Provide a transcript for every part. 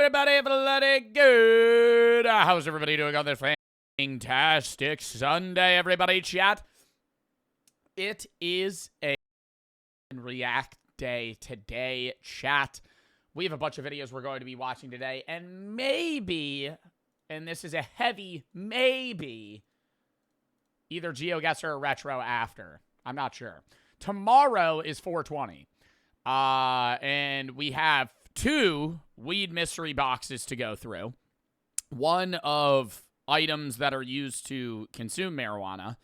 everybody bloody good? How's everybody doing on this fantastic Sunday, everybody? Chat. It is a React day today, chat. We have a bunch of videos we're going to be watching today, and maybe, and this is a heavy maybe, either Geoguessr or Retro after. I'm not sure. Tomorrow is 420. And we have 2 weed mystery boxes to go through. One of items that are used to consume marijuana,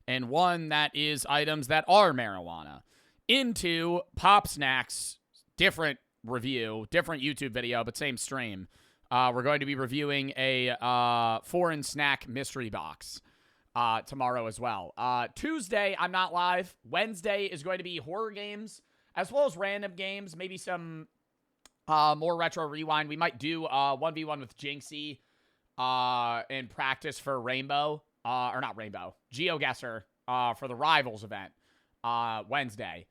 and one that is items that are marijuana. Into Pop Snacks, different review, different YouTube video, but same stream. We're going to be reviewing a foreign snack mystery box tomorrow as well. Tuesday, I'm not live. Wednesday is going to be horror games, as well as random games, maybe some more retro rewind. We might do 1v1 with Jinxie in practice for Rainbow, or not Rainbow, Geoguessr for the Rivals event Wednesday.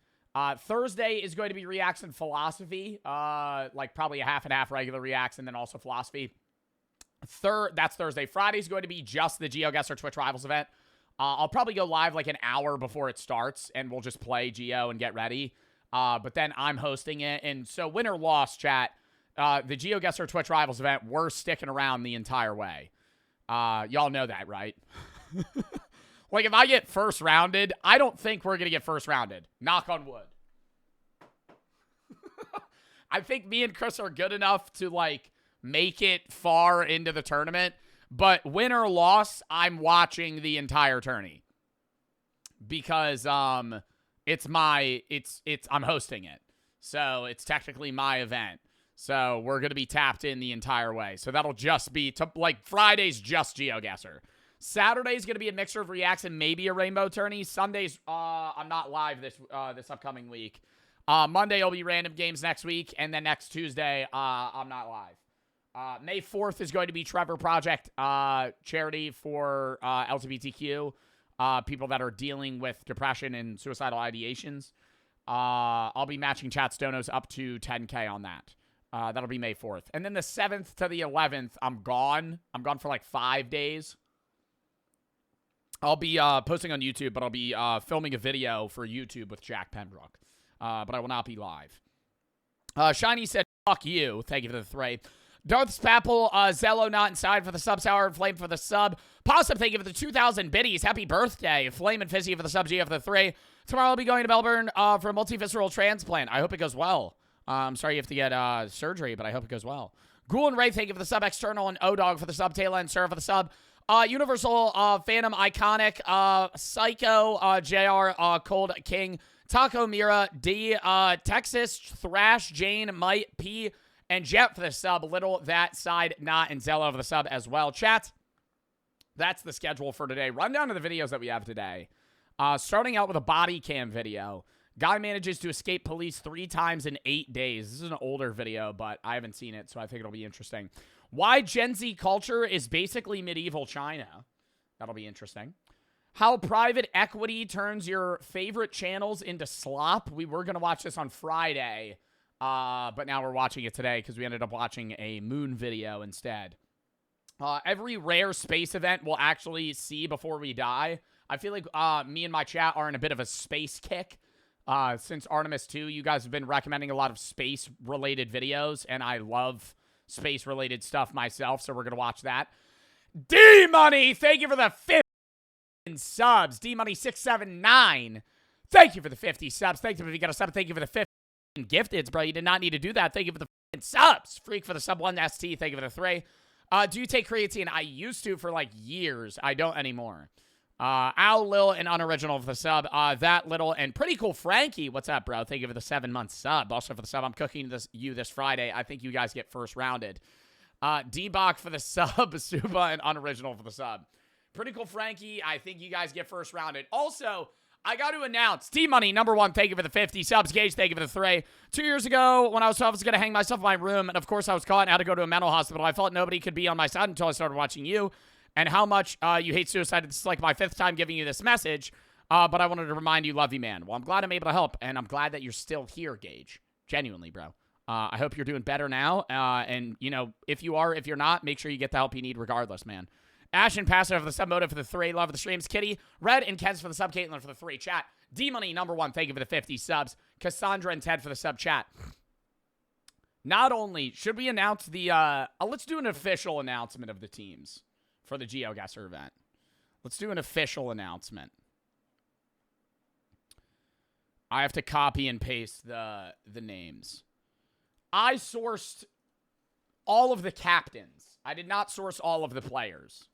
Thursday is going to be Reacts and Philosophy, like probably a half and half regular Reacts and then also Philosophy. That's Thursday. Friday is going to be just the Geoguessr Twitch Rivals event. I'll probably go live like an hour before it starts, and we'll just play Geo and get ready. But then I'm hosting it. And so win or loss, chat, the Geoguessr Twitch Rivals event, we're sticking around the entire way. Y'all know that, right? Like, if I get first rounded, I don't think we're going to get first rounded. Knock on wood. I think me and Chris are good enough to, like, make it far into the tournament. But win or loss, I'm watching the entire tourney. Because, I'm hosting it. So it's technically my event. So we're going to be tapped in the entire way. So that'll just be, like, Friday's just Geoguessr. Saturday's going to be a mixture of Reacts and maybe a Rainbow tourney. Sundays, I'm not live this upcoming week. Monday will be random games next week. And then next Tuesday, I'm not live. May 4th is going to be Trevor Project, charity for LGBTQ. People that are dealing with depression and suicidal ideations. I'll be matching chat's donos up to 10K on that. That'll be May 4th. And then the 7th to the 11th, I'm gone. I'm gone for like 5 days. I'll be posting on YouTube, but I'll be filming a video for YouTube with Jack Pembroke. But I will not be live. Shiny said, fuck you. Thank you for the 3. Darth Spapple, Zello not inside for the sub, Sour and Flame for the sub. Possum, thank you for the 2,000 biddies. Happy birthday. Flame and Fizzy for the sub, G for the 3. Tomorrow I'll be going to Melbourne for a multivisceral transplant. I hope it goes well. I'm sorry you have to get surgery, but I hope it goes well. Ghoul and Ray, thank you for the sub. External and O-Dog for the sub. Taylor and Sarah for the sub. Universal, Phantom, Iconic, Psycho, JR, Cold King, Taco Mira, D, Texas, Thrash, Jane, Mike, P, and Jet for the sub. Little, That, Side, Not, and Zello for the sub as well. Chat, that's the schedule for today. Run down to the videos that we have today. Starting out with a body cam video. Guy manages to escape police 3 times in 8 days. This is an older video, but I haven't seen it, so I think it'll be interesting. Why Gen Z culture is basically medieval China. That'll be interesting. How private equity turns your favorite channels into slop. We were going to watch this on Friday, but now we're watching it today because we ended up watching a moon video instead. Every rare space event we'll actually see before we die. I feel like me and my chat are in a bit of a space kick. Since Artemis 2, you guys have been recommending a lot of space-related videos, and I love space-related stuff myself, so we're going to watch that. D-Money, thank you for the 50 subs. D-Money679, thank you for the 50 subs. Thank you if you got a sub. Thank you for the 50 gifteds, bro. You did not need to do that. Thank you for the subs. Freak for the sub 1ST, thank you for the 3. Do you take creatine? I used to for, like, years. I don't anymore. Al, Lil, and Unoriginal for the sub. That Little, and Pretty Cool Frankie. What's up, bro? Thank you for the 7-month sub. Also for the sub. I'm cooking this Friday. I think you guys get first rounded. D-Bach for the sub. Suba and Unoriginal for the sub. Pretty Cool Frankie. I think you guys get first rounded. Also, I got to announce, T-Money, #1, thank you for the 50 subs. Gage, thank you for the 3. 2 years ago, when I was 12, I was going to hang myself in my room, and of course I was caught and had to go to a mental hospital. I felt nobody could be on my side until I started watching you. And how much you hate suicide. This is like my 5th time giving you this message. But I wanted to remind you, love you, man. Well, I'm glad I'm able to help. And I'm glad that you're still here, Gage. Genuinely, bro. I hope you're doing better now. And, you know, if you're not, make sure you get the help you need regardless, man. Ashton Passer for the sub motive for the 3. Love the streams. Kitty, Red, and Kens for the sub. Caitlin for the 3. Chat. D-Money, #1. Thank you for the 50 subs. Cassandra and Ted for the sub chat. Not only should we announce the, let's do an official announcement of the teams for the Geoguessr event. Let's do an official announcement. I have to copy and paste the names. I sourced all of the captains. I did not source all of the players.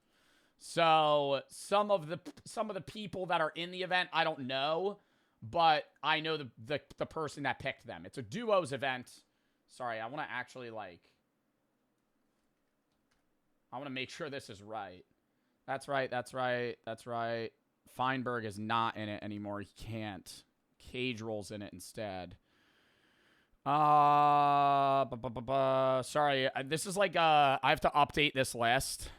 So some of the people that are in the event, I don't know, but I know the person that picked them. It's a duos event. Sorry, I want to actually I want to make sure this is right. That's right. Feinberg is not in it anymore. He can't. Cage rolls in it instead. Sorry, this is I have to update this list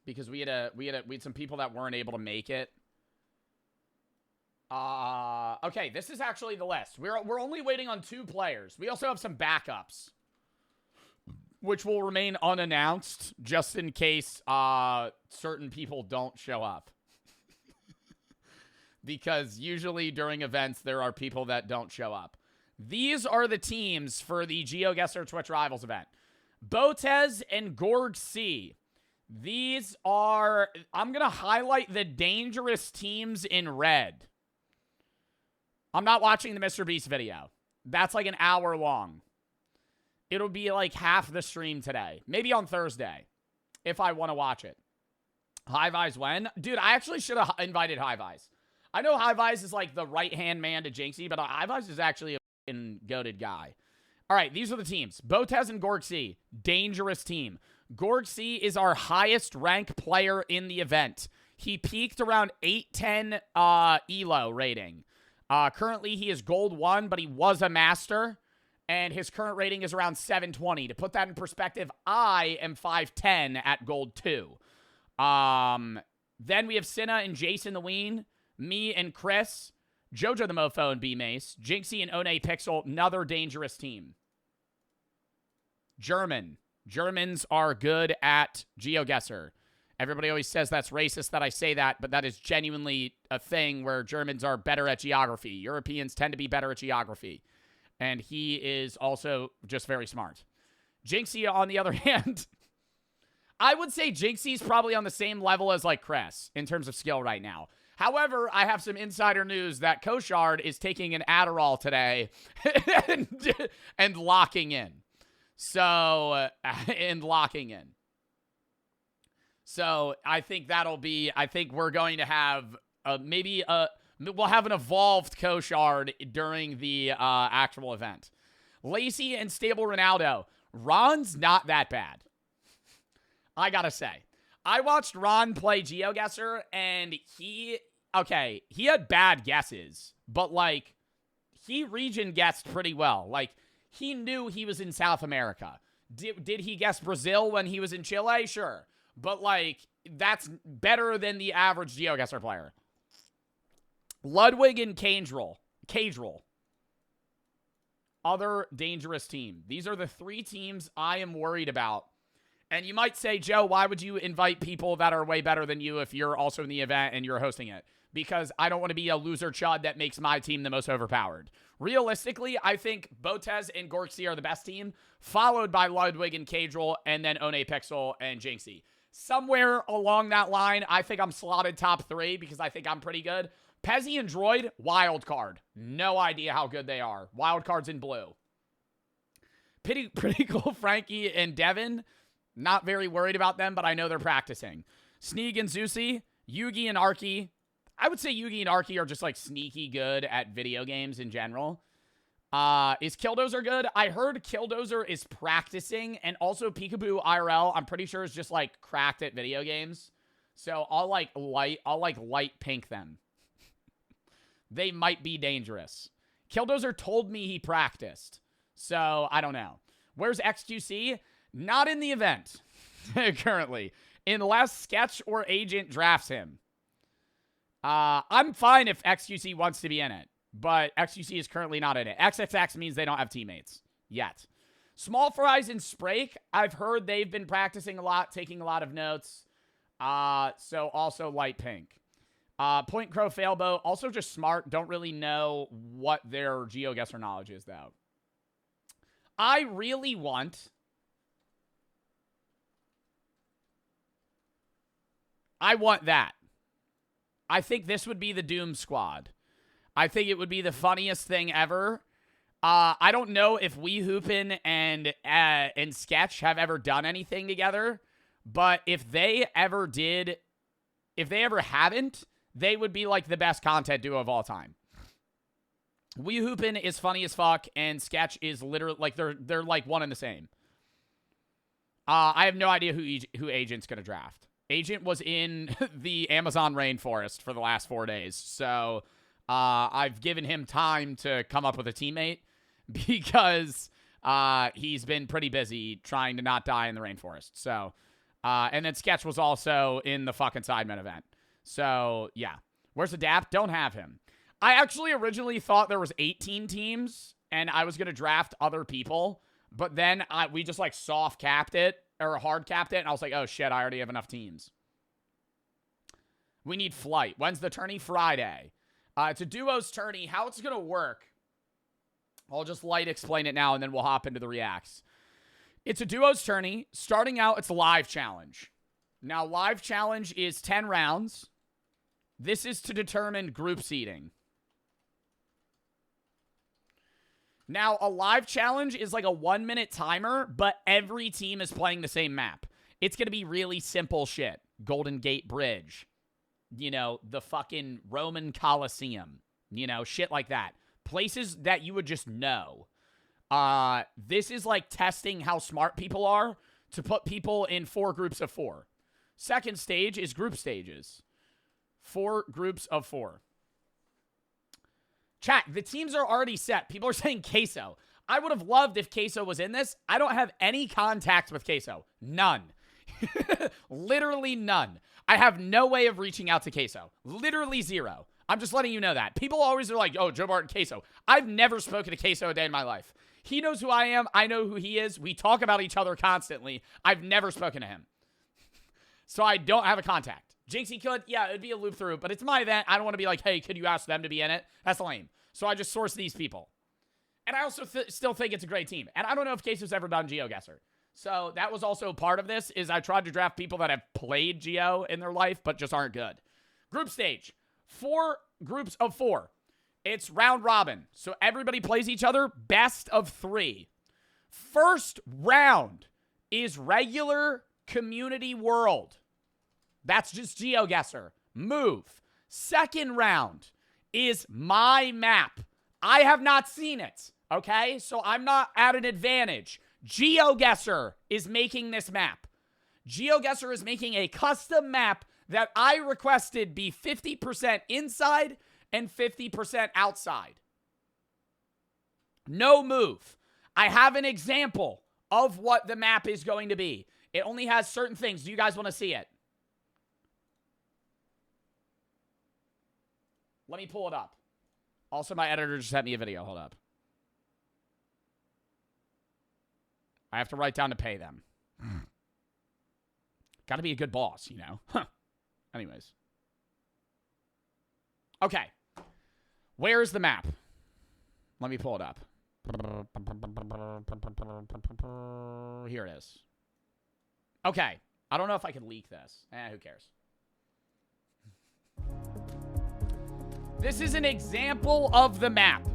because we had some people that weren't able to make it. Okay, this is actually the list. We're only waiting on 2 players. We also have some backups, which will remain unannounced just in case certain people don't show up. Because usually during events there are people that don't show up. These are the teams for the Geoguessr Twitch Rivals event. Botez and Gorg C. These are... I'm going to highlight the dangerous teams in red. I'm not watching the Mr. Beast video. That's like an hour long. It'll be like half the stream today. Maybe on Thursday. If I want to watch it. High Vice when? Dude, I actually should have invited High Vice. I know High Vice is like the right-hand man to Jinxie, but High Vice is actually a goated guy. All right, these are the teams. Botez and Gorg C. Dangerous team. Gorg C is our highest rank player in the event. He peaked around 810 ELO rating. Currently, he is gold 1, but he was a master. And his current rating is around 720. To put that in perspective, I am 510 at gold 2. Then we have Cinna and Jason the Ween. Me and Chris. Jojo the Mofo and B-Mace. Jinxie and One Pixel. Another dangerous team. Germans are good at Geoguessr. Everybody always says that's racist that I say that, but that is genuinely a thing where Germans are better at geography. Europeans tend to be better at geography. And he is also just very smart. Jinxie, on the other hand, I would say Jinxie's probably on the same level as like Cress in terms of skill right now. However, I have some insider news that Koshard is taking an Adderall today and locking in. So, So, I think we're going to have we'll have an evolved Koshard during the actual event. Lacey and Stable Ronaldo. Ron's not that bad. I gotta say. I watched Ron play Geoguessr, and he had bad guesses, but, like, he region guessed pretty well. Like, he knew he was in South America. Did he guess Brazil when he was in Chile? Sure. But, like, that's better than the average Geoguessr player. Ludwig and Cage Roll. Other dangerous team. These are the 3 teams I am worried about. And you might say, Joe, why would you invite people that are way better than you if you're also in the event and you're hosting it? Because I don't want to be a loser chud that makes my team the most overpowered. Realistically, I think Botez and Gorksy are the best team, followed by Ludwig and Cage Roll, and then One Pixel and Jinxie. Somewhere along that line, I think I'm slotted top 3 because I think I'm pretty good. Pezzy and Droid, wild card. No idea how good they are. Wild cards in blue. Pretty cool Frankie and Devin. Not very worried about them, but I know they're practicing. Sneeg and Zusi, Yugi and Arky. I would say Yugi and Arky are just like sneaky good at video games in general. Is Killdozer good? I heard Killdozer is practicing, and also Peekaboo IRL, I'm pretty sure is just like cracked at video games. So I'll light pink them. They might be dangerous. Killdozer told me he practiced. So I don't know. Where's XQC? Not in the event, currently, unless Sketch or Agent drafts him. I'm fine if XQC wants to be in it, but XUC is currently not in it. XXX means they don't have teammates yet. Small Fries and Sprake, I've heard they've been practicing a lot, taking a lot of notes. So also Light Pink. Point Crow Failboat, also just smart. Don't really know what their Geoguessr knowledge is, though. I really want... I want that. I think this would be the Doom Squad. I think it would be the funniest thing ever. I don't know if We Hoopin and Sketch have ever done anything together, but if they ever did, if they ever haven't, they would be like the best content duo of all time. We Hoopin is funny as fuck, and Sketch is literally like they're like one and the same. I have no idea who Agent's gonna draft. Agent was in the Amazon rainforest for the last 4 days, so I've given him time to come up with a teammate because he's been pretty busy trying to not die in the rainforest. So, and then Sketch was also in the fucking Sidemen event. So, yeah. Where's Adapt? Don't have him. I actually originally thought there was 18 teams, and I was going to draft other people, but then we just, like, soft-capped it, or hard-capped it, and I was like, oh, shit, I already have enough teams. We need Flight. When's the tourney? Friday. It's a duos tourney. How it's going to work, I'll just light explain it now, and then we'll hop into the reacts. It's a duos tourney. Starting out, it's a live challenge. Now, live challenge is 10 rounds. This is to determine group seeding. Now, a live challenge is like a 1-minute timer, but every team is playing the same map. It's going to be really simple shit. Golden Gate Bridge. You know, the fucking Roman Colosseum. You know, shit like that. Places that you would just know. This is like testing how smart people are to put people in 4 groups of 4. Second stage is group stages. 4 groups of 4. Chat, the teams are already set. People are saying Queso. I would have loved if Queso was in this. I don't have any contacts with Queso. None. Literally none. I have no way of reaching out to Queso. Literally 0. I'm just letting you know that. People always are like, oh, Joe Barton, Queso. I've never spoken to Queso a day in my life. He knows who I am. I know who he is. We talk about each other constantly. I've never spoken to him. So I don't have a contact. Jinxie could. Yeah, it'd be a loop through, but it's my event. I don't want to be like, hey, could you ask them to be in it? That's lame. So I just source these people. And I also still think it's a great team. And I don't know if Queso's ever done Geoguessr. So that was also part of this, is I tried to draft people that have played Geo in their life, but just aren't good. Group stage. 4 groups of 4. It's round robin. So everybody plays each other. Best of 3. First round is regular community world. That's just Geoguessr. Move. Second round is my map. I have not seen it. Okay? So I'm not at an advantage. Geoguessr is making this map. Geoguessr is making a custom map that I requested be 50% inside and 50% outside. No move. I have an example of what the map is going to be. It only has certain things. Do you guys want to see it? Let me pull it up. Also, my editor just sent me a video. Hold up. I have to write down to pay them. Got to be a good boss, you know? Huh. Anyways. Okay. Where's the map? Let me pull it up. Here it is. Okay. I don't know if I can leak this. Who cares? This is an example of the map.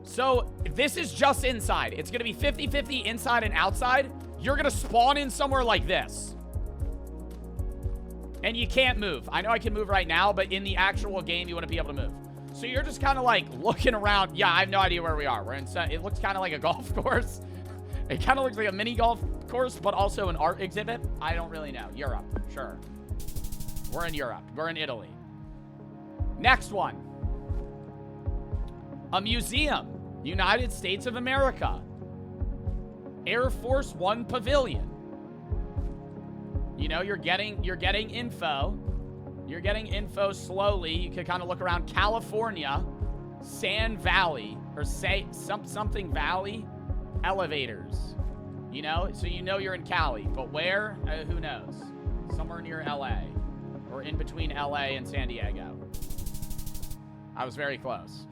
So, this is just inside. It's going to be 50-50 inside and outside. You're going to spawn in somewhere like this. And you can't move. I know I can move right now, but in the actual game, you wouldn't be able to move. So you're just kind of like looking around. Yeah, I have no idea where we are. We're inside. It looks kind of like a golf course. It kind of looks like a mini golf course, but also an art exhibit. I don't really know. Europe. Sure. We're in Europe. We're in Italy. Next one. A museum. United States of America. Air Force One Pavilion. You know, you're getting info. You're getting info slowly. You can kind of look around. California, Sand Valley, or say something Valley, elevators. You know? So you know you're in Cali. But where? Who knows? Somewhere near LA. Or in between LA and San Diego. I was very close.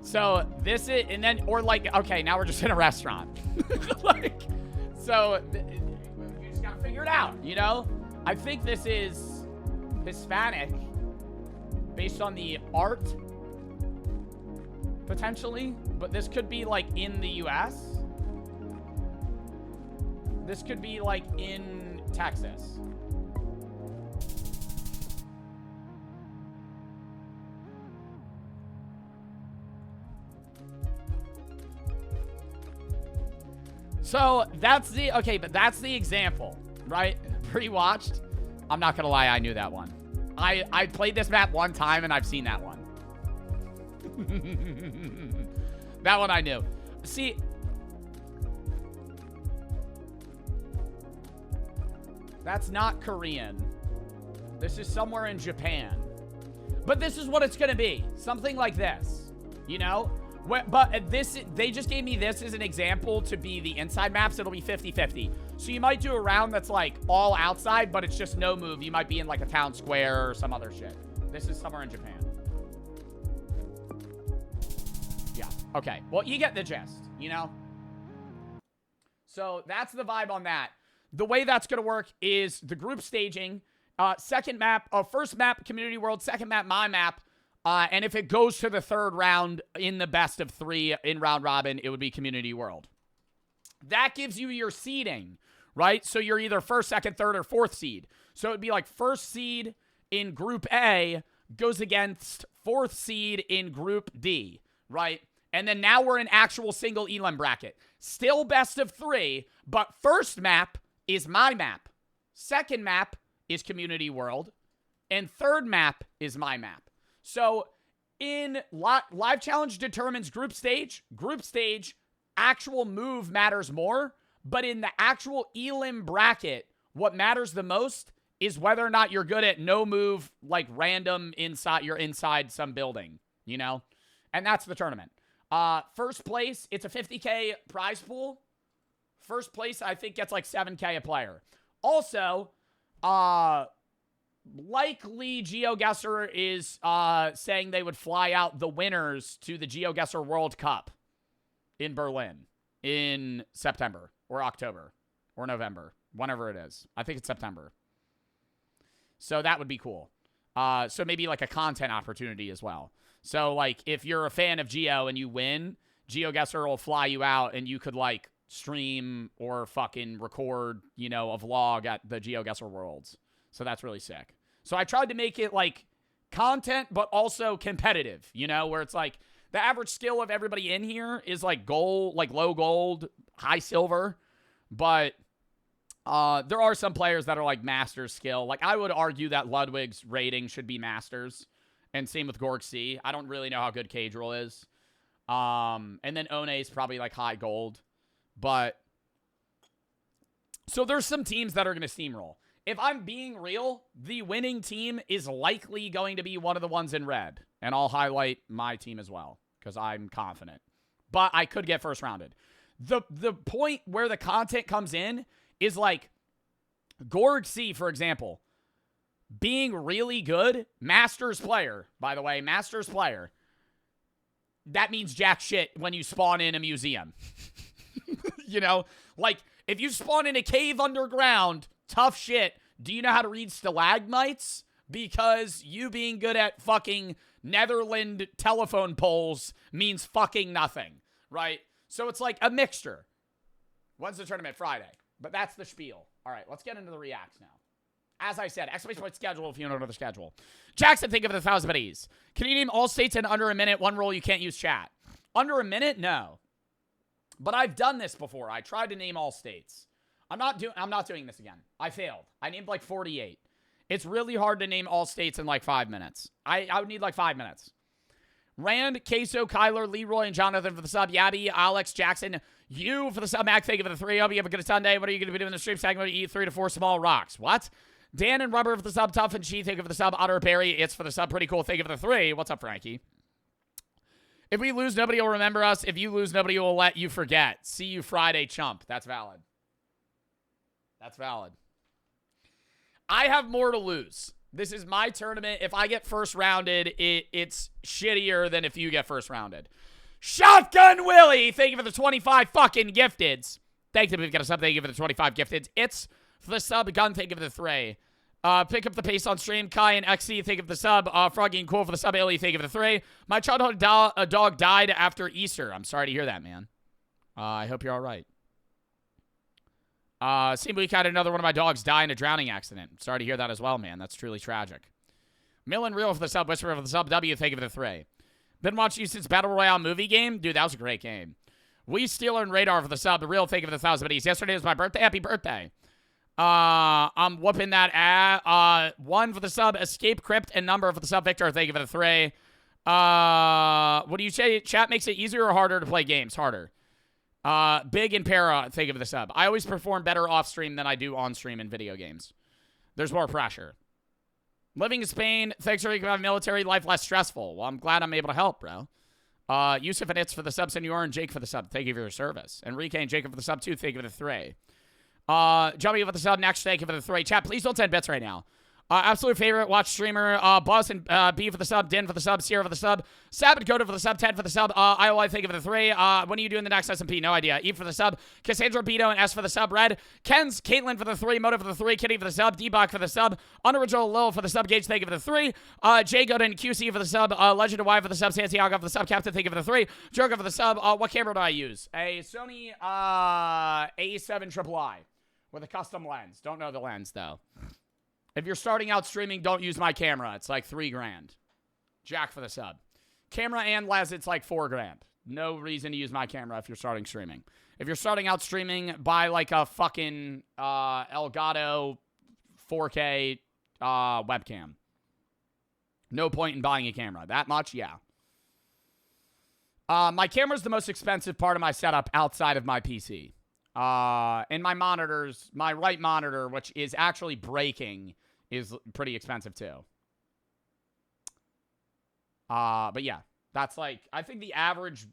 So this is, and then, or like, okay, now we're just in a restaurant. Like, so you just gotta figure it out, you know? I think this is Hispanic based on the art, potentially, but this could be like in the US. This could be like in Texas. So that's the, okay, but that's the example, right? Pre-watched. I'm not gonna lie, I knew that one. I played this map one time and I've seen that one. That one I knew. See, that's not Korean. This is somewhere in Japan. But this is what it's gonna be. Something like this, you know? But this, they just gave me this as an example to be the inside maps. It'll be 50-50. So you might do a round that's like all outside, but it's just no move. You might be in like a town square or some other shit. This is somewhere in Japan. Yeah. Okay. Well, you get the gist, you know? So that's the vibe on that. The way that's going to work is the group staging. Second map, first map, Community World. Second map, my map. And if it goes to the third round in the best of 3 in round robin, it would be Community World. That gives you your seeding, right? So you're either first, second, third, or fourth seed. So it'd be like first seed in Group A goes against fourth seed in Group D, right? And then now we're in actual single elim bracket. Still best of 3, but first map is my map. Second map is Community World. And third map is my map. So in live challenge determines group stage, actual move matters more. But in the actual elim bracket, what matters the most is whether or not you're good at no move, like random inside, you're inside some building, you know? And that's the tournament. First place, it's a 50K prize pool. First place, I think, gets like 7K a player. Also, likely Geoguessr is saying they would fly out the winners to the Geoguessr World Cup in Berlin in September or October or November, whenever it is. I think it's September. So that would be cool. So maybe like a content opportunity as well. So like if you're a fan of Geo and you win, Geoguessr will fly you out and you could like stream or fucking record, you know, a vlog at the Geoguessr Worlds. So that's really sick. So I tried to make it like content, but also competitive, you know, where it's like the average skill of everybody in here is like gold, like low gold, high silver. But there are some players that are like masters skill. Like I would argue that Ludwig's rating should be masters. And same with Geoguessr. I don't really know how good Cadril is. And then One's probably like high gold. But so there's some teams that are going to steamroll. If I'm being real, the winning team is likely going to be one of the ones in red. And I'll highlight my team as well, because I'm confident. But I could get first rounded. The point where the content comes in is like Geoguessr, for example, being really good, Masters player, by the way, Masters player. That means jack shit when you spawn in a museum. You know, like if you spawn in a cave underground, tough shit. Do you know how to read stalagmites? Because you being good at fucking Netherland telephone poles means fucking nothing, right? So it's like a mixture. When's the tournament? Friday. But that's the spiel. All right, let's get into the reacts now. As I said, exclamation point schedule if you don't know the schedule. Jackson, think of it 1,000 buddies. Can you name all states in under a minute? One rule, you can't use chat. Under a minute? No. But I've done this before. I tried to name all states. I'm not doing this again. I failed. I named like 48. It's really hard to name all states in like 5 minutes. I would need like 5 minutes. Rand, Queso, Kyler, Leroy, and Jonathan for the sub. Yabby, Alex, Jackson, you for the sub. Mac, thank you for the 3. Hope you have a good Sunday. What are you going to be doing in the stream segment? Eat 3 to 4 small rocks. What? Dan and Rubber for the sub. Tough and Chi, thank you for the sub. Otter Berry, it's for the sub. Pretty cool, thank you for the 3. What's up, Frankie? If we lose, nobody will remember us. If you lose, nobody will let you forget. See you Friday, chump. That's valid. That's valid. I have more to lose. This is my tournament. If I get first rounded, it's shittier than if you get first rounded. Shotgun Willie, thank you for the 25 fucking gifteds. Thank you for the sub. Thank you for the 25 gifteds. It's for the sub. Gun, thank you for the 3. Pick up the pace on stream. Kai and XC, thank you for the sub. Froggy and Cool for the sub. Illy, thank you for the 3. My childhood dog died after Easter. I'm sorry to hear that, man. I hope you're all right. Same week, I had another one of my dogs die in a drowning accident. Sorry to hear that as well, man. That's truly tragic. Millen Real for the sub. Whisper for the sub. W, thank you for the 3. Been watching you since Battle Royale movie game. Dude, that was a great game. We Steeler and Radar for the sub. The Real, thank you for the 1,000 biddies. Yesterday was my birthday. Happy birthday. I'm whooping that 1 for the sub. Escape Crypt and Number for the sub. Victor, thank you for the 3. What do you say? Chat makes it easier or harder to play games? Harder. Big and Para, thank you for the sub. I always perform better off stream than I do on stream in video games. There's more pressure. Living in Spain, thanks for making my military life less stressful. Well, I'm glad I'm able to help, bro. Yusuf and It's for the sub. Senor and Jake for the sub. Thank you for your service. Enrique and Jacob for the sub, too. Thank you for the 3. Jumping for the sub. Next, thank you for the 3. Chat, please don't send bits right now. Absolute favorite watch streamer. Buzz and B for the sub. Din for the sub. Sierra for the sub. Sabbath Coda for the sub. 10 for the sub. IOI, thank you for the 3. When are you doing the next SMP? No idea. E for the sub. Cassandra Beto and S for the sub. Red. Ken's Caitlin for the 3. Motive for the 3. Kitty for the sub. D-Bach for the sub. Unoriginal Lil for the sub. Gage, thank you for the 3. J Goda and QC for the sub. Legend of Y for the sub. Santiago for the sub. Captain, thank you for the 3. Joker for the sub. What camera do I use? A Sony A7 Triple I with a custom lens. Don't know the lens, though. If you're starting out streaming, don't use my camera. It's like $3 grand. Jack for the sub. Camera and lens, it's like $4 grand. No reason to use my camera if you're starting streaming. If you're starting out streaming, buy like a fucking Elgato 4K webcam. No point in buying a camera. That much, yeah. My camera's the most expensive part of my setup outside of my PC. And my monitors, my right monitor, which is actually breaking, is pretty expensive too. But yeah, that's like, I think the average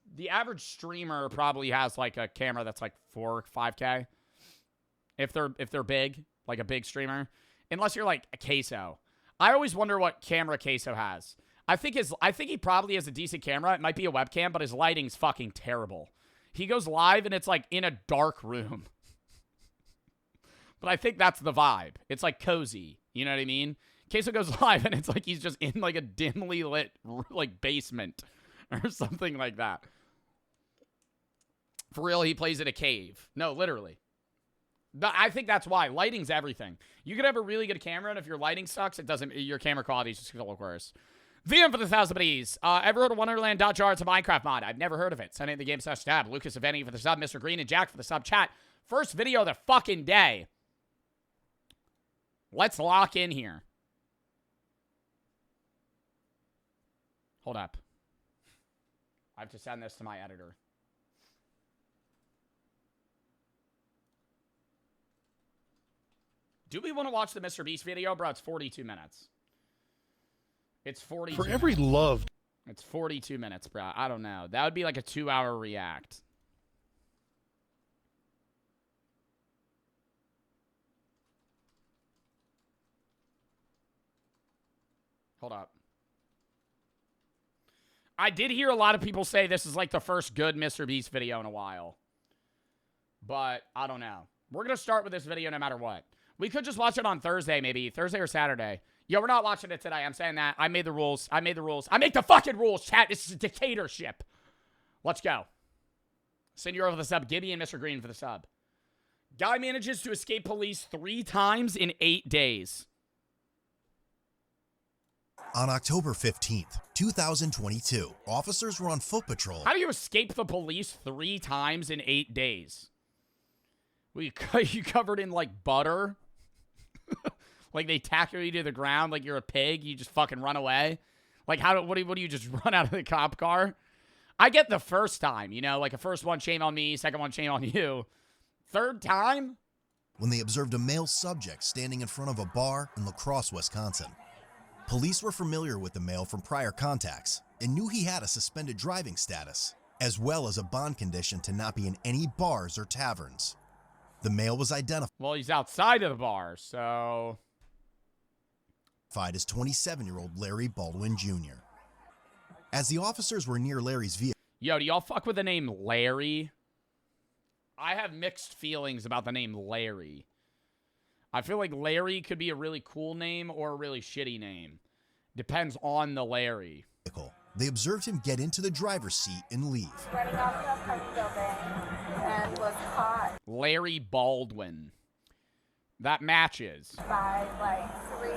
streamer probably has like a camera that's like 4 or 5K. If they're big, like a big streamer, unless you're like a Queso. I always wonder what camera Queso has. I think he probably has a decent camera. It might be a webcam, but his lighting's fucking terrible. He goes live and it's like in a dark room. But I think that's the vibe. It's like cozy. You know what I mean? Queso goes live and it's like he's just in like a dimly lit like basement or something like that. For real, he plays in a cave. No, literally. I think that's why. Lighting's everything. You could have a really good camera, and if your lighting sucks, your camera quality is just going to look worse. VM for the 1,000 biddies. Ever heard of Wonderland.jar? It's a Minecraft mod. I've never heard of it. Send it in the game /tab. Lucas Aveni for the sub. Mr. Green and Jack for the sub. Chat. First video of the fucking day. Let's lock in here. Hold up. I have to send this to my editor. Do we want to watch the Mr. Beast video? Bro, it's 42 minutes. It's 42 For every loved. It's 42 minutes, bro. I don't know. That would be like a 2-hour react. Hold up. I did hear a lot of people say this is like the first good Mr. Beast video in a while. But I don't know. We're going to start with this video no matter what. We could just watch it on Thursday, maybe. Thursday or Saturday. Yo, we're not watching it today. I'm saying that. I made the rules. I made the rules. I make the fucking rules, chat. This is a dictatorship. Let's go. Senor for the sub. Gibby and Mr. Green for the sub. Guy manages to escape police 3 times in 8 days. On October 15th, 2022, officers were on foot patrol. How do you escape the police 3 times in 8 days? Well, you covered in, like, butter? Like, they tackle you to the ground like you're a pig? You just fucking run away? Like, what do you just run out of the cop car? I get the first time, you know? Like, a first one, shame on me. Second one, shame on you. Third time? when they observed a male subject standing in front of a bar in La Crosse, Wisconsin. Police were familiar with the male from prior contacts and knew he had a suspended driving status, as well as a bond condition to not be in any bars or taverns. The male was identified Well, he's outside of the bar, so... as 27-year-old Larry Baldwin Jr. As the officers were near Larry's vehicle... Yo, do y'all fuck with the name Larry? I have mixed feelings about the name Larry. I feel like Larry could be a really cool name or a really shitty name. Depends on the Larry. They observed him get into the driver's seat and leave. Running off the apartment building and was caught Larry Baldwin. That matches. by like 3.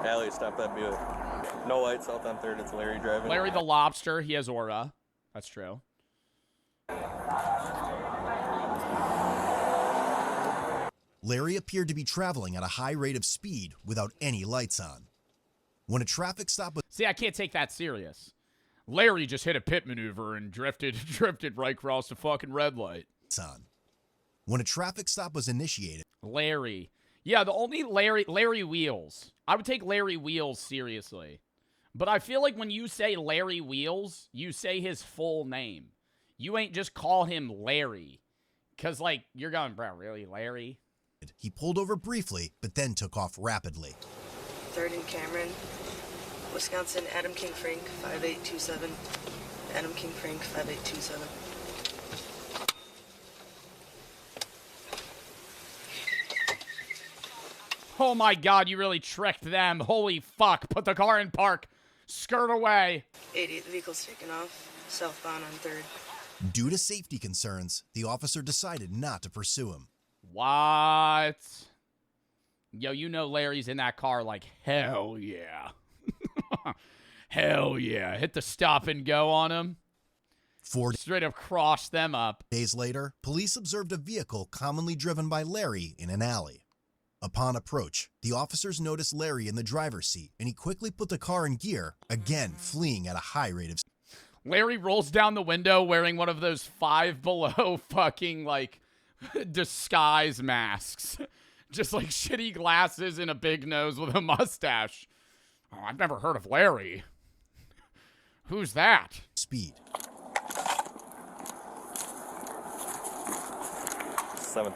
Allie, stop that Buick. No lights, south on 3rd, it's Larry driving. Larry the Lobster, he has aura. That's true. Larry appeared to be traveling at a high rate of speed without any lights on. When a traffic stop was See, I can't take that serious. Larry just hit a pit maneuver and drifted right across the fucking red light. on. When a traffic stop was initiated, Larry. Yeah, the only Larry Wheels. I would take Larry Wheels seriously. But I feel like when you say Larry Wheels, you say his full name. You ain't just call him Larry. Because, like, you're going, bro, really, Larry? he pulled over briefly, but then took off rapidly. 3rd and Cameron, Wisconsin, Adam King Frank, 5827. Adam King Frank, 5827. Oh my god, you really tricked them. Holy fuck. Put the car in park. Skirt away. 88, the vehicle's taken off, southbound on 3rd. Due to safety concerns, the officer decided not to pursue him. What? Yo, you know Larry's in that car like, hell yeah. Hell yeah. Hit the stop and go on him. 4 Straight up cross them up. days later, police observed a vehicle commonly driven by Larry in an alley. Upon approach, the officers noticed Larry in the driver's seat, and he quickly put the car in gear, again fleeing at a high rate of speed. Larry rolls down the window wearing one of those Five Below fucking, like, disguise masks. Just, like, shitty glasses and a big nose with a mustache. Oh, I've never heard of Larry. Who's that? 7th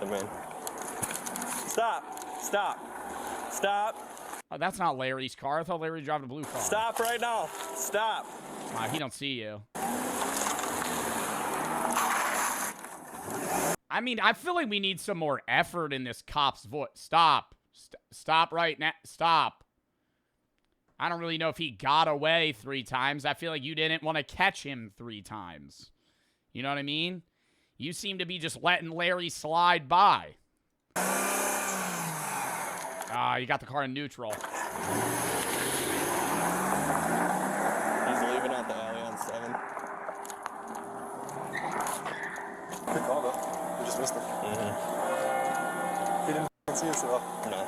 and Main. Stop! Stop! Stop! Oh, that's not Larry's car. I thought Larry was driving a blue car. Stop right now! Stop! He don't see you. I mean, I feel like we need some more effort in this cop's voice. Stop. Stop right now. Stop. I don't really know if he got away 3 times. I feel like you didn't want to catch him 3 times. You know what I mean? You seem to be just letting Larry slide by. You got the car in neutral. He's leaving out the alley on 7. Good call, though. We just missed him. He didn't see us at all. No.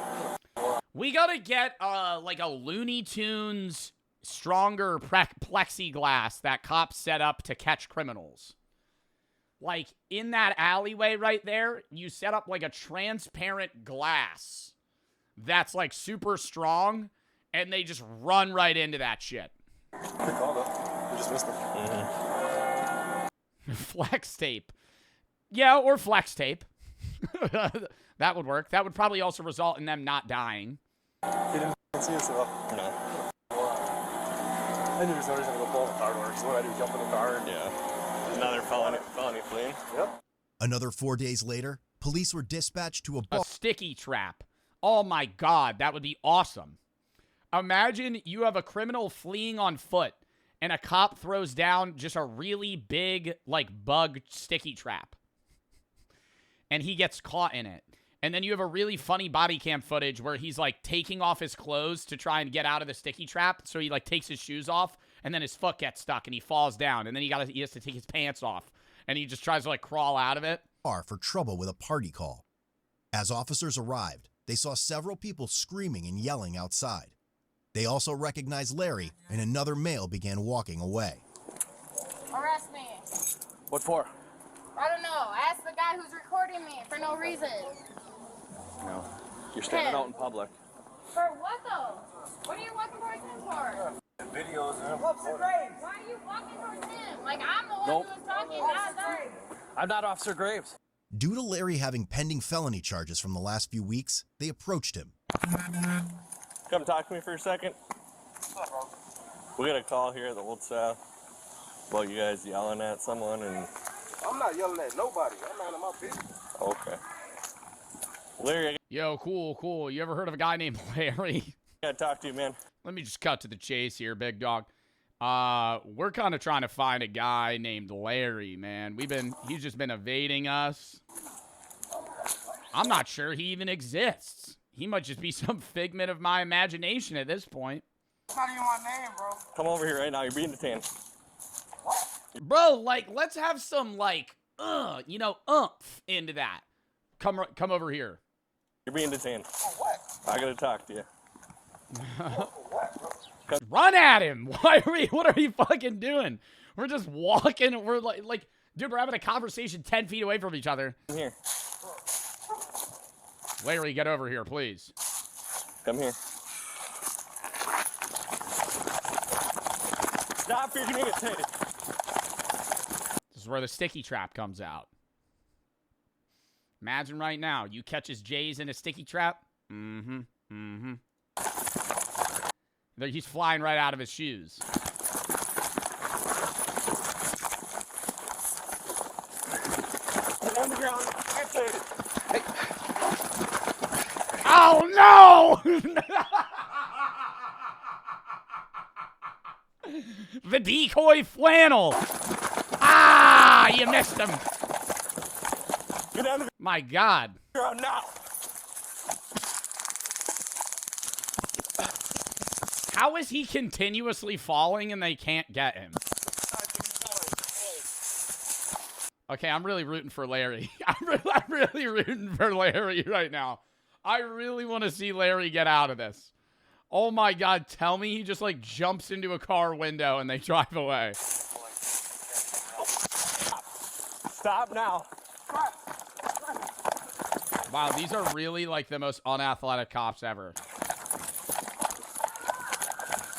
We gotta get, like a Looney Tunes stronger plexiglass that cops set up to catch criminals. Like, in that alleyway right there, you set up, like, a transparent glass that's, like, super strong, and they just run right into that shit. Good call, though. We just missed him. Flex tape. Yeah, or flex tape. That would work. That would probably also result in them not dying. He didn't see us at all. No. I knew he was going to go pull the car door, so what I do, jump in the car and... Yeah. Another felony fleeing. Yep. Another 4 days later, police were dispatched to a bar. A sticky trap. Oh my god, that would be awesome. Imagine you have a criminal fleeing on foot, and a cop throws down just a really big, like, bug sticky trap. And he gets caught in it. And then you have a really funny body cam footage where he's, like, taking off his clothes to try and get out of the sticky trap. So he, like, takes his shoes off, and then his foot gets stuck, and he falls down. And then he has to take his pants off. And he just tries to, like, crawl out of it. For trouble with a party call. As officers arrived, they saw several people screaming and yelling outside. They also recognized Larry, and another male began walking away. Arrest me. What for? I don't know. Ask the guy who's recording me for no reason. No. You're standing out in public. For what though? What are you walking towards him for? Videos and Why are you walking towards him? Like I'm the one Nope. who was talking, not them. I'm not Officer Graves. Due to Larry having pending felony charges from the last few weeks, they approached him. Come talk to me for a second. We got a call here at the Old South about you guys yelling at someone and... I'm not yelling at nobody. I'm not in my business. Okay. Larry, Yo, cool. You ever heard of a guy named Larry? I gotta talk to you, man. Let me just cut to the chase here, big dog. We're kind of trying to find a guy named Larry, man. He's just been evading us. I'm not sure he even exists. He might just be some figment of my imagination at this point. It's not even my name, bro. Come over here right now. You're being detained. Bro, like, let's have some, like, oomph into that. Come over here. You're being detained. For what? I gotta talk to you. For what, bro? Run at him. What are we fucking doing? We're just walking. We're like, dude, we're having a conversation 10 feet away from each other. Come here. Larry, get over here, please. Come here. Stop, you're gonna get detained. This is where the sticky trap comes out. Imagine right now, you catches Jays in a sticky trap. He's flying right out of his shoes. Get on the ground. Get detained. Hey. Oh, no! The decoy flannel. Ah, you missed him. Get on the My God. ground now. How is he continuously falling and they can't get him? Okay, I'm really rooting for Larry. I'm really rooting for Larry right now. I really want to see Larry get out of this. Oh my God, tell me he just like jumps into a car window and they drive away. Stop now. Wow, these are really like the most unathletic cops ever.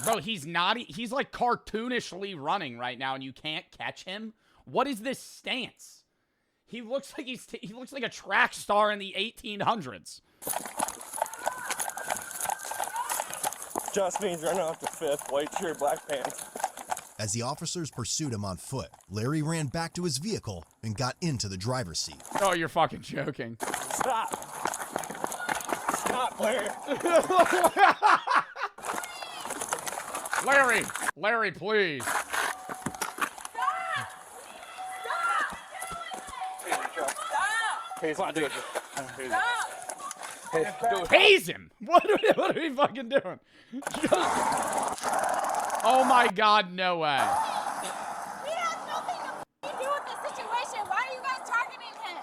Bro, he's like cartoonishly running right now and you can't catch him? What is this stance? He looks like he looks like a track star in the 1800s. Just means running off the 5th, white shirt, black pants. As the officers pursued him on foot, Larry ran back to his vehicle and got into the driver's seat. Oh, you're fucking joking. Stop. Stop, Larry. Larry, please. Hey, come on, do it. Haze him. What are we fucking doing? Oh my God, no way. He has nothing to do with the situation. Why are you guys targeting him?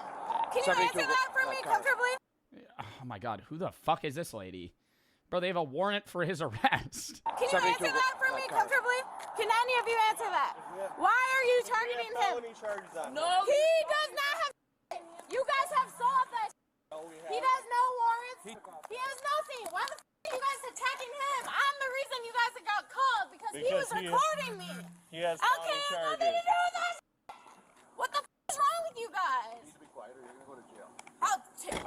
Can you answer that for me comfortably? Oh my God, who the fuck is this lady? Bro, they have a warrant for his arrest. Can you answer that for me comfortably? Can any of you answer that? Why are you targeting him? No. He does not have. You guys have solved that. He has no warrants. He has nothing. Why the f are you guys attacking him? I'm the reason you guys got called because he was recording me. He has Okay, felony nothing to charges. do with that. What the f is wrong with you guys? You need to be quiet or you're gonna go to jail.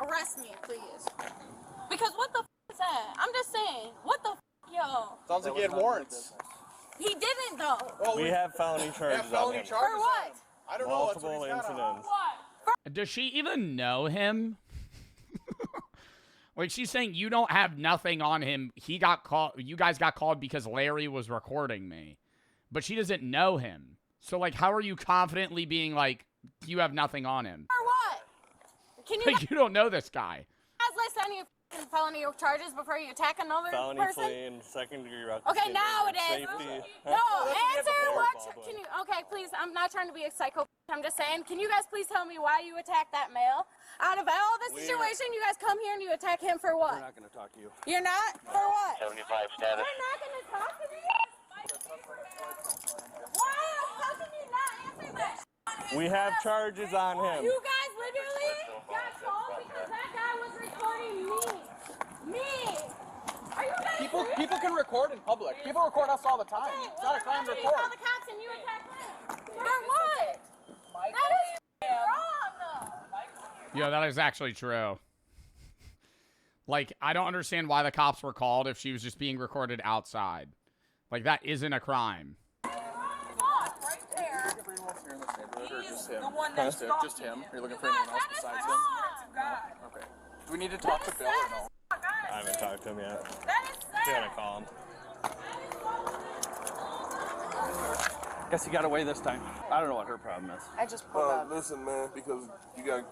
Arrest me, please. Because what the f is that? I'm just saying. What the f, yo? Sounds like he had warrants. He didn't though. Well, We have felony charges on him. For what? I don't know. That's what Multiple he's got on. incidents. What? Does she even know him? Like, she's saying you don't have nothing on him. He got called. You guys got called because Larry was recording me. But she doesn't know him. So, like, how are you confidently being like, you have nothing on him? For what? Can you Like, you don't know this guy. guys list any felony charges before you attack another Felony person? flee and second-degree reckless. Okay, now it is. Safety. No, Huh? answer what? Ball, Can you? Okay, please. I'm not trying to be a psycho. I'm just saying. Can you guys please tell me why you attacked that male? Out of all the situation, you guys come here and you attack him for what? We're not gonna talk to you. You're not? For what? 75 status. You're not gonna talk to me? Why? How can you not answer that? We have charges on him. You guys literally got called because that guy was recording me. Me. Are you guys People can record in public. People record us all the time. Okay, It's not a crime to you record. call the cops and you attack them. For what? That is wrong. Yeah, that is actually true. Like, I don't understand why the cops were called if she was just being recorded outside. Like, that isn't a crime. Right there. Just him. The one that's Just him. Are you looking for anyone else besides him? Okay. Do we need to talk to Bill or no? I haven't talked to him yet. That is I'm sad. gonna call him. Guess he got away this time. I don't know what her problem is. I just pulled up. Listen, man, because you got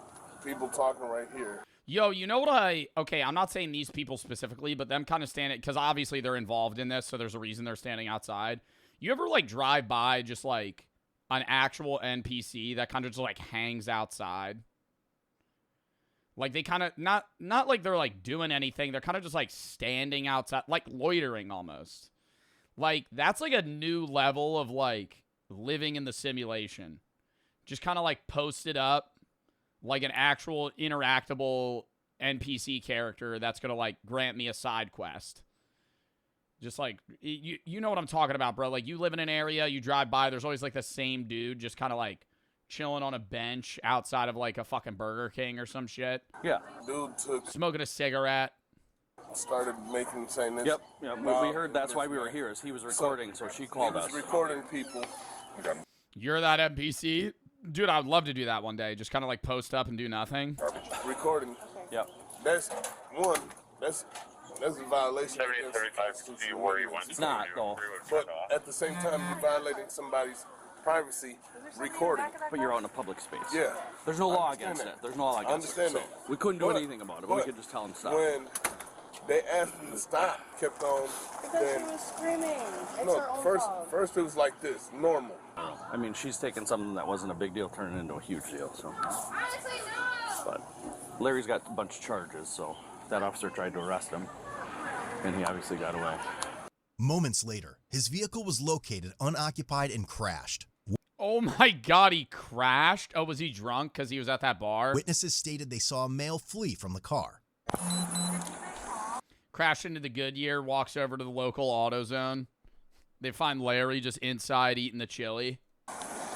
people talking right here. Yo, you know what okay, I'm not saying these people specifically, but them kind of standing, because obviously they're involved in this, so there's a reason they're standing outside. You ever, like, drive by just, like, an actual NPC that kind of just, like, hangs outside? Like, they kind of, not like they're, like, doing anything. They're kind of just, like, standing outside, like, loitering almost. Like, that's, like, a new level of, like, living in the simulation. Just kind of, like, posted up like an actual interactable NPC character that's going to, like, grant me a side quest. Just, like, you know what I'm talking about, bro. Like, you live in an area, you drive by, there's always, like, the same dude just kind of, like, chilling on a bench outside of, like, a fucking Burger King or some shit. Yeah. Dude Smoking a cigarette. started saying this. Yep. We heard that's why we were here. Is he was recording, so she called He was us. recording people. You're that NPC? Dude, I'd love to do that one day. Just kind of, like, post up and do nothing. Recording. Yep. That's a violation. It's not, though. But at the same time, you're violating somebody's privacy recording. But you're out in a public space. Yeah. There's no law understand against that. it. There's no law I against understand it. So that. we couldn't do But- anything about it, but we but could just tell him stop. When they asked him to stop, kept on. Because she was screaming. It's No, her own fault. first it was like this, normal. I mean, she's taking something that wasn't a big deal, turning it into a huge deal. So, Honestly, no. but Larry's got a bunch of charges, so that officer tried to arrest him, and he obviously got away. Moments later, his vehicle was located unoccupied and crashed. Oh my god, he crashed? Oh, was he drunk because he was at that bar? Witnesses stated they saw a male flee from the car. Crashed into the Goodyear, walks over to the local AutoZone. They find Larry just inside eating the chili.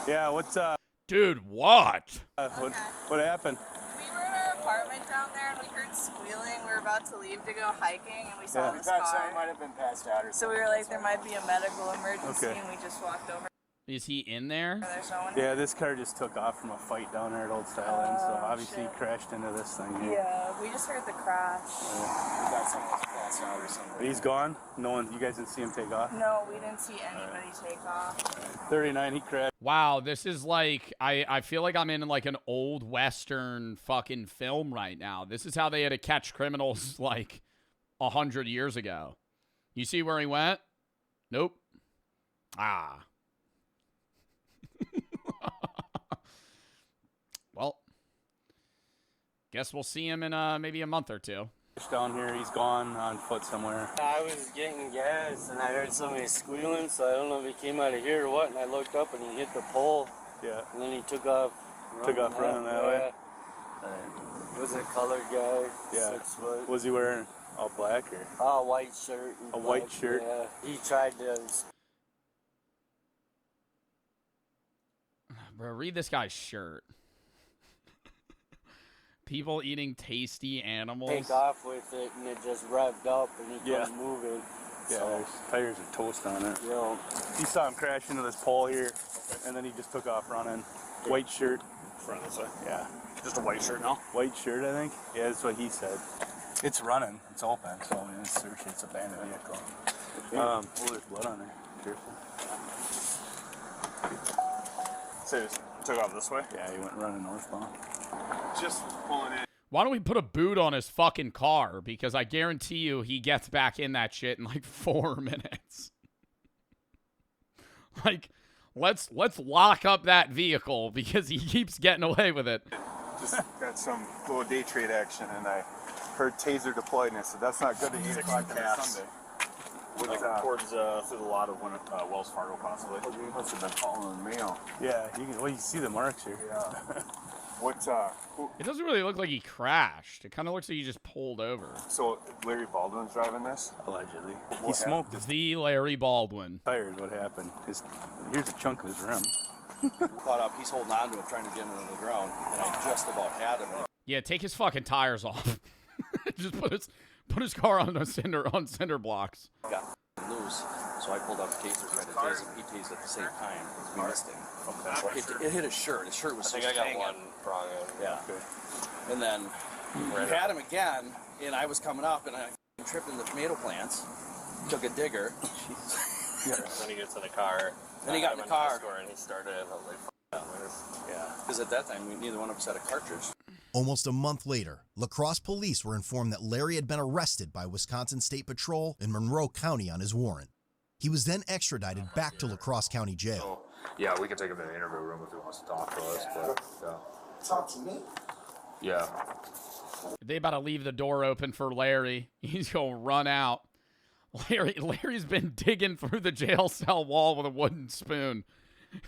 Yeah, what's up? Dude, what? What happened? We were in our apartment down there and we heard squealing. We were about to leave to go hiking and we saw this Someone car. might have been passed out or So something. we were like, there might be a medical emergency Okay. and we just walked over. Is he in there? There's no one. Yeah, this car just took off from a fight down there at Old Style Inn, so obviously he crashed into this thing here. Yeah, we just heard the crash. Got someone passed out or something. But he's gone. No one, you guys didn't see him take off. No, we didn't see anybody take off. 39, he crashed. Wow, this is like, I feel like I'm in like an old Western fucking film right now. This is how they had to catch criminals like 100 years ago. You see where he went? Nope. Ah. Well, guess we'll see him in maybe a month or two. Down here, he's gone on foot somewhere. I was getting gas and I heard somebody squealing, so I don't know if he came out of here or what, and I looked up and he hit the pole. Yeah. And then he took off running that way. It was a colored guy, Yeah. 6 foot. Was he wearing all black or? A white shirt. And A white black, shirt? Yeah. He tried to Bro, read this guy's shirt. People eating tasty animals. take off with it and it just revved up and he Yeah. couldn't move it. Yeah, So, there's tires are toast on it. you know, He saw him crash into this pole here, and then he just took off running. White shirt. Front this way. Yeah. Just a white shirt now? White shirt, I think. Yeah, that's what he said. It's running. It's open, so in this search, it's abandoned vehicle. Oh, there's blood on there. Careful. So he took off this way? Yeah, he went running northbound. Just pulling in. Why don't we put a boot on his fucking car? Because I guarantee you he gets back in that shit in like 4 minutes. Like, let's lock up that vehicle because he keeps getting away with it. Just got some little day trade action and I heard taser deployed and I said, that's not good at 8 o'clock on a Sunday. Like towards through the lot of one Wells Fargo, possibly. Oh, you must have been following the mail. Yeah, you see the marks here. Yeah. It doesn't really look like he crashed. It kind of looks like he just pulled over. So Larry Baldwin's driving this? Allegedly. He smoked his The Larry Baldwin. tires. What happened? Here's a chunk of his rim. Caught up. He's holding on to it, trying to get him to the ground, and I just about had him. Yeah, take his fucking tires off. Just put his car on cinder blocks. Got loose, so I pulled out the taser, tried to tase him. He tased at the same time as we missed him. Okay. It hit his shirt. His shirt was I think I got one prong in. Yeah. Okay. And then we had him again, and I was coming up, and I tripped in the tomato plants. Took a digger. Then he gets in the car. Then he got in the car. And he started, and I was like, yeah. Because at that time, neither one of us had a cartridge. Almost a month later, La Crosse police were informed that Larry had been arrested by Wisconsin State Patrol in Monroe County on his warrant. He was then extradited back to La Crosse County Jail. Yeah, we can take him to the interview room if he wants to talk to us, but yeah. Talk to me? Yeah. They about to leave the door open for Larry. He's gonna run out. Larry's been digging through the jail cell wall with a wooden spoon.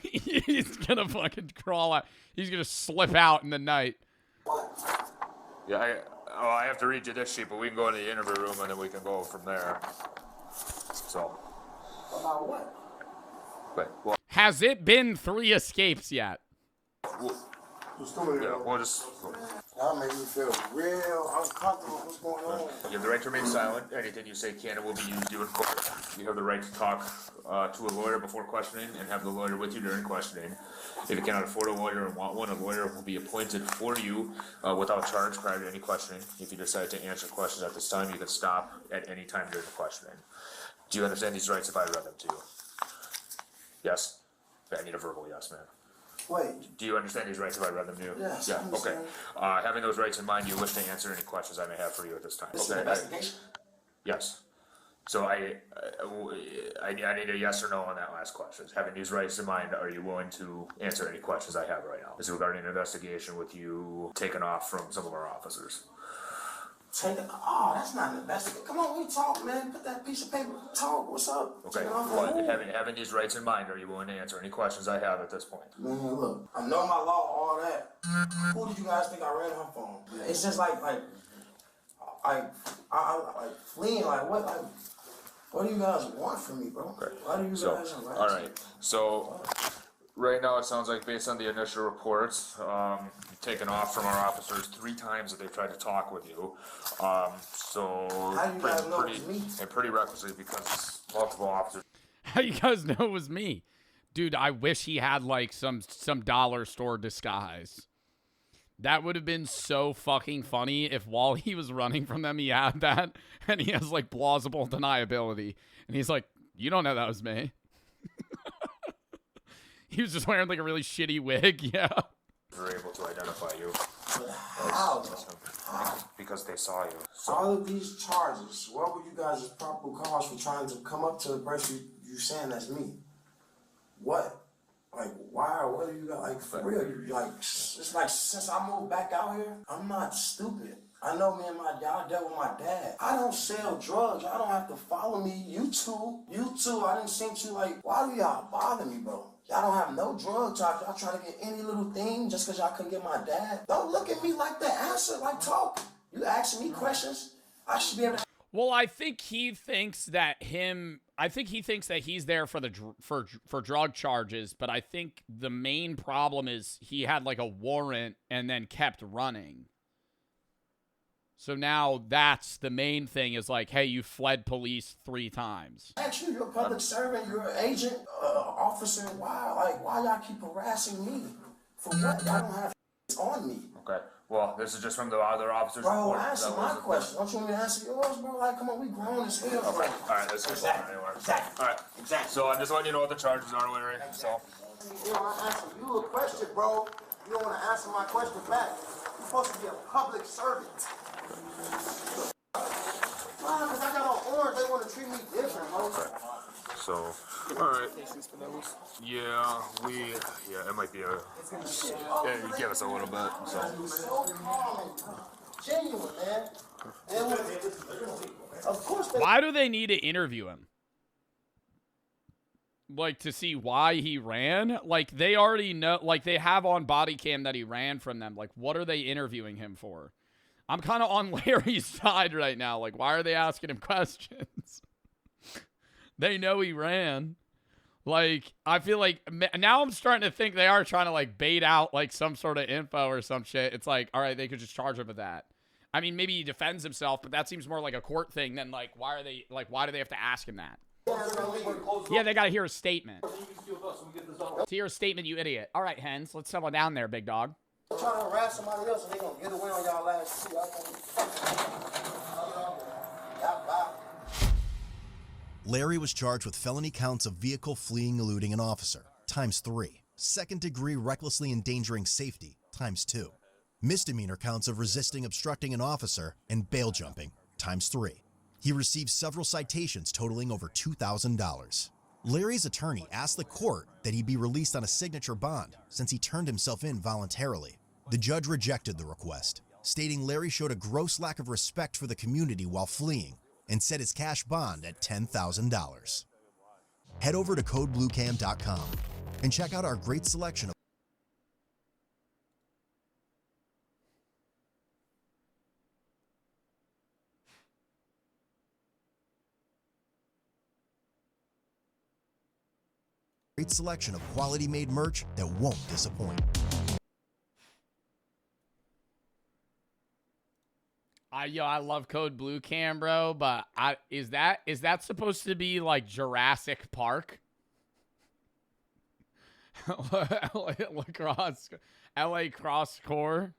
He's gonna fucking crawl out. He's gonna slip out in the night. Yeah, I have to read you this sheet, but we can go into the interview room and then we can go from there. So. About what? Well, has it been 3 escapes yet? Yeah, we'll just. That made me feel real uncomfortable. What's going on? You have the right to remain silent. Anything you say can and will be used to you in court. You have the right to talk to a lawyer before questioning and have the lawyer with you during questioning. If you cannot afford a lawyer and want one, a lawyer will be appointed for you without charge prior to any questioning. If you decide to answer questions at this time, you can stop at any time during the questioning. Do you understand these rights if I read them to you? Yes? I need a verbal yes, man. Wait. Do you understand these rights if I read them to you? Yes. Yeah, okay. Having those rights in mind, do you wish to answer any questions I may have for you at this time? This is an investigation? Yes. So I need a yes or no on that last question. Having these rights in mind, are you willing to answer any questions I have right now? This is regarding an investigation with you taken off from some of our officers. Oh, that's not an investigation. Come on, we talk, man. Put that piece of paper. Talk. What's up? Okay. Well, having these rights in mind, are you willing to answer any questions I have at this point? Man, look, I know my law, all that. Who did you guys think I ran her phone? It's just like fleeing. Like what do you guys want from me, bro? Okay. Why do you guys all right. So right now it sounds like based on the initial reports, you've taken off from our officers 3 times that they've tried to talk with you. So how do you guys know it's me? And pretty requisite because multiple officers. How you guys know it was me? Dude, I wish he had like some dollar store disguise. That would have been so fucking funny if while he was running from them, he had that and he has like plausible deniability. And he's like, you don't know that was me. He was just wearing like a really shitty wig, yeah. Were able to identify you. How? Because they saw you. So. All of these charges, what were you guys' probable cause for trying to come up to the person you saying that's me? What? Like, why? What are you guys, like, for real? You like, it's like, since I moved back out here, I'm not stupid. I know me and my dad, I dealt with my dad. I don't sell drugs. I don't have to follow me. You two, I didn't seem to, like, why do y'all bother me, bro? Y'all don't have no drug talk. Y'all try to get any little thing just because y'all couldn't get my dad. Don't look at me like the answer, like talk. You asking me questions, I should be able to. Well, I think he thinks that he's there for for drug charges, but I think the main problem is he had like a warrant and then kept running. So now that's the main thing is like, hey, you fled police 3 times. Actually, you're a public servant, you're an agent, officer. Why y'all keep harassing me? For what? Y'all don't have on me. Okay. Well, this is just from the other officers. Bro, answer my question. Don't you want me to answer yours, bro? Like, come on, we grown as hell. Okay. All right, let's get going anywhere. Exactly. All right. Exactly. So I'm just letting you know what the charges are, Larry. So. You don't want to answer you a question, bro. You don't want to answer my question back. You're supposed to be a public servant. Why? Because I got on orange, they want to treat me different, bro. Okay. So, all right. Yeah, it might be you give us a little bit. So calm and genuine, man. Of course Why do they need to interview him? like, to see why he ran. Like, they already know, like, they have on body cam that he ran from them. Like, what are they interviewing him for? I'm kind of on Larry's side right now. Like, why are they asking him questions? They know he ran. Like, I feel like now I'm starting to think they are trying to, like, bait out, like, some sort of info or some shit. It's like, all right, they could just charge him with that. I mean, maybe he defends himself, but that seems more like a court thing than, like, why do they have to ask him that? Yeah, they got to hear a statement. To hear a statement, you idiot. All right, Hens, let's settle down there, big dog. I'm trying to harass somebody else and they gonna get away on y'all last two. Larry was charged with felony counts of vehicle fleeing eluding an officer, ×3. Second-degree recklessly endangering safety, ×2. Misdemeanor counts of resisting obstructing an officer and bail jumping, ×3. He received several citations totaling over $2,000. Larry's attorney asked the court that he be released on a signature bond since he turned himself in voluntarily. The judge rejected the request, stating Larry showed a gross lack of respect for the community while fleeing and set his cash bond at $10,000. Head over to codebluecam.com and check out our great selection of quality made merch that won't disappoint. I love Code Blue Cam, bro, but is that supposed to be like Jurassic Park? Lacrosse, LA Cross Core.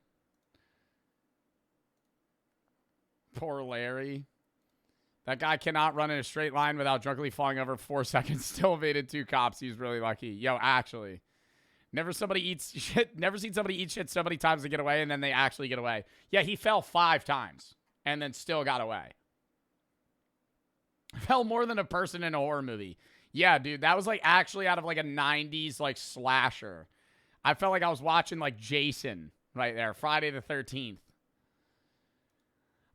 Poor Larry. That guy cannot run in a straight line without drunkenly falling over 4 seconds. Still evaded 2 cops. He's really lucky. Yo, actually. Never seen somebody eat shit so many times to get away, and then they actually get away. Yeah, he fell 5 times, and then still got away. Fell more than a person in a horror movie. Yeah, dude, that was, like, actually out of, like, a 90s, like, slasher. I felt like I was watching, like, Jason right there. Friday the 13th.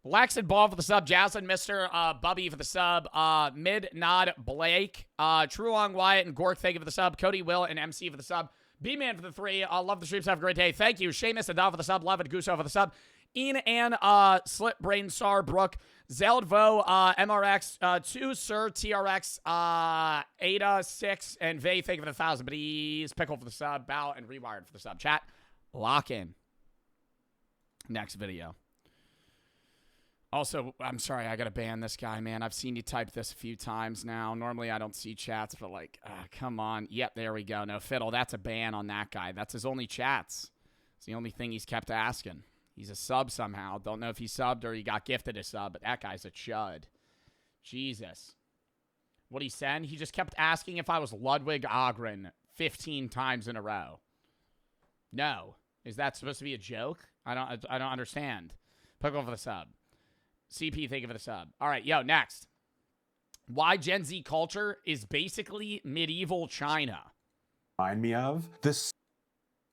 Lex and Ball for the sub. Jaslyn, Mr. Bubby for the sub. Mid Nod Blake. True Long Wyatt and Gork, thank you for the sub. Cody Will and MC for the sub. B-Man for the 3. Love the streams. Have a great day. Thank you. Seamus Adal for the sub. Love it. Guso for the sub. Ian and Slip Brain Star Brooke. Zeldvo, MRX, 2 Sir TRX, Ada 6, and Vay, thank you for the 1,000 biddies. Pickle for the sub. Bow and Rewired for the sub. Chat. Lock in. Next video. Also, I'm sorry, I gotta ban this guy, man. I've seen you type this a few times now. Normally, I don't see chats, but like, come on. Yep, there we go. No, Fiddle, that's a ban on that guy. That's his only chats. It's the only thing he's kept asking. He's a sub somehow. Don't know if he subbed or he got gifted a sub, but that guy's a chud. Jesus. What'd he send? He just kept asking if I was Ludwig Ogren 15 times in a row. No. Is that supposed to be a joke? I don't understand. Pickle for the sub. CP, thank you for the sub. All right, yo, next. Why Gen Z culture is basically medieval China. Remind me of this.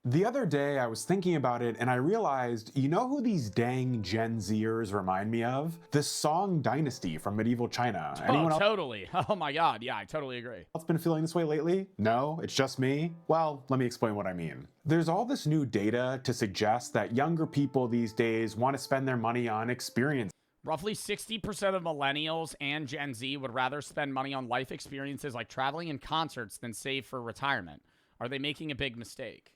The other day I was thinking about it and I realized, you know who these dang Gen Zers remind me of? The Song Dynasty from medieval China. Anyone else? Totally. Oh my God. Yeah, I totally agree. Else been feeling this way lately? No, it's just me? Well, let me explain what I mean. There's all this new data to suggest that younger people these days want to spend their money on experience. Roughly 60% of millennials and Gen Z would rather spend money on life experiences like traveling and concerts than save for retirement. Are they making a big mistake?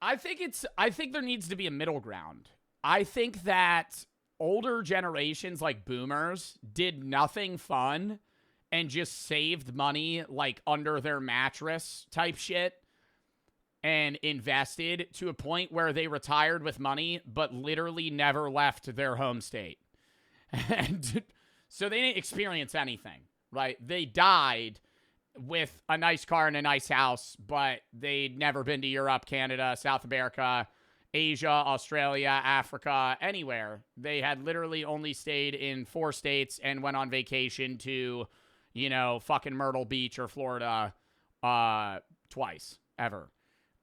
I think there needs to be a middle ground. I think that older generations like boomers did nothing fun and just saved money like under their mattress type shit and invested to a point where they retired with money but literally never left their home state. And so they didn't experience anything, right? They died with a nice car and a nice house, but they'd never been to Europe, Canada, South America, Asia, Australia, Africa, anywhere. They had literally only stayed in 4 states and went on vacation to, you know, fucking Myrtle Beach or Florida twice, ever.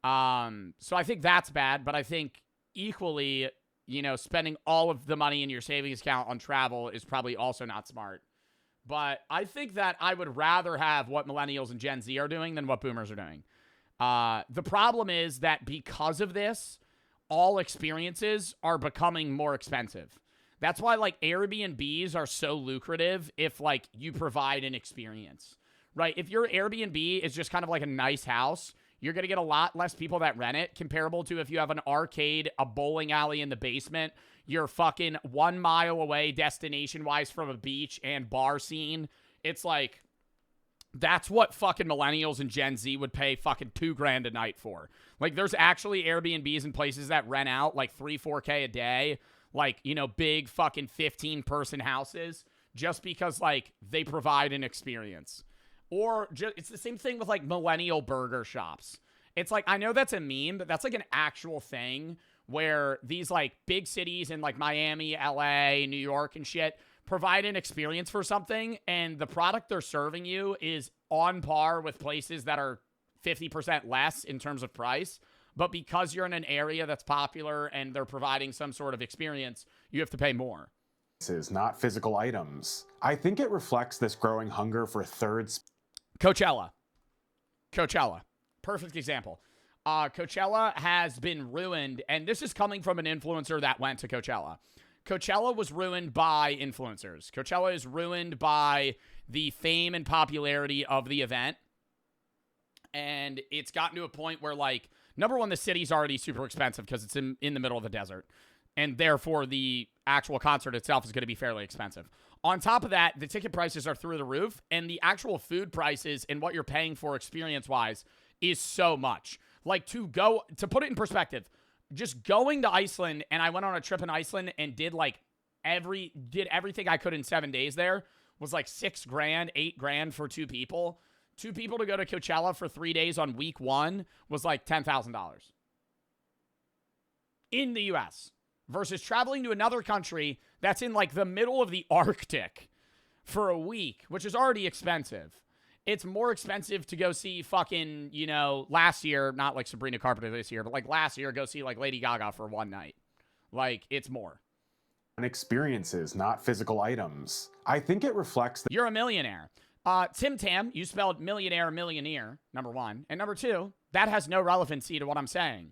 So I think that's bad, but I think equally, you know, spending all of the money in your savings account on travel is probably also not smart. But I think that I would rather have what millennials and Gen Z are doing than what boomers are doing. The problem is that because of this, all experiences are becoming more expensive. That's why, like, Airbnbs are so lucrative if, like, you provide an experience, right? If your Airbnb is just kind of like a nice house, you're going to get a lot less people that rent it, comparable to if you have an arcade, a bowling alley in the basement, you're fucking 1 mile away destination-wise from a beach and bar scene. It's like, that's what fucking millennials and Gen Z would pay fucking $2,000 a night for. Like, there's actually Airbnbs in places that rent out like 3-4K a day, like, you know, big fucking 15-person houses, just because, like, they provide an experience. Or it's the same thing with, like, millennial burger shops. It's like, I know that's a meme, but that's like an actual thing where these, like, big cities in, like, Miami, LA, New York and shit provide an experience for something, and the product they're serving you is on par with places that are 50% less in terms of price. But because you're in an area that's popular and they're providing some sort of experience, you have to pay more. Not physical items. I think it reflects this growing hunger for Coachella. Perfect example. Coachella has been ruined, and this is coming from an influencer that went to Coachella. Coachella was ruined by influencers. Coachella is ruined by the fame and popularity of the event. And it's gotten to a point where, like, number one, the city's already super expensive because it's in the middle of the desert. And therefore, the actual concert itself is going to be fairly expensive. On top of that, the ticket prices are through the roof. And the actual food prices and what you're paying for experience-wise is so much. Like, to put it in perspective, just going to Iceland, and I went on a trip in Iceland and did everything I could in 7 days there, was like $6,000, $8,000 for 2 people. 2 people to go to Coachella for 3 days on week 1 was like $10,000 in the US, versus traveling to another country that's in like the middle of the Arctic for a week, which is already expensive. It's more expensive to go see fucking, you know, last year, not like Sabrina Carpenter this year, but like last year, go see like Lady Gaga for 1 night. Like, it's more. Experiences, not physical items. I think it reflects You're a millionaire. Tim Tam, you spelled millionaire, number 1. And number 2, that has no relevancy to what I'm saying.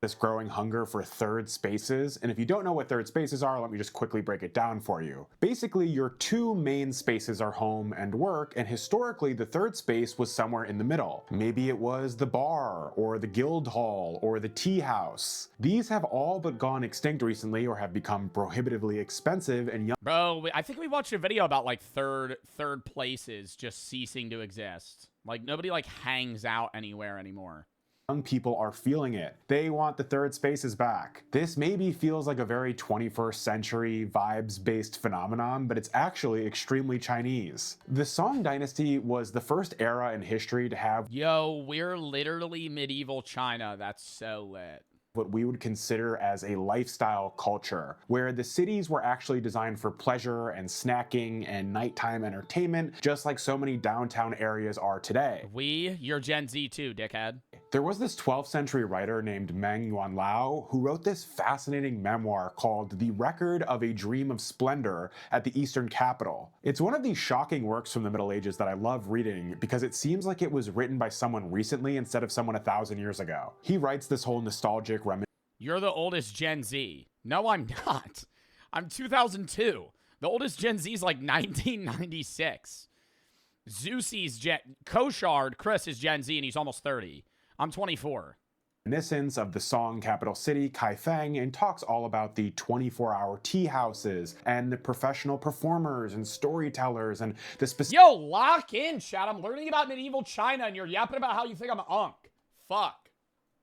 This growing hunger for third spaces. And if you don't know what third spaces are, let me just quickly break it down for you. Basically, your 2 main spaces are home and work, and historically the third space was somewhere in the middle. Maybe it was the bar, or the guild hall, or the tea house. These have all but gone extinct recently or have become prohibitively expensive, and Bro, I think we watched a video about like third places just ceasing to exist. Like, nobody like hangs out anywhere anymore. Young people are feeling it. They want the third spaces back. This maybe feels like a very 21st century vibes-based phenomenon, but it's actually extremely Chinese. The Song Dynasty was the first era in history to have we're literally medieval China. That's so lit. What we would consider as a lifestyle culture, where the cities were actually designed for pleasure and snacking and nighttime entertainment, just like so many downtown areas are today. You're Gen Z too, dickhead. There was this 12th century writer named Meng Yuanlao who wrote this fascinating memoir called The Record of a Dream of Splendor at the Eastern Capital. It's one of these shocking works from the Middle Ages that I love reading because it seems like it was written by someone recently instead of someone 1,000 years ago. He writes this whole nostalgic You're the oldest Gen Z. No, I'm not. I'm 2002. The oldest Gen Z is like 1996. Zeusi's Koshard, Chris is Gen Z and he's almost 30. I'm 24. Reminiscence of the Song capital city, Kaifeng, and talks all about the 24-hour tea houses and the professional performers and storytellers and the specific. Yo, lock in, chat. I'm learning about medieval China and you're yapping about how you think I'm an unk. Fuck.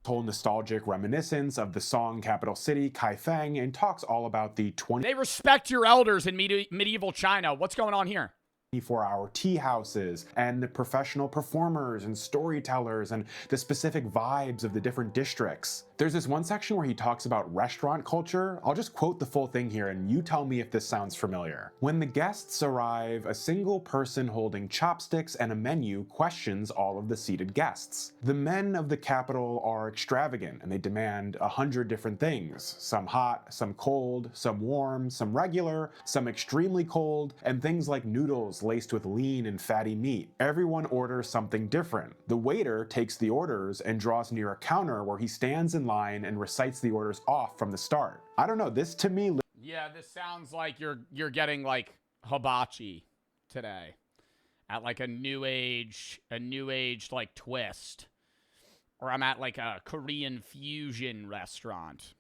Whole nostalgic reminiscence of the Song capital city, Kaifeng, and talks all about the They respect your elders in medieval China. What's going on here? 24-hour tea houses and the professional performers and storytellers and the specific vibes of the different districts. There's this one section where he talks about restaurant culture. I'll just quote the full thing here and you tell me if this sounds familiar. When the guests arrive, a single person holding chopsticks and a menu questions all of the seated guests. The men of the capital are extravagant and they demand 100 different things. Some hot, some cold, some warm, some regular, some extremely cold, and things like noodles laced with lean and fatty meat. Everyone orders something different. The waiter takes the orders and draws near a counter where he stands in line and recites the orders off from the start. I don't know, this to me... Yeah, this sounds like you're getting like hibachi today at like a new age like twist. Or I'm at like a Korean fusion restaurant.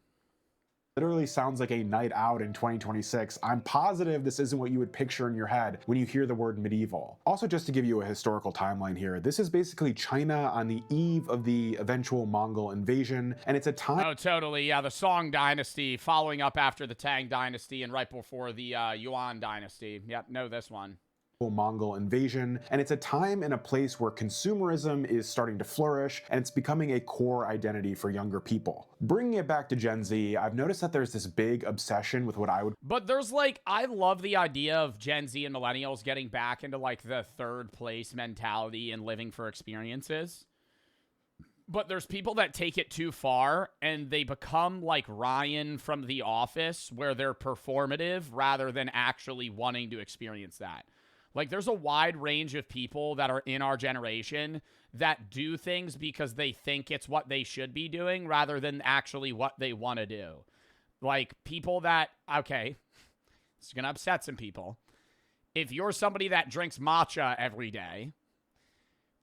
Literally sounds like a night out in 2026. I'm positive this isn't what you would picture in your head when you hear the word medieval. Also, just to give you a historical timeline here, this is basically China on the eve of the eventual Mongol invasion, and it's a time... Oh, totally, yeah, the Song Dynasty, following up after the Tang Dynasty and right before the Yuan Dynasty. Yep, know this one. Mongol invasion, and it's a time and a place where consumerism is starting to flourish and it's becoming a core identity for younger people. Bringing it back to Gen Z, I've noticed that there's this big obsession with what I would... But there's like, I love the idea of Gen Z and millennials getting back into like the third place mentality and living for experiences. But there's people that take it too far and they become like Ryan from The Office, where they're performative rather than actually wanting to experience that. Like, there's a wide range of people that are in our generation that do things because they think it's what they should be doing rather than actually what they want to do. Like, people that, okay, it's going to upset some people. If you're somebody that drinks matcha every day,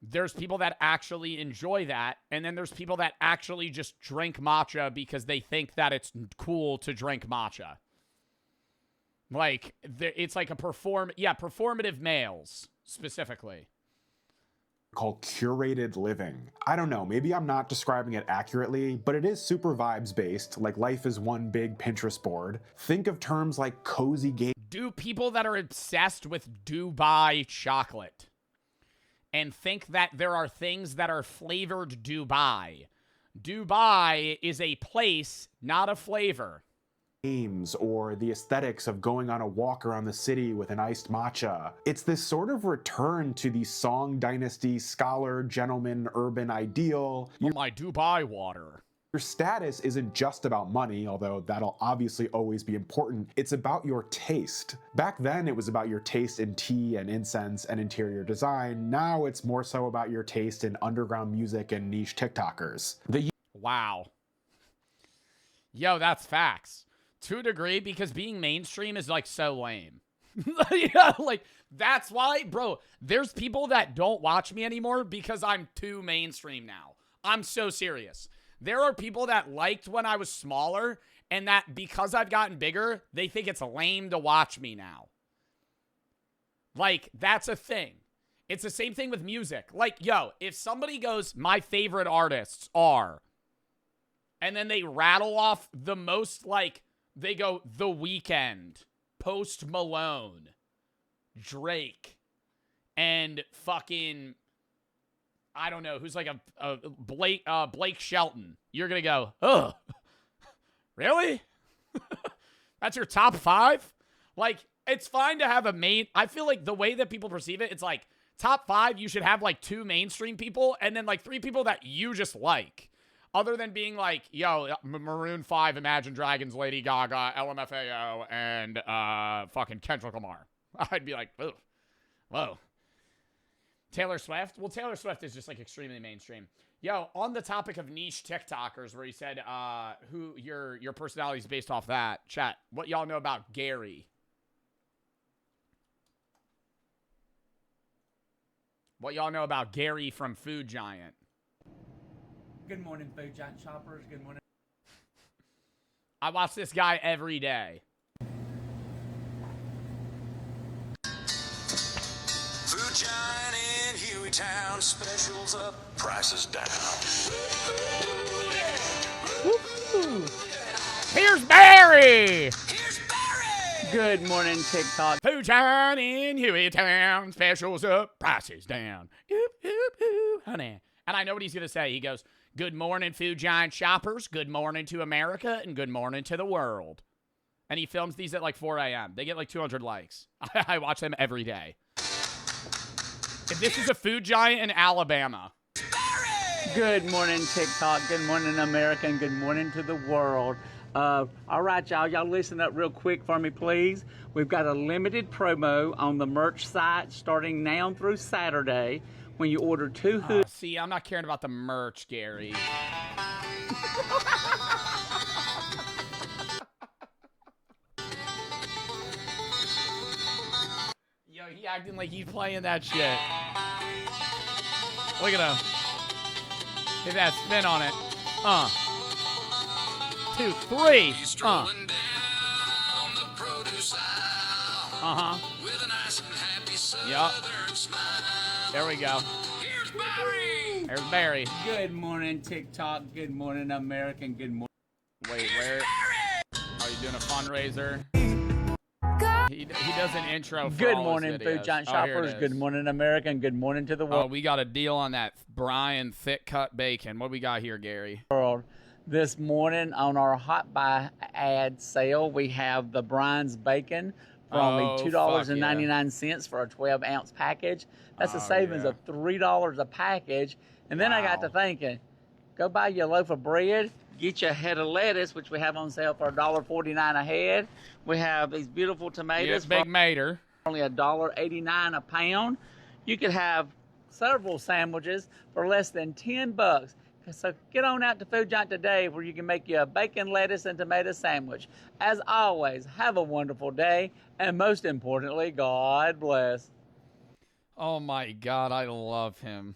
there's people that actually enjoy that, and then there's people that actually just drink matcha because they think that it's cool to drink matcha. Like, it's like a performative males, specifically. Called curated living. I don't know, maybe I'm not describing it accurately, but it is super vibes based, like life is one big Pinterest board. Think of terms like cozy game. Do people that are obsessed with Dubai chocolate and think that there are things that are flavored Dubai. Dubai is a place, not a flavor. Games or the aesthetics of going on a walk around the city with an iced matcha. It's this sort of return to the Song Dynasty scholar, gentleman, urban ideal. My Dubai water. Your status isn't just about money, although that'll obviously always be important. It's about your taste. Back then, it was about your taste in tea and incense and interior design. Now it's more so about your taste in underground music and niche TikTokers. Wow. Yo, that's facts. To a degree, because being mainstream is, like, so lame. Yeah, like, that's why, bro, there's people that don't watch me anymore because I'm too mainstream now. I'm so serious. There are people that liked when I was smaller, and that because I've gotten bigger, they think it's lame to watch me now. Like, that's a thing. It's the same thing with music. Like, yo, if somebody goes, my favorite artists are, and then they rattle off the most, like, they go The Weeknd, Post Malone, Drake, and fucking, I don't know, who's like a Blake Shelton. You're going to go, ugh, really? That's your top 5? Like, it's fine to have a main, I feel like the way that people perceive it, it's like, top 5, you should have like 2 mainstream people, and then like 3 people that you just like. Other than being like, yo, Maroon 5, Imagine Dragons, Lady Gaga, LMFAO, and fucking Kendrick Lamar. I'd be like, ugh. Whoa. Taylor Swift? Well, Taylor Swift is just like extremely mainstream. Yo, on the topic of niche TikTokers, where you said who your personality is based off that, chat, what y'all know about Gary? What y'all know about Gary from Food Giant? Good morning, Food Giant shoppers. Good morning. I watch this guy every day. Food Giant in Hueytown, specials up, prices down. Here's Barry! Here's Barry! Good morning, TikTok. Food giant in Hueytown, specials up, prices down. Oop, oop, oop, honey. And I know what he's going to say. He goes, good morning, food giant shoppers. Good morning to America, and good morning to the world. And he films these at like 4 a.m. They get like 200 likes. I watch them every day. If this is a food giant in Alabama. Good morning, TikTok. Good morning, America, and good morning to the world. All right, y'all. Y'all listen up real quick for me, please. We've got a limited promo on the merch site starting now through Saturday. When you order 2 hoodies. See, I'm not caring about the merch, Gary. Yo, he acting like he's playing that shit. Look at him. Hit that spin on it. 2, 3. Yup. There we go. Here's Barry. There's Barry. Good morning, TikTok. Good morning, America. Good morning. Wait, where? Are you doing a fundraiser? He does an intro for Good all morning, his videos. food giant Here it shoppers. is. Good morning, America. And good morning to the Oh, world. we got a deal on that Brian thick cut bacon. What we got here, Gary? This morning on our Hot Buy ad sale, we have the Brian's bacon for only $2.99 for a 12-ounce package. That's a savings of $3 a package. And then I got to thinking, go buy you a loaf of bread, get you a head of lettuce, which we have on sale for $1.49 a head. We have these beautiful tomatoes. Yes, big mater. Only $1.89 a pound. You could have several sandwiches for less than $10. So get on out to Food Giant today where you can make you a bacon, lettuce, and tomato sandwich. As always, have a wonderful day. And most importantly, God bless. Oh my God, I love him.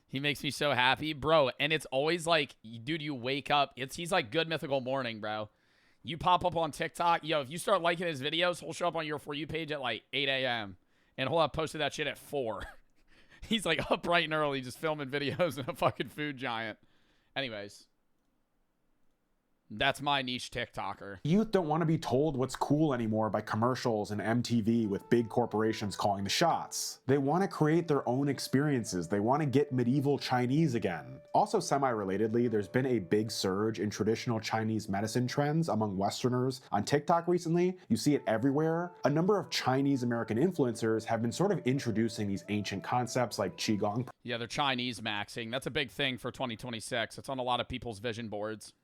He makes me so happy, bro. And it's always like, dude, you wake up. He's like Good Mythical Morning, bro. You pop up on TikTok. Yo, if you start liking his videos, he'll show up on your For You page at like 8 a.m. And he'll have posted that shit at 4. He's like up bright and early just filming videos in a fucking food giant. Anyways. That's my niche TikToker. Youth don't want to be told what's cool anymore by commercials and MTV with big corporations calling the shots. They want to create their own experiences. They want to get medieval Chinese again. Also semi-relatedly, there's been a big surge in traditional Chinese medicine trends among Westerners on TikTok recently. You see it everywhere. A number of Chinese American influencers have been sort of introducing these ancient concepts like Qigong. Yeah, they're Chinese maxing. That's a big thing for 2026. It's on a lot of people's vision boards.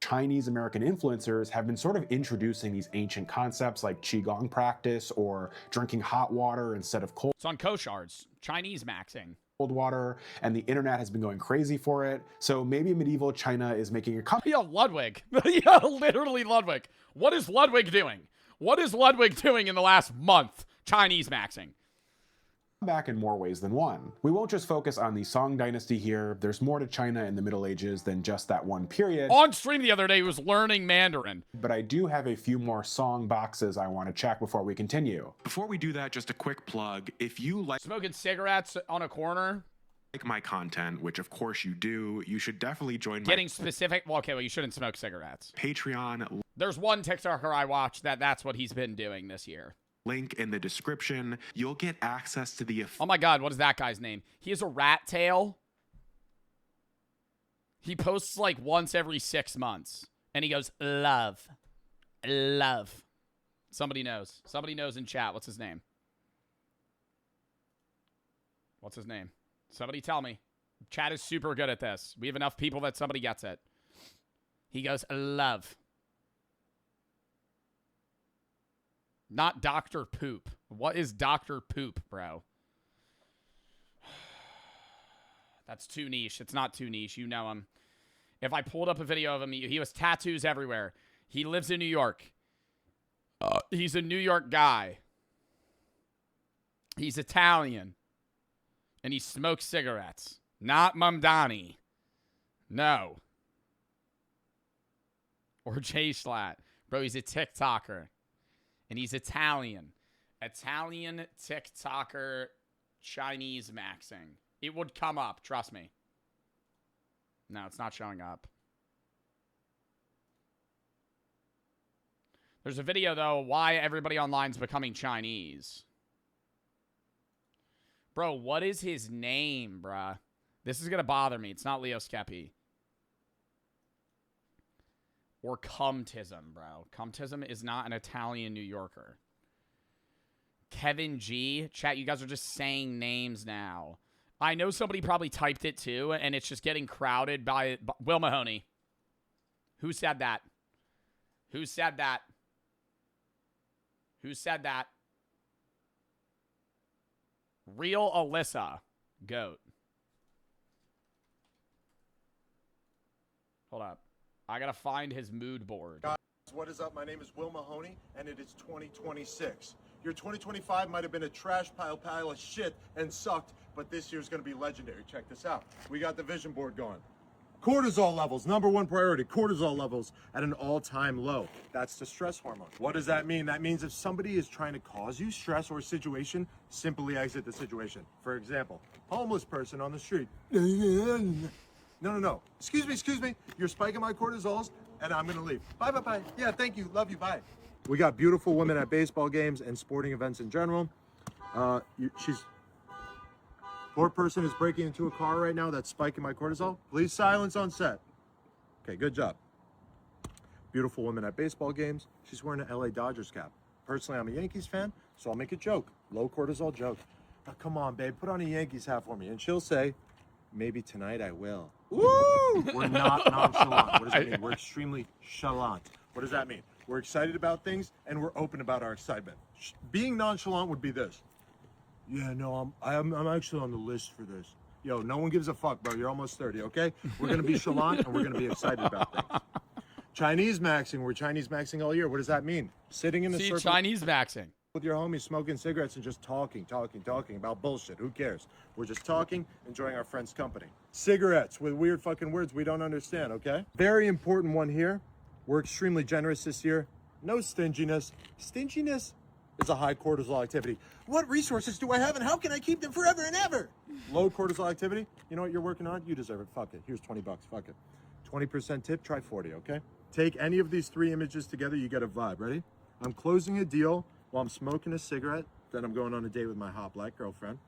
Chinese American influencers have been sort of introducing these ancient concepts like Qigong practice or drinking hot water instead of cold. It's on Koshards. Chinese maxing. Cold water, and the internet has been going crazy for it. So maybe medieval China is making a comeback. Yo, Ludwig. Yeah, literally Ludwig. What is Ludwig doing? What is Ludwig doing in the last month? Chinese maxing. Back in more ways than one. We won't just focus on the Song dynasty here. There's more to China in the Middle Ages than just that one period. On stream the other day, he was learning Mandarin. But I do have a few more Song boxes I want to check before we continue. Before we do that, just a quick plug. If you like smoking cigarettes on a corner, like my content, which of course you do, you should definitely join getting specific. Well, okay, well, you shouldn't smoke cigarettes. Patreon. There's one TikToker I watched that's what he's been doing this year. Link in the description. You'll get access to the... Oh my God, what is that guy's name? He has a rat tail. He posts like once every 6 months. And he goes, love. Love. Somebody knows. Somebody knows in chat. What's his name? What's his name? Somebody tell me. Chat is super good at this. We have enough people that somebody gets it. He goes, love. Not Dr. Poop. What is Dr. Poop, bro? That's too niche. It's not too niche. You know him. If I pulled up a video of him, he has tattoos everywhere. He lives in New York. He's a New York guy. He's Italian. And he smokes cigarettes. Not Mamdani. No. Or Jay Schlatt. Bro, he's a TikToker. And he's Italian. Italian TikToker Chinese maxing. It would come up, trust me. No, it's not showing up. There's a video, though, why everybody online's becoming Chinese. Bro, what is his name, bruh? This is going to bother me. It's not Leo Skeppy. Or Cumtism, bro. Cumtism is not an Italian New Yorker. Kevin G. Chat, you guys are just saying names now. I know somebody probably typed it, too, and it's just getting crowded by Will Mahoney. Who said that? Who said that? Who said that? Real Alyssa. Goat. Hold up. I gotta find his mood board. Guys, what is up? My name is Will Mahoney, and it is 2026. Your 2025 might have been a trash pile of shit and sucked, but this year's gonna be legendary. Check this out. We got the vision board going. Cortisol levels, #1 priority. Cortisol levels at an all-time low. That's the stress hormone. What does that mean? That means if somebody is trying to cause you stress or situation, simply exit the situation. For example, homeless person on the street. No. Excuse me. You're spiking my cortisols, and I'm gonna leave. Bye. Yeah, thank you. Love you. Bye. We got beautiful women at baseball games and sporting events in general. Poor person is breaking into a car right now that's spiking my cortisol. Please silence on set. Okay, good job. Beautiful woman at baseball games. She's wearing an LA Dodgers cap. Personally, I'm a Yankees fan, so I'll make a joke. Low cortisol joke. Now, come on, babe, put on a Yankees hat for me. And she'll say, maybe tonight I will. Woo! We're not nonchalant. What does that mean? We're extremely chalant. What does that mean? We're excited about things, and we're open about our excitement. Being nonchalant would be this. Yeah, no, I'm actually on the list for this. Yo, no one gives a fuck, bro. You're almost 30, okay? We're going to be chalant, and we're going to be excited about things. Chinese maxing. We're Chinese maxing all year. What does that mean? Sitting in a circle. Chinese maxing. With your homies, smoking cigarettes and just talking about bullshit. Who cares? We're just talking, enjoying our friends' company. Cigarettes with weird fucking words we don't understand, okay? Very important one here. We're extremely generous this year. No stinginess. Stinginess is a high cortisol activity. What resources do I have and how can I keep them forever and ever? Low cortisol activity. You know what you're working on? You deserve it. Fuck it. Here's 20 bucks. Fuck it. 20% tip, try 40, okay? Take any of these 3 images together, you get a vibe. Ready? I'm closing a deal while I'm smoking a cigarette, then I'm going on a date with my hot black girlfriend.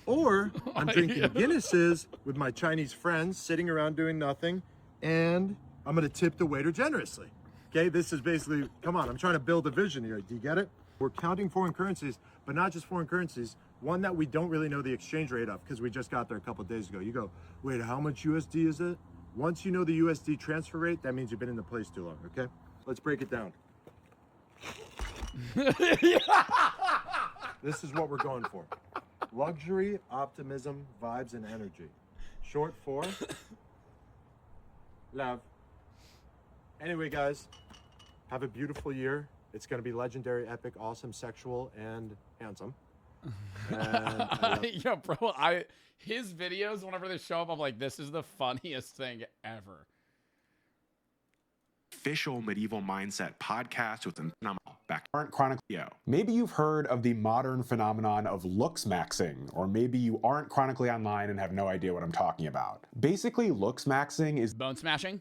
Or I'm drinking Guinnesses with my Chinese friends, sitting around doing nothing, and I'm gonna tip the waiter generously. Okay, this is basically, come on, I'm trying to build a vision here. Do you get it? We're counting foreign currencies, but not just foreign currencies, one that we don't really know the exchange rate of because we just got there a couple of days ago. You go, wait, how much USD is it? Once you know the USD transfer rate, that means you've been in the place too long, okay? Let's break it down. This is what we're going for. Luxury, optimism, vibes, and energy. Short for love. Anyway, guys, have a beautiful year. It's going to be legendary, epic, awesome, sexual, and handsome. And Yo, bro, his videos, whenever they show up, I'm like, this is the funniest thing ever. Official Medieval Mindset podcast with them back chronically. Maybe you've heard of the modern phenomenon of looks maxing, or maybe you aren't chronically online and have no idea what I'm talking about. Basically, looks maxing is bone smashing.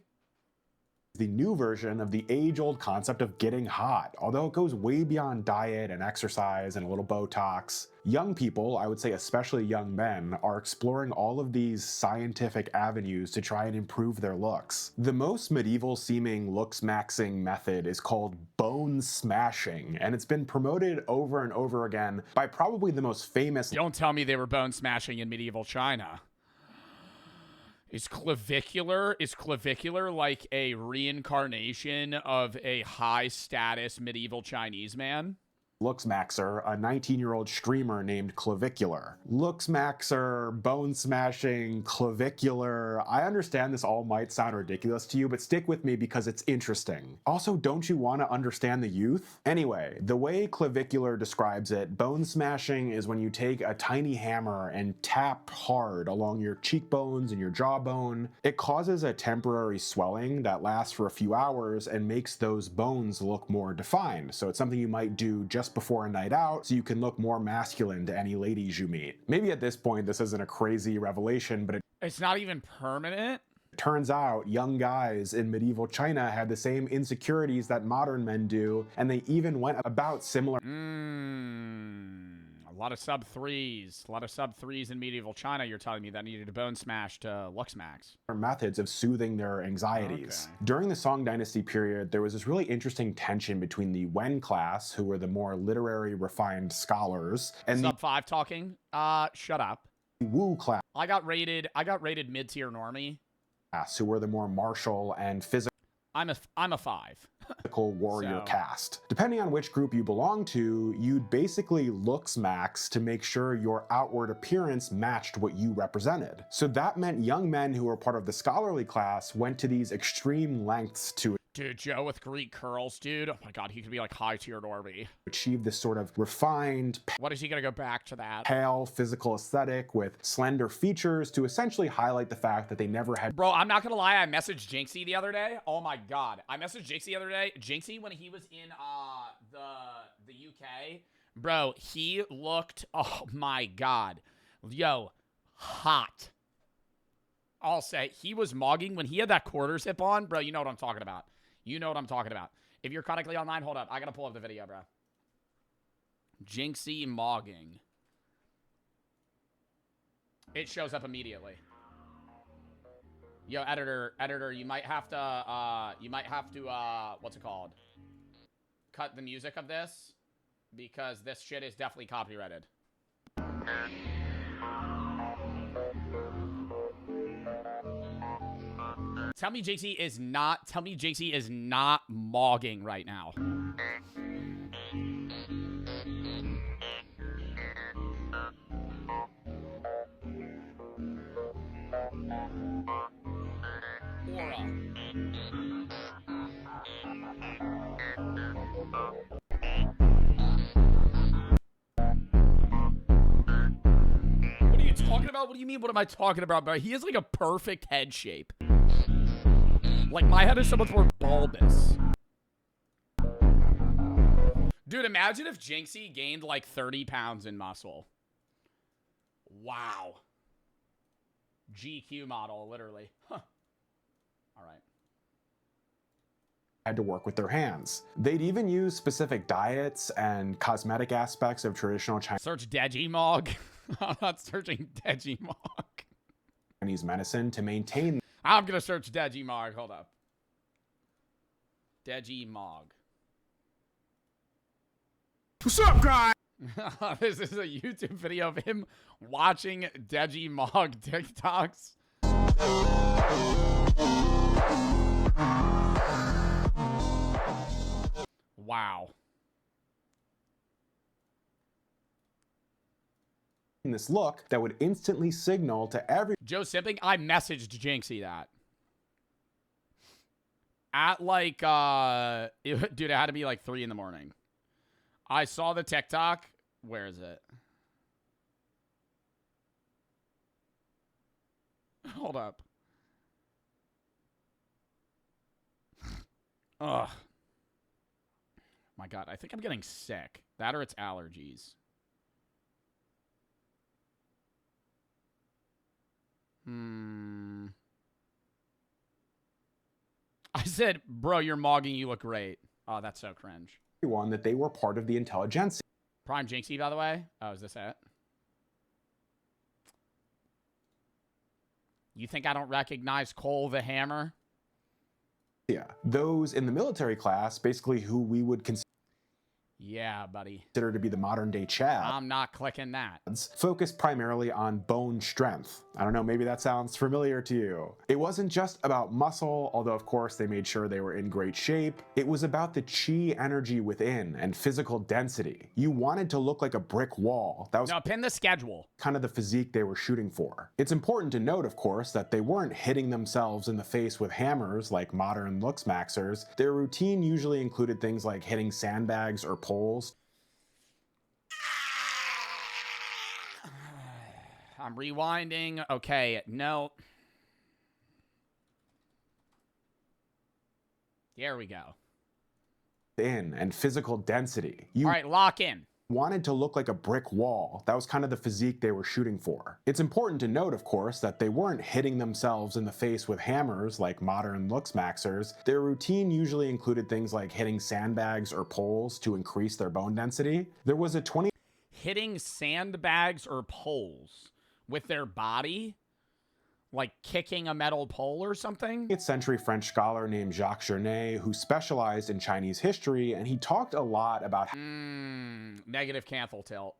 The new version of the age-old concept of getting hot, although it goes way beyond diet and exercise and a little Botox. Young people, I would say especially young men, are exploring all of these scientific avenues to try and improve their looks. The most medieval-seeming looks-maxing method is called bone smashing, and it's been promoted over and over again by probably the most famous— Don't tell me they were bone smashing in medieval China. Is clavicular like a reincarnation of a high-status medieval Chinese man? Looksmaxer, a 19-year-old streamer named Clavicular. Looksmaxer, bone smashing, clavicular. I understand this all might sound ridiculous to you, but stick with me because it's interesting. Also, don't you want to understand the youth? Anyway, the way Clavicular describes it, bone smashing is when you take a tiny hammer and tap hard along your cheekbones and your jawbone. It causes a temporary swelling that lasts for a few hours and makes those bones look more defined. So it's something you might do just before a night out so you can look more masculine to any ladies you meet. Maybe at this point this isn't a crazy revelation, but it's not even permanent? Turns out young guys in medieval China had the same insecurities that modern men do, and they even went about similar A lot of sub threes. A lot of sub threes in medieval China, you're telling me, that needed a bone smash to Lux Max. methods of soothing their anxieties. Okay. During the Song Dynasty period, there was this really interesting tension between the Wen class, who were the more literary, refined scholars, and Sub 5 talking? Shut up. the Wu class, I got rated mid-tier normie. who were the more martial and physical I'm a 5. warrior So- caste. Depending on which group you belong to, you'd basically looks max to make sure your outward appearance matched what you represented. So that meant young men who were part of the scholarly class went to these extreme lengths to Dude, Joe with Greek curls, dude. Oh my god, he could be like high-tier normie. achieve this sort of refined, What is he gonna go back to that? pale physical aesthetic with slender features to essentially highlight the fact that they never had Bro, I'm not gonna lie, I messaged Jinxie the other day. Oh my god. I messaged Jinxie the other day. Jinxie, when he was in the UK, bro, he looked, oh my god. Yo, hot. I'll say, he was mogging when he had that quarter zip on. Bro, you know what I'm talking about. You know what I'm talking about. If you're chronically online, hold up. I gotta pull up the video, bro. Jinxie mogging. It shows up immediately. Yo, editor, you might have to, what's it called? Cut the music of this, because this shit is definitely copyrighted. Tell me JC is not mogging right now. Aura. What are you talking about? What do you mean, what am I talking about, bro? He has like a perfect head shape. Like, my head is so much more bulbous. Dude, imagine if Jinxie gained like 30 pounds in muscle. Wow. GQ model, literally. Huh. All right. had to work with their hands. They'd even use specific diets and cosmetic aspects of traditional Search Digimog. I'm not searching Digimog. Chinese medicine to maintain. I'm gonna search Digimog. Hold up. Digimog. What's up, guys? This is a YouTube video of him watching Digimog TikToks. Wow. This look that would instantly signal to every Joe Simping, I messaged Jinxie that. At like, dude, it had to be like 3 in the morning. I saw the TikTok. Where is it? Hold up. Ugh. My God, I think I'm getting sick. That or it's allergies. I said, bro, you're mogging. You look great. Oh, that's so cringe. one that they were part of the intelligentsia. Prime Jinxie, by the way. Oh, is this it? You think I don't recognize Cole the Hammer? Yeah, those in the military class, basically who we would consider buddy. to be the modern day Chad. I'm not clicking that. Focused primarily on bone strength. I don't know, maybe that sounds familiar to you. It wasn't just about muscle, although of course they made sure they were in great shape. It was about the chi energy within and physical density. You wanted to look like a brick wall. That was no, pin the schedule. Kind of the physique they were shooting for. It's important to note, of course, that they weren't hitting themselves in the face with hammers like modern looks maxers. Their routine usually included things like hitting sandbags or poles. I'm rewinding. Okay, no. There we go. And physical density. All right, lock in. wanted to look like a brick wall. That was kind of the physique they were shooting for. It's important to note, of course, that they weren't hitting themselves in the face with hammers like modern looks maxers. Their routine usually included things like hitting sandbags or poles to increase their bone density. There was a hitting sandbags or poles with their body? Like kicking a metal pole or something? 20th century French scholar named Jacques Journet who specialized in Chinese history, and he talked a lot about negative cancel tilt.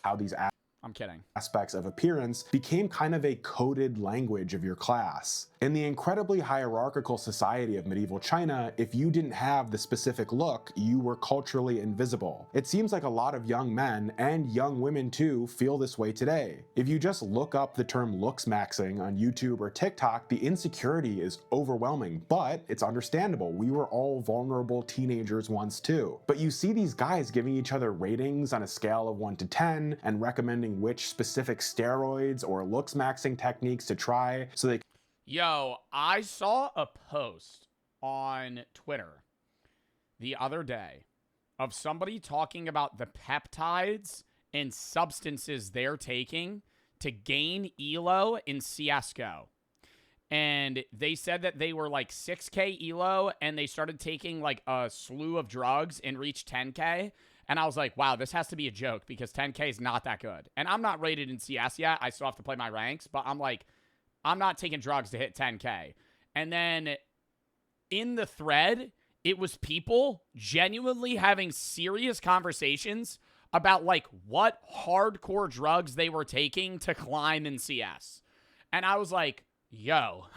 how these I'm kidding. Aspects of appearance became kind of a coded language of your class. In the incredibly hierarchical society of medieval China, if you didn't have the specific look, you were culturally invisible. It seems like a lot of young men, and young women too, feel this way today. If you just look up the term looks maxing on YouTube or TikTok, the insecurity is overwhelming, but it's understandable. We were all vulnerable teenagers once too. But you see these guys giving each other ratings on a scale of 1 to 10 and recommending which specific steroids or looks maxing techniques to try so they Yo, I saw a post on Twitter the other day of somebody talking about the peptides and substances they're taking to gain ELO in CSGO. And they said that they were like 6K ELO and they started taking like a slew of drugs and reached 10K. And I was like, wow, this has to be a joke because 10K is not that good. And I'm not rated in CS yet. I still have to play my ranks, but I'm like, I'm not taking drugs to hit 10K. And then in the thread, it was people genuinely having serious conversations about like what hardcore drugs they were taking to climb in CS. And I was like, yo,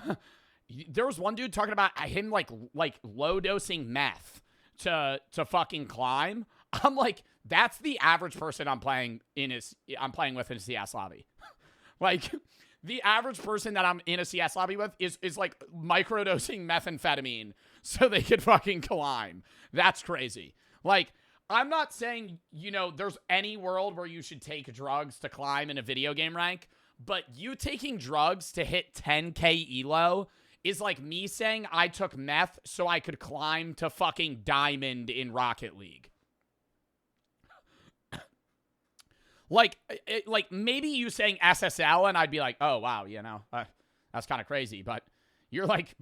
there was one dude talking about him like low dosing meth to fucking climb. I'm like, that's the average person I'm playing with in a CS lobby. Like, the average person that I'm in a CS lobby with is like microdosing methamphetamine so they could fucking climb. That's crazy. Like, I'm not saying, you know, there's any world where you should take drugs to climb in a video game rank, but you taking drugs to hit 10K ELO is like me saying I took meth so I could climb to fucking diamond in Rocket League. Like maybe you saying SSL and I'd be like, oh, wow, you know, that's kind of crazy. But you're like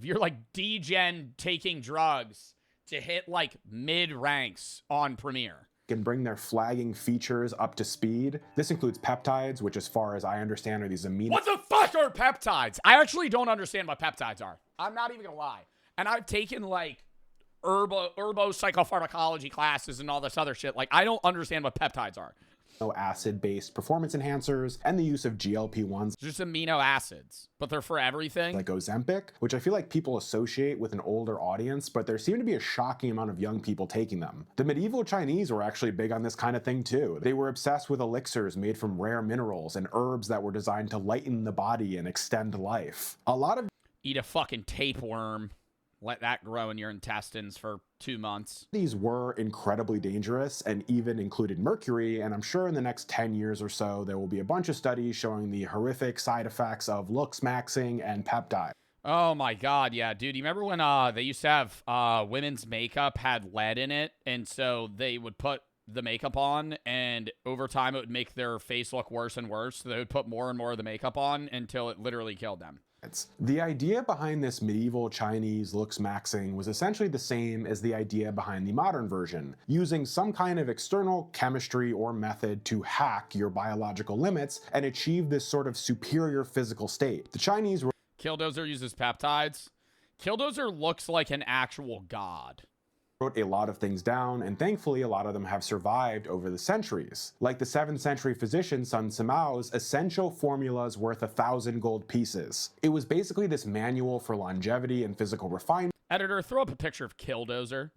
D-Gen taking drugs to hit like mid ranks on Premier. Can bring their flagging features up to speed. This includes peptides, which as far as I understand are these amino... What the fuck are peptides? I actually don't understand what peptides are. I'm not even gonna lie. And I've taken like psychopharmacology classes and all this other shit. Like, I don't understand what peptides are. Acid-based performance enhancers, and the use of GLP-1s. Just amino acids, but they're for everything. Like Ozempic, which I feel like people associate with an older audience, but there seemed to be a shocking amount of young people taking them. The medieval Chinese were actually big on this kind of thing too. They were obsessed with elixirs made from rare minerals and herbs that were designed to lighten the body and extend life. A lot of... Eat a fucking tapeworm. Let that grow in your intestines for 2 months. These were incredibly dangerous and even included mercury, and I'm sure in the next 10 years or so there will be a bunch of studies showing the horrific side effects of looks maxing and peptide. Oh my god, yeah, dude. You remember when they used to have women's makeup had lead in it, and so they would put the makeup on, and over time it would make their face look worse and worse, so they would put more and more of the makeup on until it literally killed them. The idea behind this medieval Chinese looks maxing was essentially the same as the idea behind the modern version, using some kind of external chemistry or method to hack your biological limits and achieve this sort of superior physical state. The Chinese were... Killdozer uses peptides. Killdozer looks like an actual god. Wrote a lot of things down, and thankfully a lot of them have survived over the centuries. Like the 7th century physician Sun Simao's essential formulas worth 1,000 gold pieces. It was basically this manual for longevity and physical refinement. Editor, throw up a picture of Killdozer.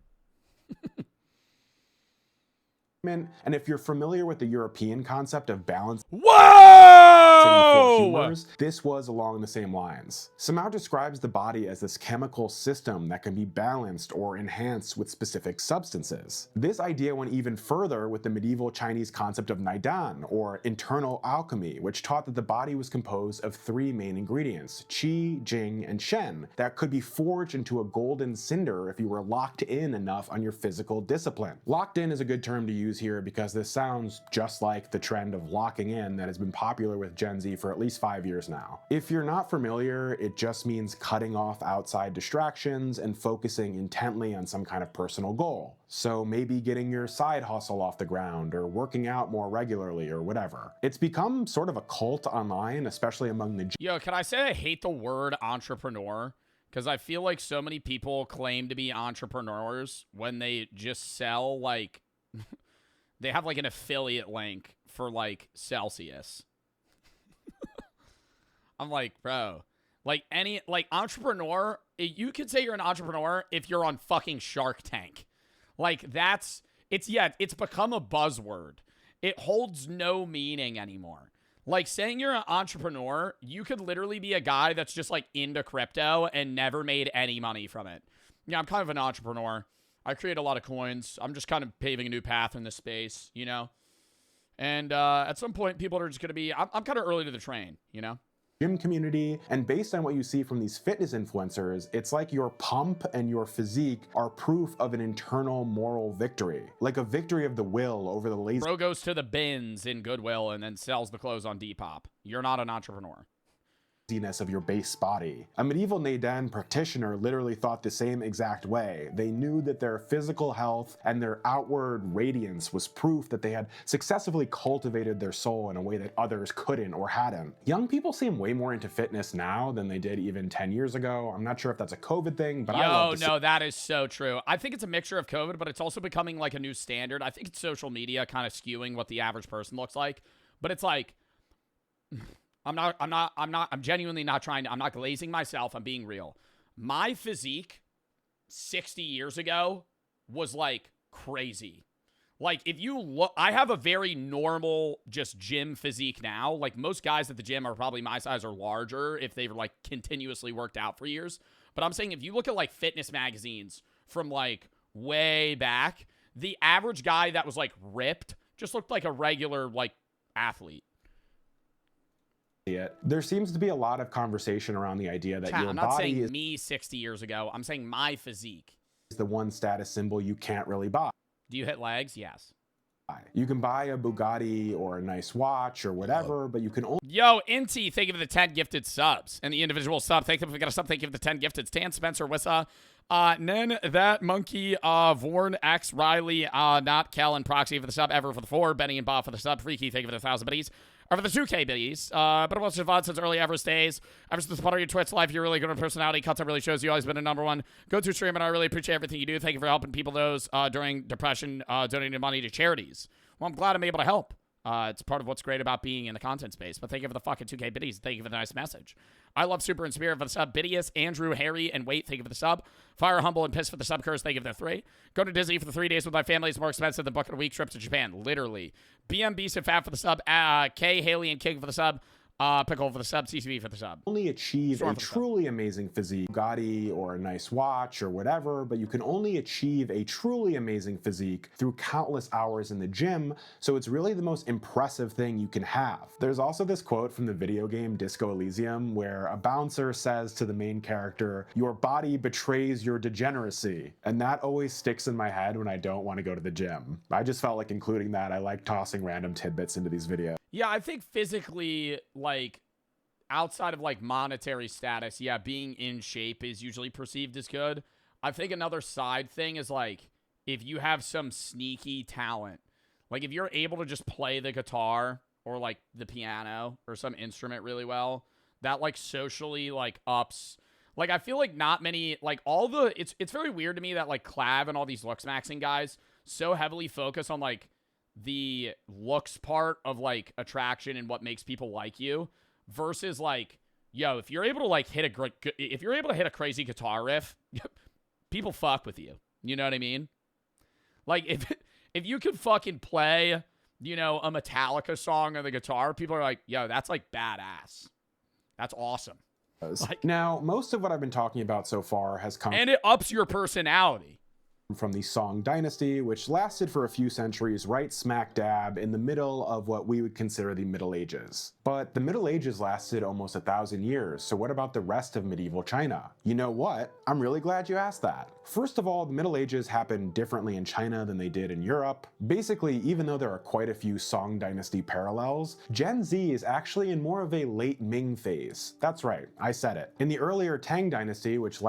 And if you're familiar with the European concept of balance... Whoa! four humors, this was along the same lines. Samao describes the body as this chemical system that can be balanced or enhanced with specific substances. This idea went even further with the medieval Chinese concept of naidan, or internal alchemy, which taught that the body was composed of three main ingredients, qi, jing, and shen, that could be forged into a golden cinder if you were locked in enough on your physical discipline. Locked in is a good term to use here because this sounds just like the trend of locking in that has been popular with Gen Z for at least 5 years now. If you're not familiar, it just means cutting off outside distractions and focusing intently on some kind of personal goal. So maybe getting your side hustle off the ground or working out more regularly or whatever. It's become sort of a cult online, especially among the... Yo, can I say I hate the word entrepreneur? Because I feel like so many people claim to be entrepreneurs when they just sell, like... they have, like, an affiliate link for, like, Celsius. I'm like, bro. Like, entrepreneur... You could say you're an entrepreneur if you're on fucking Shark Tank. Like, it's become a buzzword. It holds no meaning anymore. Like, saying you're an entrepreneur, you could literally be a guy that's just, like, into crypto and never made any money from it. Yeah, I'm kind of an entrepreneur. I create a lot of coins. I'm just kind of paving a new path in this space, you know? And at some point, people are just going to be... I'm kind of early to the train, you know? Gym community, and based on what you see from these fitness influencers, it's like your pump and your physique are proof of an internal moral victory, like a victory of the will over the lazy. Bro goes to the bins in Goodwill and then sells the clothes on Depop. You're not an entrepreneur. Of your base body. A medieval Naidan practitioner literally thought the same exact way. They knew that their physical health and their outward radiance was proof that they had successfully cultivated their soul in a way that others couldn't or hadn't. Young people seem way more into fitness now than they did even 10 years ago. I'm not sure if that's a COVID thing, but I love to no, that is so true. I think it's a mixture of COVID, but it's also becoming like a new standard. I think it's social media kind of skewing what the average person looks like, but it's like... I'm genuinely not trying to, I'm not glazing myself. I'm being real. My physique 60 years ago was like crazy. Like if you look, I have a very normal just gym physique now. Like most guys at the gym are probably my size or larger if they've like continuously worked out for years. But I'm saying if you look at like fitness magazines from like way back, the average guy that was like ripped just looked like a regular like athlete. There seems to be a lot of conversation around the idea that your I'm not body saying is me 60 years ago. I'm saying my physique. The one status symbol you can't really buy. Do you hit legs? Yes. You can buy a Bugatti or a nice watch or whatever, but you can only... Yo, Inti, thank you for the 10 gifted subs. And the individual sub, thank you if we got a sub, thank you for the 10 gifted. Stan, Spencer, Wissa, Nen, That, Monkey, Vorn, X, Riley, Not, Kellen, Proxy for the sub, Ever for the 4, Benny and Bob for the sub, Freaky, thank you for the 1,000 biddies. Or for the 2K biddies. But it was VOD since early ever stays. Ever since the part of your Twitch life, you're really good at personality. Content really shows you always been a #1 go-to streamer, and I really appreciate everything you do. Thank you for helping people during depression, donating money to charities. Well, I'm glad I'm able to help. It's part of what's great about being in the content space. But thank you for the fucking 2K biddies. Thank you for the nice message. I love Super and Spirit for the sub. Bidius, Andrew, Harry, and Wait, thank you for the sub. Fire, Humble, and Piss for the sub. Curse, thank you for the 3. Go to Disney for the 3 days with my family. It's more expensive than booking a week trip to Japan. Literally. BM, Beast, and Fat for the sub. K, Haley, and King for the sub. Pickle for the sub, CCB for the sub. Only achieve a truly amazing physique, Bugatti or a nice watch or whatever, but you can only achieve a truly amazing physique through countless hours in the gym, so it's really the most impressive thing you can have. There's also this quote from the video game Disco Elysium where a bouncer says to the main character, "Your body betrays your degeneracy," and that always sticks in my head when I don't want to go to the gym. I just felt like including that. I like tossing random tidbits into these videos. Yeah, I think physically, like, outside of, like, monetary status, yeah, being in shape is usually perceived as good. I think another side thing is, like, if you have some sneaky talent, like, if you're able to just play the guitar or, like, the piano or some instrument really well, that, like, socially, like, ups. Like, I feel like not many, like, all the, it's very weird to me that, like, Clav and all these looks maxing guys so heavily focus on, like, the looks part of like attraction and what makes people like you versus like, yo, if you're able to like hit a crazy guitar riff, people fuck with you. You know what I mean? Like if you could fucking play you know, a Metallica song on the guitar, people are like, yo, that's like badass. That's awesome. Like, now, most of what I've been talking about so far has come and it ups your personality. From the Song Dynasty, which lasted for a few centuries right smack dab in the middle of what we would consider the Middle Ages. But the Middle Ages lasted almost 1,000 years, so what about the rest of medieval China? You know what? I'm really glad you asked that. First of all, the Middle Ages happened differently in China than they did in Europe. Basically, even though there are quite a few Song Dynasty parallels, Gen Z is actually in more of a late Ming phase. That's right, I said it. In the earlier Tang Dynasty, which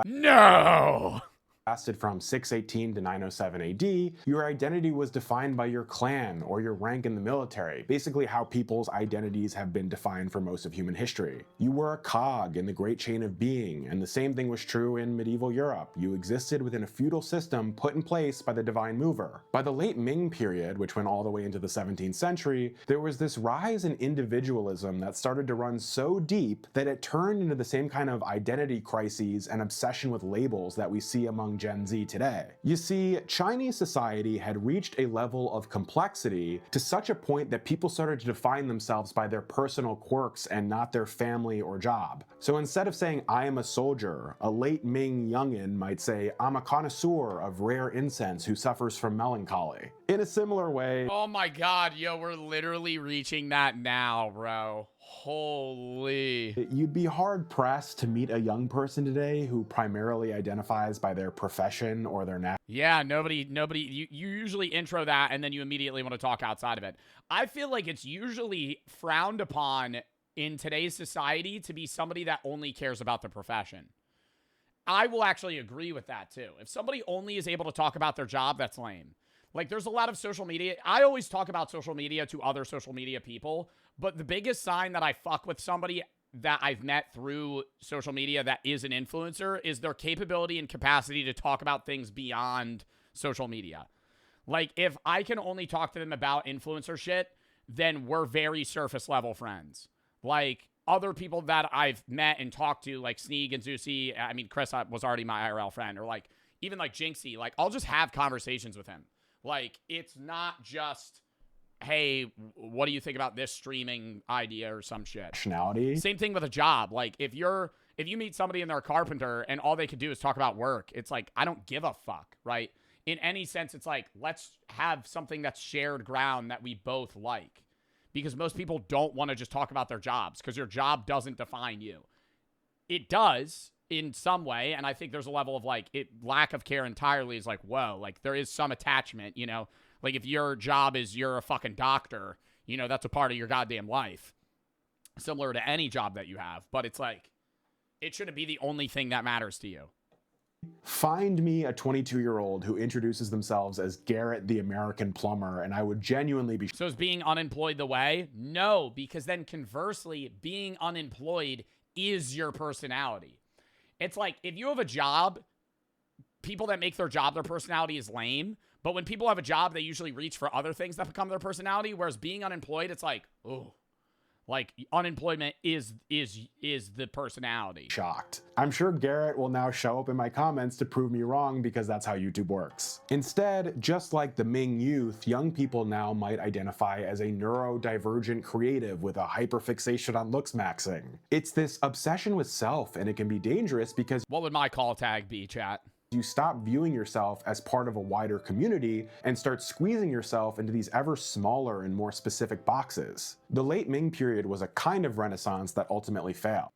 lasted from 618 to 907 AD, your identity was defined by your clan or your rank in the military, basically how people's identities have been defined for most of human history. You were a cog in the great chain of being, and the same thing was true in medieval Europe. You existed within a feudal system put in place by the divine mover. By the late Ming period, which went all the way into the 17th century, there was this rise in individualism that started to run so deep that it turned into the same kind of identity crises and obsession with labels that we see among Gen Z today. You see, Chinese society had reached a level of complexity to such a point that people started to define themselves by their personal quirks and not their family or job. So instead of saying, I am a soldier, a late Ming youngin might say, I'm a connoisseur of rare incense who suffers from melancholy. In a similar way, oh my god, yo, we're literally reaching that now, bro. Holy. You'd be hard pressed to meet a young person today who primarily identifies by their profession or their Yeah, nobody, you usually intro that and then you immediately want to talk outside of it. I feel like it's usually frowned upon in today's society to be somebody that only cares about the profession. I will actually agree with that too. If somebody only is able to talk about their job, that's lame. Like, there's a lot of social media. I always talk about social media to other social media people, but the biggest sign that I fuck with somebody that I've met through social media that is an influencer is their capability and capacity to talk about things beyond social media. Like, if I can only talk to them about influencer shit, then we're very surface level friends. Like, other people that I've met and talked to, like Sneeg and Zeusy, I mean, Chris was already my IRL friend, or like, even like Jinxie, like, I'll just have conversations with him. Like, it's not just, hey, what do you think about this streaming idea or some shit? Same thing with a job. Like, if you meet somebody and they're a carpenter and all they could do is talk about work, it's like, I don't give a fuck, right? In any sense, it's like, let's have something that's shared ground that we both like. Because most people don't want to just talk about their jobs because your job doesn't define you. It does in some way, and I think there's a level of like lack of care entirely is like, whoa, like there is some attachment, you know, like if your job is you're a fucking doctor, you know, that's a part of your goddamn life, similar to any job that you have, but it's like it shouldn't be the only thing that matters to you. Find me a 22-year-old who introduces themselves as Garrett the American plumber, and I would genuinely be... So is being unemployed the way? No, because then conversely, being unemployed is your personality. It's like, if you have a job, people that make their job their personality is lame. But when people have a job, they usually reach for other things that become their personality. Whereas being unemployed, it's like, oh, like unemployment is the personality. Shocked. I'm sure Garrett will now show up in my comments to prove me wrong because that's how YouTube works. Instead, just like the Ming youth, young people now might identify as a neurodivergent creative with a hyperfixation on looks maxing. It's this obsession with self, and it can be dangerous because... What would my call tag be, chat? You stop viewing yourself as part of a wider community and start squeezing yourself into these ever smaller and more specific boxes. The late Ming period was a kind of renaissance that ultimately failed.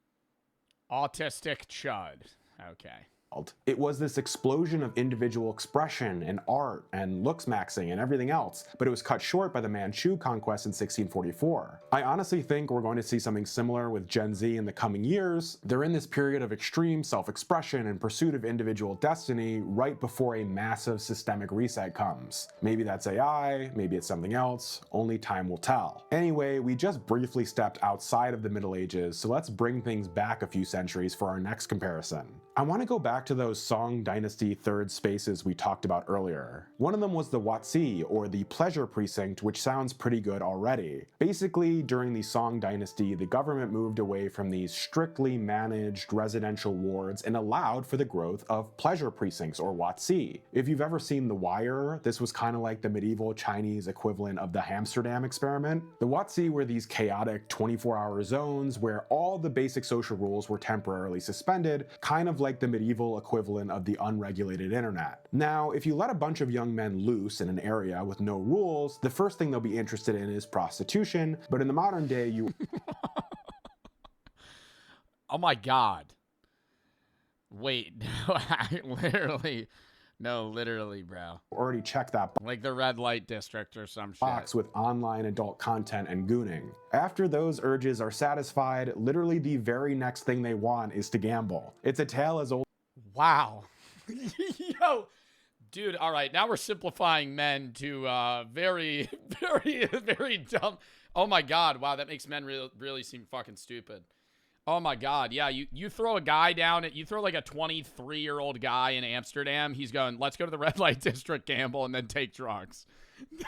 Autistic chud. Okay. It was this explosion of individual expression and art and looks maxing and everything else, but it was cut short by the Manchu conquest in 1644. I honestly think we're going to see something similar with Gen Z in the coming years. They're in this period of extreme self-expression and pursuit of individual destiny right before a massive systemic reset comes. Maybe that's AI, maybe it's something else, only time will tell. Anyway, we just briefly stepped outside of the Middle Ages, so let's bring things back a few centuries for our next comparison. I want to go back back to those Song Dynasty third spaces we talked about earlier. One of them was the Watsi, or the Pleasure Precinct, which sounds pretty good already. Basically, during the Song Dynasty, the government moved away from these strictly managed residential wards and allowed for the growth of pleasure precincts, or Watsi. If you've ever seen The Wire, this was kind of like the medieval Chinese equivalent of the Amsterdam experiment. The Watsi were these chaotic 24-hour zones where all the basic social rules were temporarily suspended, kind of like the medieval equivalent of the unregulated internet. Now, if you let a bunch of young men loose in an area with no rules, the first thing they'll be interested in is prostitution, but in the modern day, you... Oh my god. Wait, no, literally, bro. Already checked that like the red light district or some box shit. With online adult content and gooning. After those urges are satisfied, literally the very next thing they want is to gamble. It's a tale as old. Wow. Yo, dude, all right, now we're simplifying men to very, very dumb. Oh my god, wow, that makes men really seem fucking stupid. Oh my god, yeah, you throw a guy down, you throw like a 23-year-old guy in Amsterdam, he's going, let's go to the red light district, gamble, and then take drugs.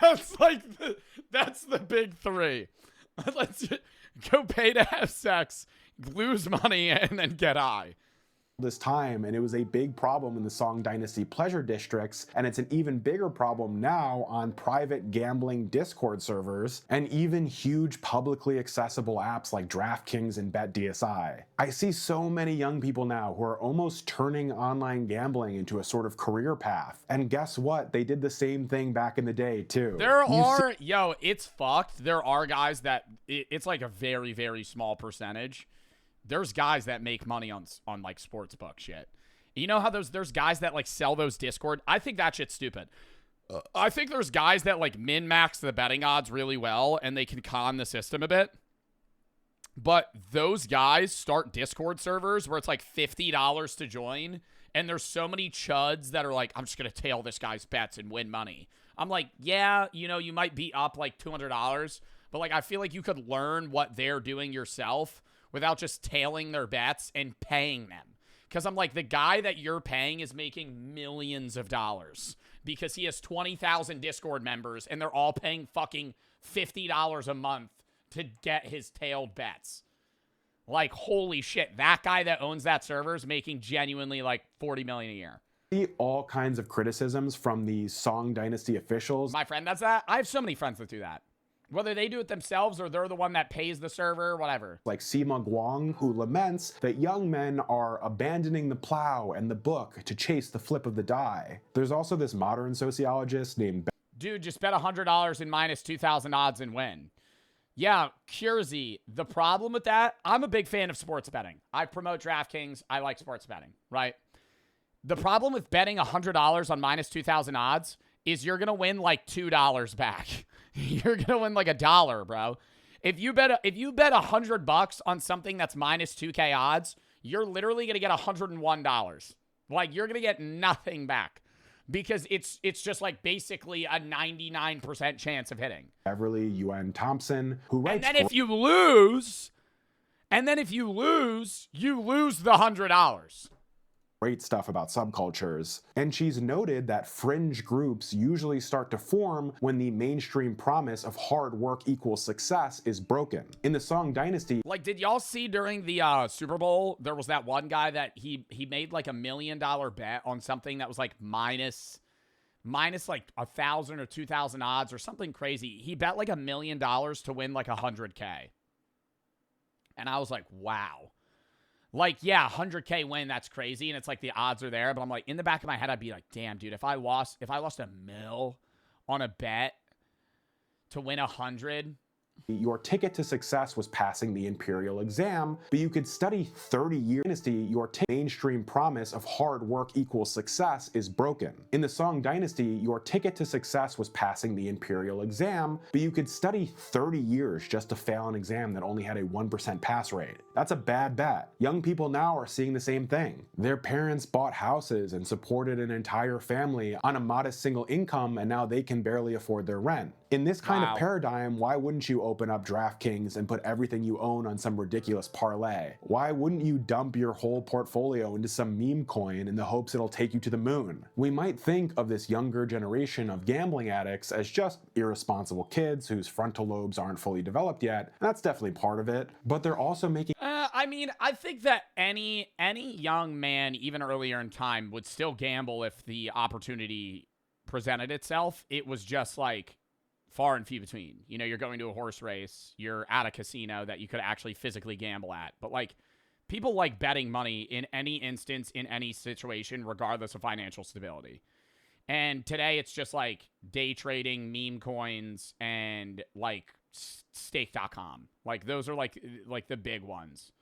That's like, that's the big three. Let's go pay to have sex, lose money, and then get high. This time, and it was a big problem in the Song Dynasty pleasure districts, and it's an even bigger problem now on private gambling Discord servers and even huge publicly accessible apps like DraftKings and BetDSI. I see so many young people now who are almost turning online gambling into a sort of career path, and guess what? They did the same thing back in the day too. Yo, it's fucked. There are guys that, it's like a very, very small percentage. There's guys that make money on like sportsbook shit. You know how there's guys that like sell those Discord? I think that shit's stupid. I think there's guys that like min-max the betting odds really well and they can con the system a bit. But those guys start Discord servers where it's like $50 to join, and there's so many chuds that are like, I'm just going to tail this guy's bets and win money. I'm like, yeah, you know, you might be up like $200, but like I feel like you could learn what they're doing yourself without just tailing their bets and paying them. Because I'm like, the guy that you're paying is making millions of dollars because he has 20,000 Discord members and they're all paying fucking $50 a month to get his tailed bets. Like, holy shit, that guy that owns that server is making genuinely like $40 million a year. See all kinds of criticisms from the Song Dynasty officials. My friend does that. I have so many friends that do that. Whether they do it themselves or they're the one that pays the server, whatever. Like Sima Guang, who laments that young men are abandoning the plow and the book to chase the flip of the die. There's also this modern sociologist named... Dude, just bet $100 in minus 2,000 odds and win. Yeah, Curzy, the problem with that, I'm a big fan of sports betting. I promote DraftKings. I like sports betting, right? The problem with betting $100 on minus 2,000 odds is you're going to win like $2 back. You're going to win like $1, bro. If you bet $100 on something that's minus 2K odds, you're literally going to get $101. Like, you're going to get nothing back because it's just like basically a 99% chance of hitting. Beverly Yuen Thompson, who writes... And then if you lose, you lose the $100. Great stuff about subcultures. And she's noted that fringe groups usually start to form when the mainstream promise of hard work equals success is broken. In the Song Dynasty... Like, did y'all see during the Super Bowl, there was that one guy that he made like $1 million bet on something that was like minus like 1,000 or 2,000 odds or something crazy. He bet like $1 million to win like 100K. And I was like, wow. Like, yeah, 100K win, that's crazy, and it's like the odds are there, but I'm like, in the back of my head, I'd be like, damn, dude, if I lost $1 million on a bet to win 100... Your ticket to success was passing the imperial exam, but you could study 30 years. Dynasty, your mainstream promise of hard work equals success is broken. In the Song Dynasty, your ticket to success was passing the imperial exam, but you could study 30 years just to fail an exam that only had a 1% pass rate. That's a bad bet. Young people now are seeing the same thing. Their parents bought houses and supported an entire family on a modest single income, and now they can barely afford their rent. In this kind of paradigm, why wouldn't you open up DraftKings and put everything you own on some ridiculous parlay? Why wouldn't you dump your whole portfolio into some meme coin in the hopes it'll take you to the moon? We might think of this younger generation of gambling addicts as just irresponsible kids whose frontal lobes aren't fully developed yet, and that's definitely part of it, but they're also making... I mean, I think that any young man, even earlier in time, would still gamble if the opportunity presented itself. It was just like far and few between. You know, you're going to a horse race, you're at a casino that you could actually physically gamble at. But like, people like betting money in any instance, in any situation, regardless of financial stability. And today it's just like day trading, meme coins, and like stake.com. Like those are like the big ones.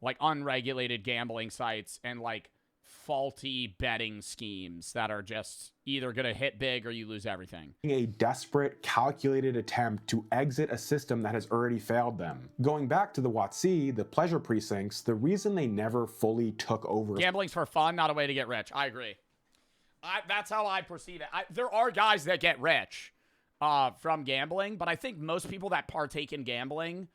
Like unregulated gambling sites and like faulty betting schemes that are just either going to hit big or you lose everything. A desperate, calculated attempt to exit a system that has already failed them. Going back to the WOTC, the pleasure precincts, the reason they never fully took over... Gambling's for fun, not a way to get rich. I agree. That's how I perceive it. There are guys that get rich from gambling, but I think most people that partake in gambling,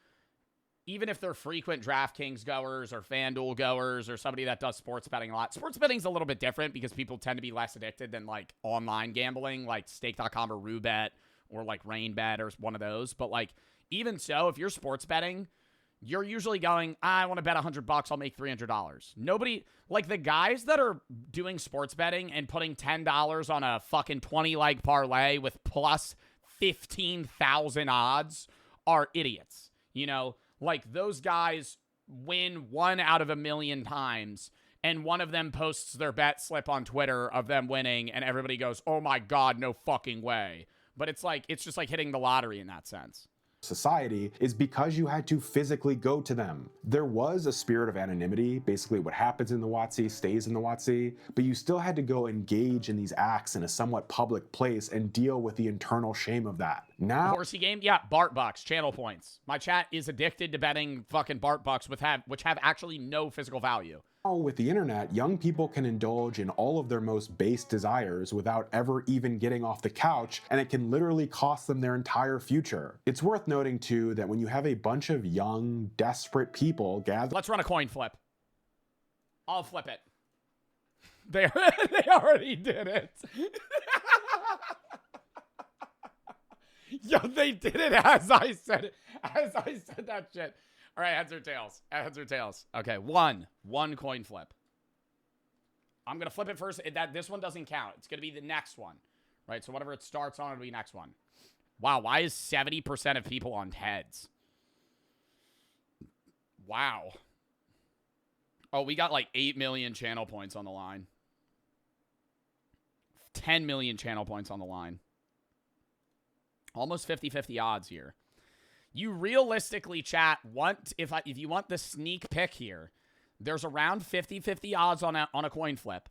even if they're frequent DraftKings goers or FanDuel goers or somebody that does sports betting a lot, sports betting's a little bit different because people tend to be less addicted than like online gambling, like stake.com or Roobet or like RainBet or one of those. But like, even so, if you're sports betting, you're usually going, I want to bet $100, I'll make $300. Nobody, like the guys that are doing sports betting and putting $10 on a fucking 20-leg parlay with plus 15,000 odds are idiots. You know, like those guys win 1 out of a million times, and one of them posts their bet slip on Twitter of them winning, and everybody goes, oh my God, no fucking way. But it's like, it's just like hitting the lottery in that sense. Society is because you had to physically go to them. There was a spirit of anonymity. Basically what happens in the WOTC stays in the WOTC, but you still had to go engage in these acts in a somewhat public place and deal with the internal shame of that. Now, horsey game, yeah, Bart Bucks, channel points. My chat is addicted to betting fucking Bart Bucks which have actually no physical value. With the internet, young people can indulge in all of their most base desires without ever even getting off the couch, and it can literally cost them their entire future. It's worth noting too that when you have a bunch of young, desperate people gather— Let's run a coin flip. I'll flip it. They already did it. Yo, they did it as I said it. As I said that shit. All right, heads or tails? Heads or tails? Okay, one coin flip. I'm going to flip it first. This one doesn't count. It's going to be the next one, right? So whatever it starts on, it'll be next one. Wow, why is 70% of people on heads? Wow. Oh, we got like 8 million channel points on the line. 10 million channel points on the line. Almost 50-50 odds here. You realistically, chat, if you want the sneak pick here, there's around 50-50 odds on a coin flip.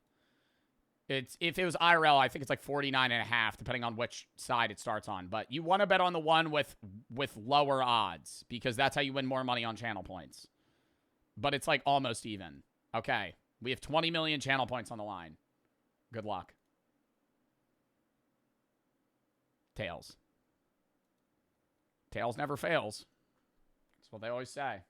If it was IRL, I think it's like 49.5, depending on which side it starts on. But you want to bet on the one with lower odds, because that's how you win more money on channel points. But it's like almost even. Okay, we have 20 million channel points on the line. Good luck. Tails. Tails never fails. That's what they always say.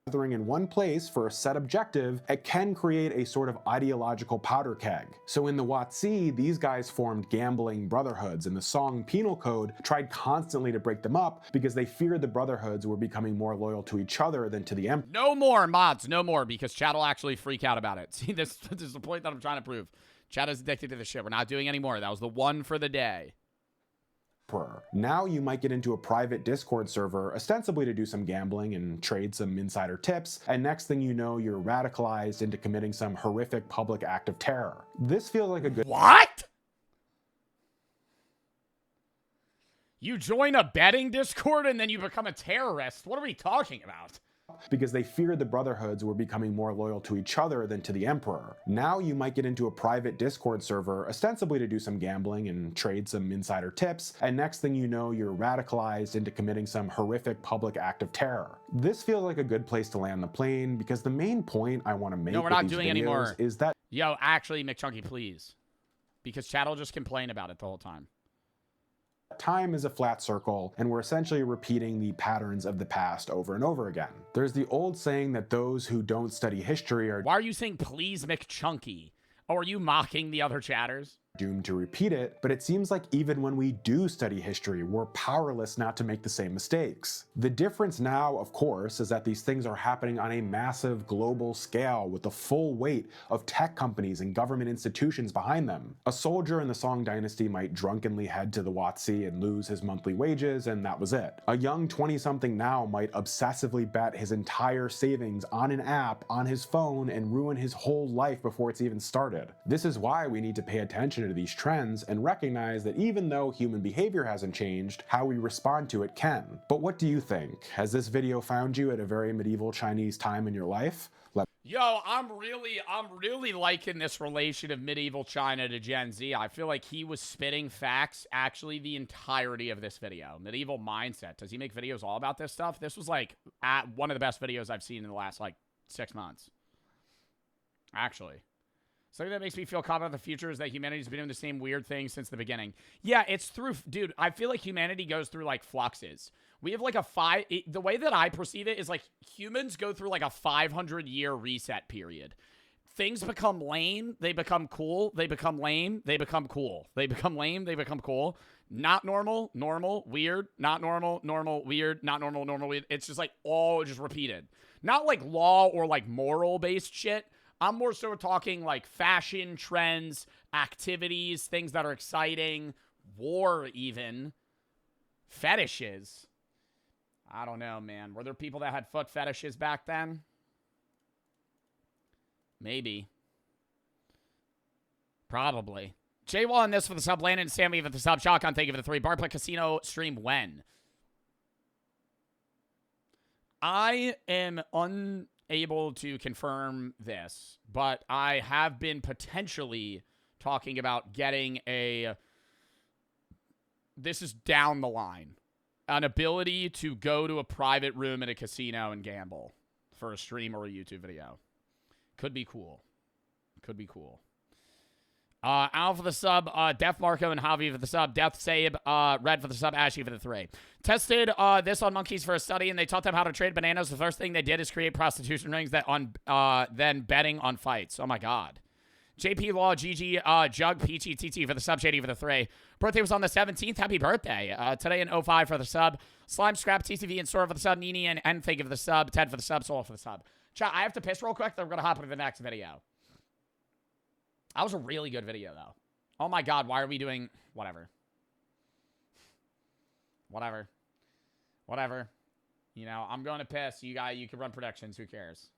Gathering in one place for a set objective, it can create a sort of ideological powder keg. So in the WOTC, these guys formed gambling brotherhoods, and the Song Penal Code tried constantly to break them up because they feared the brotherhoods were becoming more loyal to each other than to the Emperor. No more mods, no more, because chat will actually freak out about it. See, this is the point that I'm trying to prove. Chat is addicted to this shit. We're not doing any more. That was the one for the day. Now you might get into a private Discord server, ostensibly to do some gambling and trade some insider tips, and next thing you know, you're radicalized into committing some horrific public act of terror. This feels like a good— What? You join a betting Discord and then you become a terrorist? What are we talking about? Because they feared the brotherhoods were becoming more loyal to each other than to the Emperor. Now you might get into a private Discord server, ostensibly to do some gambling and trade some insider tips, and next thing you know, you're radicalized into committing some horrific public act of terror. This feels like a good place to land the plane, because the main point I want to make No, we're not with these doing videos anymore. is that— Yo, actually, McChunky, please. because chat will just complain about it the whole time. Time is a flat circle, and we're essentially repeating the patterns of the past over and over again. There's the old saying that those who don't study history are Why are you saying please McChunky? Oh, are you mocking the other chatters? doomed to repeat it, but it seems like even when we do study history, we're powerless not to make the same mistakes. The difference now, of course, is that these things are happening on a massive global scale with the full weight of tech companies and government institutions behind them. A soldier in the Song dynasty might drunkenly head to the Watsi and lose his monthly wages, and that was it. A young 20-something now might obsessively bet his entire savings on an app on his phone and ruin his whole life before it's even started. This is why we need to pay attention to these trends and recognize that even though human behavior hasn't changed, how we respond to it can. But what do you think? Has this video found you at a very medieval Chinese time in your life? Yo, I'm really liking this relation of medieval China to Gen Z. I feel like he was spitting facts actually the entirety of this video. Medieval mindset. Does he make videos all about this stuff? This was like one of the best videos I've seen in the last like 6 months. Actually. Something that makes me feel confident in the future is that humanity's been doing the same weird thing since the beginning. Yeah, it's through, dude, I feel like humanity goes through like fluxes. We have like the way that I perceive it is like humans go through like a 500-year reset period. Things become lame, they become cool, they become lame, they become cool. They become lame, they become cool. Not normal, normal, weird, not normal, normal, weird, not normal, normal, weird. It's just like all just repeated. Not like law or like moral-based shit. I'm more so talking like fashion, trends, activities, things that are exciting, war even, fetishes. I don't know, man. Were there people that had foot fetishes back then? Maybe. Probably. J-Wall on this for the sub. Landon and Sammy for the sub. Shotgun, thank you for the 3. Barplay Casino stream when? I am unable to confirm this, but I have been potentially talking about getting this is down the line, an ability to go to a private room in a casino and gamble for a stream or a YouTube video. Could be cool. Could be cool. Al for the sub, Def Marco and Javi for the sub, Death Sabe, Red for the sub, Ashy for the 3. Tested this on monkeys for a study, and they taught them how to trade bananas. The first thing they did is create prostitution rings that then betting on fights. Oh my god. JP Law, GG, Jug, Peachy, TT for the sub, Shady for the 3. Birthday was on the 17th. Happy birthday. Today in 05 for the sub. Slime, Scrap, TCV, and Sora for the sub. Nini and N Fig for the sub. Ted for the sub. Soul for the sub. Chat, I have to piss real quick, then we're going to hop into the next video. That was a really good video, though. Oh my god, why are we doing... Whatever. Whatever. Whatever. You know, I'm going to piss. You can run predictions. Who cares?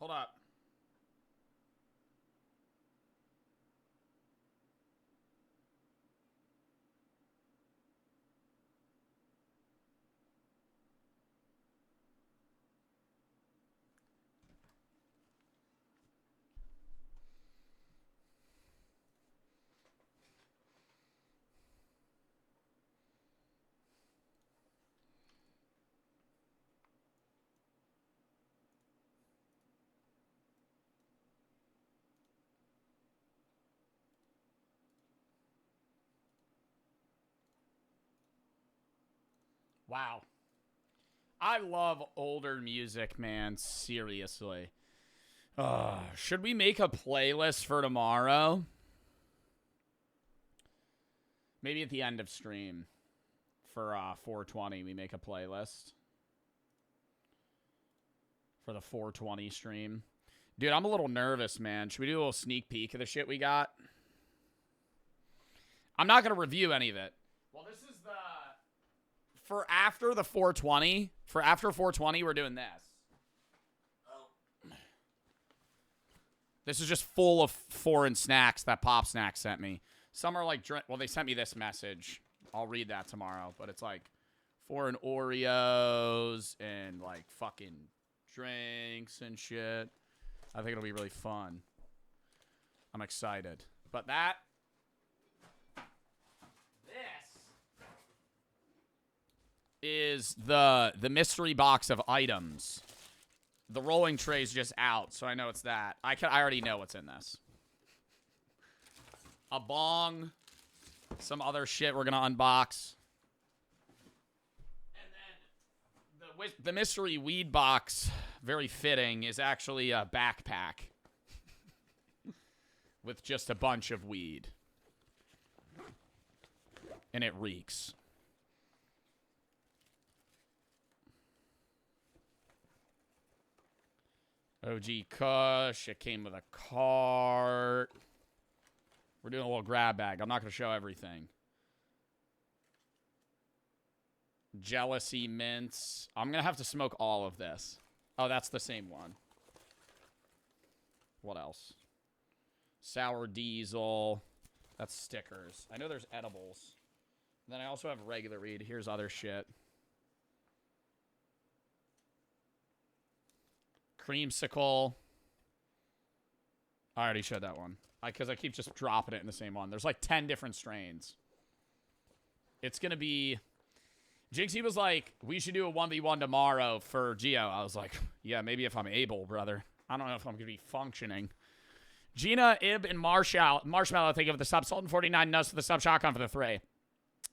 Hold up. Wow. I love older music, man. Seriously. Should we make a playlist for tomorrow? Maybe at the end of stream. For 420, we make a playlist. For the 420 stream. Dude, I'm a little nervous, man. Should we do a little sneak peek of the shit we got? I'm not going to review any of it. Well, this is the... For after the 420, for after 420, we're doing this. Oh. This is just full of foreign snacks that Pop Snack sent me. Some are like, well, they sent me this message. I'll read that tomorrow. But it's like foreign Oreos and like fucking drinks and shit. I think it'll be really fun. I'm excited. But that... is the mystery box of items. The rolling tray's just out, so I know it's that. I already know what's in this. A bong, some other shit we're gonna unbox, and then the mystery weed box, very fitting, is actually a backpack with just a bunch of weed, and it reeks. OG Kush. It came with a cart. We're doing a little grab bag. I'm not going to show everything. Jealousy mints. I'm going to have to smoke all of this. Oh, that's the same one. What else? Sour diesel. That's stickers. I know there's edibles. Then I also have regular weed. Here's other shit. Creamsicle. I already showed that one. Because I keep just dropping it in the same one. There's like 10 different strains. It's going to be... Jinxie was like, we should do a 1v1 tomorrow for Geo. I was like, yeah, maybe if I'm able, brother. I don't know if I'm going to be functioning. Gina, Ib, and Marshmallow, thank you for the sub. Sultan 49 nuts for the sub. Shotgun for the 3.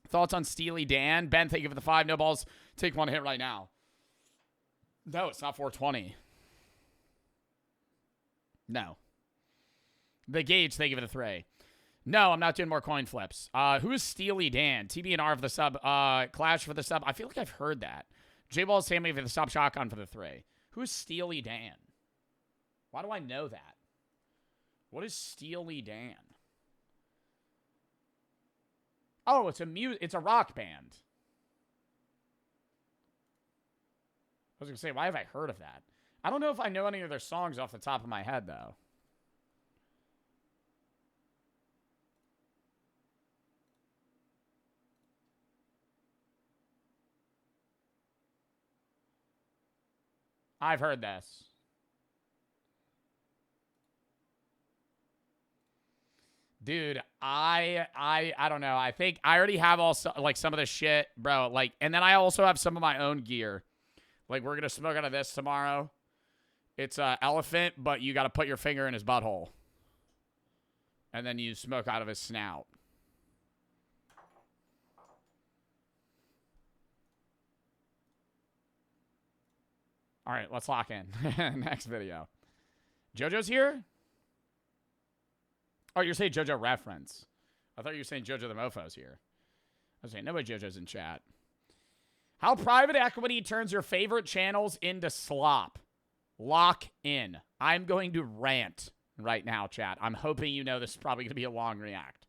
Thoughts on Steely Dan? Ben, thank you for the 5. No balls. Take one hit right now. No, it's not 420. No. The Gauge, thank you for the 3. No, I'm not doing more coin flips. Who is Steely Dan? TB and R for the sub. Clash for the sub. I feel like I've heard that. J-Ball Sammy for the sub. Shotgun for the 3. Who is Steely Dan? Why do I know that? What is Steely Dan? Oh, it's a rock band. I was going to say, why have I heard of that? I don't know if I know any of their songs off the top of my head, though. I've heard this. Dude, I don't know. I think I already have like some of this shit, bro. Like, and then I also have some of my own gear. Like, we're gonna smoke out of this tomorrow. It's an elephant, but you got to put your finger in his butthole, and then you smoke out of his snout. All right, let's lock in. Next video. JoJo's here? Oh, you're saying JoJo reference. I thought you were saying JoJo the Mofo's here. I was saying, nobody JoJo's in chat. How private equity turns your favorite channels into slop. Lock in. I'm going to rant right now, chat. I'm hoping you know this is probably going to be a long react.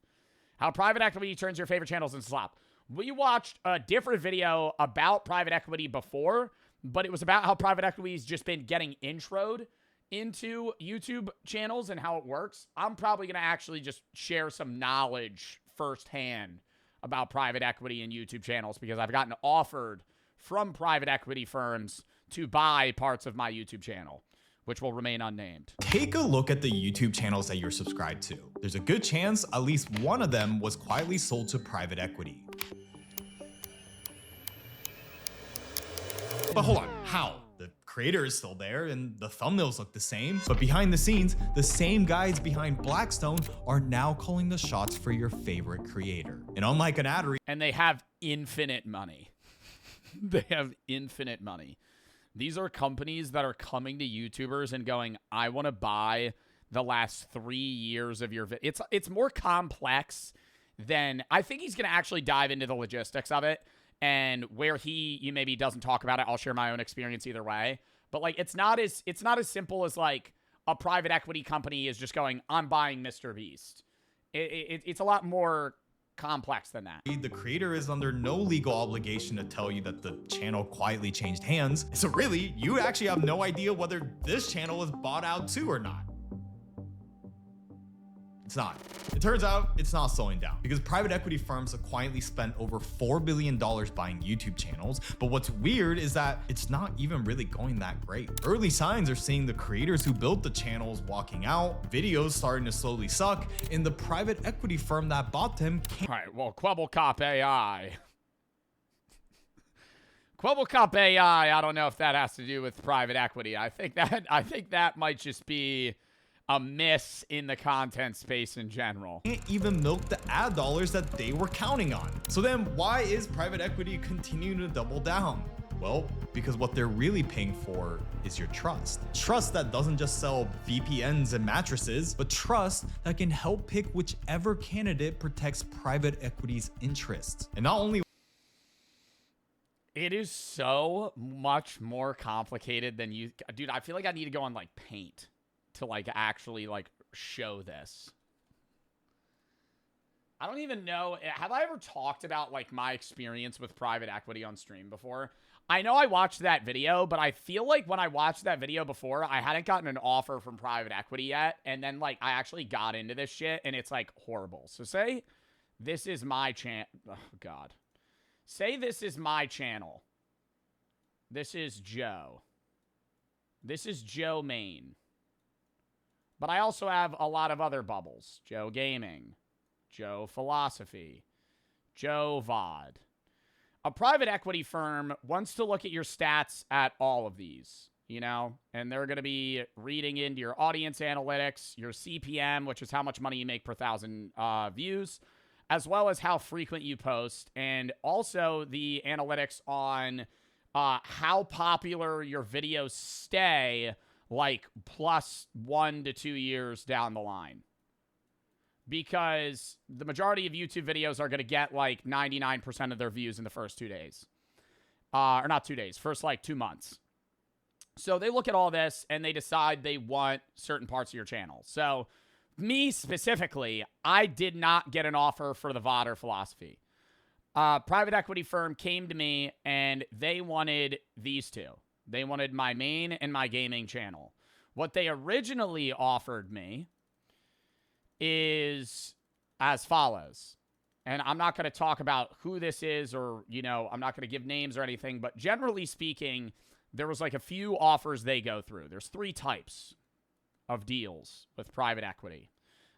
How private equity turns your favorite channels into slop. We watched a different video about private equity before, but it was about how private equity's just been getting introed into YouTube channels and how it works, I'm probably going to actually just share some knowledge firsthand about private equity and YouTube channels because I've gotten offered from private equity firms to buy parts of my YouTube channel, which will remain unnamed. Take a look at the YouTube channels that you're subscribed to. There's a good chance at least one of them was quietly sold to private equity. But hold on, how? The creator is still there and the thumbnails look the same, but behind the scenes, the same guys behind Blackstone are now calling the shots for your favorite creator. And unlike an ad read, and they have infinite money. They have infinite money. These are companies that are coming to YouTubers and going, I want to buy the last 3 years of your video. It's more complex than, I think he's going to actually dive into the logistics of it. And where he maybe doesn't talk about it, I'll share my own experience either way. But like, it's not as simple as like a private equity company is just going, I'm buying Mr. Beast. It's a lot more complex than that. the creator is under no legal obligation to tell you that the channel quietly changed hands. So really, you actually have no idea whether this channel is bought out too or not. It's not. It turns out it's not slowing down because private equity firms have quietly spent over $4 billion buying YouTube channels. But what's weird is that it's not even really going that great. Early signs are seeing the creators who built the channels walking out, videos starting to slowly suck, and the private equity firm that bought them can't. All right, well, Quebblecop AI. Quebblecop AI, I don't know if that has to do with private equity. I think that might just be a miss in the content space in general. Can't even milk the ad dollars that they were counting on. So then why is private equity continuing to double down? Well, because what they're really paying for is your trust. Trust that doesn't just sell VPNs and mattresses, but trust that can help pick whichever candidate protects private equity's interests. And not only it is so much more complicated than you... Dude, I feel like I need to go on, like, Paint to, like, actually, like, show this. I don't even know. Have I ever talked about, like, my experience with private equity on stream before? I know I watched that video, but I feel like when I watched that video before, I hadn't gotten an offer from private equity yet. And then, like, I actually got into this shit, and it's, like, horrible. So say this is my channel. Oh, God. Say this is my channel. This is Joe. This is Joe Main. But I also have a lot of other bubbles. Joe Gaming, Joe Philosophy, Joe VOD. A private equity firm wants to look at your stats at all of these, you know? And they're going to be reading into your audience analytics, your CPM, which is how much money you make per 1,000 views, as well as how frequent you post, and also the analytics on how popular your videos stay, like plus 1 to 2 years down the line. Because the majority of YouTube videos are going to get like 99% of their views in the first 2 days. Or not 2 days, first like 2 months. So they look at all this and they decide they want certain parts of your channel. So me specifically, I did not get an offer for the VOD or Philosophy. Private equity firm came to me and they wanted these two. They wanted my main and my gaming channel. What they originally offered me is as follows. And I'm not going to talk about who this is or, you know, I'm not going to give names or anything. But generally speaking, there was like a few offers they go through. There's 3 types of deals with private equity.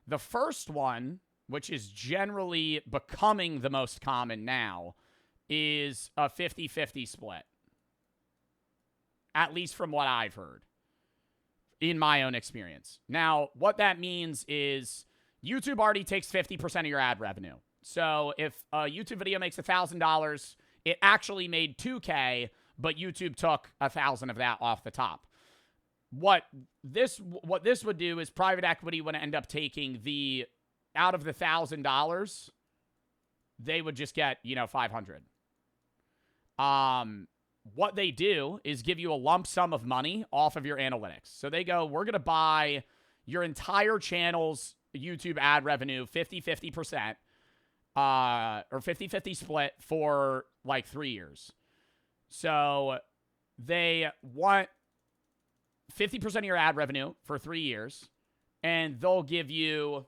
The first one, which is generally becoming the most common now, is a 50-50 split. At least from what I've heard in my own experience. Now, what that means is YouTube already takes 50% of your ad revenue. So if a YouTube video makes $1,000, it actually made $2K, but YouTube took $1,000 of that off the top. What this would do is private equity would end up taking the out of the $1,000, they would just get, you know, $500. What they do is give you a lump sum of money off of your analytics. So they go, we're going to buy your entire channel's YouTube ad revenue 50-50%, or 50-50 split for like 3 years. So they want 50% of your ad revenue for 3 years, and they'll give you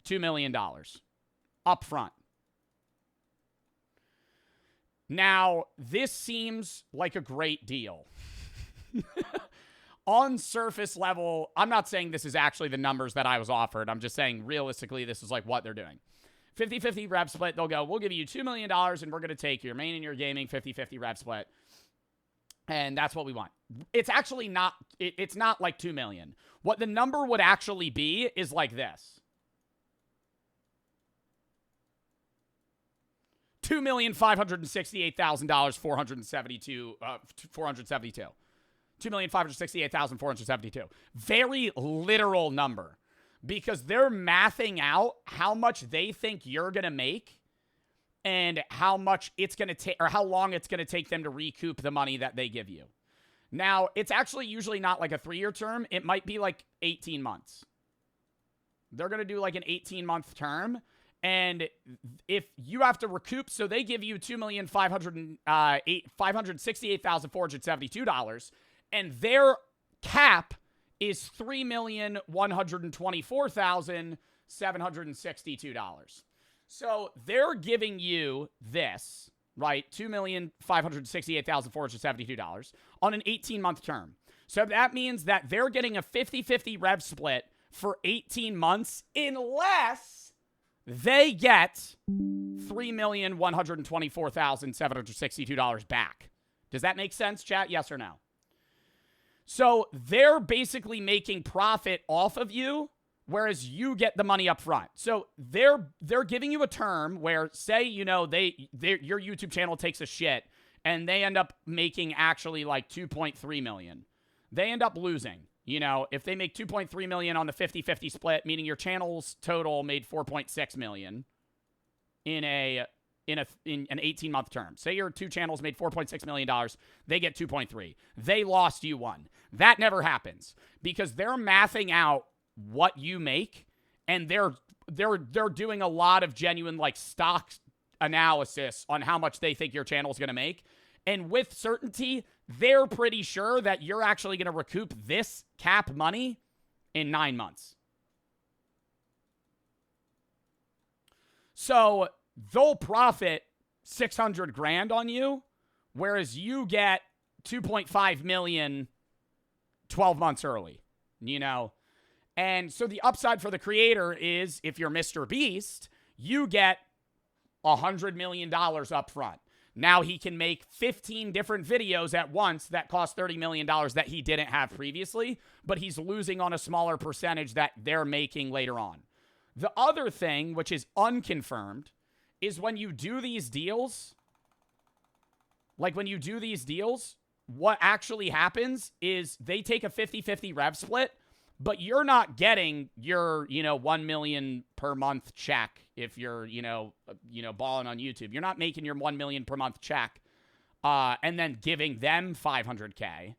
$2 million up front. Now, this seems like a great deal. On surface level, I'm not saying this is actually the numbers that I was offered. I'm just saying realistically, this is like what they're doing. 50-50 rev split. They'll go, we'll give you $2 million and we're going to take your main and your gaming 50-50 rev split. And that's what we want. It's actually not, it's not like 2 million. What the number would actually be is like this. 2,568,000 472. $2,568,472. Very literal number, because they're mathing out how much they think you're going to make and how much it's going to take, or how long it's going to take them to recoup the money that they give you. Now, it's actually usually not like a 3-year term. It might be like 18 months. They're going to do like an 18-month term. And if you have to recoup, so they give you $2,568,472, and their cap is $3,124,762. So they're giving you this, right? $2,568,472 on an 18-month term. So that means that they're getting a 50-50 rev split for 18 months unless they get $3,124,762 back. Does that make sense, chat? Yes or no? So they're basically making profit off of you, whereas you get the money up front. So they're giving you a term where, say, you know, your YouTube channel takes a shit and they end up making actually like 2.3 million. They end up losing. You know, if they make 2.3 million on the 50-50 split, meaning your channel's total made 4.6 million in an 18-month term. Say your two channels made $4.6 million, they get 2.3. They lost, you won. That never happens because they're mathing out what you make, and they're doing a lot of genuine like stock analysis on how much they think your channel is going to make. And with certainty, they're pretty sure that you're actually going to recoup this cap money in 9 months. So they'll profit 600 grand on you, whereas you get 2.5 million 12 months early, you know? And so the upside for the creator is, if you're Mr. Beast, you get $100 million up front. Now he can make 15 different videos at once that cost $30 million that he didn't have previously, but he's losing on a smaller percentage that they're making later on. The other thing, which is unconfirmed, is when you do these deals, what actually happens is they take a 50-50 rev split, but you're not getting your, 1 million per month check if you're, balling on YouTube. You're not making your 1 million per month check and then giving them $500K.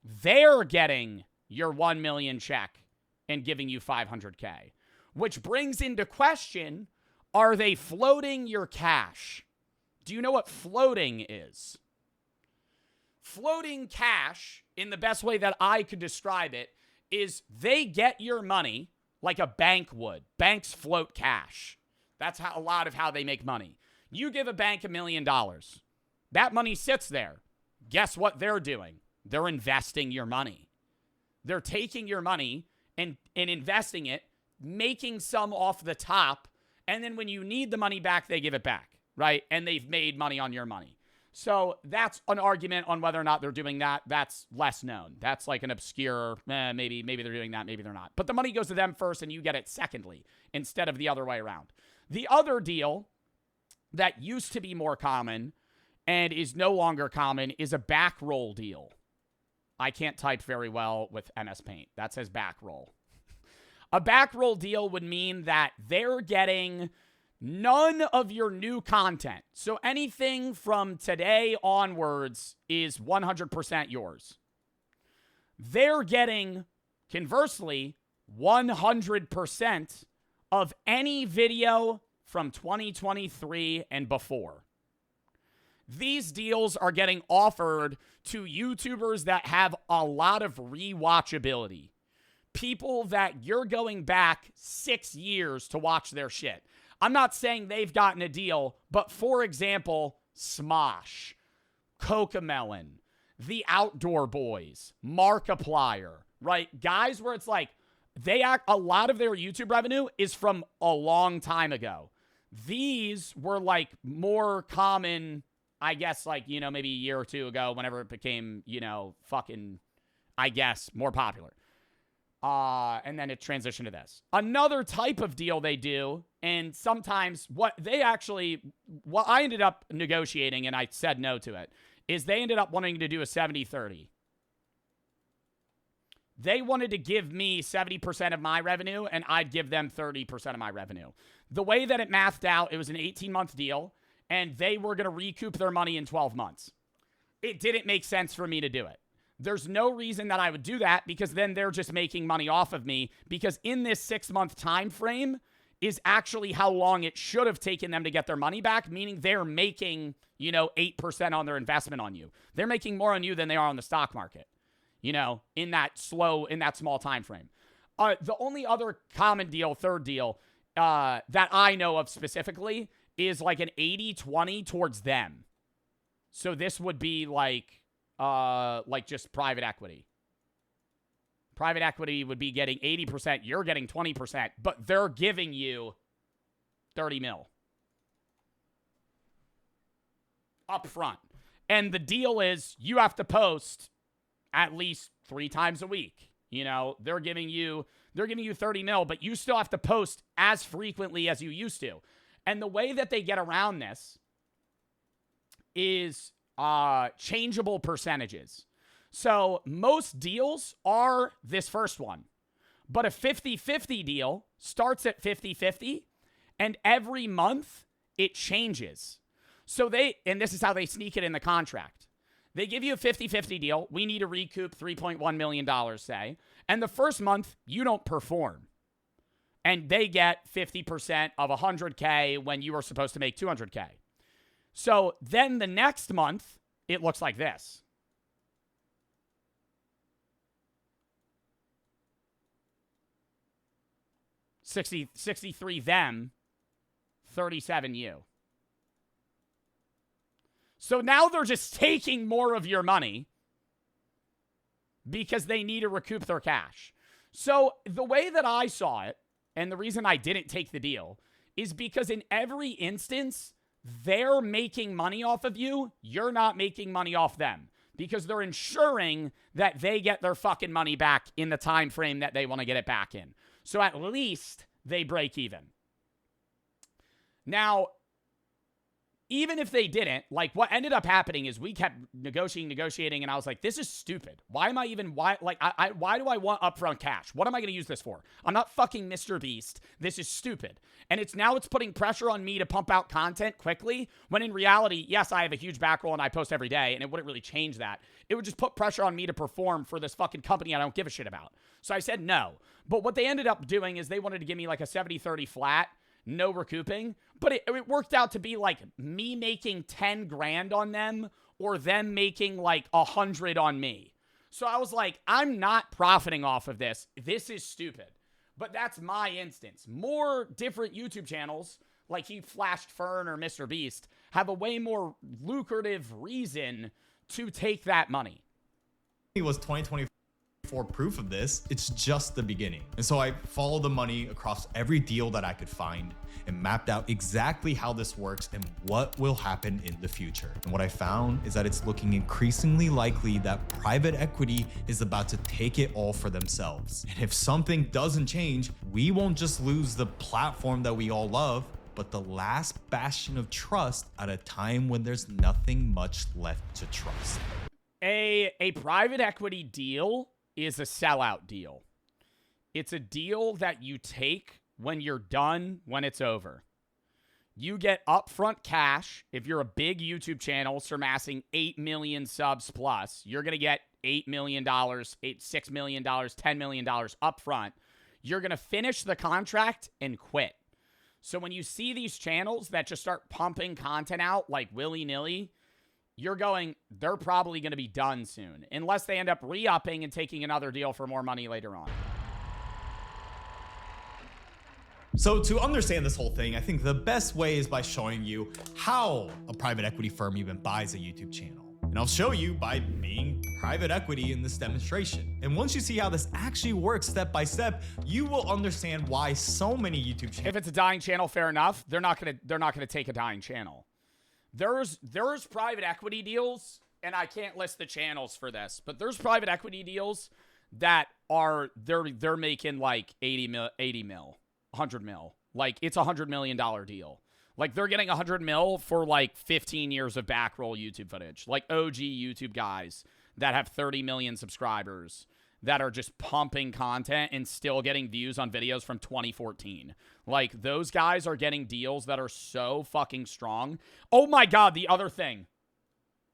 They're getting your 1 million check and giving you $500K, which brings into question, are they floating your cash? Do you know what floating is? Floating cash, in the best way that I could describe it, is they get your money like a bank would. Banks float cash. That's a lot of how they make money. You give a bank $1 million. That money sits there. Guess what they're doing? They're investing your money. They're taking your money and investing it, making some off the top, and then when you need the money back, they give it back, right? And they've made money on your money. So that's an argument on whether or not they're doing that. That's less known. That's like an obscure, maybe they're doing that, maybe they're not. But the money goes to them first and you get it secondly instead of the other way around. The other deal that used to be more common and is no longer common is a backroll deal. I can't type very well with MS Paint. That says backroll. A backroll deal would mean that they're getting none of your new content. So anything from today onwards is 100% yours. They're getting, conversely, 100% of any video from 2023 and before. These deals are getting offered to YouTubers that have a lot of rewatchability. People that you're going back 6 years to watch their shit. I'm not saying they've gotten a deal, but for example, Smosh, Cocomelon, The Outdoor Boys, Markiplier, right? Guys where it's like, a lot of their YouTube revenue is from a long time ago. These were like more common, I guess, like, you know, maybe a year or two ago, whenever it became, you know, fucking, I guess, more popular. And then it transitioned to this. Another type of deal they do, and sometimes what I ended up negotiating, and I said no to it, is they ended up wanting to do a 70-30. They wanted to give me 70% of my revenue, and I'd give them 30% of my revenue. The way that it mathed out, it was an 18-month deal, and they were going to recoup their money in 12 months. It didn't make sense for me to do it. There's no reason that I would do that, because then they're just making money off of me, because in this 6-month time frame is actually how long it should have taken them to get their money back, meaning they're making, you know, 8% on their investment on you. They're making more on you than they are on the stock market, you know, in that small time frame. The only other common deal, third deal, that I know of specifically is like an 80-20 towards them. So this would be like just private equity. Private equity would be getting 80%, you're getting 20%, but they're giving you 30 mil up front. And the deal is you have to post at least 3 times a week. You know, they're giving you 30 mil, but you still have to post as frequently as you used to. And the way that they get around this is changeable percentages. So most deals are this first one, but a 50-50 deal starts at 50-50, and every month it changes. So and this is how they sneak it in the contract. They give you a 50-50 deal. We need to recoup $3.1 million, say, and the first month you don't perform, and they get 50% of 100K when you were supposed to make 200K. So then the next month, it looks like this. 63 them, 37 you. So now they're just taking more of your money because they need to recoup their cash. So the way that I saw it, and the reason I didn't take the deal, is because in every instance, they're making money off of you. You're not making money off them, because they're ensuring that they get their fucking money back in the time frame that they want to get it back in. So at least they break even. Now, even if they didn't, like, what ended up happening is we kept negotiating, and I was like, this is stupid. Why do I want upfront cash? What am I going to use this for? I'm not fucking Mr. Beast. This is stupid. And it's putting pressure on me to pump out content quickly, when in reality, yes, I have a huge backroll and I post every day, and it wouldn't really change that. It would just put pressure on me to perform for this fucking company I don't give a shit about. So I said no. But what they ended up doing is they wanted to give me like a 70-30 flat, no recouping, but it worked out to be like me making 10 grand on them, or them making like 100 on me. So I was like, I'm not profiting off of this. This is stupid. But that's my instance. More different YouTube channels, like He Flashed Fern or Mr. Beast, have a way more lucrative reason to take that money. It was 2024 proof of this. It's just the beginning. And so I followed the money across every deal that I could find and mapped out exactly how this works and what will happen in the future. And what I found is that it's looking increasingly likely that private equity is about to take it all for themselves. And if something doesn't change, we won't just lose the platform that we all love, but the last bastion of trust at a time when there's nothing much left to trust. A private equity deal is a sellout deal. It's a deal that you take when you're done, when it's over. You get upfront cash. If you're a big YouTube channel surpassing 8 million subs plus, you're going to get $8 million, $6 million, $10 million upfront. You're going to finish the contract and quit. So when you see these channels that just start pumping content out like willy-nilly, they're probably going to be done soon. Unless they end up re-upping and taking another deal for more money later on. So to understand this whole thing, I think the best way is by showing you how a private equity firm even buys a YouTube channel. And I'll show you by being private equity in this demonstration. And once you see how this actually works step by step, you will understand why so many YouTube channels. If it's a dying channel, fair enough. They're not gonna take a dying channel. There's private equity deals, and I can't list the channels for this, but there's private equity deals that are they're making like 80 mil, 100 mil. Like it's $100 million deal. Like they're getting 100 mil for like 15 years of backroll YouTube footage. Like OG YouTube guys that have 30 million subscribers that are just pumping content and still getting views on videos from 2014. Like those guys are getting deals that are so fucking strong. Oh my God, the other thing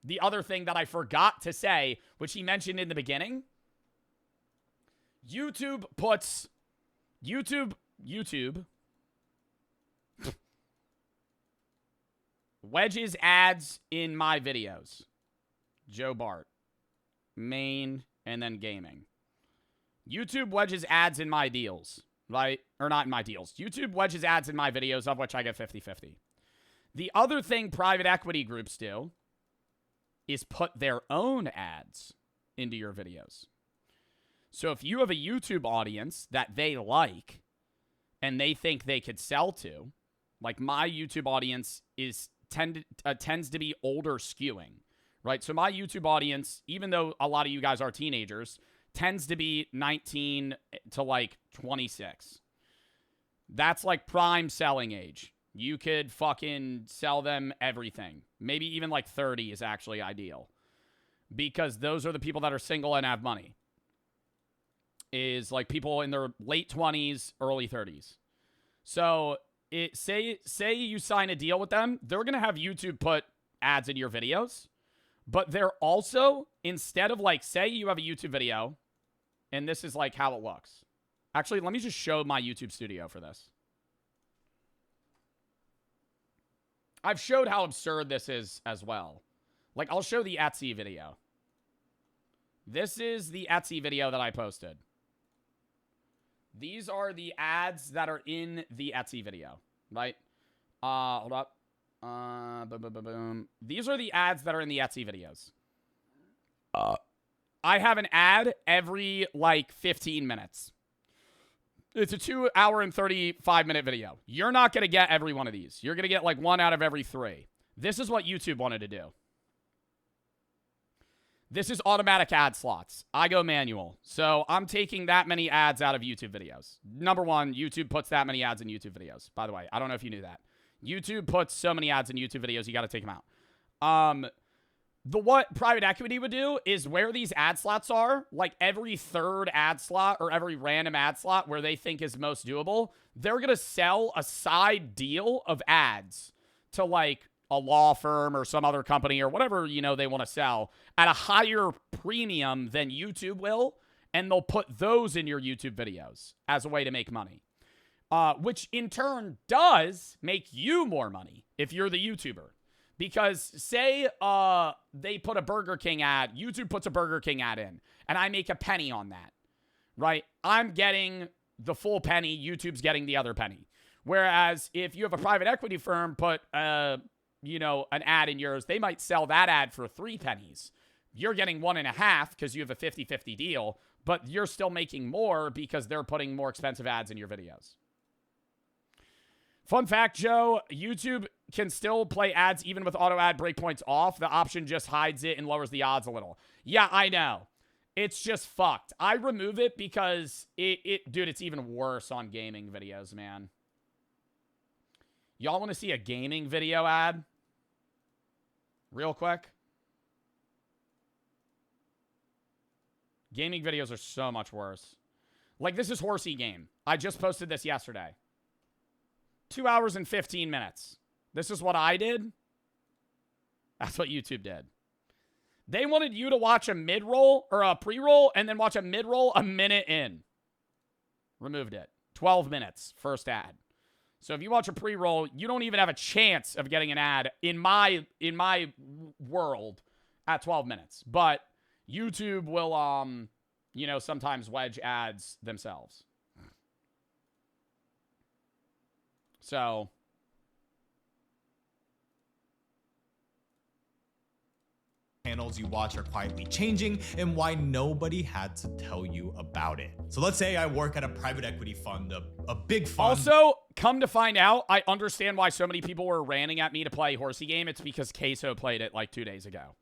that I forgot to say, which he mentioned in the beginning, YouTube wedges ads in my videos. Joe Bart. Main and then gaming. YouTube wedges ads in my deals, right? Or not in my deals. YouTube wedges ads in my videos, of which I get 50-50. The other thing private equity groups do is put their own ads into your videos. So if you have a YouTube audience that they like and they think they could sell to, like my YouTube audience tends to be older skewing, right? So my YouTube audience, even though a lot of you guys are teenagers, tends to be 19 to like 26. That's like prime selling age. You could fucking sell them everything. Maybe even like 30 is actually ideal. Because those are the people that are single and have money. Is like people in their late 20s, early 30s. So say you sign a deal with them, they're going to have YouTube put ads in your videos. But they're also, instead of like, say you have a YouTube video, and this is like how it looks. Actually, let me just show my YouTube studio for this. I've showed how absurd this is as well. Like, I'll show the Etsy video. This is the Etsy video that I posted. These are the ads that are in the Etsy video, right? Hold up. Boom. These are the ads that are in the Etsy videos. I have an ad every, like, 15 minutes. It's a 2 hour and 35 minute video. You're not going to get every one of these. You're going to get, like, 1 out of every 3. This is what YouTube wanted to do. This is automatic ad slots. I go manual. So I'm taking that many ads out of YouTube videos. Number one, YouTube puts that many ads in YouTube videos. By the way, I don't know if you knew that. YouTube puts so many ads in YouTube videos, you got to take them out. What private equity would do is where these ad slots are, like every third ad slot or every random ad slot where they think is most doable, they're going to sell a side deal of ads to like a law firm or some other company or whatever, you know, they want to sell at a higher premium than YouTube will. And they'll put those in your YouTube videos as a way to make money. Which in turn does make you more money if you're the YouTuber. Because say they put a Burger King ad, YouTube puts a Burger King ad in, and I make a penny on that, right? I'm getting the full penny, YouTube's getting the other penny. Whereas if you have a private equity firm put, you know, an ad in yours, they might sell that ad for 3 pennies. You're getting 1.5 because you have a 50-50 deal, but you're still making more because they're putting more expensive ads in your videos. Fun fact, Joe, YouTube can still play ads even with auto ad breakpoints off. The option just hides it and lowers the odds a little. Yeah, I know. It's just fucked. I remove it because dude, it's even worse on gaming videos, man. Y'all want to see a gaming video ad? Real quick. Gaming videos are so much worse. Like, this is Horsey Game. I just posted this yesterday. 2 hours and 15 minutes. This is what I did. That's what YouTube did. They wanted you to watch a mid-roll or a pre-roll and then watch a mid-roll a minute in. Removed it. 12 minutes. First ad. So if you watch a pre-roll, you don't even have a chance of getting an ad in my world at 12 minutes. But YouTube will, you know, sometimes wedge ads themselves. So channels you watch are quietly changing and why nobody had to tell you about it. So let's say I work at a private equity fund, a big fund. Also, come to find out, I understand why so many people were ranting at me to play Horsey Game. It's because Queso played it like 2 days ago.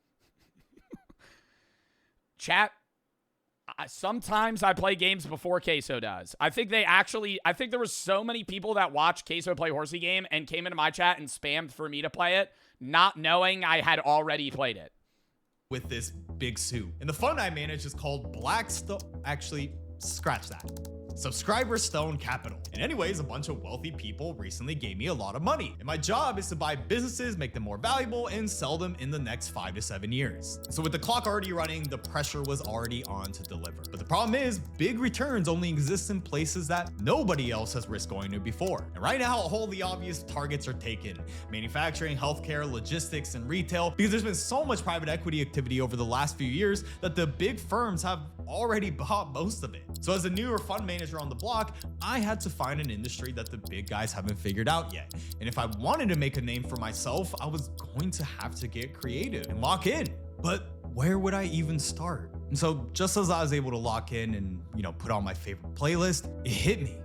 Chat, sometimes I play games before Queso does. I think there was so many people that watched Queso play Horsey Game and came into my chat and spammed for me to play it, not knowing I had already played it. With this big suit. And the fund I manage is called Blackstone. Actually, scratch that. Subscriber Stone Capital. And anyways, a bunch of wealthy people recently gave me a lot of money. And my job is to buy businesses, make them more valuable, and sell them in the next 5 to 7 years. So with the clock already running, the pressure was already on to deliver. But the problem is, big returns only exist in places that nobody else has risked going to before. And right now, all the obvious targets are taken. Manufacturing, healthcare, logistics, and retail. Because there's been so much private equity activity over the last few years that the big firms have already bought most of it. So as a newer fund manager on the block, I had to find an industry that the big guys haven't figured out yet. And if I wanted to make a name for myself, I was going to have to get creative and lock in. But where would I even start? And so just as I was able to lock in and, you know, put on my favorite playlist, it hit me.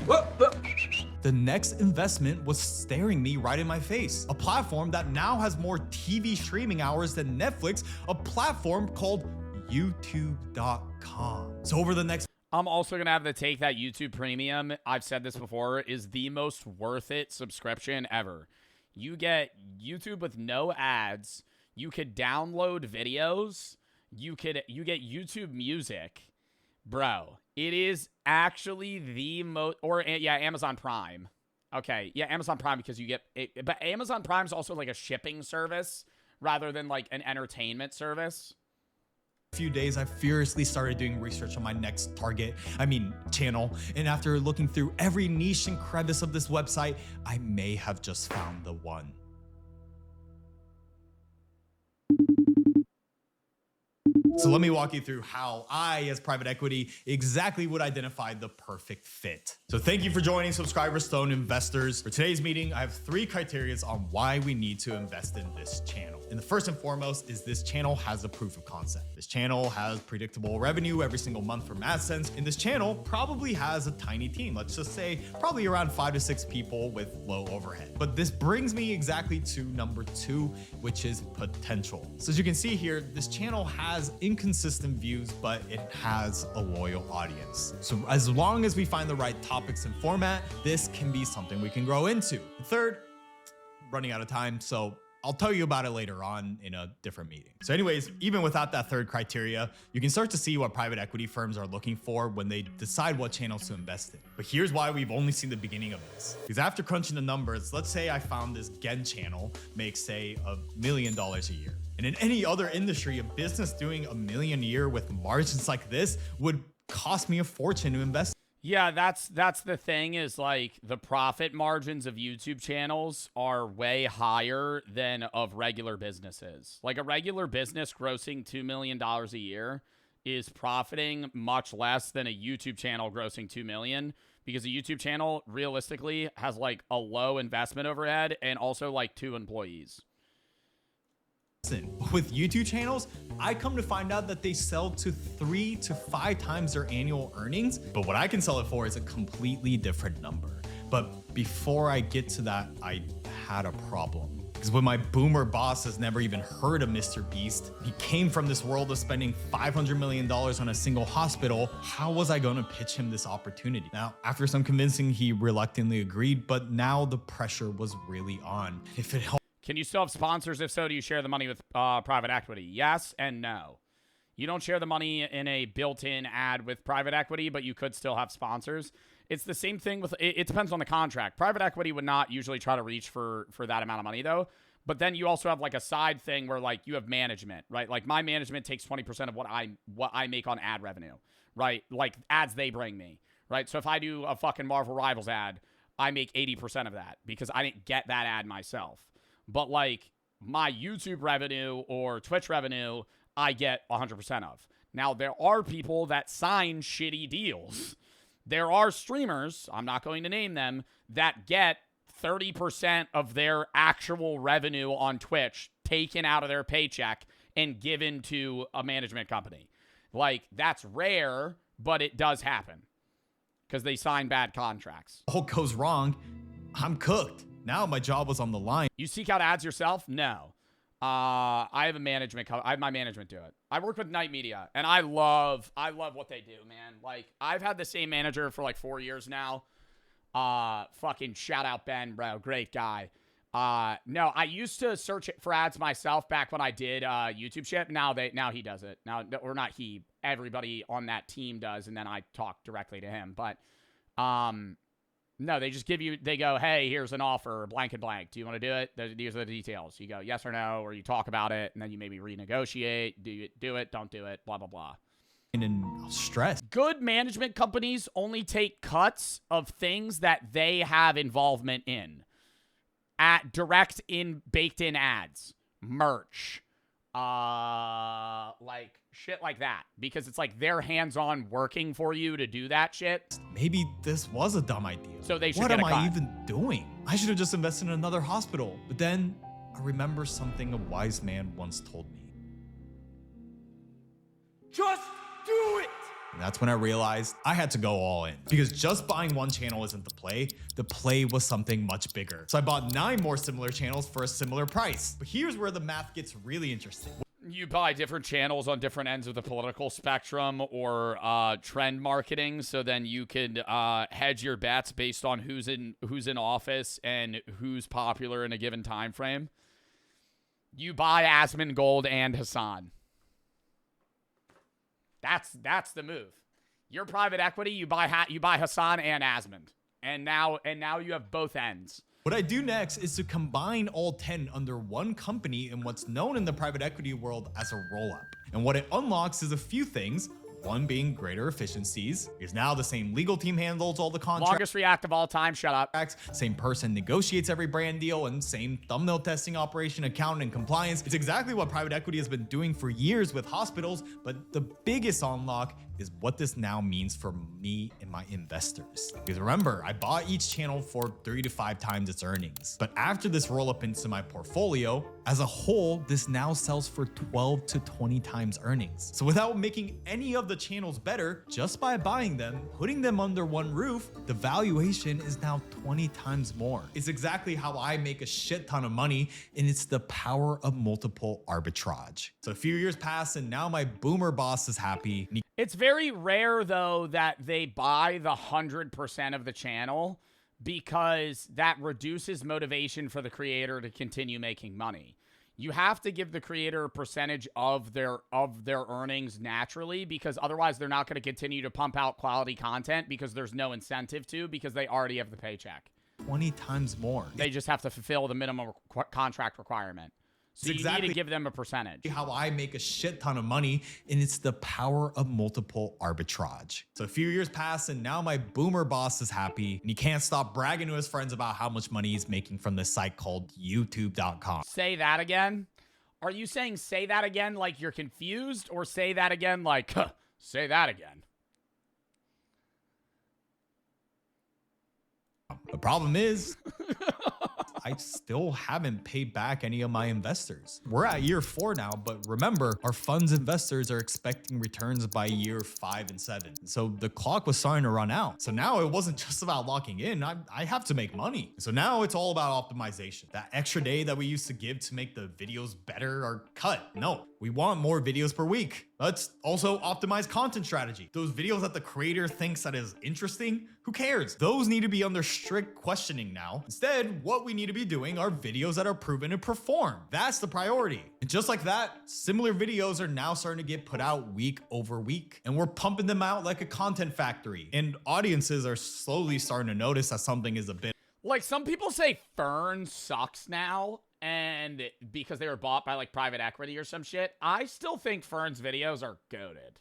The next investment was staring me right in my face. A platform that now has more TV streaming hours than Netflix, a platform called YouTube.com. So over the next... I'm also going to have to take that YouTube Premium. I've said this before, is the most worth it subscription ever. You get YouTube with no ads. You could download videos. You get YouTube Music. Bro, it is actually the most, or yeah, Amazon Prime. Okay, yeah, Amazon Prime because you get it, but Amazon Prime is also like a shipping service rather than like an entertainment service. Few days, I furiously started doing research on my next channel. And after looking through every niche and crevice of this website, I may have just found the one. So let me walk you through how I, as private equity, exactly would identify the perfect fit. So thank you for joining Subscriber Stone Investors. For today's meeting, I have 3 criteria on why we need to invest in this channel. And the first and foremost is this channel has a proof of concept. This channel has predictable revenue every single month from AdSense. And this channel probably has a tiny team. Let's just say probably around 5 to 6 people with low overhead. But this brings me exactly to number 2, which is potential. So as you can see here, this channel has inconsistent views, but it has a loyal audience. So as long as we find the right topics and format, this can be something we can grow into. Third, running out of time, so I'll tell you about it later on in a different meeting. So anyways, even without that third criteria, you can start to see what private equity firms are looking for when they decide what channels to invest in. But here's why we've only seen the beginning of this. Because after crunching the numbers, let's say I found this Gen channel makes, say, $1 million a year. And in any other industry, a business doing $1 million a year with margins like this would cost me a fortune to invest. Yeah, that's the thing is like the profit margins of YouTube channels are way higher than of regular businesses. Like a regular business grossing $2 million a year is profiting much less than a YouTube channel grossing $2 million because a YouTube channel realistically has like a low investment overhead and also like 2 employees. With YouTube channels, I come to find out that they sell to 3 to 5 times their annual earnings, but what I can sell it for is a completely different number. But before I get to that, I had a problem. Because when my boomer boss has never even heard of Mr. Beast, he came from this world of spending $500 million on a single hospital, how was I going to pitch him this opportunity? Now, after some convincing, he reluctantly agreed, but now the pressure was really on. If it helped. Can you still have sponsors? If so, do you share the money with private equity? Yes and no. You don't share the money in a built-in ad with private equity, but you could still have sponsors. It's the same thing with, it depends on the contract. Private equity would not usually try to reach for that amount of money though. But then you also have like a side thing where like you have management, right? Like my management takes 20% of what I make on ad revenue, right? Like ads they bring me, right? So if I do a fucking Marvel Rivals ad, I make 80% of that because I didn't get that ad myself. But like my YouTube revenue or Twitch revenue, I get 100% of. Now, there are people that sign shitty deals. There are streamers, I'm not going to name them, that get 30% of their actual revenue on Twitch taken out of their paycheck and given to a management company. Like, that's rare, but it does happen because they sign bad contracts. All goes wrong, I'm cooked. Now my job was on the line. You seek out ads yourself? No. I have a management. I have my management do it. I work with Night Media, and I love what they do, man. Like, I've had the same manager for like 4 years now. Fucking shout out Ben, bro, great guy. No, I used to search for ads myself back when I did YouTube shit. Now he does it. Now, or not he. Everybody on that team does, and then I talk directly to him. But no, they just give you, they go, hey, here's an offer, blank and blank. Do you want to do it? These are the details. You go yes or no, or you talk about it, and then you maybe renegotiate. Do it, don't do it, blah, blah, blah. And stress. Good management companies only take cuts of things that they have involvement in. At direct in baked in ads, merch, like shit like that, because it's like they're hands-on working for you to do that shit. Maybe this was a dumb idea. So they should What get am a cut. I even doing? I should have just invested in another hospital. But then I remember something a wise man once told me. Just do it! And that's when I realized I had to go all in. Because just buying one channel isn't the play. The play was something much bigger. So I bought 9 more similar channels for a similar price. But here's where the math gets really interesting. You buy different channels on different ends of the political spectrum or trend marketing, so then you could hedge your bets based on who's in office and who's popular in a given time frame. You buy Asmongold and Hassan. That's the move. Your private equity, you buy Hassan and Asmond, and now you have both ends. What I do next is to combine all 10 under one company in what's known in the private equity world as a roll-up. And what it unlocks is a few things. One being greater efficiencies, because now the same legal team handles all the contracts. Longest react of all time, shut up. Same person negotiates every brand deal, and same thumbnail testing operation, accounting, and compliance. It's exactly what private equity has been doing for years with hospitals, but the biggest unlock is what this now means for me and my investors. Because remember, I bought each channel for 3 to 5 times its earnings. But after this roll up into my portfolio, as a whole, this now sells for 12 to 20 times earnings. So without making any of the channels better, just by buying them, putting them under one roof, the valuation is now 20 times more. It's exactly how I make a shit ton of money, and it's the power of multiple arbitrage. So a few years pass, and now my boomer boss is happy. It's very rare, though, that they buy the 100% of the channel because that reduces motivation for the creator to continue making money. You have to give the creator a percentage of their earnings naturally, because otherwise they're not going to continue to pump out quality content because there's no incentive to, because they already have the paycheck. 20 times more. They just have to fulfill the minimum contract requirement. So you need to give them a percentage. How I make a shit ton of money, and it's the power of multiple arbitrage. So a few years pass, and now my boomer boss is happy, and he can't stop bragging to his friends about how much money he's making from this site called YouTube.com. Say that again? Are you saying say that again like you're confused, or say that again like, huh, say that again? The problem is, I still haven't paid back any of my investors. We're at year 4 now, but remember, our fund's investors are expecting returns by year 5 and 7. So the clock was starting to run out. So now it wasn't just about locking in. I have to make money. So now it's all about optimization. That extra day that we used to give to make the videos better are cut. No, we want more videos per week. Let's also optimize content strategy. Those videos that the creator thinks that is interesting, who cares? Those need to be under strict questioning now. Instead, what we need to be doing are videos that are proven to perform. That's the priority. And just like that, similar videos are now starting to get put out week over week. And we're pumping them out like a content factory. And audiences are slowly starting to notice that something is a bit... Like, some people say Fern sucks now, and because they were bought by like private equity or some shit. I still think Fern's videos are goated.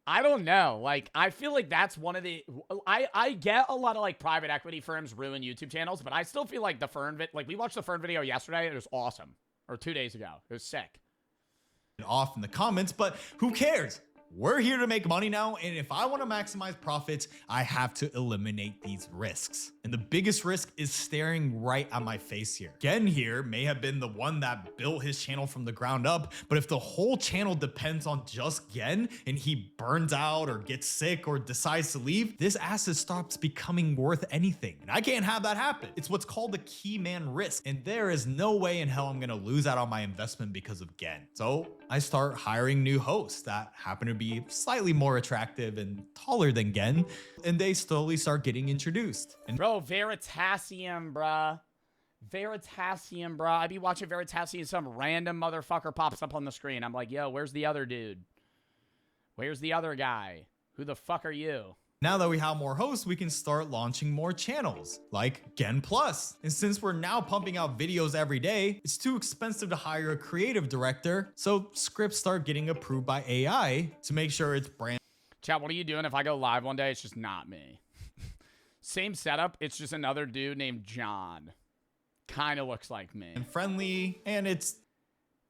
I don't know. Like, I feel like that's one of the... I get a lot of, like, private equity firms ruin YouTube channels, but I still feel like the Fern... Like, we watched the Fern video yesterday. It was awesome. Or 2 days ago. It was sick. Off in the comments, but who cares? We're here to make money now, and if I want to maximize profits, I have to eliminate these risks. And the biggest risk is staring right at my face here. Gen here may have been the one that built his channel from the ground up, but if the whole channel depends on just Gen and he burns out or gets sick or decides to leave, this asset stops becoming worth anything. And I can't have that happen. It's what's called the key man risk, and there is no way in hell I'm gonna lose out on my investment because of Gen. So I start hiring new hosts that happen to be slightly more attractive and taller than Gen, and they slowly start getting introduced. And bro, Veritasium, bruh. Veritasium, bruh. I be watching Veritasium, some random motherfucker pops up on the screen. I'm like, yo, where's the other dude? Where's the other guy? Who the fuck are you? now that we have more hosts, we can start launching more channels, like Gen Plus. And since we're now pumping out videos every day, it's too expensive to hire a creative director, so scripts start getting approved by AI to make sure it's brand. Chat, what are you doing if I go live one day? It's just not me. Same setup, it's just another dude named John. Kind of looks like me. And friendly, and it's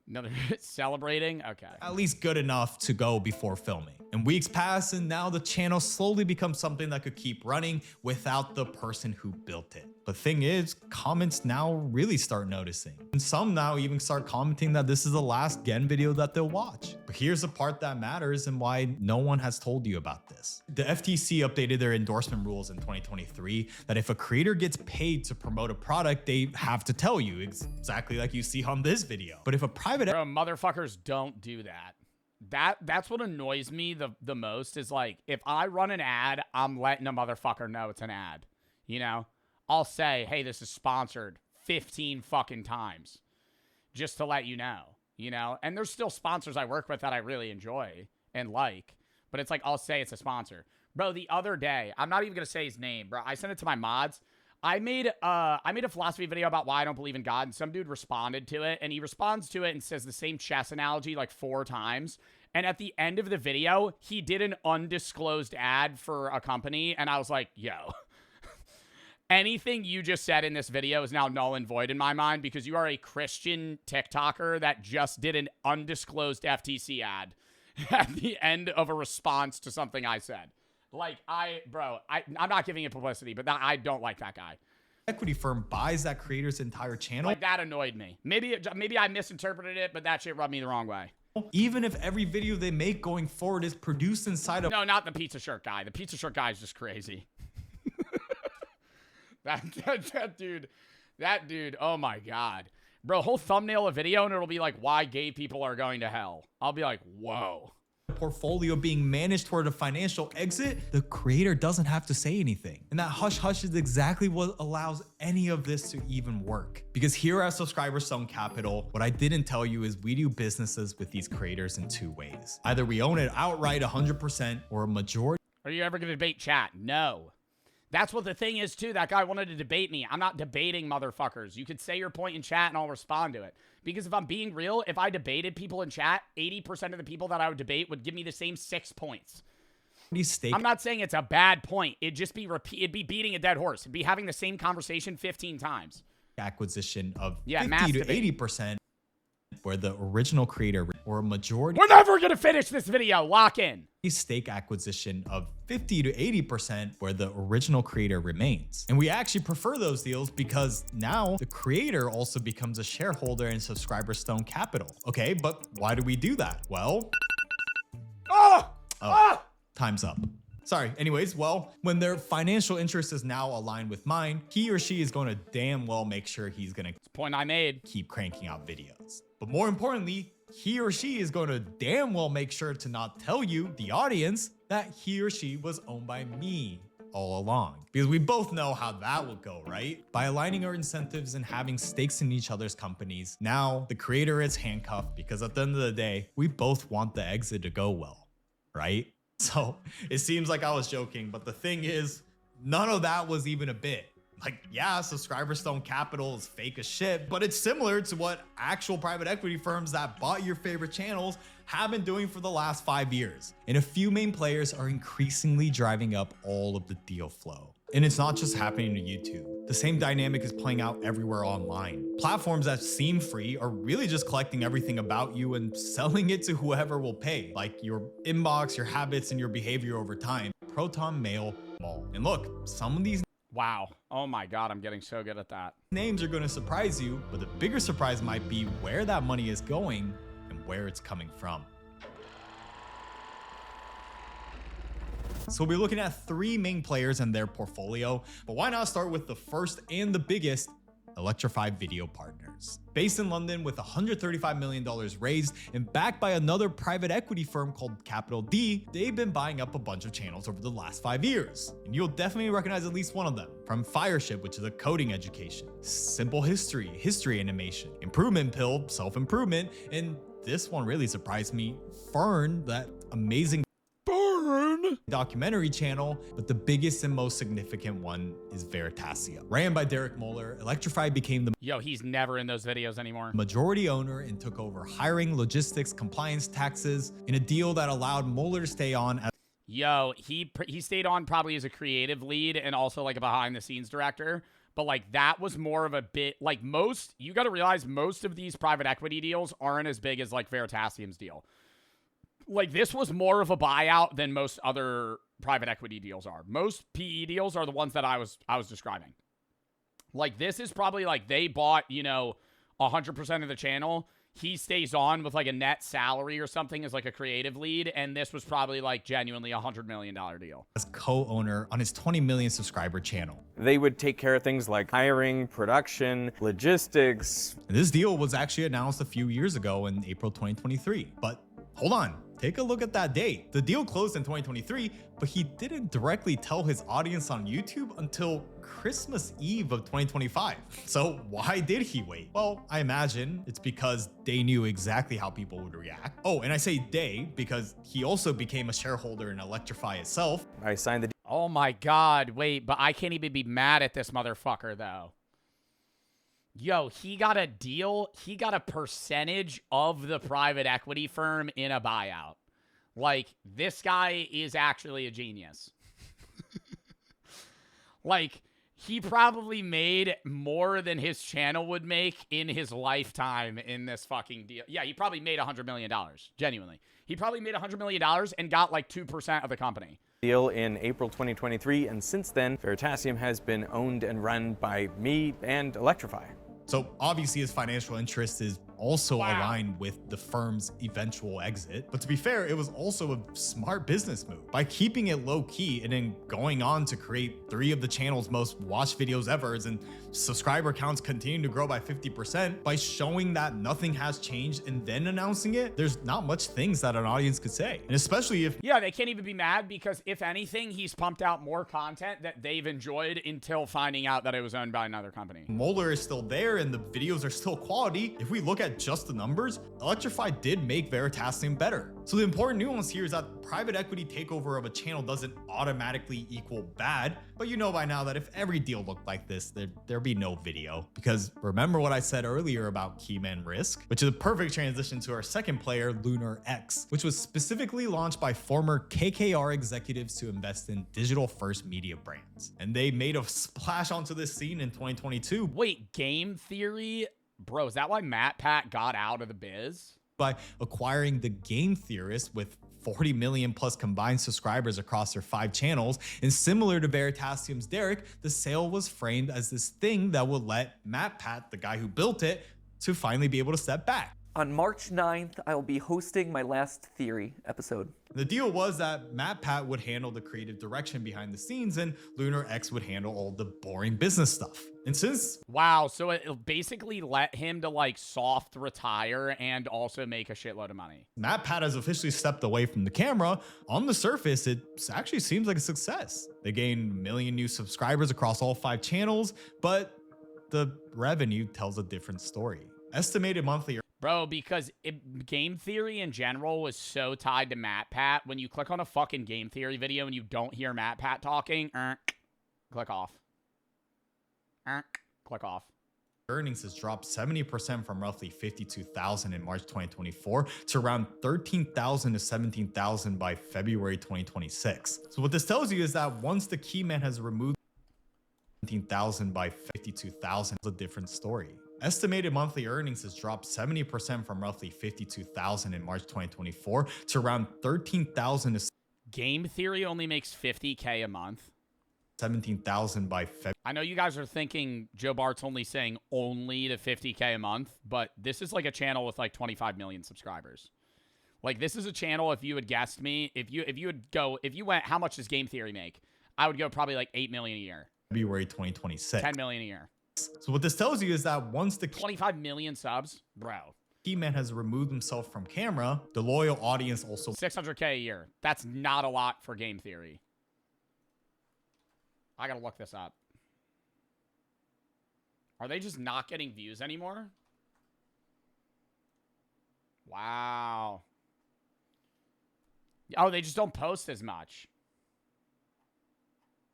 another celebrating? Okay. At least good enough to go before filming. And weeks pass, and now the channel slowly becomes something that could keep running without the person who built it. The thing is, comments now really start noticing. And some now even start commenting that this is the last Gen video that they'll watch. But here's the part that matters and why no one has told you about this. The FTC updated their endorsement rules in 2023 that if a creator gets paid to promote a product, they have to tell you, exactly like you see on this video. But if a private... Bro, motherfuckers don't do that. That's what annoys me the most is like, if I run an ad, I'm letting a motherfucker know it's an ad. You know? I'll say, hey, this is sponsored 15 fucking times just to let you know, you know? And there's still sponsors I work with that I really enjoy and like, but it's like, I'll say it's a sponsor. Bro, the other day, I'm not even going to say his name, bro. I sent it to my mods. I made a philosophy video about why I don't believe in God, and some dude responded to it, and he responds to it and says the same chess analogy like 4 times. And at the end of the video, he did an undisclosed ad for a company, and I was like, yo, anything you just said in this video is now null and void in my mind because you are a Christian TikToker that just did an undisclosed FTC ad at the end of a response to something I said. Like, I'm not giving it publicity, but I don't like that guy. Equity firm buys that creator's entire channel. Like, that annoyed me. Maybe I misinterpreted it, but that shit rubbed me the wrong way. Even if every video they make going forward is produced inside of... No, not the pizza shirt guy. The pizza shirt guy is just crazy. that dude, oh my God. Bro, whole thumbnail a video and it'll be like, why gay people are going to hell. I'll be like, whoa. Portfolio being managed toward a financial exit, the creator doesn't have to say anything. And that hush hush is exactly what allows any of this to even work. Because here at Subscriber Stone Capital, what I didn't tell you is we do businesses with these creators in 2 ways. Either we own it outright 100% or a majority. Are you ever going to debate chat? No. That's what the thing is too. That guy wanted to debate me. I'm not debating motherfuckers. You could say your point in chat and I'll respond to it. Because if I'm being real, if I debated people in chat, 80% of the people that I would debate would give me the same 6 points. I'm not saying it's a bad point. It'd just be it'd be beating a dead horse. It'd be having the same conversation 15 times. Acquisition of 50 to 80% where the original creator or a majority... We're never going to finish this video. Lock in. Stake acquisition of 50 to 80% where the original creator remains. And we actually prefer those deals because now the creator also becomes a shareholder in Subscriber Stone Capital. Okay, but why do we do that? Well... Time's up. Sorry. Anyways, well, when their financial interest is now aligned with mine, he or she is going to damn well make sure he's going to... Point I made. Keep cranking out videos. But more importantly, he or she is going to damn well make sure to not tell you, the audience, that he or she was owned by me all along. Because we both know how that will go, right? By aligning our incentives and having stakes in each other's companies, now the creator is handcuffed because at the end of the day, we both want the exit to go well, right? So it seems like I was joking, but the thing is, none of that was even a bit. Like, yeah, Subscriber Stone Capital is fake as shit, but it's similar to what actual private equity firms that bought your favorite channels have been doing for the last 5 years. And a few main players are increasingly driving up all of the deal flow. And it's not just happening to YouTube. The same dynamic is playing out everywhere online. Platforms that seem free are really just collecting everything about you and selling it to whoever will pay, like your inbox, your habits, and your behavior over time. Proton Mail Mall. And look, some of these Wow. Oh my God, I'm getting so good at that. names are going to surprise you, but the bigger surprise might be where that money is going and where it's coming from. So we're looking at 3 main players and their portfolio, but why not start with the first and the biggest, Electrify Video Partners. Based in London with $135 million raised and backed by another private equity firm called Capital D, they've been buying up a bunch of channels over the last 5 years. And you'll definitely recognize at least one of them. From Fireship, which is a coding education, Simple History, history animation, Improvement Pill, self-improvement, and this one really surprised me, Fern, that amazing documentary channel, but the biggest and most significant one is Veritasium. Ran by Derek Muller, Electrify became the he's never in those videos anymore. Majority owner and took over hiring, logistics, compliance, taxes in a deal that allowed Muller to stay on as he stayed on probably as a creative lead and also like a behind the scenes director. But like that was more of a bit like you got to realize most of these private equity deals aren't as big as like Veritasium's deal. Like, this was more of a buyout than most other private equity deals are. Most PE deals are the ones that I was describing. Like, this is probably like they bought, 100% of the channel. He stays on with like a net salary or something as like a creative lead. And this was probably like genuinely $100 million deal. As co-owner on his 20 million subscriber channel. They would take care of things like hiring, production, logistics. This deal was actually announced a few years ago in April 2023. But hold on. Take a look at that date. The deal closed in 2023, but he didn't directly tell his audience on YouTube until Christmas Eve of 2025. So why did he wait? Well, I imagine it's because they knew exactly how people would react. Oh, and I say they because he also became a shareholder in Electrify itself. I signed the deal. Oh my God, wait, but I can't even be mad at this motherfucker though. Yo, he got a deal. He got a percentage of the private equity firm in a buyout. Like, this guy is actually a genius. Like, he probably made more than his channel would make in his lifetime in this fucking deal. Yeah, he probably made $100 million. Genuinely. He probably made $100 million and got like 2% of the company. Deal in April 2023, and since then, Veritasium has been owned and run by me and Electrify. So obviously his financial interest is also aligned with the firm's eventual exit. But to be fair, it was also a smart business move. By keeping it low key and then going on to create 3 of the channel's most watched videos ever and subscriber counts continuing to grow by 50%, by showing that nothing has changed and then announcing it, there's not much things that an audience could say. And especially if... Yeah, they can't even be mad because if anything, he's pumped out more content that they've enjoyed until finding out that it was owned by another company. Muller is still there and the videos are still quality. If we look at just the numbers, Electrify did make Veritasium better. So the important nuance here is that private equity takeover of a channel doesn't automatically equal bad, but you know by now that if every deal looked like this, there'd be no video. Because remember what I said earlier about Keyman Risk, which is a perfect transition to our second player, Lunar X, which was specifically launched by former KKR executives to invest in digital-first media brands. And they made a splash onto this scene in 2022. Wait, Game Theory? Bro, is that why MatPat got out of the biz? By acquiring The Game Theorist with 40 million plus combined subscribers across their 5 channels. And similar to Veritasium's Derek, the sale was framed as this thing that would let MatPat, the guy who built it, to finally be able to step back. On March 9th, I will be hosting my last Theory episode. The deal was that MatPat would handle the creative direction behind the scenes and Lunar X would handle all the boring business stuff. And since... Wow, so it basically let him to like soft retire and also make a shitload of money. MatPat has officially stepped away from the camera. On the surface, it actually seems like a success. They gained 1 million new subscribers across all 5 channels, but the revenue tells a different story. Estimated monthly... Bro, because Game Theory in general was so tied to MatPat. When you click on a fucking Game Theory video and you don't hear MatPat talking, click off. Click off. earnings has dropped 70% from roughly 52,000 in March 2024 to around 13,000 to 17,000 by February 2026. So what this tells you is that once the key man has removed 17,000 by 52,000, it's a different story. Estimated monthly earnings has dropped 70% from roughly 52,000 in March 2024 to around 13,000 to Game Theory only makes 50K a month. 17,000 by February. I know you guys are thinking Joe Bart's only saying only to 50K a month, but this is like a channel with like 25 million subscribers. Like this is a channel, if you had guessed me, if you went, how much does Game Theory make? I would go probably like 8 million a year. February 2026. 10 million a year. So what this tells you is that once the 25 million subs, bro. Key man has removed himself from camera, the loyal audience also 600K a year. That's not a lot for Game Theory. I gotta look this up. Are they just not getting views anymore? Wow. Oh, they just don't post as much.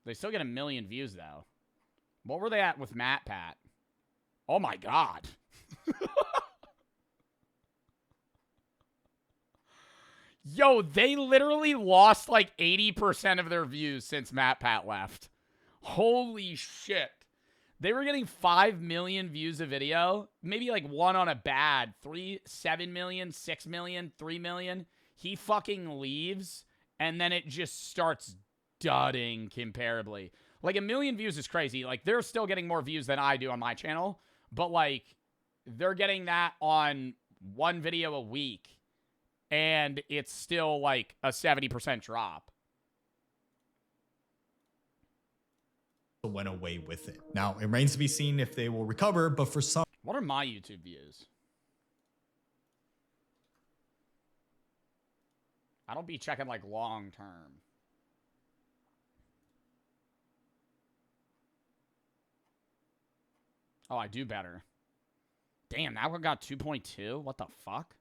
They still get 1 million views, though. What were they at with Matt Pat? Oh, my God. Yo, they literally lost like 80% of their views since Matt Pat left. Holy shit. They were getting 5 million views a video. Maybe like one on a bad. 7 million, 6 million, 3 million. He fucking leaves. And then it just starts dudding comparably. Like 1 million views is crazy. Like they're still getting more views than I do on my channel. But like they're getting that on one video a week. And it's still like a 70% drop. went away with it. Now, it remains to be seen if they will recover, but for some... What are my YouTube views? I don't be checking, like, long term. Oh, I do better. Damn, that one got 2.2? What the fuck?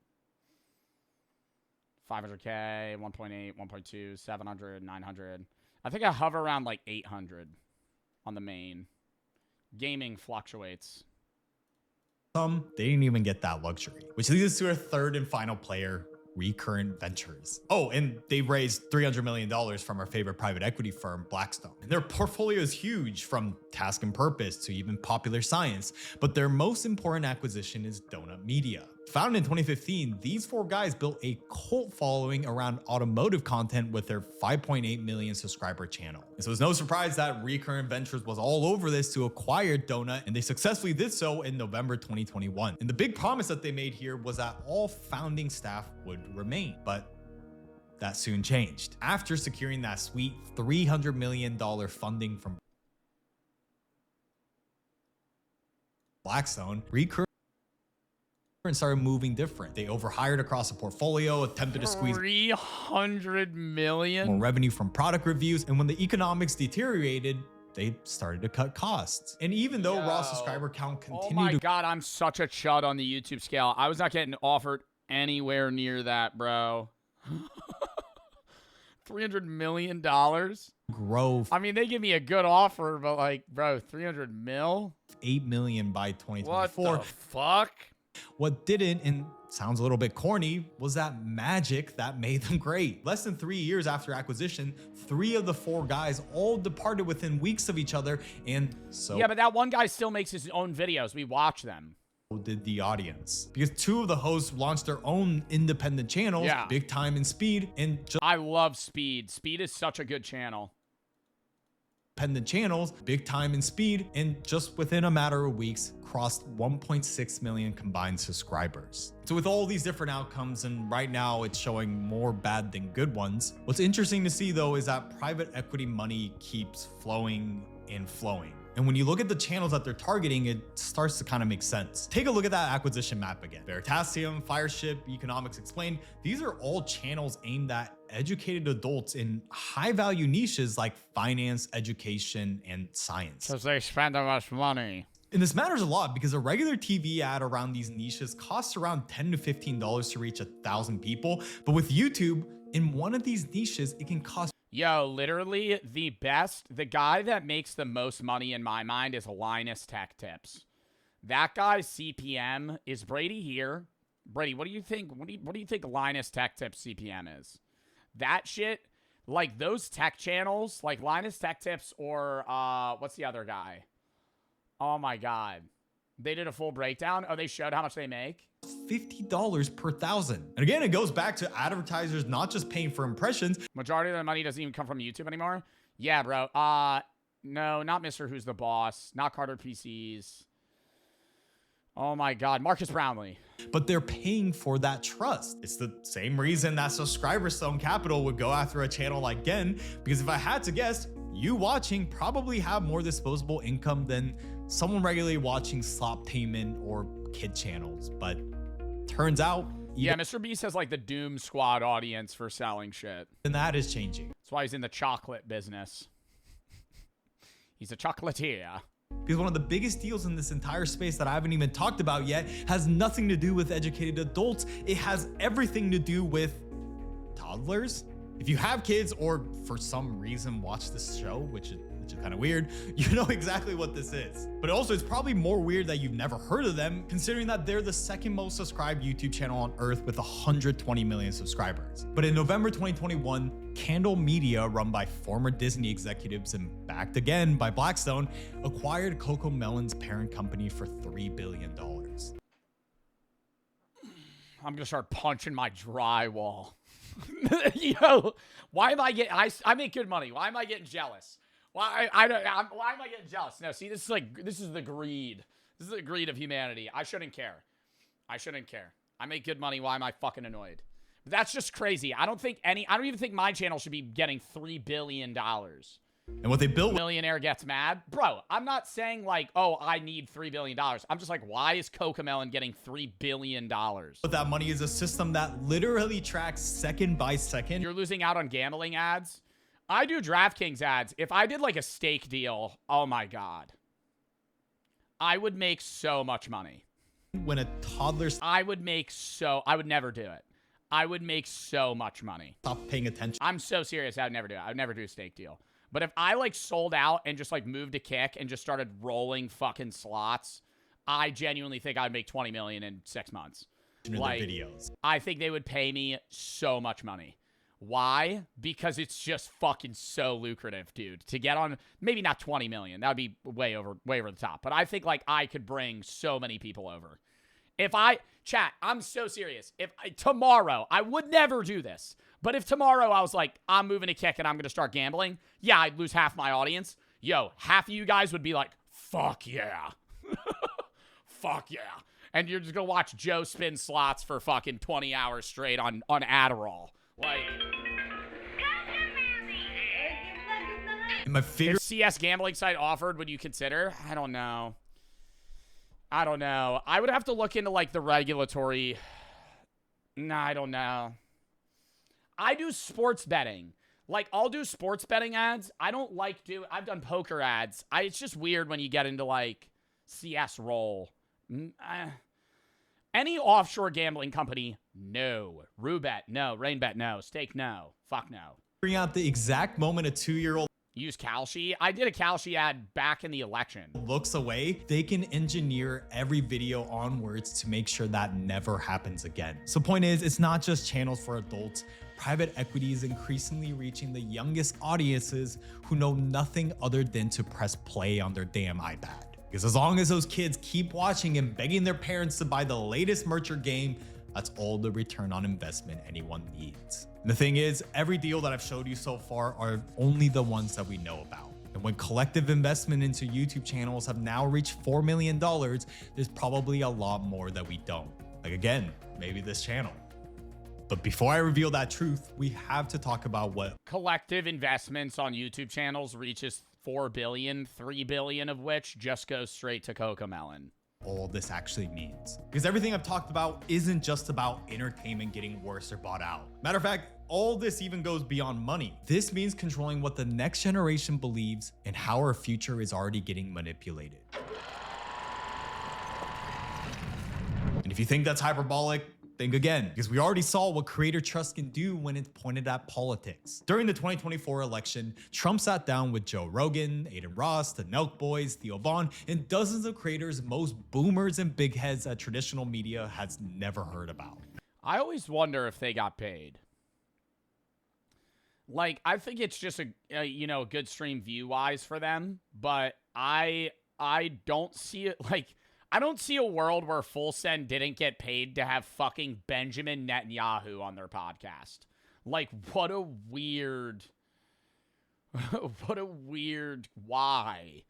500K, 1.8, 1.2, 700, 900. I think I hover around, like, 800 on the main. Gaming fluctuates. Some, they didn't even get that luxury, which leads us to our third and final player, Recurrent Ventures. Oh, and they raised $300 million from our favorite private equity firm, Blackstone. Their portfolio is huge, from Task and Purpose to even Popular Science, but their most important acquisition is Donut Media. Founded in 2015, these four guys built a cult following around automotive content with their 5.8 million subscriber channel. And so it's no surprise that Recurrent Ventures was all over this to acquire Donut, and they successfully did so in November 2021. And the big promise that they made here was that all founding staff would remain, but that soon changed. After securing that sweet $300 million funding from Blackstone, Recurrent started moving different. They overhired across the portfolio, attempted to squeeze 300 million more revenue from product reviews, and when the economics deteriorated, they started to cut costs. And even though raw subscriber count continued oh my God, I'm such a chud on the YouTube scale. I was not getting offered anywhere near that, bro. $300 million? Grow. I mean, they give me a good offer, but like, bro, 300 mil? 8 million by 2024. What the fuck? What didn't, and sounds a little bit corny, was that magic that made them great. Less than 3 years after acquisition, 3 of the 4 guys all departed within weeks of each other, and so yeah, but that one guy still makes his own videos. We watch them. Did the audience, because 2 of the hosts launched their own independent channels, Big Time and Speed, and I love Speed. Speed is such a good channel. Independent channels, Big Time and Speed, and just within a matter of weeks crossed 1.6 million combined subscribers. So with all these different outcomes, and right now it's showing more bad than good ones, what's interesting to see though is that private equity money keeps flowing and flowing. And when you look at the channels that they're targeting, it starts to kind of make sense. Take a look at that acquisition map again. Veritasium, Fireship, Economics Explained, these are all channels aimed at educated adults in high value niches like finance, education, and science. Because they spend that much money. And this matters a lot because a regular TV ad around these niches costs around $10 to $15 to reach 1,000 people. But with YouTube, in one of these niches, it can cost... Yo, literally the guy that makes the most money in my mind is Linus Tech Tips. That guy's CPM is Brady here. Brady, what do you think? What do you think Linus Tech Tips CPM is? That shit, like those tech channels, like Linus Tech Tips or what's the other guy? Oh my god. They did a full breakdown. Oh, they showed how much they make. $50 per thousand. And again, it goes back to advertisers not just paying for impressions. Majority of the money doesn't even come from YouTube anymore. Yeah, bro. No, not Mr. Who's the Boss. Not Carter PCs. Oh my god, Marcus Brownlee. But they're paying for that trust. It's the same reason that Subscriber Stone Capital would go after a channel like Gen, because if I had to guess, you watching probably have more disposable income than someone regularly watching Slop Payment or kid channels. But turns out, yeah, Mr. Beast has like the Doom Squad audience for selling shit. And that is changing. That's why he's in the chocolate business. He's a chocolatier. Because one of the biggest deals in this entire space that I haven't even talked about yet has nothing to do with educated adults. It has everything to do with toddlers. If you have kids or for some reason watch this show, which is kind of weird, you know exactly what this is. But also, it's probably more weird that you've never heard of them, considering that they're the second most subscribed YouTube channel on earth with 120 million subscribers. But in November 2021, Candle Media, run by former Disney executives and backed again by Blackstone, acquired CoComelon's parent company for $3 billion. I'm gonna start punching my drywall. Yo, why am I getting? I make good money. Why am I getting jealous? Why why am I getting jealous? No, see, this is the greed. This is the greed of humanity. I shouldn't care. I shouldn't care. I make good money. Why am I fucking annoyed? But that's just crazy. I don't even think my channel should be getting $3 billion. And what they built, millionaire gets mad, bro. I'm not saying like, oh, I need $3 billion. I'm just like, why is CoComelon getting $3 billion? But that money is a system that literally tracks second by second. You're losing out on gambling ads. I do DraftKings ads. If I did like a stake deal, oh my god, I would make so much money. When a toddler, I would never do it. I would make so much money. Stop paying attention. I'm so serious. I would never do it. I would never do a stake deal. But if I like sold out and just like moved to Kick and just started rolling fucking slots, I genuinely think I'd make 20 million in 6 months. Like, videos. I think they would pay me so much money. Why? Because it's just fucking so lucrative, dude. To get on, maybe not 20 million. That would be way over the top. But I think like I could bring so many people over. Chat, I'm so serious. Tomorrow, I would never do this. But if tomorrow I was like, I'm moving to Kick and I'm going to start gambling, yeah, I'd lose half my audience. Yo, half of you guys would be like, fuck yeah. Fuck yeah. And you're just going to watch Joe spin slots for fucking 20 hours straight on Adderall. Like, my favorite if CS gambling site offered, would you consider? I don't know. I would have to look into like the regulatory. Nah, I don't know. I do sports betting. Like, I'll do sports betting ads. I don't like I've done poker ads. It's just weird when you get into like CS role. Any offshore gambling company, no. Roobet, no. Rainbet, no. Stake, no. Fuck no. Bring out the exact moment a 2-year-old use Kalshi. I did a Kalshi ad back in the election. Looks away. They can engineer every video onwards to make sure that never happens again. So point is, it's not just channels for adults. Private equity is increasingly reaching the youngest audiences who know nothing other than to press play on their damn iPad. Because as long as those kids keep watching and begging their parents to buy the latest merch or game, that's all the return on investment anyone needs. And the thing is, every deal that I've showed you so far are only the ones that we know about. And when collective investment into YouTube channels have now reached $4 million, there's probably a lot more that we don't. Like again, maybe this channel. But before I reveal that truth, we have to talk about what collective investments on YouTube channels reaches $4 billion, $3 billion of which just goes straight to CoComelon. All this actually means. Because everything I've talked about isn't just about entertainment getting worse or bought out. Matter of fact, all this even goes beyond money. This means controlling what the next generation believes and how our future is already getting manipulated. And if you think that's hyperbolic, think again, because we already saw what creator trust can do when it's pointed at politics. During the 2024 election, Trump sat down with Joe Rogan, Aiden Ross, the Nelk Boys, Theo Vaughn, and dozens of creators most boomers and big heads that traditional media has never heard about. I always wonder if they got paid. Like, I think it's just a you know, good stream view-wise for them, but I don't see it, like, I don't see a world where Full Send didn't get paid to have fucking Benjamin Netanyahu on their podcast. Like, what a weird why?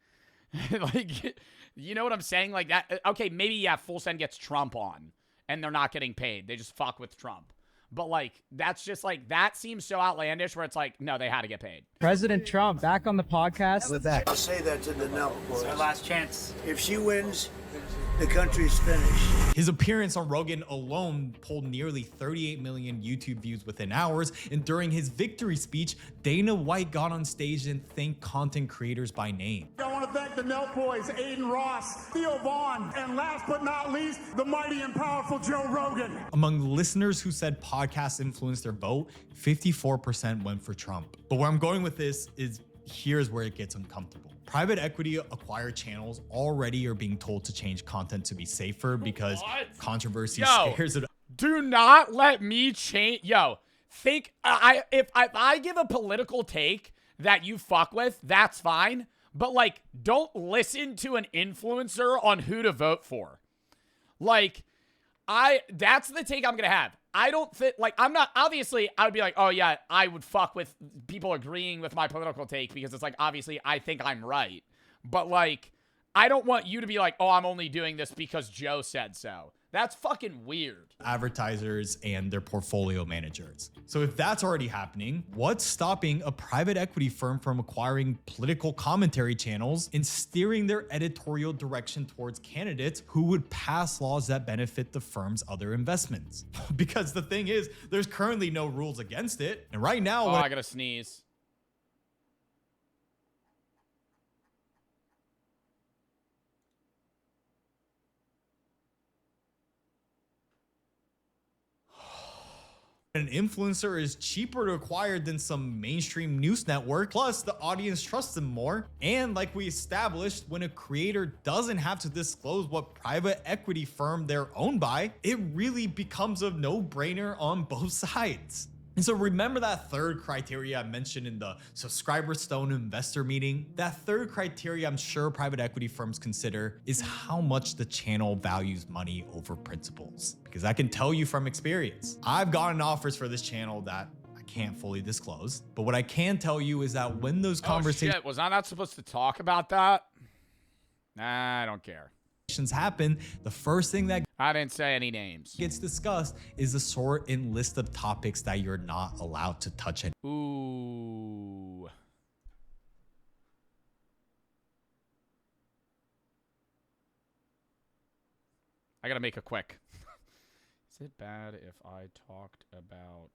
Like, you know what I'm saying? Like, that, okay, maybe, yeah, Full Send gets Trump on, and they're not getting paid. They just fuck with Trump. But, like, that's just, like, that seems so outlandish where it's like, no, they had to get paid. President Trump back on the podcast. We're back. I'll say that to the Nelk Boys. It's our last chance. If she wins, the country's finished. His appearance on Rogan alone pulled nearly 38 million YouTube views within hours, and during his victory speech, Dana White got on stage and thanked content creators by name. I want to thank the Nelk Boys, Aiden Ross, Theo Vaughn, and last but not least, the mighty and powerful Joe Rogan. Among listeners who said podcasts influenced their vote, 54% went for Trump. But where I'm going with this is, here's where it gets uncomfortable. Private equity acquired channels already are being told to change content to be safer because controversy scares it. Do not let me change. Yo, think if I give a political take that you fuck with, that's fine. But like, don't listen to an influencer on who to vote for. Like, that's the take I'm gonna have. I don't think, like, I'm not, obviously, I would be like, oh yeah, I would fuck with people agreeing with my political take because it's like, obviously, I think I'm right. But, like, I don't want you to be like, oh, I'm only doing this because Joe said so. That's fucking weird. Advertisers and their portfolio managers. So if that's already happening, what's stopping a private equity firm from acquiring political commentary channels and steering their editorial direction towards candidates who would pass laws that benefit the firm's other investments? Because the thing is, there's currently no rules against it. And right now, I gotta sneeze. an influencer is cheaper to acquire than some mainstream news network. Plus, the audience trusts them more. And like we established, when a creator doesn't have to disclose what private equity firm they're owned by, it really becomes a no-brainer on both sides. And so remember that third criteria I mentioned in the subscriber stone investor meeting? That third criteria I'm sure private equity firms consider is how much the channel values money over principles. Because I can tell you from experience, I've gotten offers for this channel that I can't fully disclose. But what I can tell you is that when those conversations— shit, was I not supposed to talk about that? Nah, I don't care. Happen, the first thing that I didn't say any names gets discussed is the sort and list of topics that you're not allowed to touch. Ooh. I gotta make a quick. Is it bad if I talked about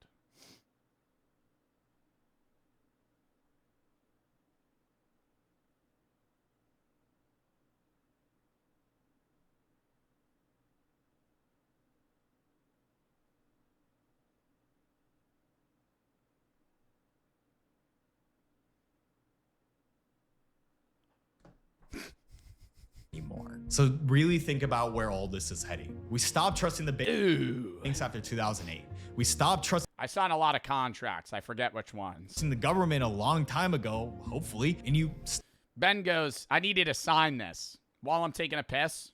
anymore? So really think about where all this is heading. We stopped trusting the banks after 2008. We stopped trusting— I signed a lot of contracts. I forget which ones. In the government a long time ago, hopefully, and you— Ben goes, I need you to sign this while I'm taking a piss.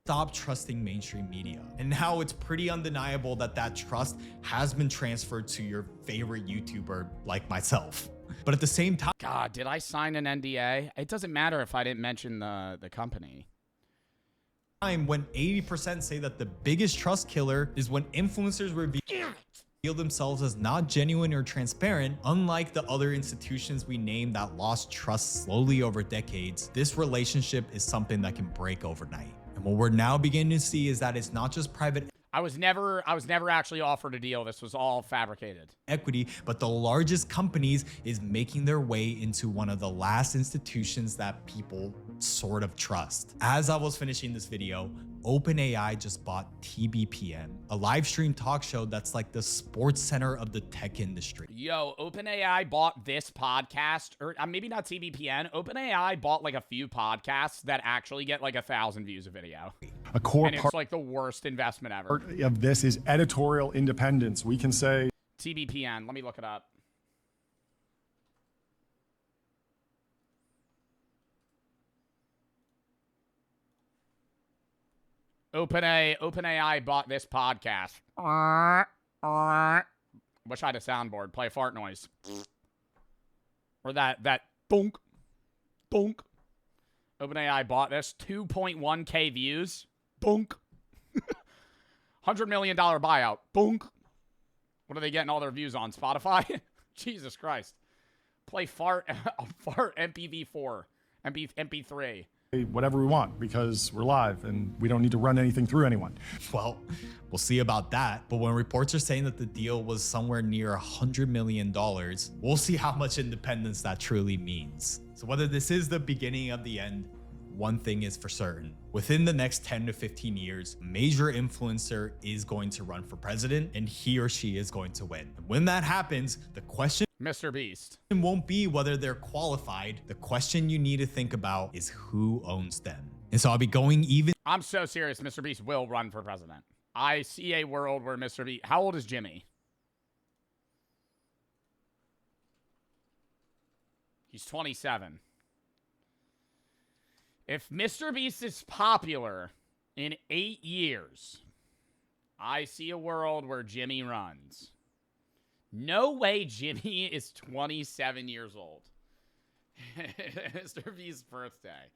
Stop trusting mainstream media. And now it's pretty undeniable that that trust has been transferred to your favorite YouTuber like myself. But at the same time— God, did I sign an NDA? It doesn't matter if I didn't mention the company. When 80% say that the biggest trust killer is when influencers reveal themselves as not genuine or transparent, unlike the other institutions we named that lost trust slowly over decades, this relationship is something that can break overnight. And what we're now beginning to see is that it's not just private— I was never actually offered a deal. This was all fabricated. Equity, but the largest companies is making their way into one of the last institutions that people sort of trust. As I was finishing this video, OpenAI just bought TBPN, a live stream talk show that's like the sports center of the tech industry. Yo, OpenAI bought this podcast, or maybe not TBPN. OpenAI bought like a few podcasts that actually get like 1,000 views a video. A core and it's part like the worst investment ever. of this is editorial independence. We can say TBPN. Let me look it up. OpenAI bought this podcast. Wish I had a soundboard. Play a fart noise. Or that bonk. Bonk. OpenAI bought this. 2.1K views. Bonk. $100 million buyout. Bonk. What are they getting all their views on? Spotify? Jesus Christ. Play fart MPV4. MP3. whatever we want because we're live and we don't need to run anything through anyone. Well, we'll see about that. But when reports are saying that the deal was somewhere near $100 million, we'll see how much independence that truly means. So whether this is the beginning of the end, one thing is for certain. Within the next 10 to 15 years, a major influencer is going to run for president and he or she is going to win. And when that happens, the question Mr. Beast won't be whether they're qualified. The question you need to think about is who owns them. And so I'll be going even. I'm so serious. Mr. Beast will run for president. I see a world where Mr. Beast. How old is Jimmy? He's 27. If Mr. Beast is popular in 8 years, I see a world where Jimmy runs. No way Jimmy is 27 years old. Mr. Beast's birthday.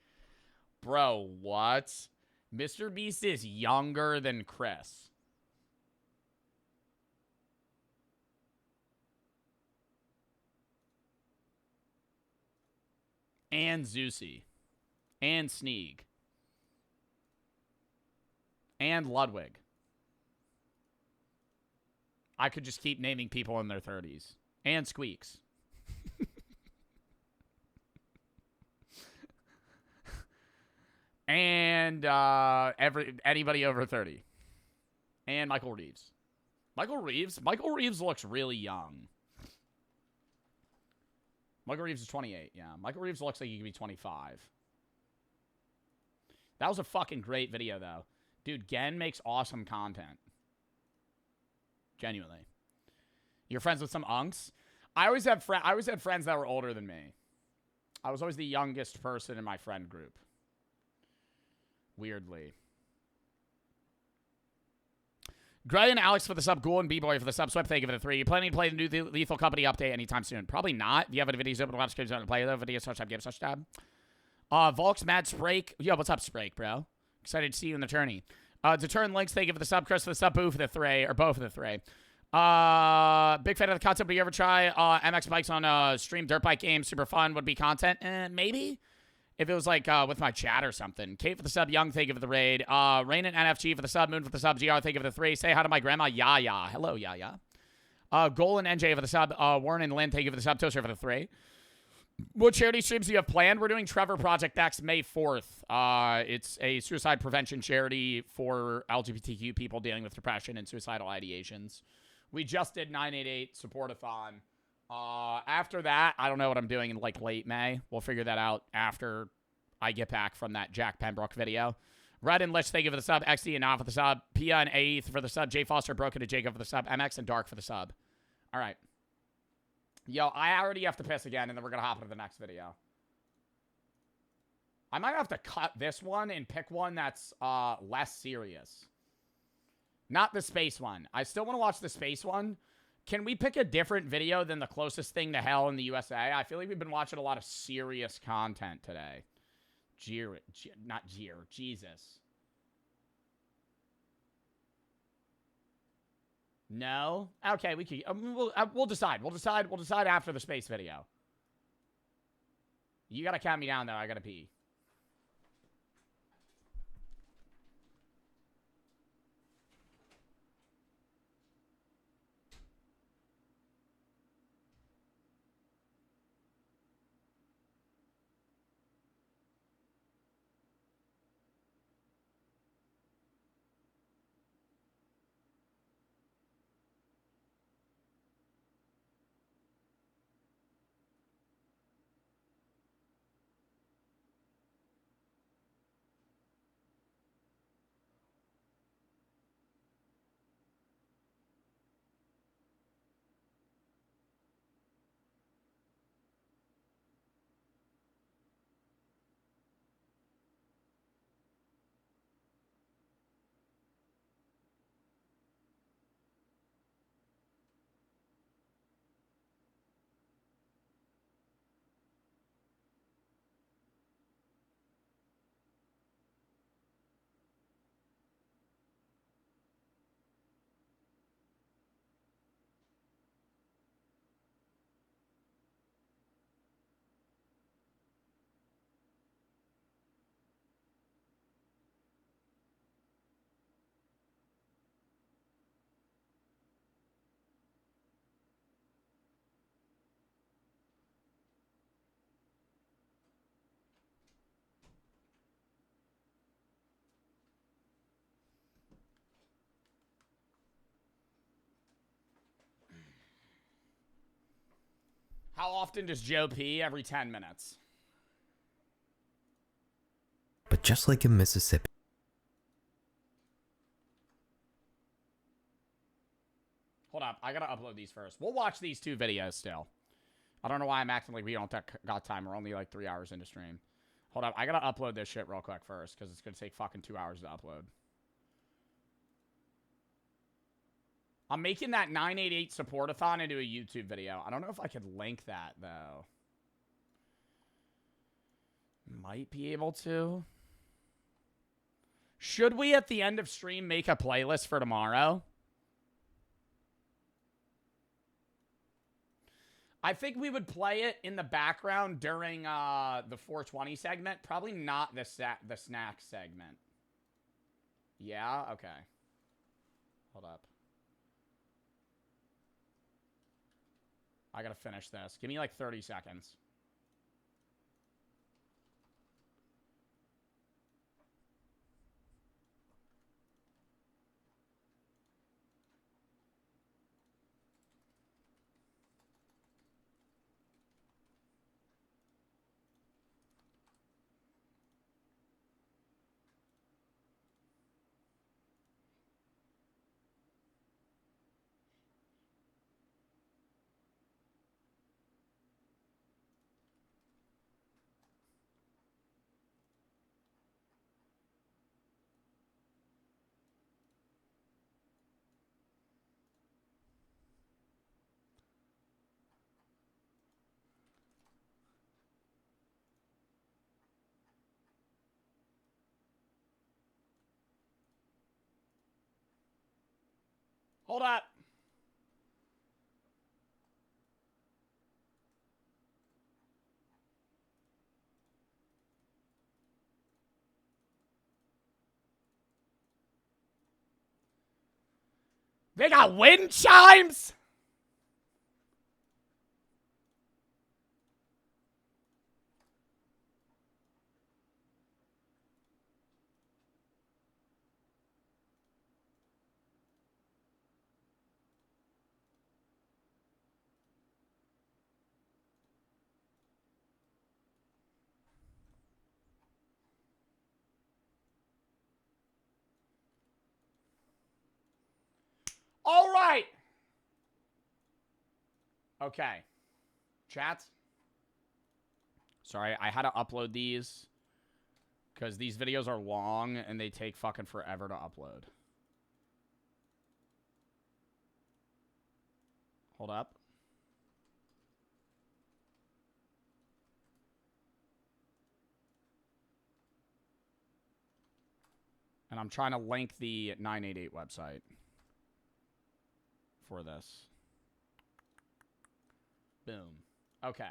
Bro, what? Mr. Beast is younger than Chris. And Zeusy. And Sneeg. And Ludwig. I could just keep naming people in their 30s. And Squeaks. And anybody over 30. And Michael Reeves. Michael Reeves looks really young. Michael Reeves is 28, yeah. Michael Reeves looks like he could be 25. That was a fucking great video, though. Dude, Gen makes awesome content. Genuinely. You're friends with some unks? I always had friends that were older than me. I was always the youngest person in my friend group. Weirdly. Gray and Alex for the sub. Ghoul and B-Boy for the sub. Swipe, thank you for the 3. You planning to play the new Lethal Company update anytime soon? Probably not. If you have any videos open to watch, games on to play though. Video search tab, game search tab. Volks, Mad Sprake. Yo, what's up, Sprake, bro? Excited to see you in the tourney. Deterrent Links, thank you for the sub. Chris for the sub. Boo for the 3. Or both of the 3. Big fan of the concept. Would you ever try MX bikes on stream dirt bike game? Super fun. Would be content. Maybe. If it was like with my chat or something. Kate for the sub. Young, thank you for the raid. Rain and NFG for the sub. Moon for the sub. GR, thank you for the 3. Say hi to my grandma, Yaya. Hello, Yaya. Goal and NJ for the sub. Warren and Lynn, thank you for the sub. Toaster for the 3. What charity streams do you have planned? We're doing Trevor Project X May 4th. It's a suicide prevention charity for LGBTQ people dealing with depression and suicidal ideations. We just did 988 support-a-thon. After that, I don't know what I'm doing in like late May. We'll figure that out after I get back from that Jack Pembroke video. Red and Lich, thank you for the sub. XD and Nav for the sub. Pia and A for the sub. J Foster, Broken to Jacob for the sub. MX and Dark for the sub. All right. Yo, I already have to piss again, and then we're going to hop into the next video. I might have to cut this one and pick one that's less serious. Not the space one. I still want to watch the space one. Can we pick a different video than the closest thing to hell in the USA? I feel like we've been watching a lot of serious content today. Jesus. No? Okay, we can. We'll decide. We'll decide after the space video. You gotta count me down, though. I gotta pee. How often does Joe pee? Every 10 minutes. But just like in Mississippi. Hold up. I gotta upload these first. We'll watch these 2 videos still. I don't know why I'm acting like we don't got time. We're only like 3 hours into stream. Hold up. I gotta upload this shit real quick first because it's gonna take fucking 2 hours to upload. I'm making that 988 support-a-thon into a YouTube video. I don't know if I could link that, though. Might be able to. Should we, at the end of stream, make a playlist for tomorrow? I think we would play it in the background during the 420 segment. Probably not the snack segment. Yeah? Okay. Hold up. I gotta finish this. Give me like 30 seconds. Hold up. They got wind chimes? All right. Okay. Chat. Sorry, I had to upload these because these videos are long and they take fucking forever to upload. Hold up. And I'm trying to link the 988 website for this. Boom. Okay.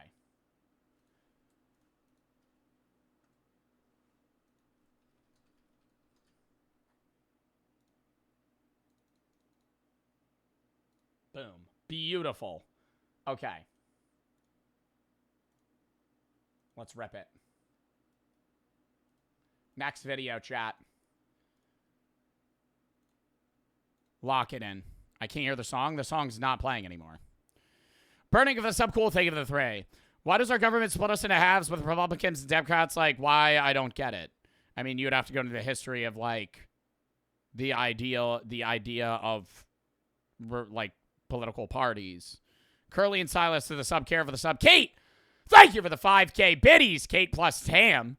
Boom. Beautiful. Okay. Let's rip it. Next video, chat. Lock it in. I can't hear the song. The song's not playing anymore. Burning of the sub cool, thank you for the 3. Why does our government split us into halves with Republicans and Democrats? Like, why? I don't get it. I mean, you'd have to go into the history of, like, the idea of, like, political parties. Curly and Silas to the sub, care for the sub. Kate, thank you for the 5K biddies. Kate plus Tam.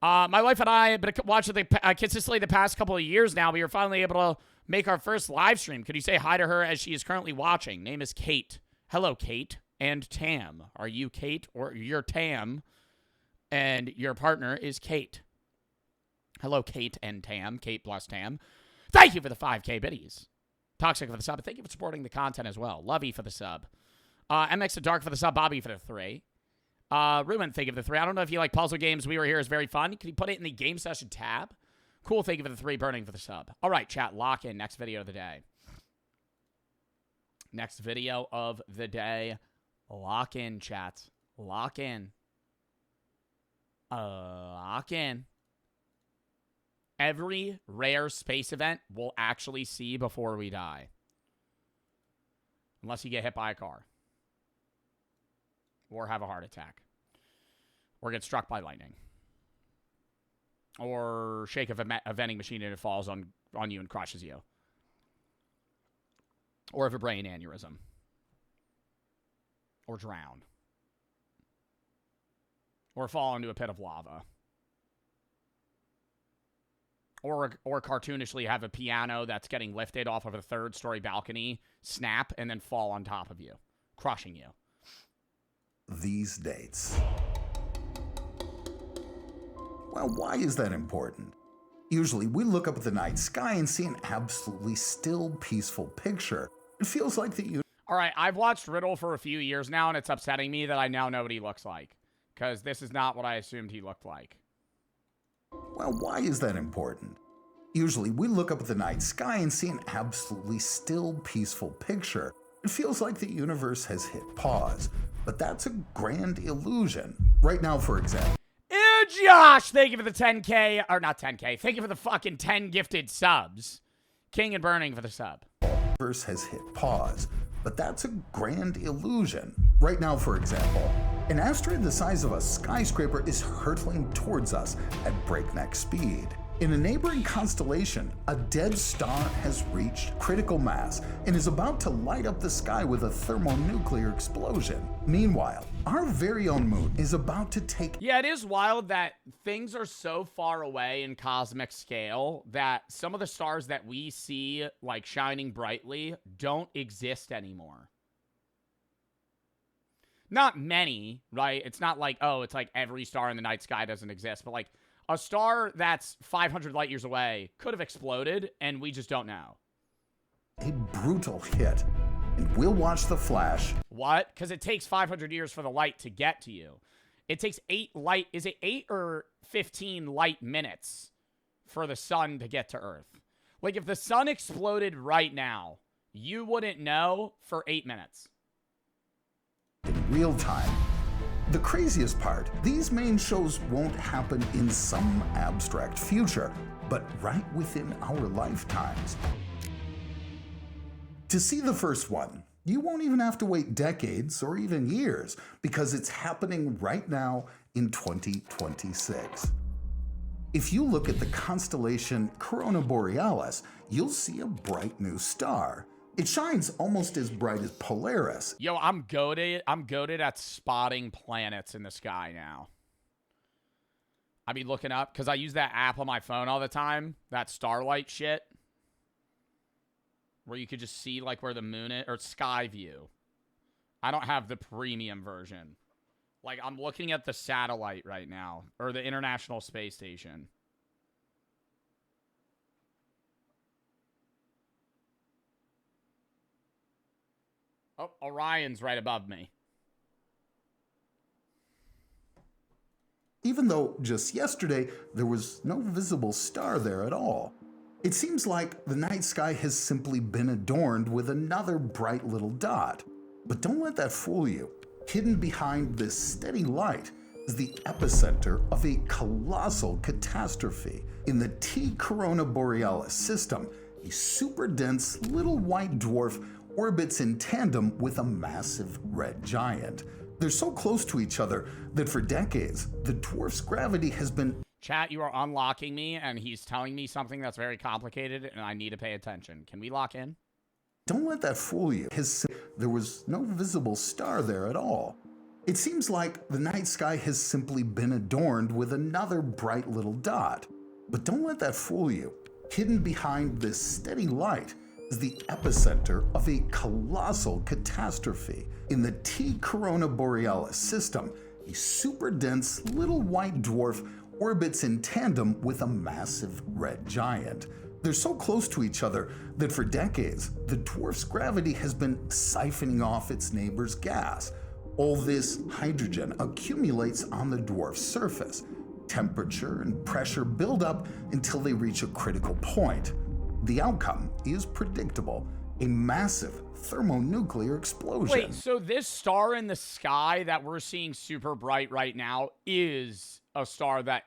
My wife and I have been watching consistently the past couple of years now. We were finally able to make our first live stream. Could you say hi to her as she is currently watching? Name is Kate. Hello, Kate and Tam. Are you Kate or you're Tam and your partner is Kate? Hello, Kate and Tam. Kate plus Tam. Thank you for the 5K biddies. Toxic for the sub. Thank you for supporting the content as well. Lovey for the sub. MX and Dark for the sub. Bobby for the 3. Ruben, thank you for the 3. I don't know if you like puzzle games. We Were Here is very fun. Can you put it in the game session tab? Cool, thank you for the 3. Burning for the sub. All right, chat, lock in. Next video of the day. Next video of the day. Lock in, chat. Lock in. Lock in. Every rare space event we'll actually see before we die. Unless you get hit by a car. Or have a heart attack. Or get struck by lightning. Or shake a vending machine and it falls on you and crushes you. Or have a brain aneurysm. Or drown. Or fall into a pit of lava. Or cartoonishly have a piano that's getting lifted off of a 3rd-story balcony, snap, and then fall on top of you, crushing you. These dates. Well, why is that important? Usually, we look up at the night sky and see an absolutely still, peaceful picture. It feels like the universe. All right, I've watched Riddle for a few years now, and it's upsetting me that I now know what he looks like. Because this is not what I assumed he looked like. Well, why is that important? Usually, we look up at the night sky and see an absolutely still, peaceful picture. It feels like the universe has hit pause. But that's a grand illusion. Right now, for example. Ew, Josh! Thank you for the 10K. Or not 10K. Thank you for the fucking 10 gifted subs. King and Burning for the sub. The universe has hit pause. But that's a grand illusion. Right now, for example, an asteroid the size of a skyscraper is hurtling towards us at breakneck speed. In a neighboring constellation, a dead star has reached critical mass and is about to light up the sky with a thermonuclear explosion. Meanwhile, our very own moon is about to take... Yeah, it is wild that things are so far away in cosmic scale that some of the stars that we see, like, shining brightly don't exist anymore. Not many, right? It's not like, oh, it's like every star in the night sky doesn't exist, but like a star that's 500 light years away could have exploded and we just don't know. A brutal hit, and we'll watch the flash. What? Because it takes 500 years for the light to get to you. It takes 8 or 15 light minutes for the sun to get to Earth? Like if the sun exploded right now, you wouldn't know for 8 minutes. In real time. The craziest part, these main shows won't happen in some abstract future, but right within our lifetimes. To see the first one, you won't even have to wait decades or even years, because it's happening right now in 2026. If you look at the constellation Corona Borealis, you'll see a bright new star. It shines almost as bright as Polaris. Yo, I'm goated at spotting planets in the sky now. I be looking up, because I use that app on my phone all the time, that Starlight shit, where you could just see like where the moon is, or Sky View. I don't have the premium version. Like, I'm looking at the satellite right now, or the International Space Station. Oh, Orion's right above me. Even though just yesterday there was no visible star there at all. It seems like the night sky has simply been adorned with another bright little dot. But don't let that fool you. Hidden behind this steady light is the epicenter of a colossal catastrophe. In the T Corona Borealis system, a super dense little white dwarf orbits in tandem with a massive red giant. They're so close to each other that for decades, the dwarf's gravity has been... Chat, you are unlocking me, and he's telling me something that's very complicated, and I need to pay attention. Can we lock in? Don't let that fool you. There was no visible star there at all. It seems like the night sky has simply been adorned with another bright little dot. But don't let that fool you. Hidden behind this steady light is the epicenter of a colossal catastrophe. In the T Corona Borealis system, a super dense little white dwarf orbits in tandem with a massive red giant. They're so close to each other that for decades, the dwarf's gravity has been siphoning off its neighbor's gas. All this hydrogen accumulates on the dwarf's surface. Temperature and pressure build up until they reach a critical point. The outcome is predictable, a massive thermonuclear explosion. Wait, so this star in the sky that we're seeing super bright right now is a star that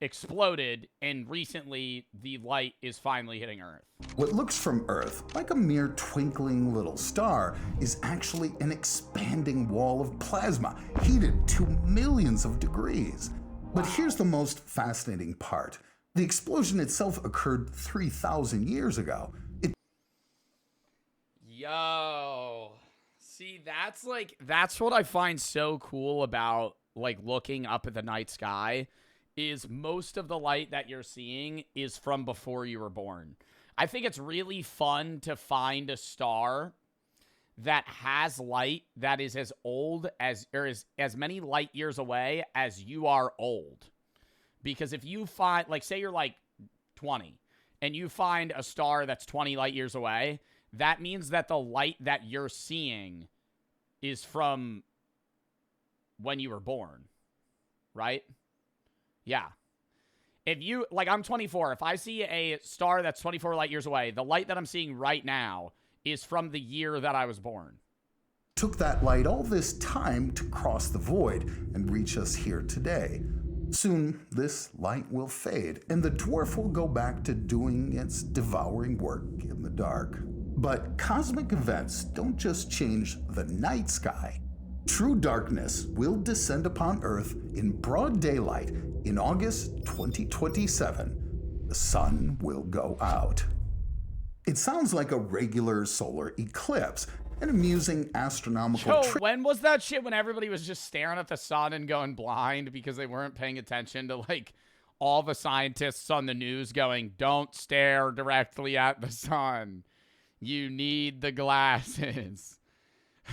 exploded, and recently the light is finally hitting Earth. What looks from Earth like a mere twinkling little star is actually an expanding wall of plasma, heated to millions of degrees. But here's the most fascinating part. The explosion itself occurred 3,000 years ago. Yo. See, that's what I find so cool about, like, looking up at the night sky, is most of the light that you're seeing is from before you were born. I think it's really fun to find a star that has light that is as old as, or is as many light years away as you are old. Because if you find, like, say you're like 20 and you find a star that's 20 light years away, that means that the light that you're seeing is from when you were born, right? Yeah. If you, like, I'm 24. If I see a star that's 24 light years away, the light that I'm seeing right now is from the year that I was born. Took that light all this time to cross the void and reach us here today. Soon, this light will fade, and the dwarf will go back to doing its devouring work in the dark. But cosmic events don't just change the night sky. True darkness will descend upon Earth in broad daylight in August 2027. The sun will go out. It sounds like a regular solar eclipse, an amusing astronomical trick. When was that shit when everybody was just staring at the sun and going blind because they weren't paying attention to, like, all the scientists on the news going, don't stare directly at the sun. You need the glasses.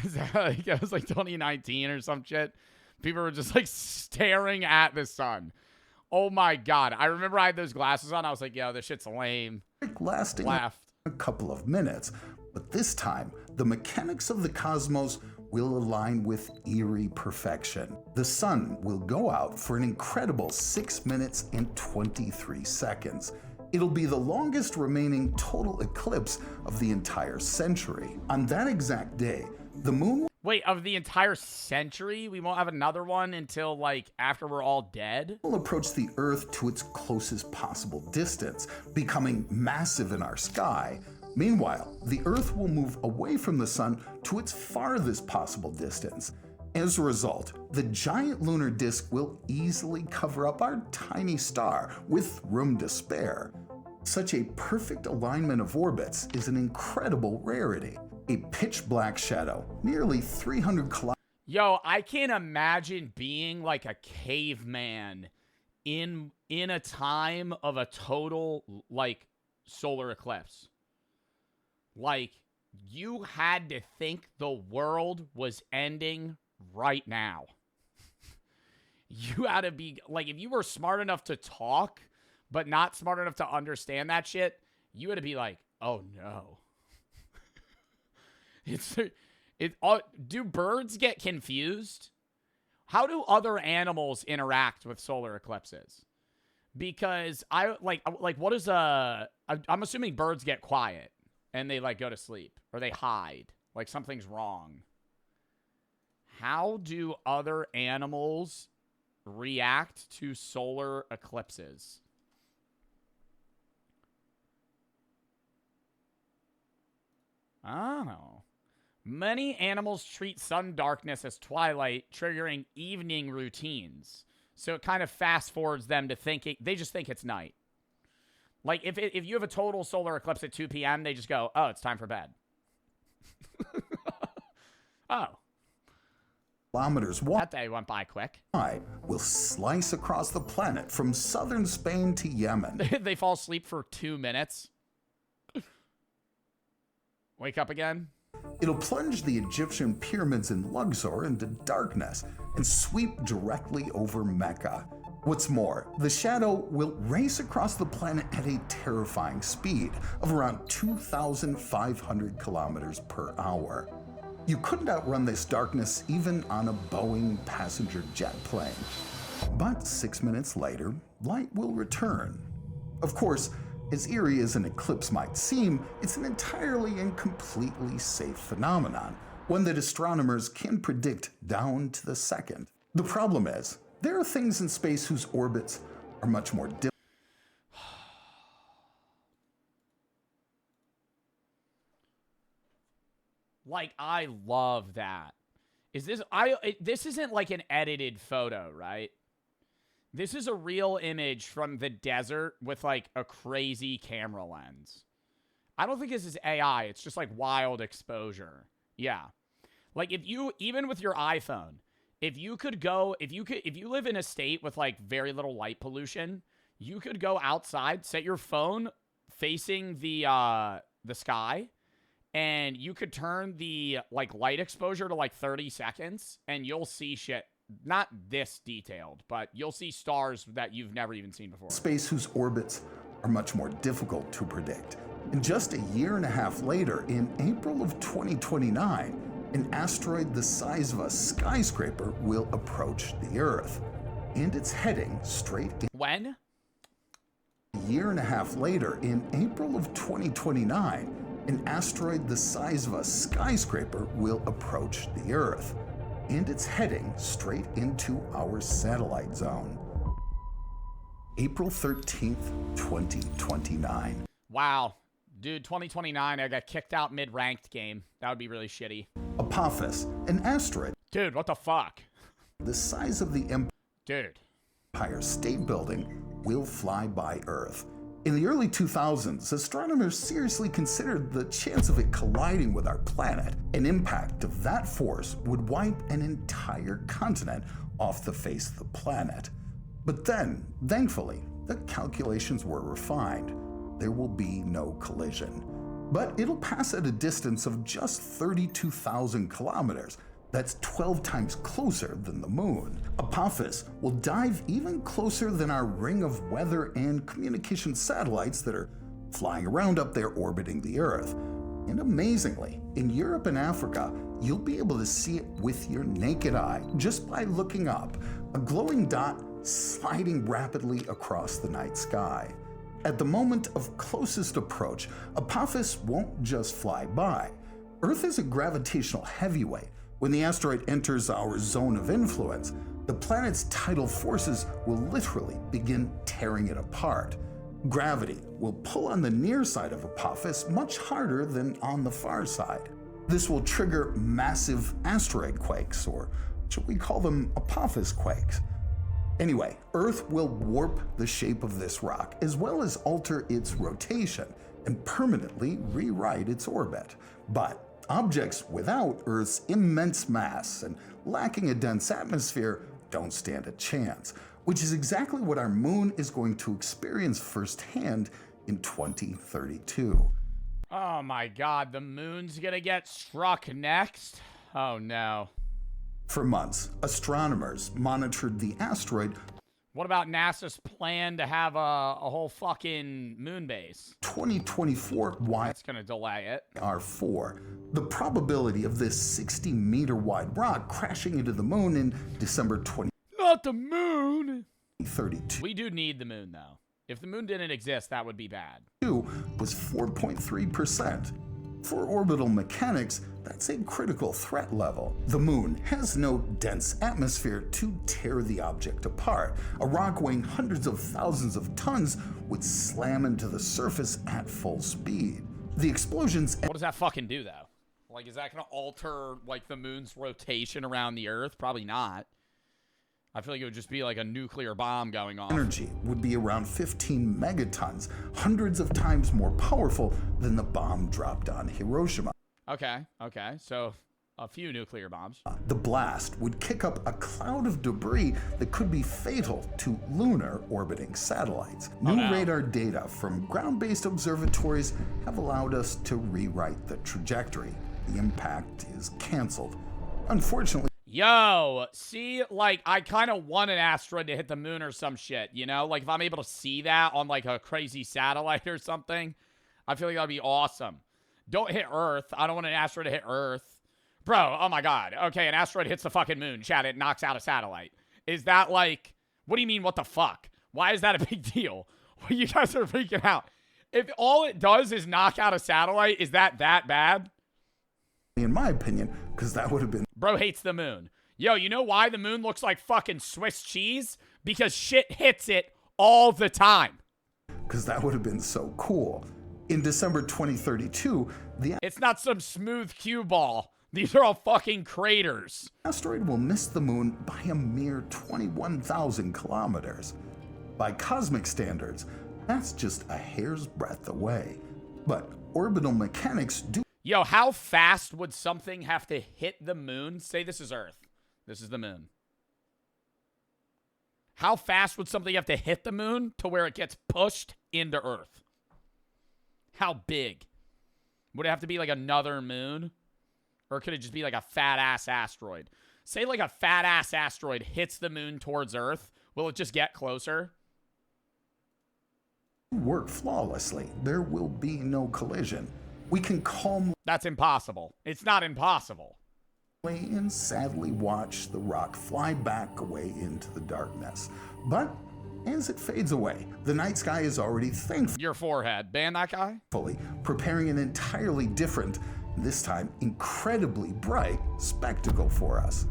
Is that like, it was like 2019 or some shit? People were just like staring at the sun. Oh my God. I remember I had those glasses on. I was like, yo, this shit's lame. Lasting a couple of minutes, but this time the mechanics of the cosmos will align with eerie perfection. The sun will go out for an incredible 6 minutes and 23 seconds. It'll be the longest remaining total eclipse of the entire century. On that exact day, the moon... Wait, of the entire century? We won't have another one until, like, after we're all dead? Will approach the Earth to its closest possible distance, becoming massive in our sky. Meanwhile, the Earth will move away from the sun to its farthest possible distance. As a result, the giant lunar disk will easily cover up our tiny star with room to spare. Such a perfect alignment of orbits is an incredible rarity. A pitch black shadow, nearly 300 kilometers. Yo, I can't imagine being like a caveman in a time of a total, like, solar eclipse. Like, you had to think the world was ending right now. You had to be, like, if you were smart enough to talk, but not smart enough to understand that shit, you had to be like, oh no. Do birds get confused? How do other animals interact with solar eclipses? Because I'm assuming birds get quiet and they, like, go to sleep or they hide, like something's wrong. How do other animals react to solar eclipses? Oh. Many animals treat sun darkness as twilight, triggering evening routines. So it kind of fast forwards them to thinking, they just think it's night. Like, if you have a total solar eclipse at 2 p.m., they just go, oh, it's time for bed. Oh. Kilometers wide. That day went by quick. Will slice across the planet from southern Spain to Yemen. They fall asleep for 2 minutes. Wake up again. It'll plunge the Egyptian pyramids in Luxor into darkness and sweep directly over Mecca. What's more, the shadow will race across the planet at a terrifying speed of around 2,500 kilometers per hour. You couldn't outrun this darkness even on a Boeing passenger jet plane. But 6 minutes later, light will return. Of course, as eerie as an eclipse might seem, it's an entirely and completely safe phenomenon, one that astronomers can predict down to the second. The problem is, there are things in space whose orbits are much more difficult. Like, I love that. This isn't like an edited photo, right? This is a real image from the desert with like a crazy camera lens. I don't think this is AI. It's just like wild exposure. Yeah. Like if you, even with your iPhone, if you live in a state with like very little light pollution, you could go outside, set your phone facing the sky, and you could turn the like light exposure to like 30 seconds and you'll see shit. Not this detailed, but you'll see stars that you've never even seen before. Space whose orbits are much more difficult to predict. And just a year and a half later, in April of 2029, an asteroid the size of a skyscraper will approach the Earth. And it's heading straight in. When? A year and a half later, in April of 2029, an asteroid the size of a skyscraper will approach the Earth. And it's heading straight into our satellite zone. April 13th, 2029. Wow. Dude, 2029, I got kicked out mid-ranked game. That would be really shitty. Apophis, an asteroid. Dude, what the fuck? The size of the Empire State Building will fly by Earth. In the early 2000s, astronomers seriously considered the chance of it colliding with our planet. An impact of that force would wipe an entire continent off the face of the planet. But then, thankfully, the calculations were refined. There will be no collision. But it'll pass at a distance of just 32,000 kilometers. That's 12 times closer than the moon. Apophis will dive even closer than our ring of weather and communication satellites that are flying around up there orbiting the Earth. And amazingly, in Europe and Africa, you'll be able to see it with your naked eye just by looking up, a glowing dot sliding rapidly across the night sky. At the moment of closest approach, Apophis won't just fly by. Earth is a gravitational heavyweight. When the asteroid enters our zone of influence, the planet's tidal forces will literally begin tearing it apart. Gravity will pull on the near side of Apophis much harder than on the far side. This will trigger massive asteroid quakes, or should we call them Apophis quakes? Anyway, Earth will warp the shape of this rock, as well as alter its rotation and permanently rewrite its orbit. But objects without Earth's immense mass and lacking a dense atmosphere don't stand a chance, which is exactly what our moon is going to experience firsthand in 2032. Oh my god, the moon's gonna get struck next? Oh no. For months, astronomers monitored the asteroid. What about NASA's plan to have a whole fucking moon base? 2024 That's gonna delay it. R4. The probability of this 60-meter wide rock crashing into the moon in December 2032. Not the moon! We do need the moon, though. If the moon didn't exist, that would be bad. Was 4.3%. For orbital mechanics, that's a critical threat level. The moon has no dense atmosphere to tear the object apart. A rock weighing hundreds of thousands of tons would slam into the surface at full speed. The explosions... What does that fucking do, though? Like, is that gonna alter, like, the moon's rotation around the Earth? Probably not. I feel like it would just be like a nuclear bomb going off. Energy would be around 15 megatons, hundreds of times more powerful than the bomb dropped on Hiroshima. Okay, so a few nuclear bombs. The blast would kick up a cloud of debris that could be fatal to lunar orbiting satellites. New radar data from ground-based observatories have allowed us to rewrite the trajectory. The impact is canceled. Unfortunately, yo, see, like, I kind of want an asteroid to hit the moon or some shit, you know? Like, if I'm able to see that on, like, a crazy satellite or something, I feel like that'd be awesome. Don't hit Earth. I don't want an asteroid to hit Earth. Bro, oh my god. Okay, an asteroid hits the fucking moon. Chat, it knocks out a satellite. Is that, like, what do you mean, what the fuck? Why is that a big deal? You guys are freaking out. If all it does is knock out a satellite, is that bad? In my opinion, because that would have been... Bro hates the moon. Yo, you know why the moon looks like fucking Swiss cheese? Because shit hits it all the time. Because that would have been so cool. In December 2032, the It's not some smooth cue ball. These are all fucking craters. asteroid will miss the moon by a mere 21,000 kilometers. By cosmic standards, that's just a hair's breadth away. But orbital mechanics do. Yo, how fast would something have to hit the moon? Say this is Earth. This is the moon. How fast would something have to hit the moon to where it gets pushed into Earth? How big? Would it have to be like another moon? Or could it just be like a fat-ass asteroid? Say like a fat-ass asteroid hits the moon towards Earth. Will it just get closer? Work flawlessly. There will be no collision. We can calmly. That's impossible. It's not impossible. And sadly watch the rock fly back away into the darkness. But as it fades away, the night sky is already thankfully Your forehead. Ban that guy? preparing an entirely different, this time incredibly bright, spectacle for us.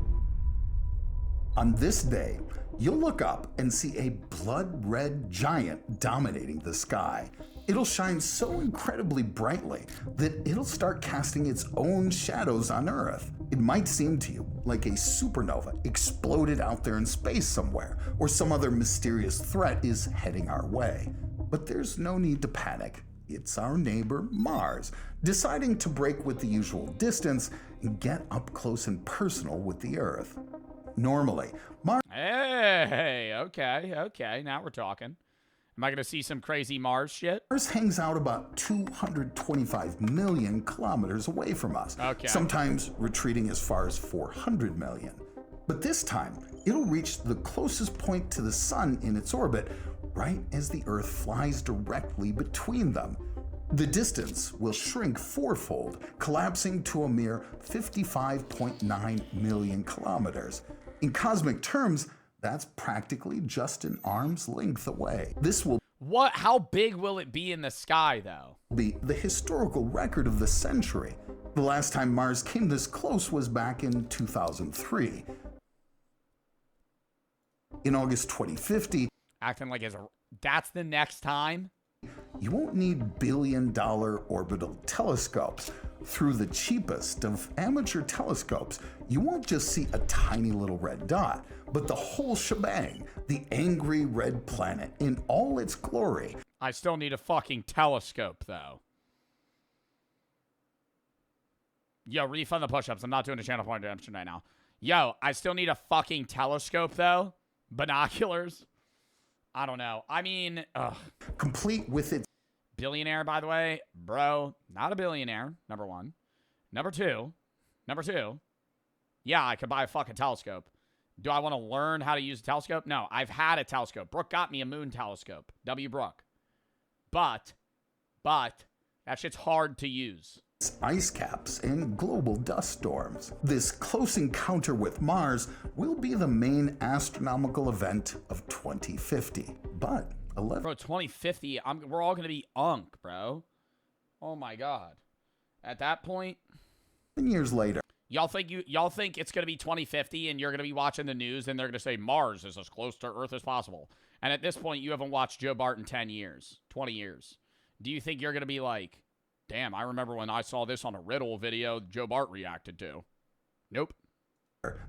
On this day, you'll look up and see a blood-red giant dominating the sky. It'll shine so incredibly brightly that it'll start casting its own shadows on Earth. It might seem to you like a supernova exploded out there in space somewhere, or some other mysterious threat is heading our way. But there's no need to panic. It's our neighbor Mars, deciding to break with the usual distance and get up close and personal with the Earth. Normally, Mars. Hey, okay. Now we're talking. Am I going to see some crazy Mars shit? Mars hangs out about 225 million kilometers away from us, sometimes retreating as far as 400 million. But this time, it'll reach the closest point to the sun in its orbit right as the Earth flies directly between them. The distance will shrink fourfold, collapsing to a mere 55.9 million kilometers. In cosmic terms, that's practically just an arm's length away. This will How big will it be in the sky, though? be the historical record of the century. The last time Mars came this close was back in 2003. In August 2050, acting like that's the next time? You won't need billion-dollar orbital telescopes. Through the cheapest of amateur telescopes, you won't just see a tiny little red dot, but the whole shebang, the angry red planet in all its glory. I still need a fucking telescope, though. Yo, refund the push-ups. I'm not doing a channel point redemption right now. Yo, I still need a fucking telescope, though. Binoculars. I don't know. I mean, ugh. Complete with its billionaire, by the way. Bro, not a billionaire, number one. Number two, yeah, I could buy a fucking telescope. Do I want to learn how to use a telescope? No, I've had a telescope. Brooke got me a moon telescope. W. Brooke. But, that shit's hard to use. Ice caps and global dust storms. This close encounter with Mars will be the main astronomical event of 2050. But Bro, 2050, we're all gonna be unk, bro. Oh my god. At that point, 10 years later, y'all think it's gonna be 2050 and you're gonna be watching the news and they're gonna say Mars is as close to Earth as possible. And at this point, you haven't watched Joe Bart in 10 years, 20 years. Do you think you're gonna be like, damn, I remember when I saw this on a riddle video Joe Bart reacted to? Nope.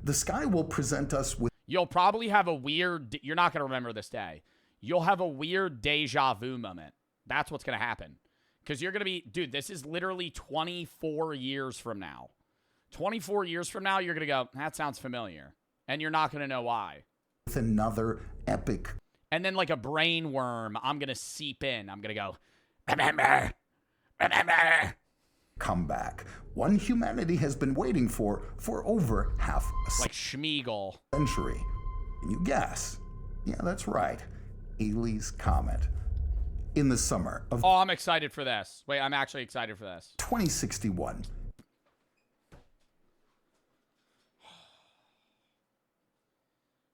The sky will present us with. You'll probably have a weird. You're not gonna remember this day. You'll have a weird deja vu moment. That's what's going to happen. Because you're going to be, dude, this is literally 24 years from now. 24 years from now, you're going to go, that sounds familiar. And you're not going to know why. With another epic. And then like a brain worm, I'm going to seep in. I'm going to go, remember. Comeback. One humanity has been waiting for over half a like Schmeagol. Century. Can you guess? Yeah, that's right. Halley's Comet. In the summer of... Oh, I'm excited for this. Wait, I'm actually excited for this. 2061.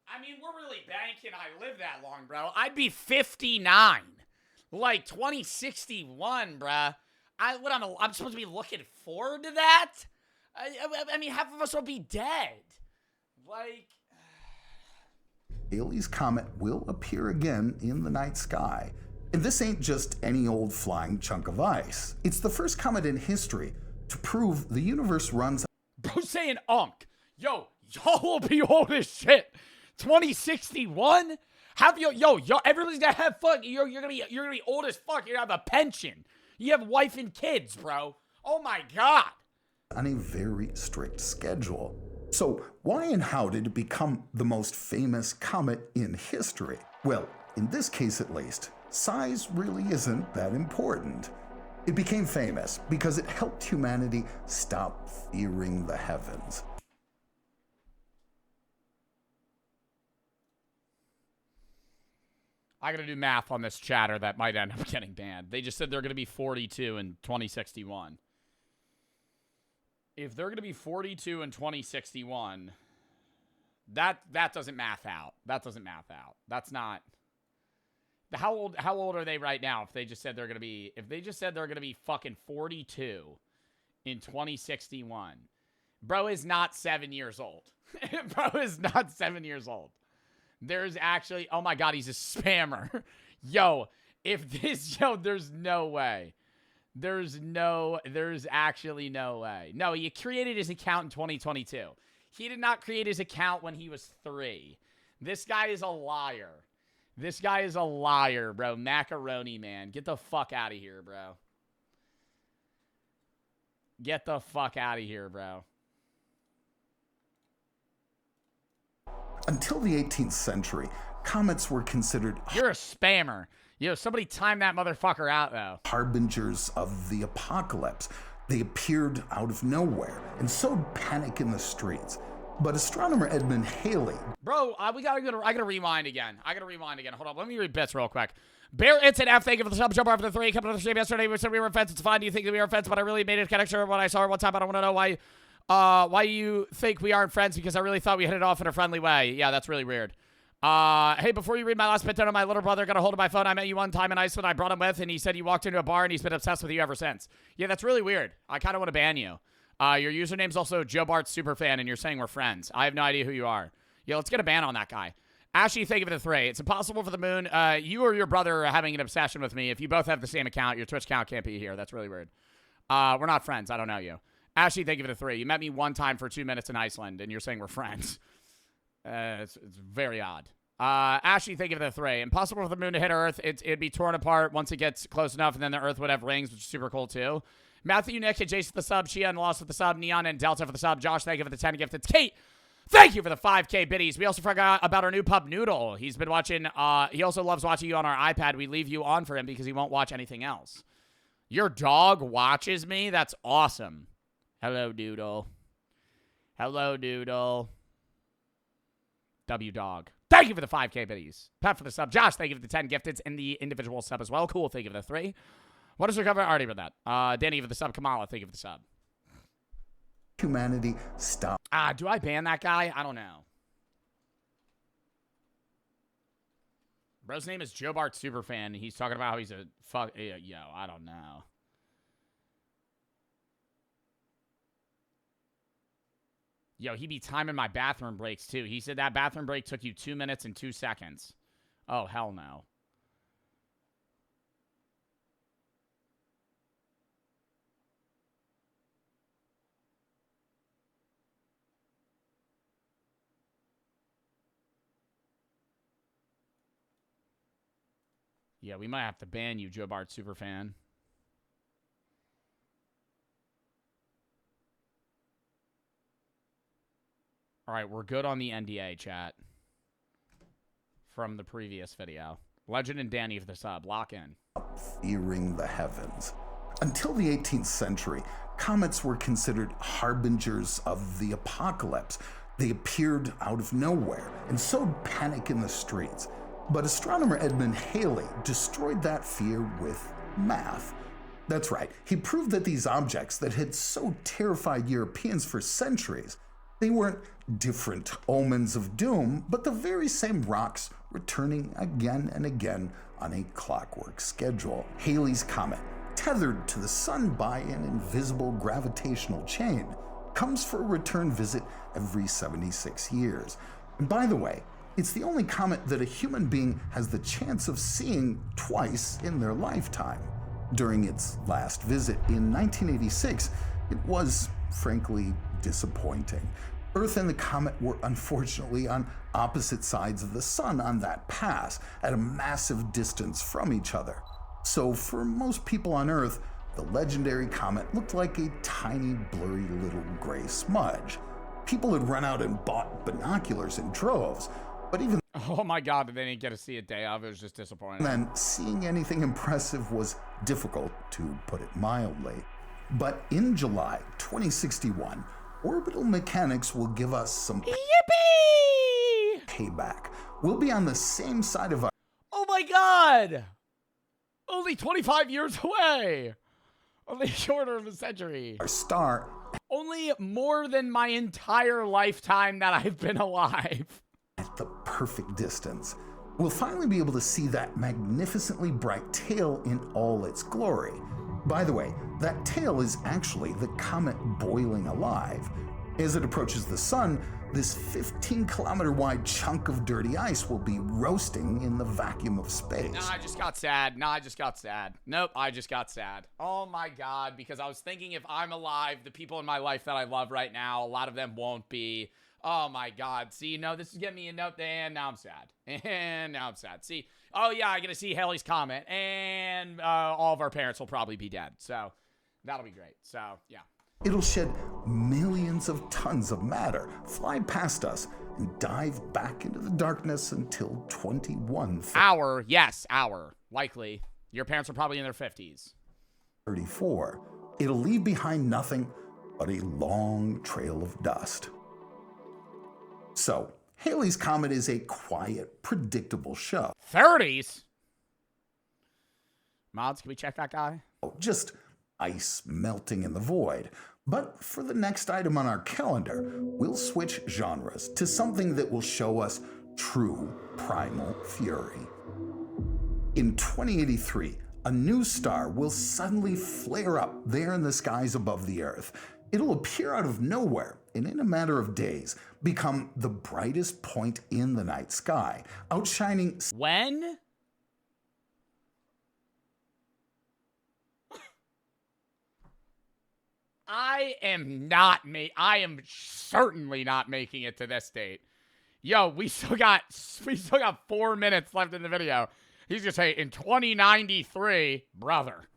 I mean, we're really banking I live that long, bro. I'd be 59. Like, 2061, bruh. I'm supposed to be looking forward to that? I mean, half of us will be dead. Like... Halley's Comet will appear again in the night sky. And this ain't just any old flying chunk of ice. It's the first comet in history to prove the universe runs. Bro saying unk. Yo, y'all will be old as shit. 2061? Have yo, everybody's gonna have fuck. You're gonna be old as fuck. You're gonna have a pension. You have wife and kids, bro. Oh my God. On a very strict schedule. So why and how did it become the most famous comet in history? Well, in this case at least, size really isn't that important. It became famous because it helped humanity stop fearing the heavens. I gotta do math on this chatter that might end up getting banned. They just said they're gonna be 42 in 2061. If they're gonna be 42 in 2061, that doesn't math out. That doesn't math out. That's not. How old are they right now? If they just said they're gonna be fucking 42 in 2061, bro is not 7 years old. Bro is not 7 years old. There's actually, oh my God, he's a spammer. There's no way. There's actually no way. No, he created his account in 2022. He did not create his account when he was 3. This guy is a liar. This guy is a liar, bro. Macaroni, man. Get the fuck out of here, bro. Get the fuck out of here, bro. Until the 18th century, comets were considered... You're a spammer. Somebody time that motherfucker out, though. ...harbingers of the apocalypse. They appeared out of nowhere and sowed panic in the streets. But astronomer Edmund Halley... Bro, I gotta rewind again. Hold on, let me read bits real quick. Bear, it's an F. Thank you for the sub. Jump over the 3. Coming to the stream yesterday. We said we were friends. It's fine. Do you think that we are friends? But I really made a connection when I saw her one time. I don't want to know why you think we aren't friends, because I really thought we hit it off in a friendly way. Yeah, that's really weird. Hey, before you read my last bit down, my little brother got a hold of my phone. I met you one time in Iceland. I brought him with, and he said you walked into a bar, and he's been obsessed with you ever since. Yeah, that's really weird. I kind of want to ban you. Your username's also Joe Bart Superfan, and you're saying we're friends. I have no idea who you are. Yeah, let's get a ban on that guy. Ashley, thank you for the 3. It's impossible for the moon. You or your brother are having an obsession with me. If you both have the same account, your Twitch account can't be here. That's really weird. We're not friends. I don't know you. Ashley, thank you for the 3. You met me one time for 2 minutes in Iceland, and you're saying we're friends. It's very odd. Ashley, thank you for the 3. Impossible for the moon to hit Earth. It'd be torn apart once it gets close enough, and then the Earth would have rings, which is super cool, too. Matthew, Nick, and Jason for the sub. Shia and Lost with the sub. Neon and Delta for the sub. Josh, thank you for the 10 gifted. Kate, thank you for the 5K biddies. We also forgot about our new pup, Noodle. He's been watching. He also loves watching you on our iPad. We leave you on for him because he won't watch anything else. Your dog watches me? That's awesome. Hello, Doodle. Hello, Doodle. W Dog. Thank you for the 5K biddies. Pat for the sub. Josh, thank you for the 10 gifteds and the individual sub as well. Cool. Thank you for the 3. What is recovery? I already read that. Danny for the sub. Kamala, thank you for the sub. Humanity stop. Do I ban that guy? I don't know. Bro's name is Joe Bart Superfan. He's talking about how he's a fuck. Yo, I don't know. Yo, he be timing my bathroom breaks, too. He said that bathroom break took you 2 minutes and 2 seconds. Oh, hell no. Yeah, we might have to ban you, Joe Bart Superfan. All right, we're good on the NDA, chat. From the previous video. Legend and Danny for the sub. Lock in. Fearing the heavens. Until the 18th century, comets were considered harbingers of the apocalypse. They appeared out of nowhere and sowed panic in the streets. But astronomer Edmund Halley destroyed that fear with math. That's right, he proved that these objects that had so terrified Europeans for centuries, they weren't different omens of doom, but the very same rocks returning again and again on a clockwork schedule. Halley's Comet, tethered to the sun by an invisible gravitational chain, comes for a return visit every 76 years. And by the way, It's the only comet that a human being has the chance of seeing twice in their lifetime. During its last visit in 1986, it was, frankly, disappointing. Earth and the comet were unfortunately on opposite sides of the sun on that pass, at a massive distance from each other. So for most people on Earth, the legendary comet looked like a tiny, blurry little gray smudge. People had run out and bought binoculars in droves, but even Oh my God, they didn't get to see a day of it. It was just disappointing. then, seeing anything impressive was difficult, to put it mildly. But in July 2061, orbital mechanics will give us some Yippee! payback. We'll be on the same side of our Oh my God! Only 25 years away! Only a quarter of a century. star Only more than my entire lifetime that I've been alive. at the perfect distance. We'll finally be able to see that magnificently bright tail in all its glory. By the way, that tail is actually the comet boiling alive. As it approaches the sun, this 15-kilometer wide chunk of dirty ice will be roasting in the vacuum of space. Nah, I just got sad. Nah, I just got sad. Nope, I just got sad. Oh my God, because I was thinking if I'm alive, the people in my life that I love right now, a lot of them won't be. Oh my God. See, no, this is getting me a note, and now I'm sad. And now I'm sad. See, oh yeah, I get to see Halley's Comet, and all of our parents will probably be dead. So that'll be great. So yeah. It'll shed millions of tons of matter, fly past us, and dive back into the darkness until 2134. Yes, likely. Your parents are probably in their 50s. It'll leave behind nothing but a long trail of dust. So, Halley's Comet is a quiet, predictable show. 30s? Mods, can we check that guy? Just ice melting in the void. But for the next item on our calendar, we'll switch genres to something that will show us true primal fury. In 2083, a new star will suddenly flare up there in the skies above the Earth. It'll appear out of nowhere and in a matter of days become the brightest point in the night sky, outshining... When? I am certainly not making it to this date. Yo, we still got 4 minutes left in the video. He's gonna say in 2093, brother.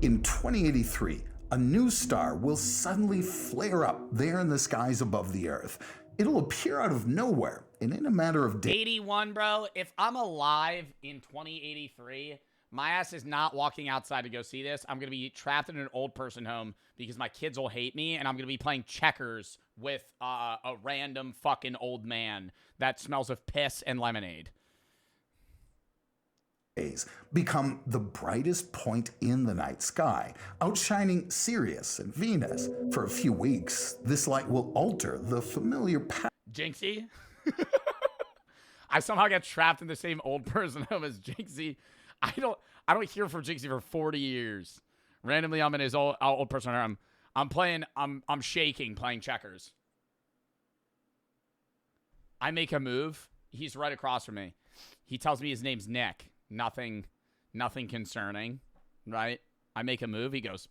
In 2083, a new star will suddenly flare up there in the skies above the Earth. It'll appear out of nowhere and in a matter of days. 81, bro. If I'm alive in 2083, my ass is not walking outside to go see this. I'm going to be trapped in an old person home because my kids will hate me, and I'm going to be playing checkers with a random fucking old man that smells of piss and lemonade. Become the brightest point in the night sky, outshining Sirius and Venus. For a few weeks, this light will alter the familiar pattern. Jinxie? I somehow get trapped in the same old person home as Jinxie. I don't hear from Jinxie for 40 years. Randomly, I'm in his old person home. I'm shaking playing checkers. I make a move. He's right across from me. He tells me his name's Nick. Nothing concerning, right? I make a move. He goes,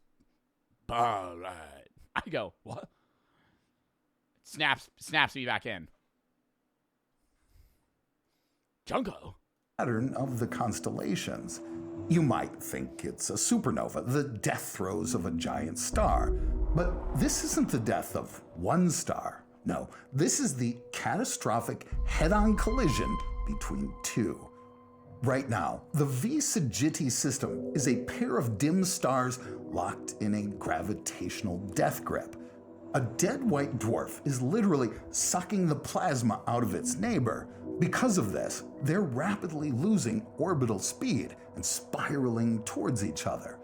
all right. I go, what? Snaps me back in. Junko. Pattern of the constellations. You might think it's a supernova, the death throes of a giant star. But this isn't the death of one star. No, this is the catastrophic head-on collision between two. Right now, the V Sagittarius system is a pair of dim stars locked in a gravitational death grip. A dead white dwarf is literally sucking the plasma out of its neighbor. Because of this, they're rapidly losing orbital speed and spiraling towards each other.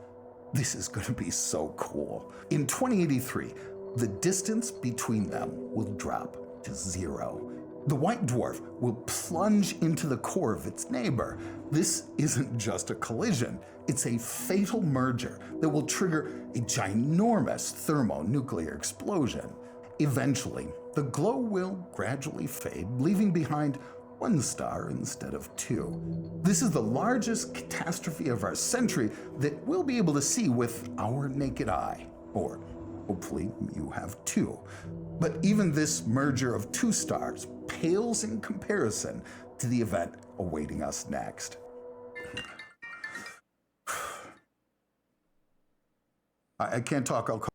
This is going to be so cool. In 2083, the distance between them will drop to 0. The white dwarf will plunge into the core of its neighbor. This isn't just a collision, it's a fatal merger that will trigger a ginormous thermonuclear explosion. Eventually, the glow will gradually fade, leaving behind 1 star instead of 2. This is the largest catastrophe of our century that we'll be able to see with our naked eye. Or hopefully you have 2. But even this merger of 2 stars pales in comparison to the event awaiting us next. I can't talk, I'll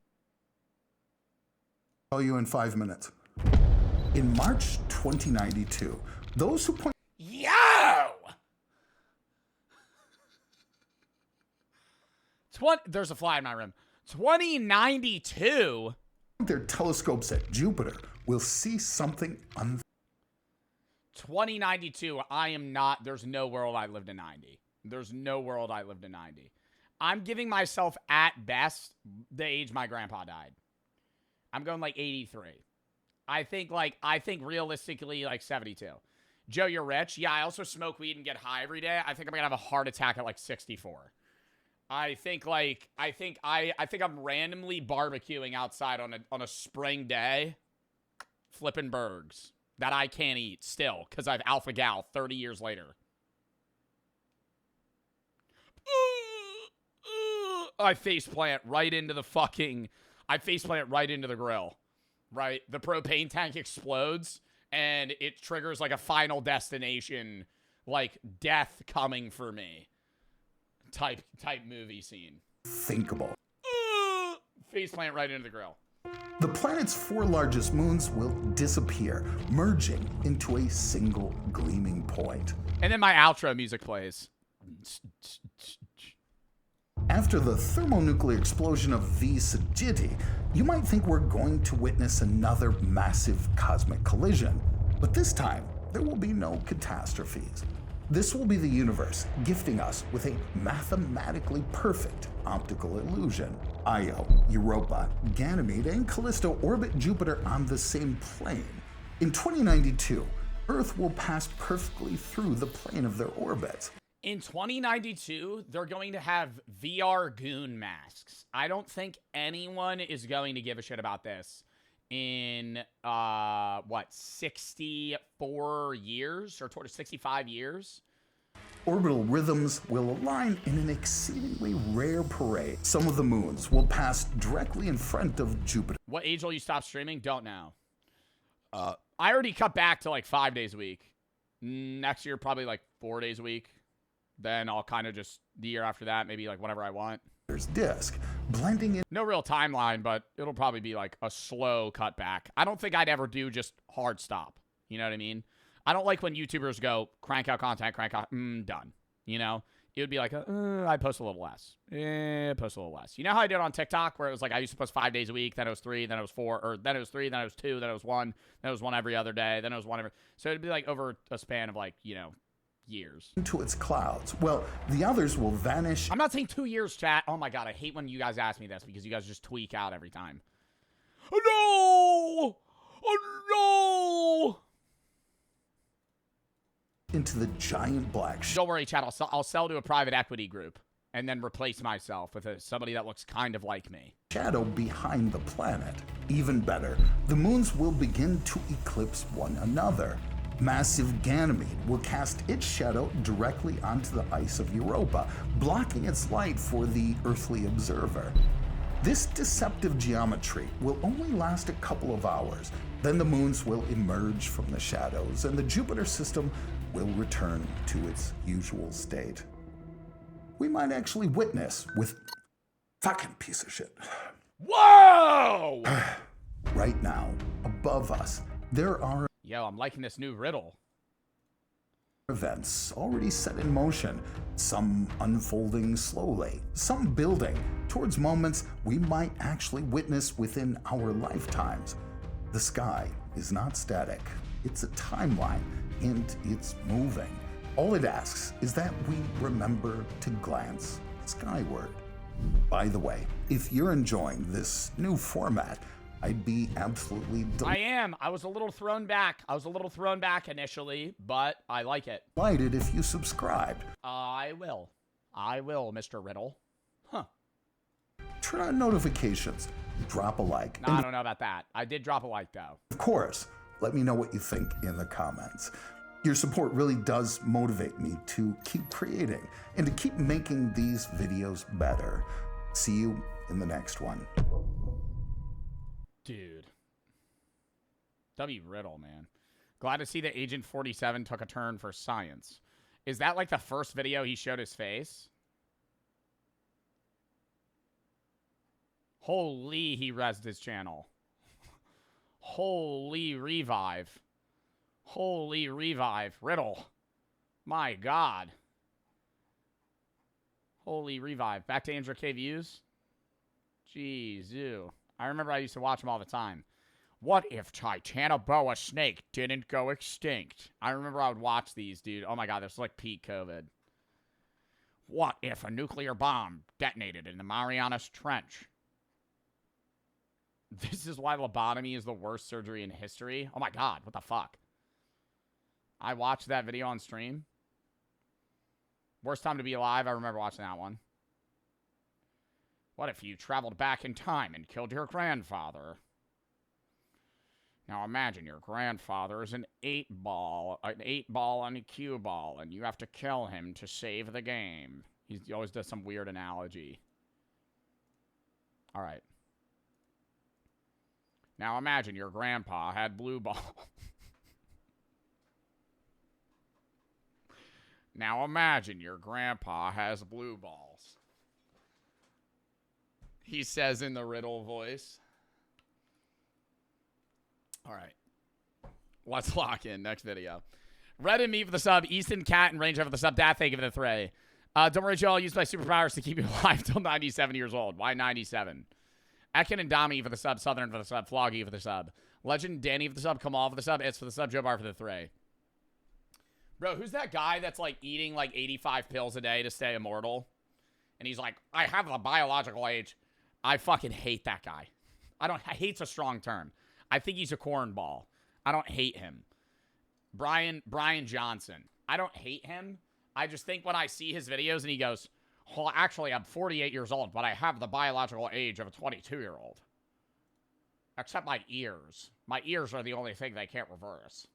call you in 5 minutes. In March 2092, those who point... Yo! There's a fly in my room. 2092? Their telescopes at Jupiter will see something 2092, I am not... There's no world I lived in 90. There's no world I lived in 90. I'm giving myself, at best, the age my grandpa died. I'm going like 83. I think realistically like 72. Joe, you're rich? Yeah, I also smoke weed and get high every day. I think I'm gonna have a heart attack at like 64. I think I'm randomly barbecuing outside on a spring day, flipping burgers that I can't eat still because I've alpha gal 30 years later. I faceplant right into the grill. Right? The propane tank explodes and it triggers like a Final Destination, like death coming for me type movie scene. Thinkable. Faceplant right into the grill. The planet's 4 largest moons will disappear, merging into a single gleaming point. And then my outro music plays. After the thermonuclear explosion of V Sagitti, you might think we're going to witness another massive cosmic collision. But this time, there will be no catastrophes. This will be the universe gifting us with a mathematically perfect optical illusion. Io, Europa, Ganymede, and Callisto orbit Jupiter on the same plane. In 2092, Earth will pass perfectly through the plane of their orbits. In 2092, they're going to have VR goon masks. I don't think anyone is going to give a shit about this in, 64 years or 65 years? Orbital rhythms will align in an exceedingly rare parade. Some of the moons will pass directly in front of Jupiter. What age will you stop streaming? Don't know. I already cut back to like 5 days a week. Next year, probably like 4 days a week. Then I'll kind of just, the year after that, maybe like whenever I want. There's disc, blending in. No real timeline, but it'll probably be like a slow cut back. I don't think I'd ever do just hard stop. You know what I mean? I don't like when YouTubers go, crank out content, done. You know? It would be like, I post a little less. Post a little less. You know how I did on TikTok where it was like I used to post 5 days a week, then it was 3, then it was 4, or then it was 3, then it was 2, then it was 1, then it was 1 every other day, then it was 1 every... So it'd be like over a span of like, you know, years. Into its clouds. Well, the others will vanish. I'm not saying 2 years, chat. Oh my god, I hate when you guys ask me this because you guys just tweak out every time. Oh no! Oh no! Into the giant black Don't worry, chat. I'll sell to a private equity group and then replace myself with somebody that looks kind of like me. Shadow behind the planet. Even better, the moons will begin to eclipse one another. Massive Ganymede will cast its shadow directly onto the ice of Europa, blocking its light for the earthly observer. This deceptive geometry will only last a couple of hours. Then the moons will emerge from the shadows and the Jupiter system will return to its usual state. We might actually witness with fucking piece of shit. Whoa! Right now, above us, there are Yo, I'm liking this new riddle. Events already set in motion, some unfolding slowly, some building towards moments we might actually witness within our lifetimes. The sky is not static, it's a timeline, and it's moving. All it asks is that we remember to glance skyward. By the way, if you're enjoying this new format, I'd be absolutely I am. I was a little thrown back. Initially, but I like it. Delighted if you subscribed. I will, Mr. Riddle. Huh. turn on notifications, drop a like. No, I don't know about that. I did drop a like, though. Of course, let me know what you think in the comments. Your support really does motivate me to keep creating and to keep making these videos better. See you in the next one. Dude. W. Riddle, man. Glad to see that Agent 47 took a turn for science. Is that like the first video he showed his face? Holy, he rezzed his channel. Holy revive. Holy revive. Riddle. My God. Holy revive. Back to Andrew K. Views. Jeez, ew. I remember I used to watch him all the time. What if Titanoboa snake didn't go extinct? I remember I would watch these, dude. Oh my God, this was like peak COVID. What if a nuclear bomb detonated in the Marianas Trench? This is why lobotomy is the worst surgery in history. Oh my God, what the fuck? I watched that video on stream. Worst time to be alive. I remember watching that one. What if you traveled back in time and killed your grandfather? Now imagine your grandfather is an 8-ball and a cue ball, and you have to kill him to save the game. He always does some weird analogy. All right. Now imagine your grandpa had blue ball. Now imagine your grandpa has blue balls. He says in the Riddle voice. All right. Let's lock in. Next video. Red and me for the sub. Easton, Cat, and Ranger for the sub. Dad, thank you for the three. Don't worry, y'all. Use my superpowers to keep you alive till 97 years old. Why 97? Ekin and Dami for the sub. Southern for the sub. Floggy for the sub. Legend, Danny for the sub. Kamal for the sub. It's for the sub. Joe Bar for the three. Bro, who's that guy that's like eating like 85 pills a day to stay immortal? And he's like, I have the biological age. I fucking hate that guy. Hate's a strong term. I think he's a cornball. I don't hate him. Brian Johnson. I don't hate him. I just think when I see his videos and he goes, well, actually, I'm 48 years old, but I have the biological age of a 22-year-old. Except my ears. My ears are the only thing they can't reverse.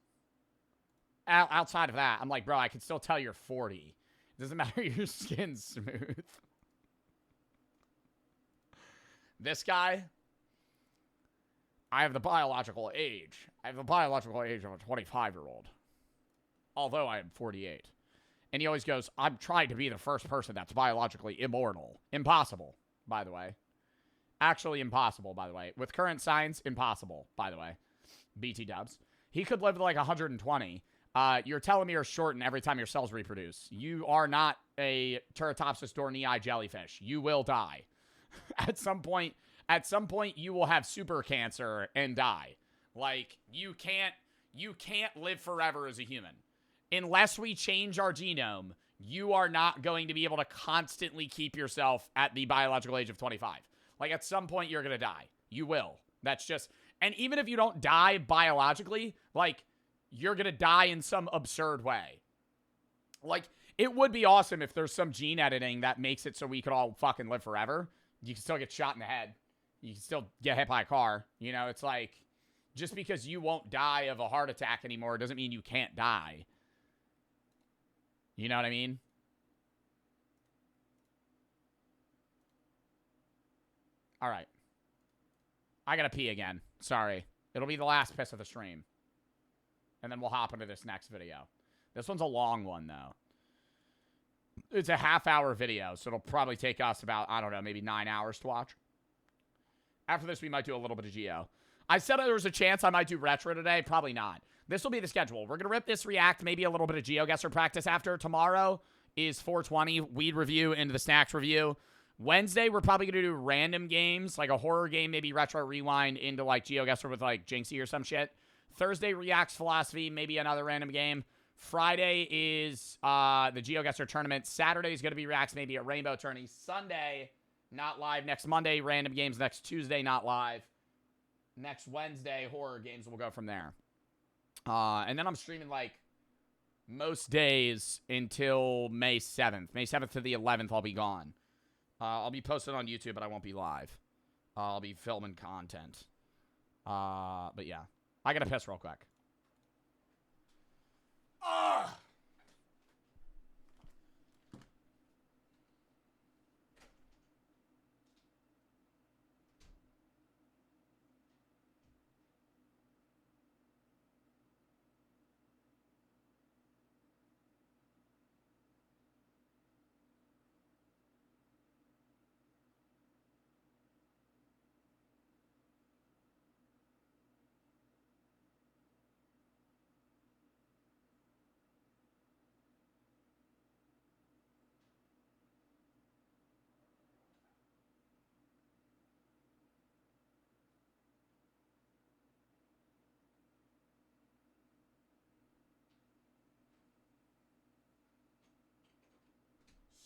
Outside of that, I'm like, bro, I can still tell you're 40. It doesn't matter your skin's smooth. This guy, I have the biological age. I have the biological age of a 25-year-old. Although I am 48. And he always goes, I'm trying to be the first person that's biologically immortal. Impossible, by the way. Actually impossible, by the way. With current science, impossible, by the way. BT dubs. He could live to like 120. Your telomeres shorten every time your cells reproduce. You are not a Teratopsis dornii jellyfish. You will die. At some point, you will have super cancer and die. Like, you can't live forever as a human. Unless we change our genome, you are not going to be able to constantly keep yourself at the biological age of 25. Like, at some point, you're going to die. You will. That's just... And even if you don't die biologically, like, you're going to die in some absurd way. Like, it would be awesome if there's some gene editing that makes it so we could all fucking live forever. You can still get shot in the head. You can still get hit by a car. You know, it's like, just because you won't die of a heart attack anymore doesn't mean you can't die. You know what I mean? All right. I gotta pee again. Sorry. It'll be the last piss of the stream. And then we'll hop into this next video. This one's a long one, though. It's a half-hour video, so it'll probably take us about, I don't know, maybe 9 hours to watch. After this, we might do a little bit of Geo. I said there was a chance I might do Retro today. Probably not. This will be the schedule. We're going to rip this React, maybe a little bit of Geoguessr practice after. Tomorrow is 420, Weed review into the Snacks review. Wednesday, we're probably going to do random games, like a horror game, maybe Retro Rewind into, like, Geoguessr with, like, Jinxie or some shit. Thursday, Reacts Philosophy, maybe another random game. Friday is the Geoguessr tournament. Saturday is going to be Reacts, maybe a Rainbow tourney. Sunday, not live. Next Monday, random games. Next Tuesday, not live. Next Wednesday, horror games. We'll go from there. And then I'm streaming, like, most days until May 7th. May 7th to the 11th, I'll be gone. I'll be posted on YouTube, but I won't be live. I'll be filming content. But yeah. I gotta piss real quick. Ugh!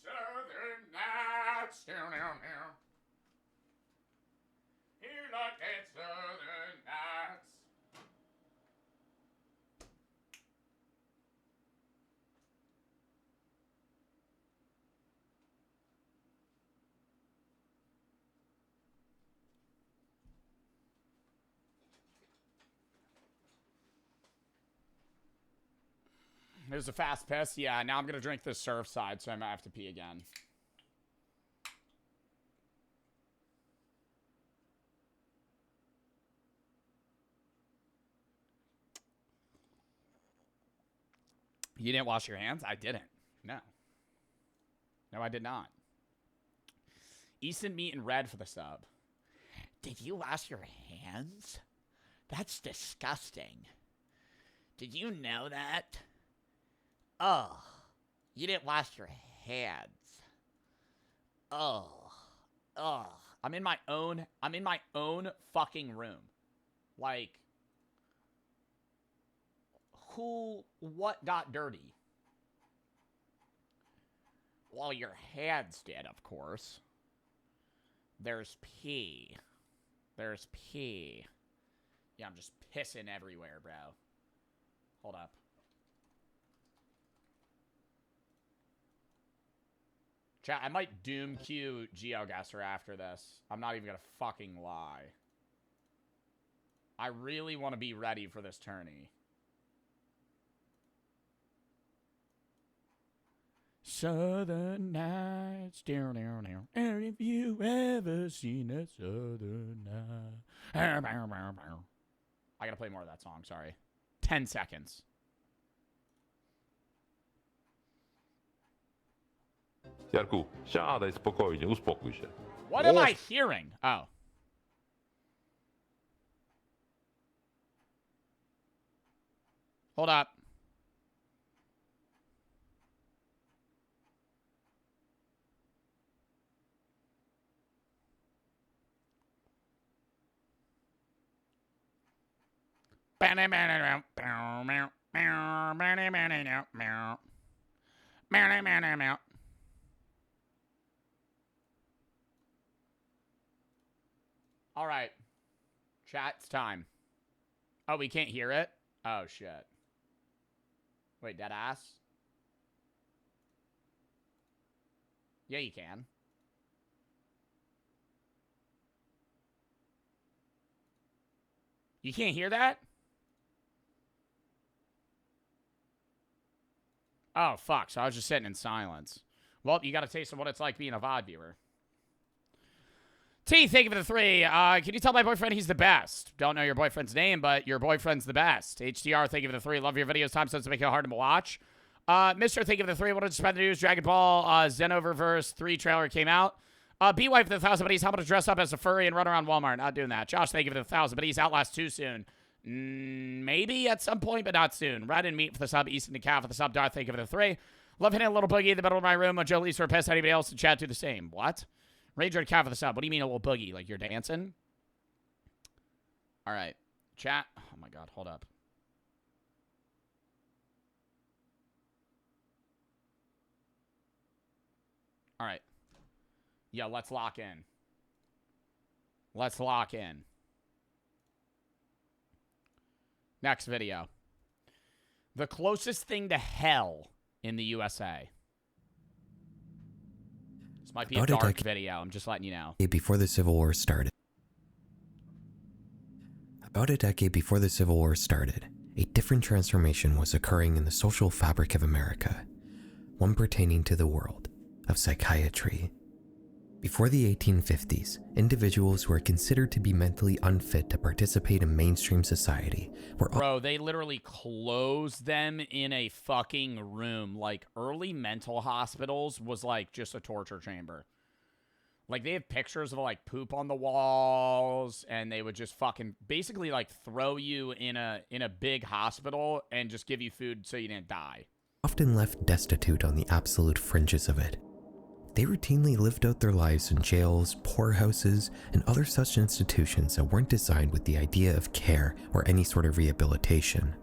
Southern nights, down. Here like that southern nights. It was a fast piss. Yeah, now I'm going to drink this Surfside, so I might have to pee again. You didn't wash your hands? I didn't. No. No, I did not. Easton Meat and Red for the sub. Did you wash your hands? That's disgusting. Did you know that? Oh, you didn't wash your hands. Oh, I'm in my own fucking room. Like, what got dirty? Well, your hands did, of course. There's pee. There's pee. Yeah, I'm just pissing everywhere, bro. Hold up. Chat, I might doom queue Geoguessr after this. I'm not even gonna fucking lie. I really want to be ready for this tourney. Southern nights, down. And if you ever seen a southern night. I gotta play more of that song, sorry. 10 seconds. Jarku, siadaj spokojnie, uspokój się. What am I hearing? Oh. Hold up. All right. Chat, it's time. Oh, we can't hear it? Oh, shit. Wait, dead ass? Yeah, you can. You can't hear that? Oh, fuck. So I was just sitting in silence. Well, you got a taste of what it's like being a VOD viewer. T, thank you for the 3. Can you tell my boyfriend he's the best? Don't know your boyfriend's name, but your boyfriend's the best. HDR, thank you for the 3. Love your videos. Time since to make it hard to watch. Mr. Thank you for the 3. Wanted to spread the news. Dragon Ball Xenoverse 3 trailer came out. B-Wife for the 1,000 buddies. How about to dress up as a furry and run around Walmart? Not doing that. Josh, thank you for the 1,000 buddies. Outlast too soon. Maybe at some point, but not soon. Red and Meat for the sub. Easton and Cal for the sub. Darth, thank you for the 3. Love hitting a little boogie in the middle of my room. Joe Lee's for piss. Anybody else to chat do the same? What? Ranger and Cal for the sub. What do you mean a little boogie? Like you're dancing? All right. Chat. Oh my God. Hold up. All right. Yeah, let's lock in. Let's lock in. Next video. The closest thing to hell in the USA. might be a dark video. I'm just letting you know. Before the Civil War started. About a decade before the Civil War started, a different transformation was occurring in the social fabric of America, one pertaining to the world of psychiatry. Before the 1850s, individuals who were considered to be mentally unfit to participate in mainstream society were— Bro, they literally closed them in a fucking room. Like, early mental hospitals was like just a torture chamber. Like, they have pictures of like poop on the walls, and they would just fucking basically like throw you in a big hospital and just give you food so you didn't die. Often left destitute on the absolute fringes of it. They routinely lived out their lives in jails, poorhouses, and other such institutions that weren't designed with the idea of care or any sort of rehabilitation.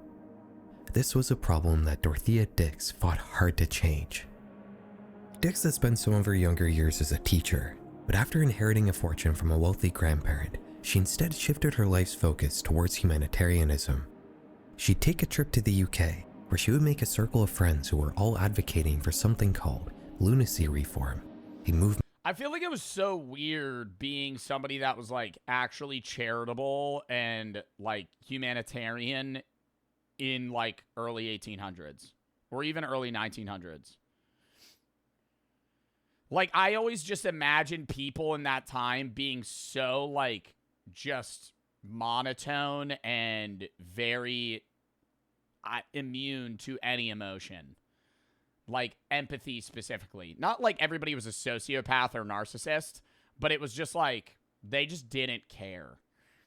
This was a problem that Dorothea Dix fought hard to change. Dix had spent some of her younger years as a teacher, but after inheriting a fortune from a wealthy grandparent, she instead shifted her life's focus towards humanitarianism. She'd take a trip to the UK, where she would make a circle of friends who were all advocating for something called lunacy reform, a movement. I feel like it was so weird being somebody that was like actually charitable and like humanitarian in like early 1800s or even early 1900s. Like, I always just imagine people in that time being so like just monotone and very immune to any emotion. Like, empathy specifically. Not like everybody was a sociopath or narcissist, but it was just like, they just didn't care.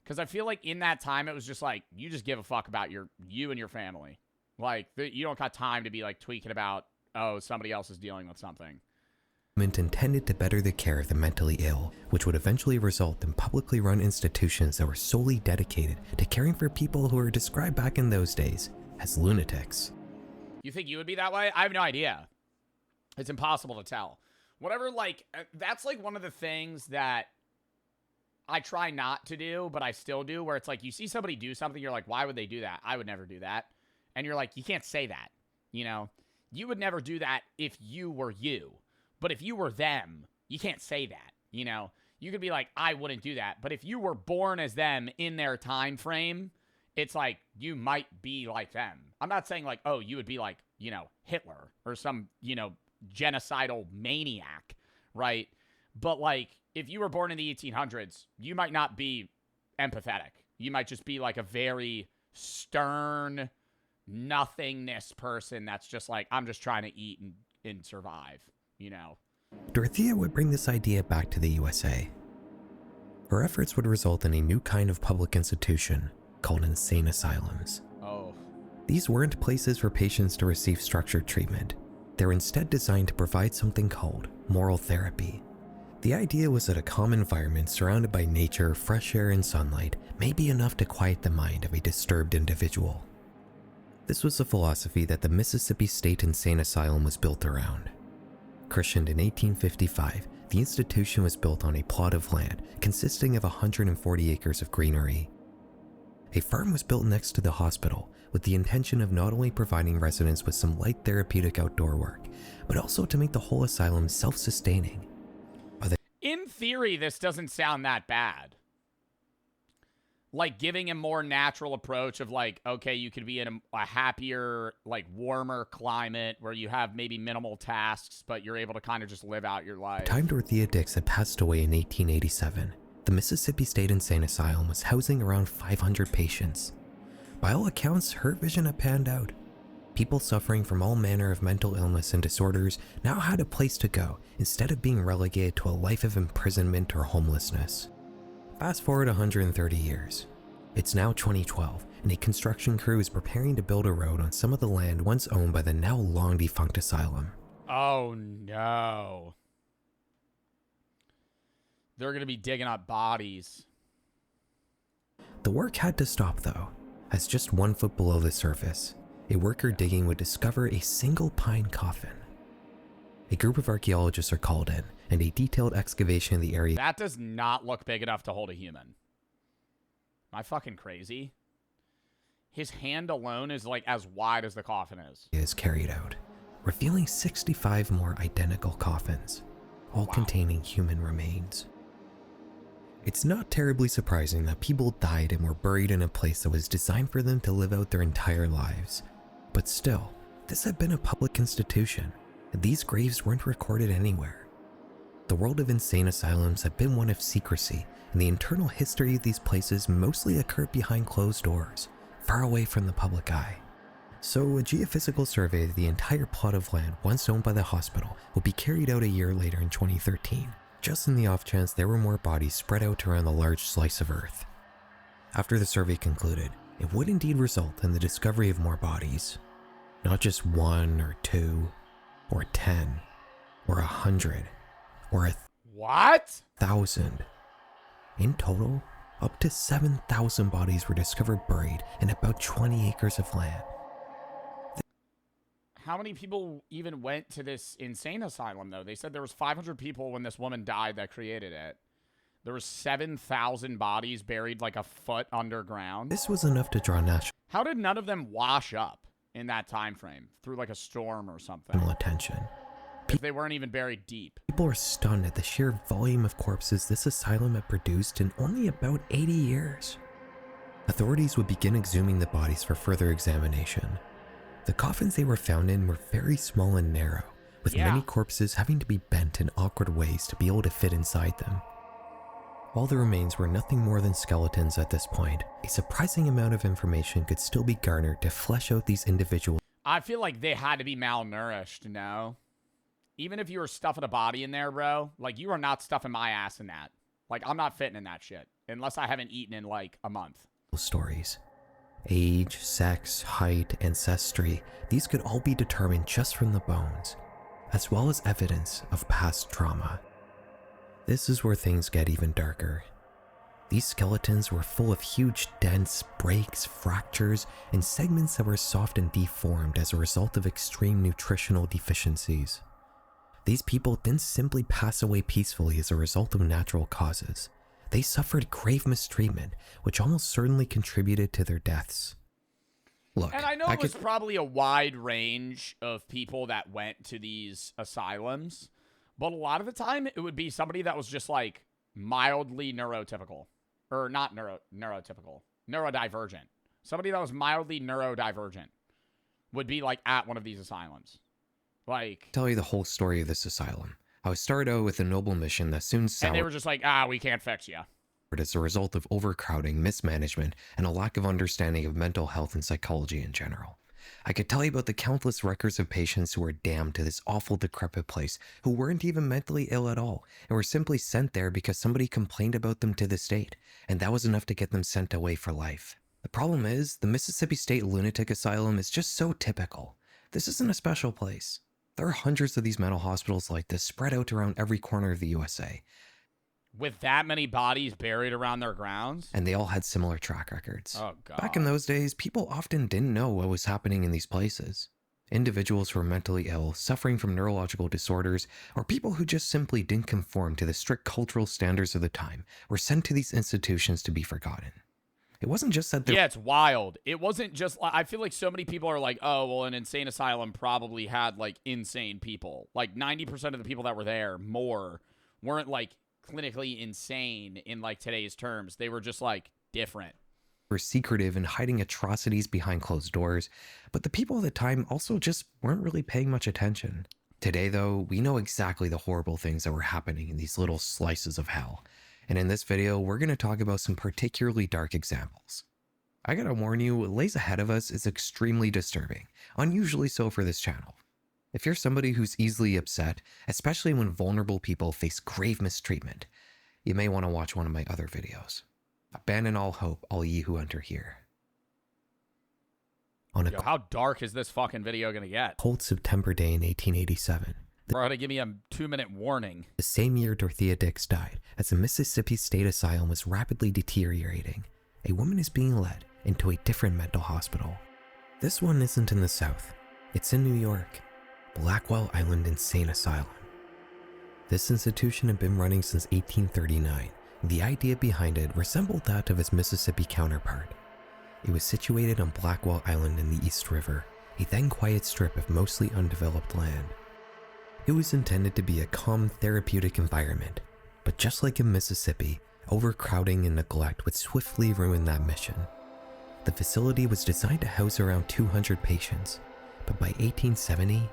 Because I feel like in that time, it was just like, you just give a fuck about you and your family. Like, you don't got time to be like tweaking about, oh, somebody else is dealing with something. Intended to better the care of the mentally ill, which would eventually result in publicly run institutions that were solely dedicated to caring for people who were described back in those days as lunatics. You think you would be that way? I have no idea. It's impossible to tell. Whatever, like, that's like one of the things that I try not to do, but I still do, where it's like you see somebody do something, you're like, why would they do that? I would never do that. And you're like, you can't say that, you know? You would never do that if you were you. But if you were them, you can't say that, you know? You could be like, I wouldn't do that. But if you were born as them in their time frame, it's like, you might be like them. I'm not saying like, oh, you would be like, you know, Hitler or some, you know, genocidal maniac, right? But like, if you were born in the 1800s, you might not be empathetic. You might just be like a very stern nothingness person that's just like, I'm just trying to eat and survive, you know? Dorothea would bring this idea back to the USA. Her efforts would result in a new kind of public institution called insane asylums. Oh. These weren't places for patients to receive structured treatment. They were instead designed to provide something called moral therapy. The idea was that a calm environment surrounded by nature, fresh air, and sunlight may be enough to quiet the mind of a disturbed individual. This was the philosophy that the Mississippi State Insane Asylum was built around. Christened in 1855, the institution was built on a plot of land consisting of 140 acres of greenery. A farm was built next to the hospital with the intention of not only providing residents with some light therapeutic outdoor work, but also to make the whole asylum self-sustaining. In theory, this doesn't sound that bad. Like, giving a more natural approach of like, okay, you could be in a happier, like warmer climate where you have maybe minimal tasks, but you're able to kind of just live out your life. By the time Dorothea Dix had passed away in 1887, the Mississippi State Insane Asylum was housing around 500 patients. By all accounts, her vision had panned out. People suffering from all manner of mental illness and disorders now had a place to go instead of being relegated to a life of imprisonment or homelessness. Fast forward 130 years. It's now 2012, and a construction crew is preparing to build a road on some of the land once owned by the now long defunct asylum. Oh no. They're going to be digging up bodies. The work had to stop though, as just 1 foot below the surface, a worker digging would discover a single pine coffin. A group of archaeologists are called in, and a detailed excavation of the area— That does not look big enough to hold a human. Am I fucking crazy? His hand alone is like as wide as the coffin is. Is carried out, revealing 65 more identical coffins, all containing human remains. It's not terribly surprising that people died and were buried in a place that was designed for them to live out their entire lives. But still, this had been a public institution, and these graves weren't recorded anywhere. The world of insane asylums had been one of secrecy, and the internal history of these places mostly occurred behind closed doors, far away from the public eye. So a geophysical survey of the entire plot of land once owned by the hospital would be carried out a year later in 2013, just in the off chance there were more bodies spread out around the large slice of Earth. After the survey concluded, it would indeed result in the discovery of more bodies. Not just 1 or 2, or 10, or 100, or 1,000. In total, up to 7,000 bodies were discovered buried in about 20 acres of land. How many people even went to this insane asylum, though? They said there was 500 people when this woman died that created it. There was 7,000 bodies buried like a foot underground. This was enough to draw national How did none of them wash up in that time frame? Through like a storm or something? attention. If they weren't even buried deep. People are stunned at the sheer volume of corpses this asylum had produced in only about 80 years. Authorities would begin exhuming the bodies for further examination. The coffins they were found in were very small and narrow, with many corpses having to be bent in awkward ways to be able to fit inside them. While the remains were nothing more than skeletons at this point, a surprising amount of information could still be garnered to flesh out these individuals. I feel like they had to be malnourished, no? Even if you were stuffing a body in there, bro, like, you are not stuffing my ass in that. Like, I'm not fitting in that shit, unless I haven't eaten in, like, a month. Stories. Age, sex, height, ancestry, these could all be determined just from the bones, as well as evidence of past trauma. This is where things get even darker. These skeletons were full of huge dents, breaks, fractures, and segments that were soft and deformed as a result of extreme nutritional deficiencies. These people didn't simply pass away peacefully as a result of natural causes. They suffered grave mistreatment, which almost certainly contributed to their deaths. Look, and I know it was probably a wide range of people that went to these asylums, but a lot of the time it would be somebody that was just like mildly neurotypical. Or not neurotypical, neurodivergent. Somebody that was mildly neurodivergent would be like at one of these asylums. Like, tell you the whole story of this asylum. I was started out with a noble mission that soon soured. And they were just like, we can't fix you. As a result of overcrowding, mismanagement, and a lack of understanding of mental health and psychology in general. I could tell you about the countless records of patients who were damned to this awful, decrepit place, who weren't even mentally ill at all, and were simply sent there because somebody complained about them to the state, and that was enough to get them sent away for life. The problem is, the Mississippi State Lunatic Asylum is just so typical. This isn't a special place. There are hundreds of these mental hospitals like this spread out around every corner of the USA. With that many bodies buried around their grounds? And they all had similar track records. Oh, God. Back in those days, people often didn't know what was happening in these places. Individuals who were mentally ill, suffering from neurological disorders, or people who just simply didn't conform to the strict cultural standards of the time were sent to these institutions to be forgotten. It wasn't just that Yeah, it's wild. It wasn't just... I feel like so many people are like, oh, well, an insane asylum probably had, like, insane people. Like, 90% of the people that were there, weren't, like, clinically insane in, like, today's terms. They were just, like, different. Were secretive and hiding atrocities behind closed doors, but the people at the time also just weren't really paying much attention. Today, though, we know exactly the horrible things that were happening in these little slices of hell. And in this video, we're going to talk about some particularly dark examples. I gotta warn you, what lays ahead of us is extremely disturbing, unusually so for this channel. If you're somebody who's easily upset, especially when vulnerable people face grave mistreatment, you may want to watch one of my other videos. Abandon all hope, all ye who enter here. On a Yo, how dark is this fucking video gonna get? cold September day in 1887, Bro, to give me a 2-minute warning. the same year Dorothea Dix died, as the Mississippi State Asylum was rapidly deteriorating, a woman is being led into a different mental hospital. This one isn't in the South. It's in New York. Blackwell Island Insane Asylum. This institution had been running since 1839, and the idea behind it resembled that of its Mississippi counterpart. It was situated on Blackwell Island in the East River, a then quiet strip of mostly undeveloped land. It was intended to be a calm, therapeutic environment, but just like in Mississippi, overcrowding and neglect would swiftly ruin that mission. The facility was designed to house around 200 patients, but by 1870,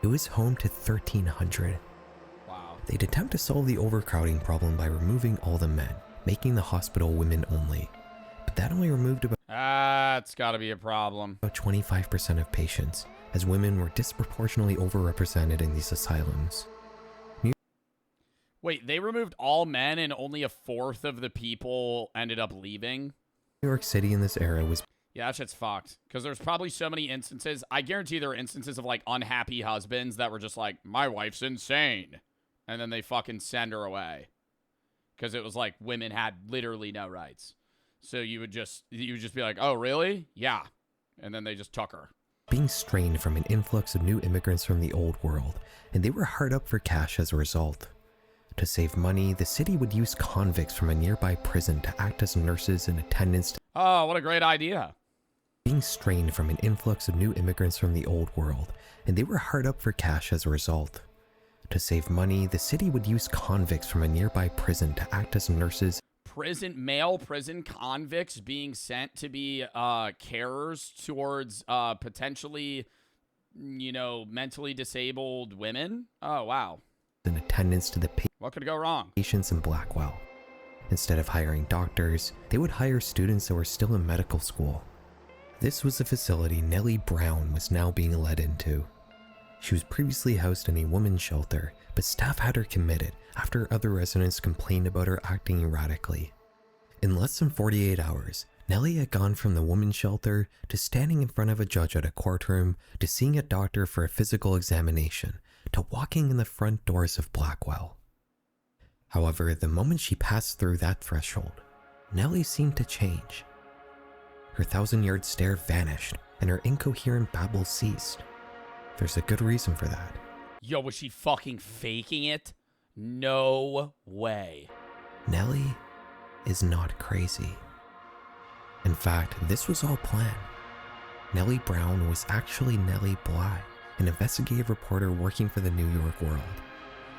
it was home to 1,300. Wow. They'd attempt to solve the overcrowding problem by removing all the men, making the hospital women only. But that only removed about That's gotta be a problem. 25% of patients, as women were disproportionately overrepresented in these asylums. Wait, they removed all men and only 1/4 of the people ended up leaving? New York City in this era was Yeah, that shit's fucked. Because there's probably so many instances. I guarantee there are instances of, like, unhappy husbands that were just like, my wife's insane. And then they fucking send her away. Because it was like women had literally no rights. So you would just be like, oh, really? Yeah. And then they just took her. being strained from an influx of new immigrants from the old world, and they were hard up for cash as a result. To save money, the city would use convicts from a nearby prison to act as nurses and attendants. Oh, what a great idea. Being strained from an influx of new immigrants from the old world, and they were hard up for cash as a result. To save money, the city would use convicts from a nearby prison to act as nurses. Male prison convicts being sent to be carers towards potentially, mentally disabled women. Oh, wow. And attendants to the What could go wrong? Patients in Blackwell. Instead of hiring doctors, they would hire students that were still in medical school. This was the facility Nellie Brown was now being led into. She was previously housed in a women's shelter, but staff had her committed after other residents complained about her acting erratically. In less than 48 hours, Nellie had gone from the women's shelter to standing in front of a judge at a courtroom to seeing a doctor for a physical examination to walking in the front doors of Blackwell. However, the moment she passed through that threshold, Nellie seemed to change. Her 1,000-yard stare vanished and her incoherent babble ceased. There's a good reason for that. Yo, was she fucking faking it? No way. Nellie is not crazy. In fact, this was all planned. Nellie Brown was actually Nellie Bly, an investigative reporter working for the New York World.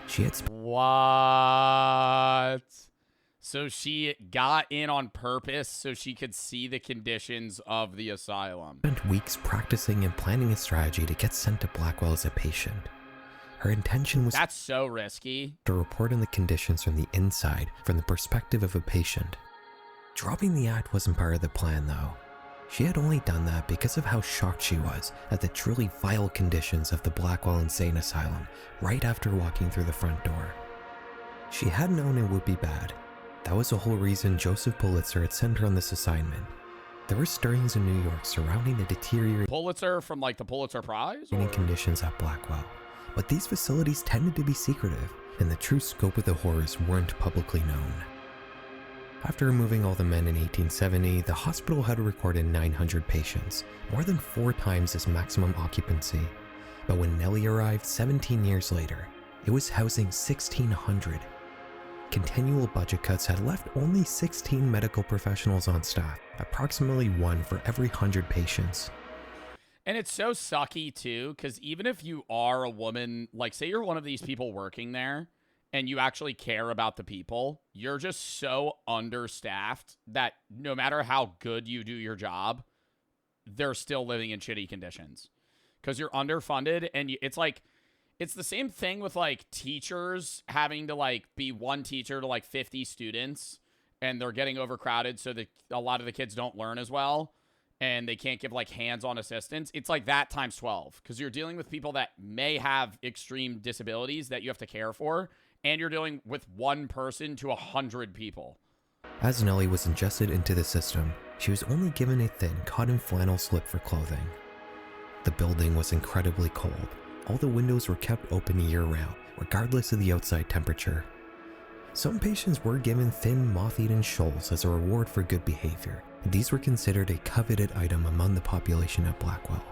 She had What? So she got in on purpose so she could see the conditions of the asylum. Spent weeks practicing and planning a strategy to get sent to Blackwell as a patient. Her intention was That's so risky. to report on the conditions from the inside, from the perspective of a patient. Dropping the act wasn't part of the plan, though. She had only done that because of how shocked she was at the truly vile conditions of the Blackwell Insane Asylum right after walking through the front door. She had known it would be bad. That was the whole reason Joseph Pulitzer had sent her on this assignment. There were stirrings in New York surrounding the deteriorating Pulitzer from like the Pulitzer Prize? conditions at Blackwell, but these facilities tended to be secretive, and the true scope of the horrors weren't publicly known. After removing all the men in 1870, the hospital had recorded 900 patients, more than 4 times its maximum occupancy. But when Nellie arrived 17 years later, it was housing 1,600. Continual budget cuts had left only 16 medical professionals on staff, approximately 1 for every 100 patients. And it's so sucky, too, because even if you are a woman, like say you're one of these people working there, and you actually care about the people, you're just so understaffed that no matter how good you do your job, they're still living in shitty conditions. Because you're underfunded, and it's like, it's the same thing with, like, teachers having to, like, be one teacher to, like, 50 students, and they're getting overcrowded so that a lot of the kids don't learn as well, and they can't give, like, hands-on assistance. It's like that times 12, because you're dealing with people that may have extreme disabilities that you have to care for, and you're dealing with one person to 100 people. As Nellie was ingested into the system, she was only given a thin cotton flannel slip for clothing. The building was incredibly cold. All the windows were kept open year-round, regardless of the outside temperature. Some patients were given thin, moth-eaten shawls as a reward for good behavior, and these were considered a coveted item among the population at Blackwell.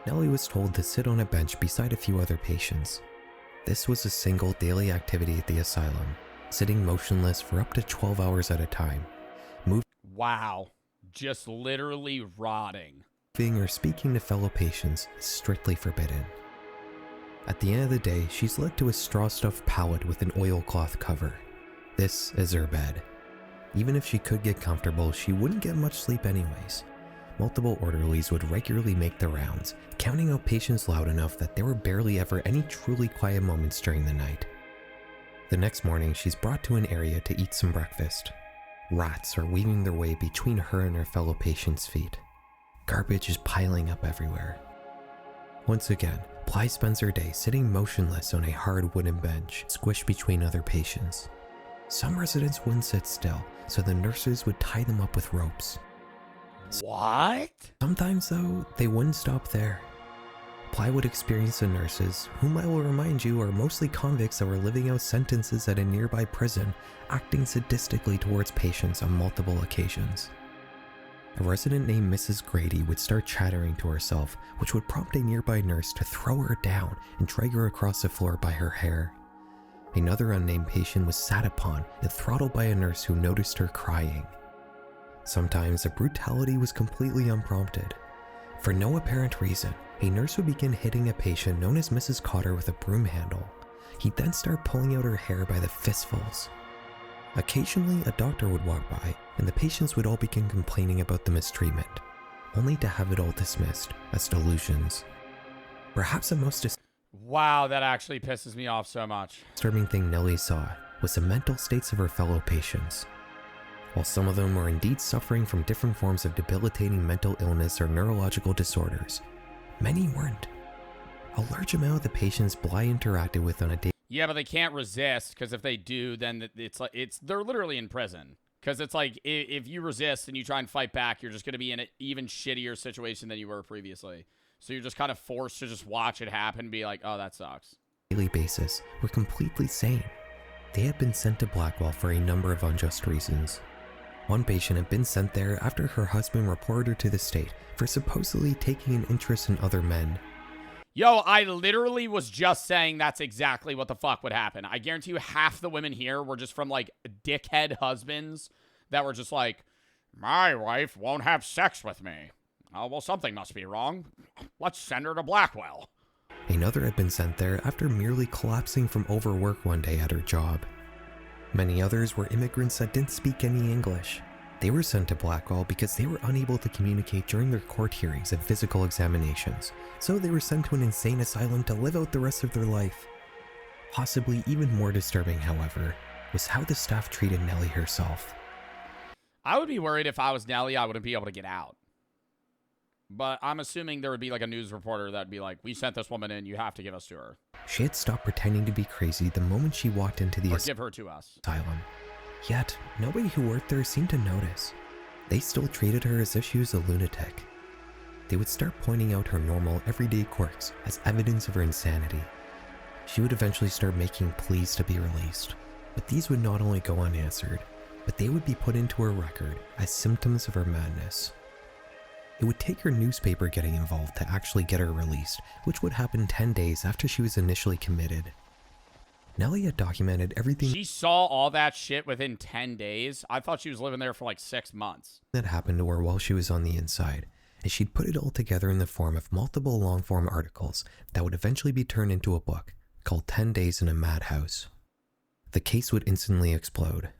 Nellie was told to sit on a bench beside a few other patients. This was a single daily activity at the asylum, sitting motionless for up to 12 hours at a time. Wow. Just literally rotting. Moving or speaking to fellow patients is strictly forbidden. At the end of the day, she's led to a straw-stuffed pallet with an oilcloth cover. This is her bed. Even if she could get comfortable, she wouldn't get much sleep anyways. Multiple orderlies would regularly make the rounds, counting out patients loud enough that there were barely ever any truly quiet moments during the night. The next morning, she's brought to an area to eat some breakfast. Rats are weaving their way between her and her fellow patients' feet. Garbage is piling up everywhere. Once again, Bly spends her day sitting motionless on a hard wooden bench, squished between other patients. Some residents wouldn't sit still, so the nurses would tie them up with ropes. What? Sometimes, though, they wouldn't stop there. Bly would experience the nurses, whom I will remind you are mostly convicts that were living out sentences at a nearby prison, acting sadistically towards patients on multiple occasions. A resident named Mrs. Grady would start chattering to herself, which would prompt a nearby nurse to throw her down and drag her across the floor by her hair. Another unnamed patient was sat upon and throttled by a nurse who noticed her crying. Sometimes the brutality was completely unprompted. For no apparent reason, a nurse would begin hitting a patient known as Mrs. Cotter with a broom handle. He'd then start pulling out her hair by the fistfuls. Occasionally, a doctor would walk by, and the patients would all begin complaining about the mistreatment, only to have it all dismissed as delusions. Perhaps the most Wow, that actually pisses me off so much. disturbing thing Nellie saw was the mental states of her fellow patients. While some of them were indeed suffering from different forms of debilitating mental illness or neurological disorders, many weren't. A large amount of the patients Bly interacted with on a day. Yeah, but they can't resist, because if they do, then they're literally in prison. Because it's like, if you resist and you try and fight back, you're just going to be in an even shittier situation than you were previously. So you're just kind of forced to just watch it happen and be like, oh, that sucks. Daily basis were completely sane. They had been sent to Blackwell for a number of unjust reasons. One patient had been sent there after her husband reported her to the state for supposedly taking an interest in other men. Yo, I literally was just saying that's exactly what the fuck would happen. I guarantee you half the women here were just from, like, dickhead husbands that were just like, my wife won't have sex with me. Oh, well, something must be wrong. Let's send her to Blackwell. Another had been sent there after merely collapsing from overwork one day at her job. Many others were immigrants that didn't speak any English. They were sent to Blackwell because they were unable to communicate during their court hearings and physical examinations, so they were sent to an insane asylum to live out the rest of their life. Possibly even more disturbing, however, was how the staff treated Nellie herself. I would be worried if I was Nellie, I wouldn't be able to get out. But I'm assuming there would be like a news reporter that'd be like, we sent this woman in, you have to give us to her. She had stopped pretending to be crazy the moment she walked into the Or give her to us. asylum. Yet, nobody who worked there seemed to notice. They still treated her as if she was a lunatic. They would start pointing out her normal, everyday quirks as evidence of her insanity. She would eventually start making pleas to be released, but these would not only go unanswered, but they would be put into her record as symptoms of her madness. It would take her newspaper getting involved to actually get her released, which would happen 10 days after she was initially committed. Nellie had documented everything She saw all that shit within 10 days. I thought she was living there for like 6 months. that happened to her while she was on the inside, and she'd put it all together in the form of multiple long-form articles that would eventually be turned into a book called 10 Days in a Madhouse. The case would instantly explode.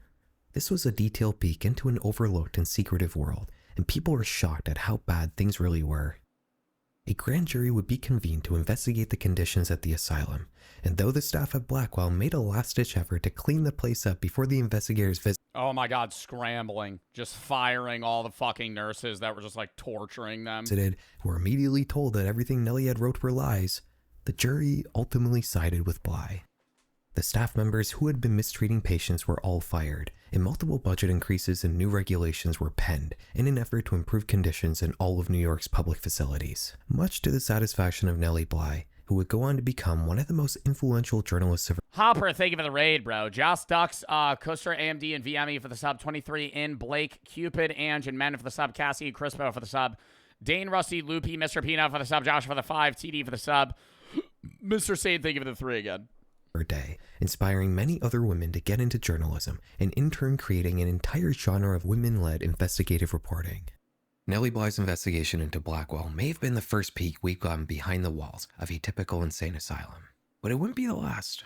This was a detailed peek into an overlooked and secretive world, and people were shocked at how bad things really were. A grand jury would be convened to investigate the conditions at the asylum, and though the staff at Blackwell made a last-ditch effort to clean the place up before the investigators Oh my god, scrambling. Just firing all the fucking nurses that were just like torturing them. visited, who were immediately told that everything Nellie had wrote were lies, the jury ultimately sided with Bly. The staff members who had been mistreating patients were all fired, and multiple budget increases and new regulations were penned in an effort to improve conditions in all of New York's public facilities, much to the satisfaction of Nellie Bly, who would go on to become one of the most influential journalists of Hopper, thank you for the raid, bro. Joss Ducks, Coaster, AMD, and VME for the sub. 23 in Blake, Cupid, Ange, and Men for the sub. Cassie, Crispo for the sub. Dane, Rusty, Loopy, Mr. Peanut for the sub. Josh for the 5. TD for the sub. Mr. Sane, thank you for the 3 again. her day, inspiring many other women to get into journalism, and in turn creating an entire genre of women-led investigative reporting. Nellie Bly's investigation into Blackwell may have been the first peek we've gotten behind the walls of a typical insane asylum. But it wouldn't be the last.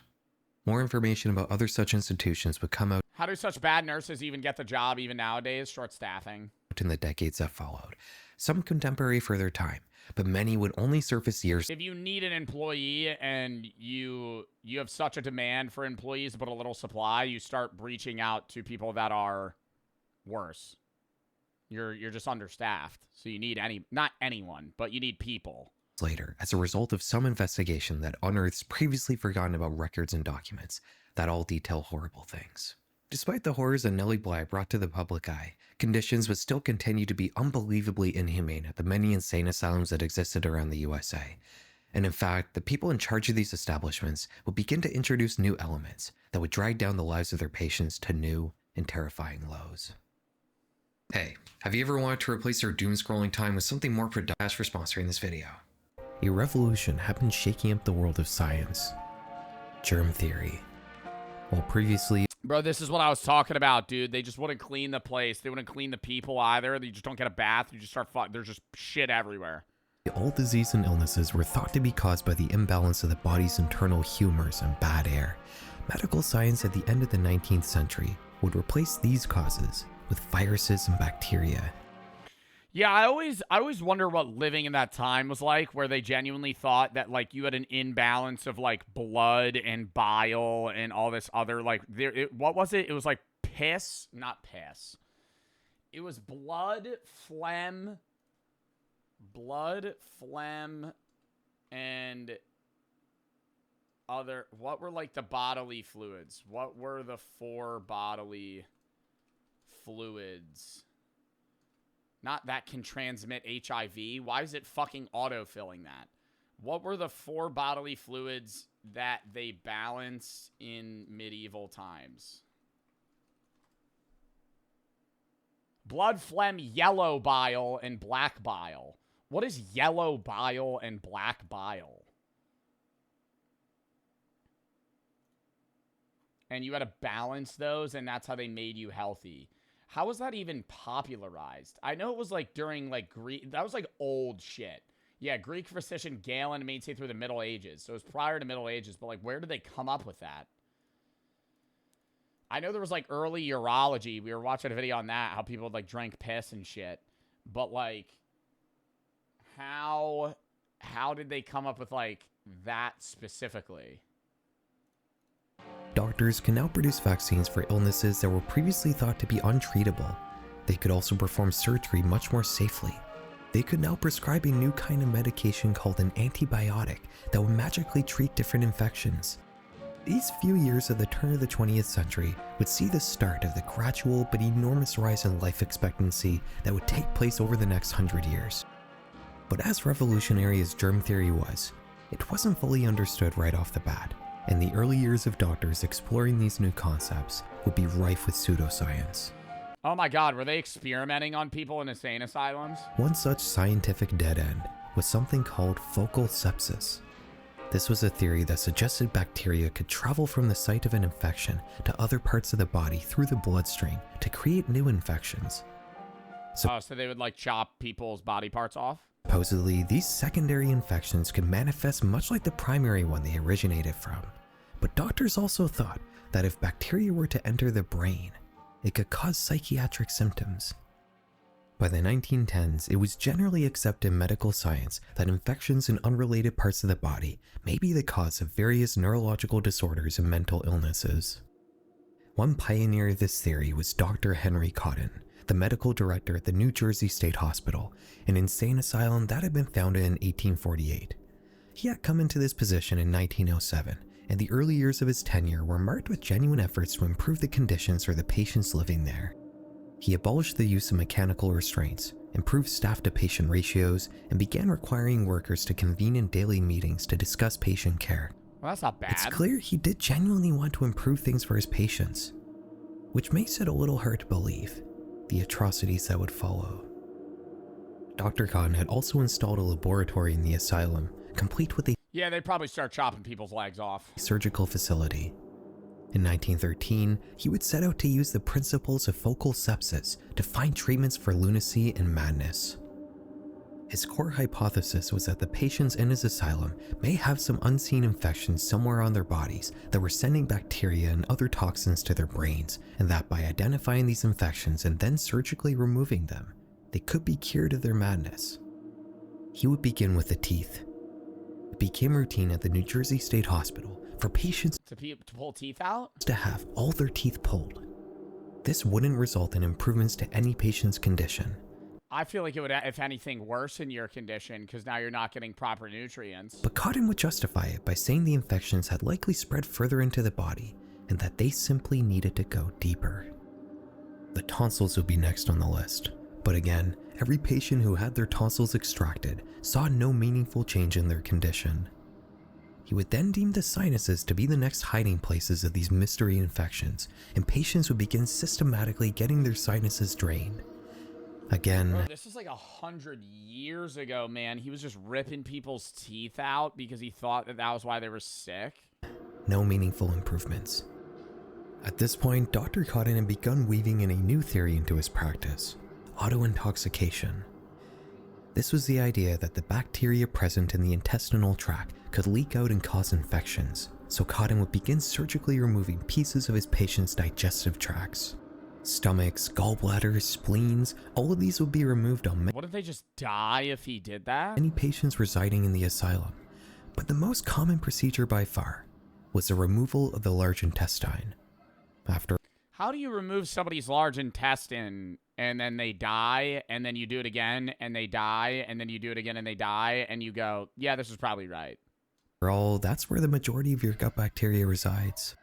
More information about other such institutions would come out How do such bad nurses even get the job even nowadays? Short staffing. in the decades that followed. Some contemporary for their time, but many would only surface years. If you need an employee and you have such a demand for employees but a little supply, you start reaching out to people that are worse. You're just understaffed. So you need not anyone, but you need people. Later, as a result of some investigation that unearths previously forgotten about records and documents that all detail horrible things. Despite the horrors that Nellie Bly brought to the public eye, conditions would still continue to be unbelievably inhumane at the many insane asylums that existed around the USA. And in fact, the people in charge of these establishments would begin to introduce new elements that would drag down the lives of their patients to new and terrifying lows. Hey, have you ever wanted to replace your doom scrolling time with something more productive? For sponsoring this video. A revolution had been shaking up the world of science. Germ theory. While previously... Bro, this is what I was talking about, dude. They just wouldn't clean the place. They wouldn't clean the people either. You just don't get a bath. You just start there's just shit everywhere. All disease and illnesses were thought to be caused by the imbalance of the body's internal humors and bad air. Medical science at the end of the 19th century would replace these causes with viruses and bacteria. Yeah, I always wonder what living in that time was like, where they genuinely thought that, like, you had an imbalance of, like, blood and bile and all this other, like, what was it? It was, like, piss? Not piss. It was blood, phlegm, and other, what were, like, the bodily fluids? What were the 4 bodily fluids? Not that can transmit HIV. Why is it fucking autofilling that? What were the 4 bodily fluids that they balanced in medieval times? Blood, phlegm, yellow bile, and black bile. What is yellow bile and black bile? And you had to balance those, and that's how they made you healthy. How was that even popularized? I know it was like during like Greek, that was like old shit. Yeah, Greek physician Galen maintained through the Middle Ages. So it was prior to Middle Ages, but like where did they come up with that? I know there was like early urology. We were watching a video on that, how people like drank piss and shit. But like how did they come up with like that specifically? Doctors can now produce vaccines for illnesses that were previously thought to be untreatable. They could also perform surgery much more safely. They could now prescribe a new kind of medication called an antibiotic that would magically treat different infections. These few years of the turn of the 20th century would see the start of the gradual but enormous rise in life expectancy that would take place over the next 100 years. But as revolutionary as germ theory was, it wasn't fully understood right off the bat. And the early years of doctors exploring these new concepts would be rife with pseudoscience. Oh my god, were they experimenting on people in insane asylums? One such scientific dead end was something called focal sepsis. This was a theory that suggested bacteria could travel from the site of an infection to other parts of the body through the bloodstream to create new infections. So they would like chop people's body parts off? Supposedly, these secondary infections could manifest much like the primary one they originated from. But doctors also thought that if bacteria were to enter the brain, it could cause psychiatric symptoms. By the 1910s, it was generally accepted in medical science that infections in unrelated parts of the body may be the cause of various neurological disorders and mental illnesses. One pioneer of this theory was Dr. Henry Cotton, the medical director at the New Jersey State Hospital, an insane asylum that had been founded in 1848. He had come into this position in 1907, and the early years of his tenure were marked with genuine efforts to improve the conditions for the patients living there. He abolished the use of mechanical restraints, improved staff-to-patient ratios, and began requiring workers to convene in daily meetings to discuss patient care. Well, that's not bad. It's clear he did genuinely want to improve things for his patients, which makes it a little hard to believe the atrocities that would follow. Dr. Cotton had also installed a laboratory in the asylum, complete with a Yeah, they'd probably start chopping people's legs off. Surgical facility. In 1913, he would set out to use the principles of focal sepsis to find treatments for lunacy and madness. His core hypothesis was that the patients in his asylum may have some unseen infections somewhere on their bodies that were sending bacteria and other toxins to their brains, and that by identifying these infections and then surgically removing them, they could be cured of their madness. He would begin with the teeth. It became routine at the New Jersey State Hospital for patients to pull teeth out? To have all their teeth pulled. This wouldn't result in improvements to any patient's condition. I feel like it would, if anything, worsen your condition because now you're not getting proper nutrients. But Cotton would justify it by saying the infections had likely spread further into the body and that they simply needed to go deeper. The tonsils would be next on the list. But again, every patient who had their tonsils extracted saw no meaningful change in their condition. He would then deem the sinuses to be the next hiding places of these mystery infections, and patients would begin systematically getting their sinuses drained. Again, bro, this is like 100 years ago, man. He was just ripping people's teeth out because he thought that was why they were sick. No meaningful improvements. At this point, Dr. Cotton had begun weaving in a new theory into his practice: auto-intoxication. This was the idea that the bacteria present in the intestinal tract could leak out and cause infections, so Cotton would begin surgically removing pieces of his patients' digestive tracts. Stomachs, gallbladders, spleens, all of these would be removed on What if they just die if he did that? many patients residing in the asylum. But the most common procedure by far was the removal of the large intestine. How do you remove somebody's large intestine and then they die and then you do it again and they die and then you do it again and they die and you go, yeah, this is probably right. After all, that's where the majority of your gut bacteria resides.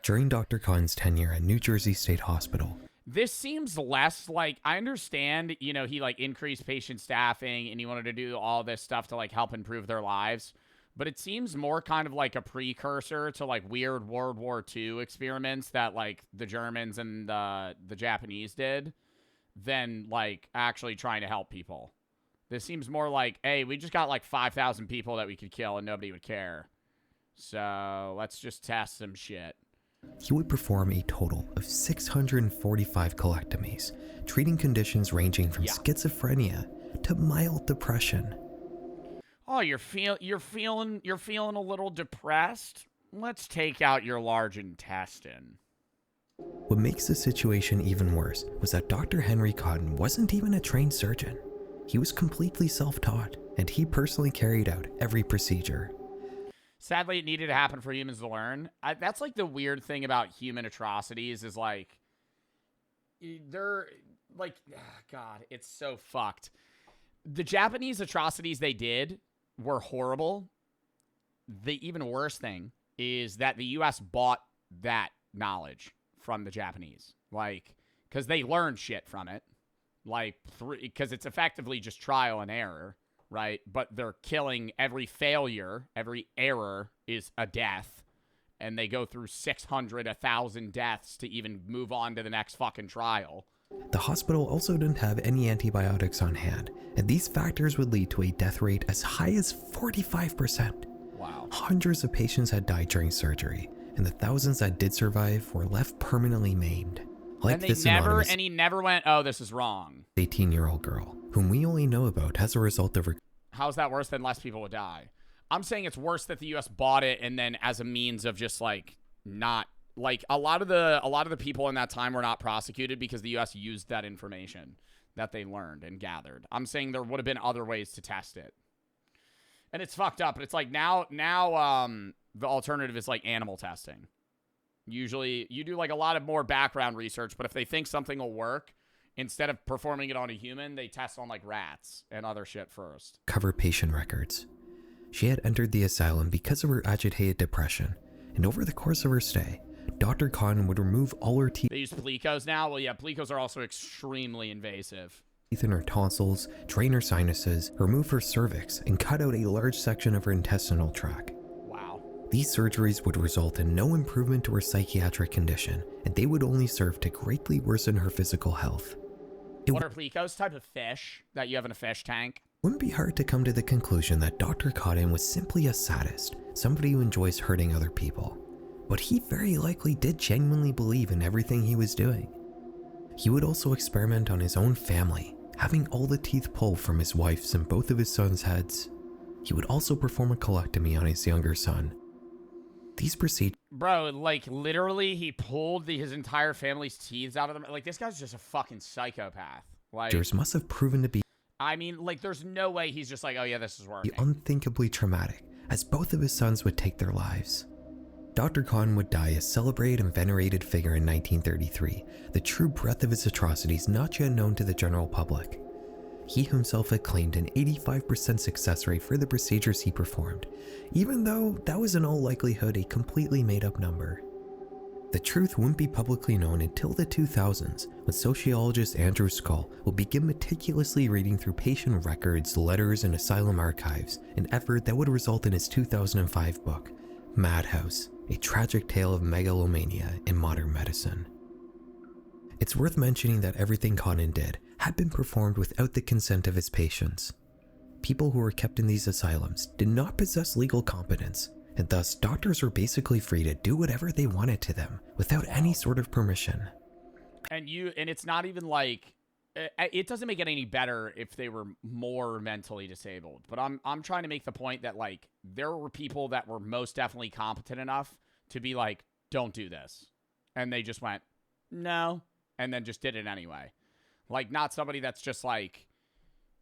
During Dr. Cotton's tenure at New Jersey State Hospital, This seems less like, I understand, you know, he like increased patient staffing and he wanted to do all this stuff to like help improve their lives. But it seems more kind of like a precursor to like weird World War II experiments that like the Germans and the Japanese did than like actually trying to help people. This seems more like, hey, we just got like 5,000 people that we could kill and nobody would care. So let's just test some shit. he would perform a total of 645 colectomies, treating conditions ranging from schizophrenia to mild depression. Oh, you're feeling a little depressed? Let's take out your large intestine. What makes the situation even worse was that Dr. Henry Cotton wasn't even a trained surgeon. He was completely self-taught, and he personally carried out every procedure. Sadly, it needed to happen for humans to learn. That's like the weird thing about human atrocities is like, they're like, God, it's so fucked. The Japanese atrocities they did were horrible. The even worse thing is that the U.S. bought that knowledge from the Japanese. Like, because they learned shit from it. Like, because it's effectively just trial and error, right? But they're killing every failure. Every error is a death. And they go through 600, 1,000 deaths to even move on to the next fucking trial. The hospital also didn't have any antibiotics on hand, and these factors would lead to a death rate as high as 45%. Wow. Hundreds of patients had died during surgery, and the thousands that did survive were left permanently maimed. Like this And he never went, oh, this is wrong. 18-year-old girl, whom we only know about as a result of her. How's that worse than less people would die? I'm saying it's worse that the U.S. bought it and then as a means of just like not like a lot of the people in that time were not prosecuted because the U.S. used that information that they learned and gathered. I'm saying there would have been other ways to test it, and it's fucked up. But it's like now the alternative is like animal testing. Usually you do like a lot of more background research, but if they think something will work, instead of performing it on a human, they test on like rats and other shit first. Cover patient records. She had entered the asylum because of her agitated depression, and over the course of her stay, Dr. Cotton would remove all her teeth. They use plecos now? Well, yeah, plecos are also extremely invasive. In her tonsils, drain her sinuses, remove her cervix, and cut out a large section of her intestinal tract. Wow. These surgeries would result in no improvement to her psychiatric condition, and they would only serve to greatly worsen her physical health. What are plecos? Type of fish that you have in a fish tank? It wouldn't be hard to come to the conclusion that Dr. Cotton was simply a sadist, somebody who enjoys hurting other people. But he very likely did genuinely believe in everything he was doing. He would also experiment on his own family, having all the teeth pulled from his wife's and both of his sons' heads. He would also perform a colectomy on his younger son. These procedures... Bro, like, literally, he pulled his entire family's teeth out of them. Like, this guy's just a fucking psychopath. Like, must have proven to be... I mean, like, there's no way he's just like, oh yeah, this is working. unthinkably traumatic, as both of his sons would take their lives. Dr. Khan would die a celebrated and venerated figure in 1933, the true breadth of his atrocities not yet known to the general public. He himself had claimed an 85% success rate for the procedures he performed, even though that was in all likelihood a completely made-up number. The truth wouldn't be publicly known until the 2000s, when sociologist Andrew Scull would begin meticulously reading through patient records, letters, and asylum archives, an effort that would result in his 2005 book, Madhouse, a tragic tale of megalomania in modern medicine. It's worth mentioning that everything Conan did had been performed without the consent of his patients. People who were kept in these asylums did not possess legal competence, and thus doctors were basically free to do whatever they wanted to them without any sort of permission. And it's not even like, it doesn't make it any better if they were more mentally disabled. But I'm trying to make the point that, like, there were people that were most definitely competent enough to be like, don't do this. And they just went, no, and then just did it anyway. Like, not somebody that's just like,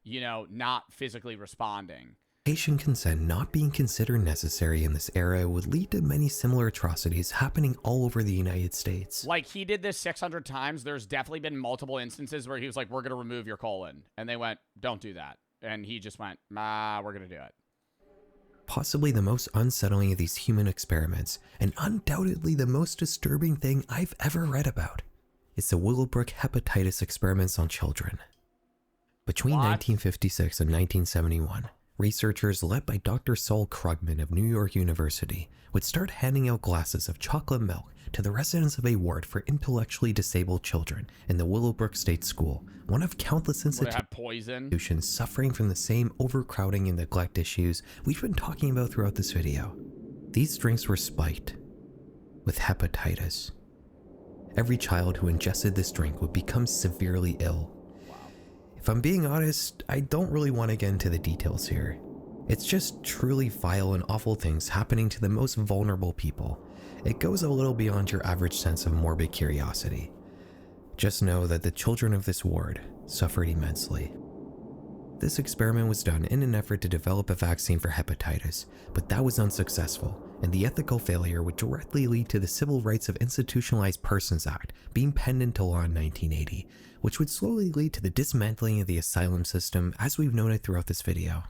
you know, not physically responding. Patient consent not being considered necessary in this era would lead to many similar atrocities happening all over the United States. Like, he did this 600 times. There's definitely been multiple instances where he was like, we're going to remove your colon. And they went, don't do that. And he just went, we're going to do it. Possibly the most unsettling of these human experiments, and undoubtedly the most disturbing thing I've ever read about, is the Willowbrook hepatitis experiments on children. Between 1956 and 1971, researchers led by Dr. Saul Krugman of New York University would start handing out glasses of chocolate milk to the residents of a ward for intellectually disabled children in the Willowbrook State School, one of countless institutions suffering from the same overcrowding and neglect issues we've been talking about throughout this video. These drinks were spiked with hepatitis. Every child who ingested this drink would become severely ill. If I'm being honest, I don't really want to get into the details here. It's just truly vile and awful things happening to the most vulnerable people. It goes a little beyond your average sense of morbid curiosity. Just know that the children of this ward suffered immensely. This experiment was done in an effort to develop a vaccine for hepatitis, but that was unsuccessful, and the ethical failure would directly lead to the Civil Rights of Institutionalized Persons Act being penned into law in 1980, which would slowly lead to the dismantling of the asylum system as we've known it throughout this video.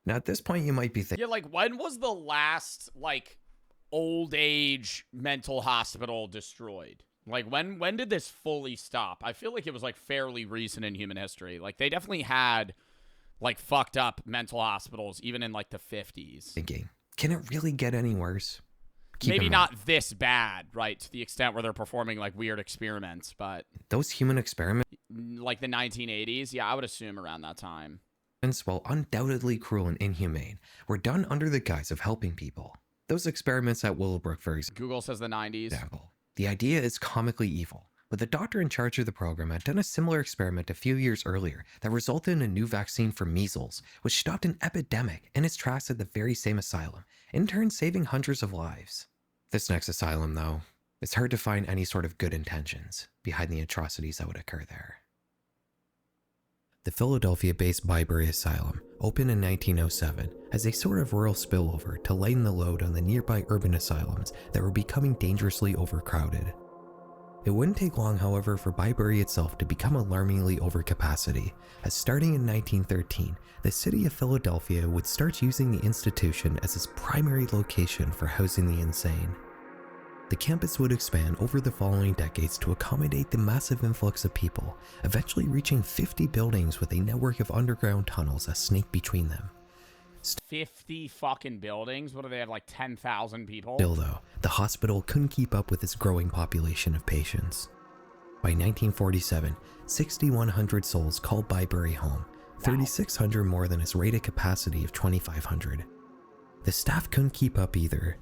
Now at this point you might be thinking, yeah, like, when was the last, like, old age mental hospital destroyed? Like, when did this fully stop? I feel like it was, like, fairly recent in human history. Like, they definitely had, like, fucked up mental hospitals even in, like, the 50s. Thinking, can it really get any worse? Maybe not this bad, right, to the extent where they're performing, like, weird experiments, but... Those human experiments... Like the 1980s? Yeah, I would assume around that time. While undoubtedly cruel and inhumane, were done under the guise of helping people. Those experiments at Willowbrook, for example... Google says the 90s. The idea is comically evil, but the doctor in charge of the program had done a similar experiment a few years earlier that resulted in a new vaccine for measles, which stopped an epidemic in its tracks at the very same asylum, in turn saving hundreds of lives. This next asylum, though, it's hard to find any sort of good intentions behind the atrocities that would occur there. The Philadelphia-based Bybury Asylum opened in 1907 as a sort of rural spillover to lighten the load on the nearby urban asylums that were becoming dangerously overcrowded. It wouldn't take long, however, for Bybury itself to become alarmingly overcapacity, as starting in 1913, the city of Philadelphia would start using the institution as its primary location for housing the insane. The campus would expand over the following decades to accommodate the massive influx of people, eventually reaching 50 buildings with a network of underground tunnels that snake between them. 50 fucking buildings? What do they have, like 10,000 people? Still though, the hospital couldn't keep up with its growing population of patients. By 1947, 6,100 souls called Bybury home, 3,600 more than its rated capacity of 2,500. The staff couldn't keep up either.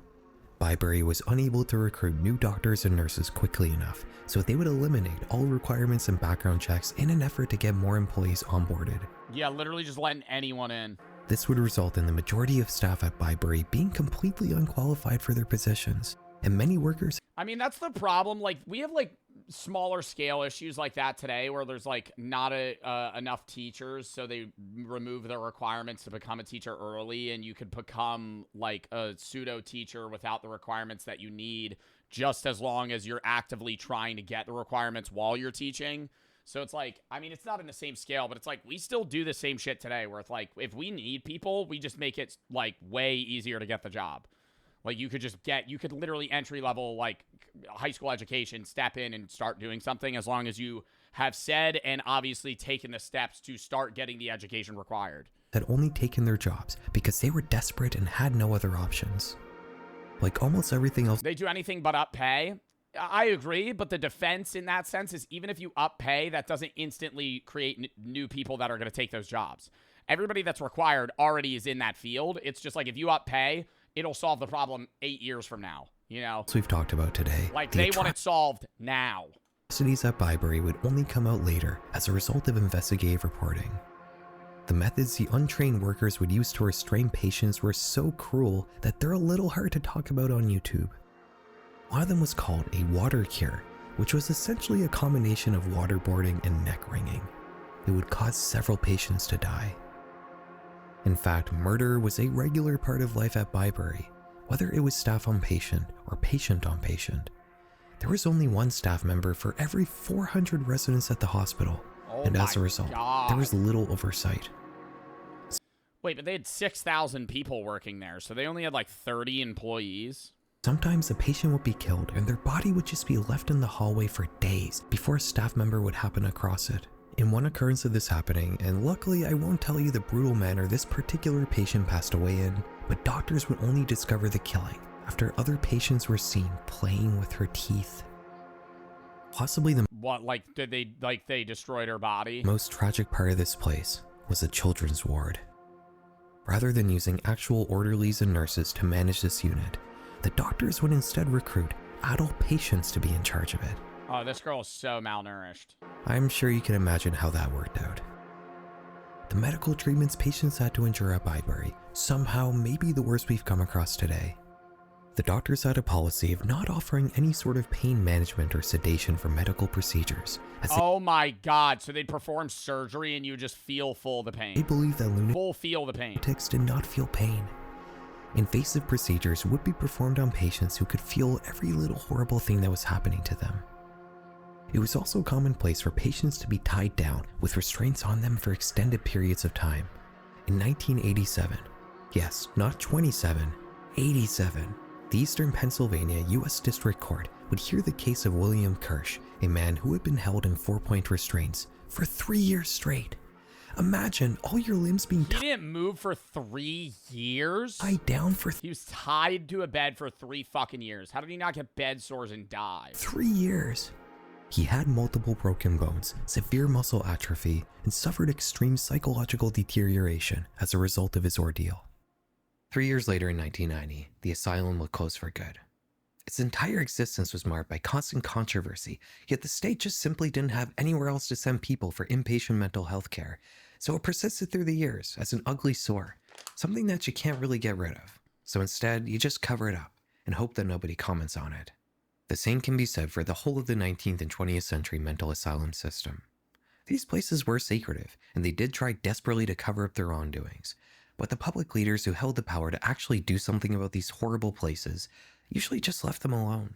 Byberry was unable to recruit new doctors and nurses quickly enough, so they would eliminate all requirements and background checks in an effort to get more employees onboarded. Yeah, literally just letting anyone in. This would result in the majority of staff at Byberry being completely unqualified for their positions, and many workers... I mean, that's the problem. Like, we have, like, smaller scale issues like that today where there's, like, not enough teachers, so they remove the requirements to become a teacher early, and you could become, like, a pseudo-teacher without the requirements that you need, just as long as you're actively trying to get the requirements while you're teaching. So it's like, I mean, it's not in the same scale, but it's like, we still do the same shit today where it's like, if we need people, we just make it, like, way easier to get the job. Like, you could literally entry level, like, high school education, step in and start doing something as long as you have said and obviously taken the steps to start getting the education required. Had only taken their jobs because they were desperate and had no other options. Like almost everything else. They do anything but up pay. I agree, but the defense in that sense is even if you up pay, that doesn't instantly create new people that are going to take those jobs. Everybody that's required already is in that field. It's just like if you up pay, it'll solve the problem 8 years from now, you know? So we've talked about today. Like, they want it solved now. Atrocities at Byberry would only come out later as a result of investigative reporting. The methods the untrained workers would use to restrain patients were so cruel that they're a little hard to talk about on YouTube. One of them was called a water cure, which was essentially a combination of waterboarding and neck wringing. It would cause several patients to die. In fact, murder was a regular part of life at Byberry, whether it was staff on patient or patient on patient. There was only one staff member for every 400 residents at the hospital, and as a result, there was little oversight. Wait, but they had 6,000 people working there, so they only had like 30 employees? Sometimes a patient would be killed and their body would just be left in the hallway for days before a staff member would happen across it. In one occurrence of this happening, and luckily I won't tell you the brutal manner this particular patient passed away in, but doctors would only discover the killing after other patients were seen playing with her teeth. Possibly the they destroyed her body? Most tragic part of this place was the children's ward. Rather than using actual orderlies and nurses to manage this unit, the doctors would instead recruit adult patients to be in charge of it. Oh, this girl is so malnourished. I'm sure you can imagine how that worked out. The medical treatments patients had to endure at Byberry somehow may be the worst we've come across today. The doctors had a policy of not offering any sort of pain management or sedation for medical procedures. Oh my god, so they'd perform surgery and you just feel full the pain. They believed that feel the pain. Lunatics did not feel pain. Invasive procedures would be performed on patients who could feel every little horrible thing that was happening to them. It was also commonplace for patients to be tied down with restraints on them for extended periods of time. In 1987, yes, not 27, 87, the Eastern Pennsylvania U.S. District Court would hear the case of William Kirsch, a man who had been held in 4-point restraints for 3 years straight. Imagine all your limbs being He didn't move for 3 years? tied down for He was tied to a bed for 3 fucking years. How did he not get bed sores and die? 3 years. He had multiple broken bones, severe muscle atrophy, and suffered extreme psychological deterioration as a result of his ordeal. 3 years later in 1990, the asylum would close for good. Its entire existence was marred by constant controversy, yet the state just simply didn't have anywhere else to send people for inpatient mental health care, so it persisted through the years as an ugly sore, something that you can't really get rid of. So instead, you just cover it up and hope that nobody comments on it. The same can be said for the whole of the 19th and 20th century mental asylum system. These places were secretive, and they did try desperately to cover up their wrongdoings, but the public leaders who held the power to actually do something about these horrible places usually just left them alone.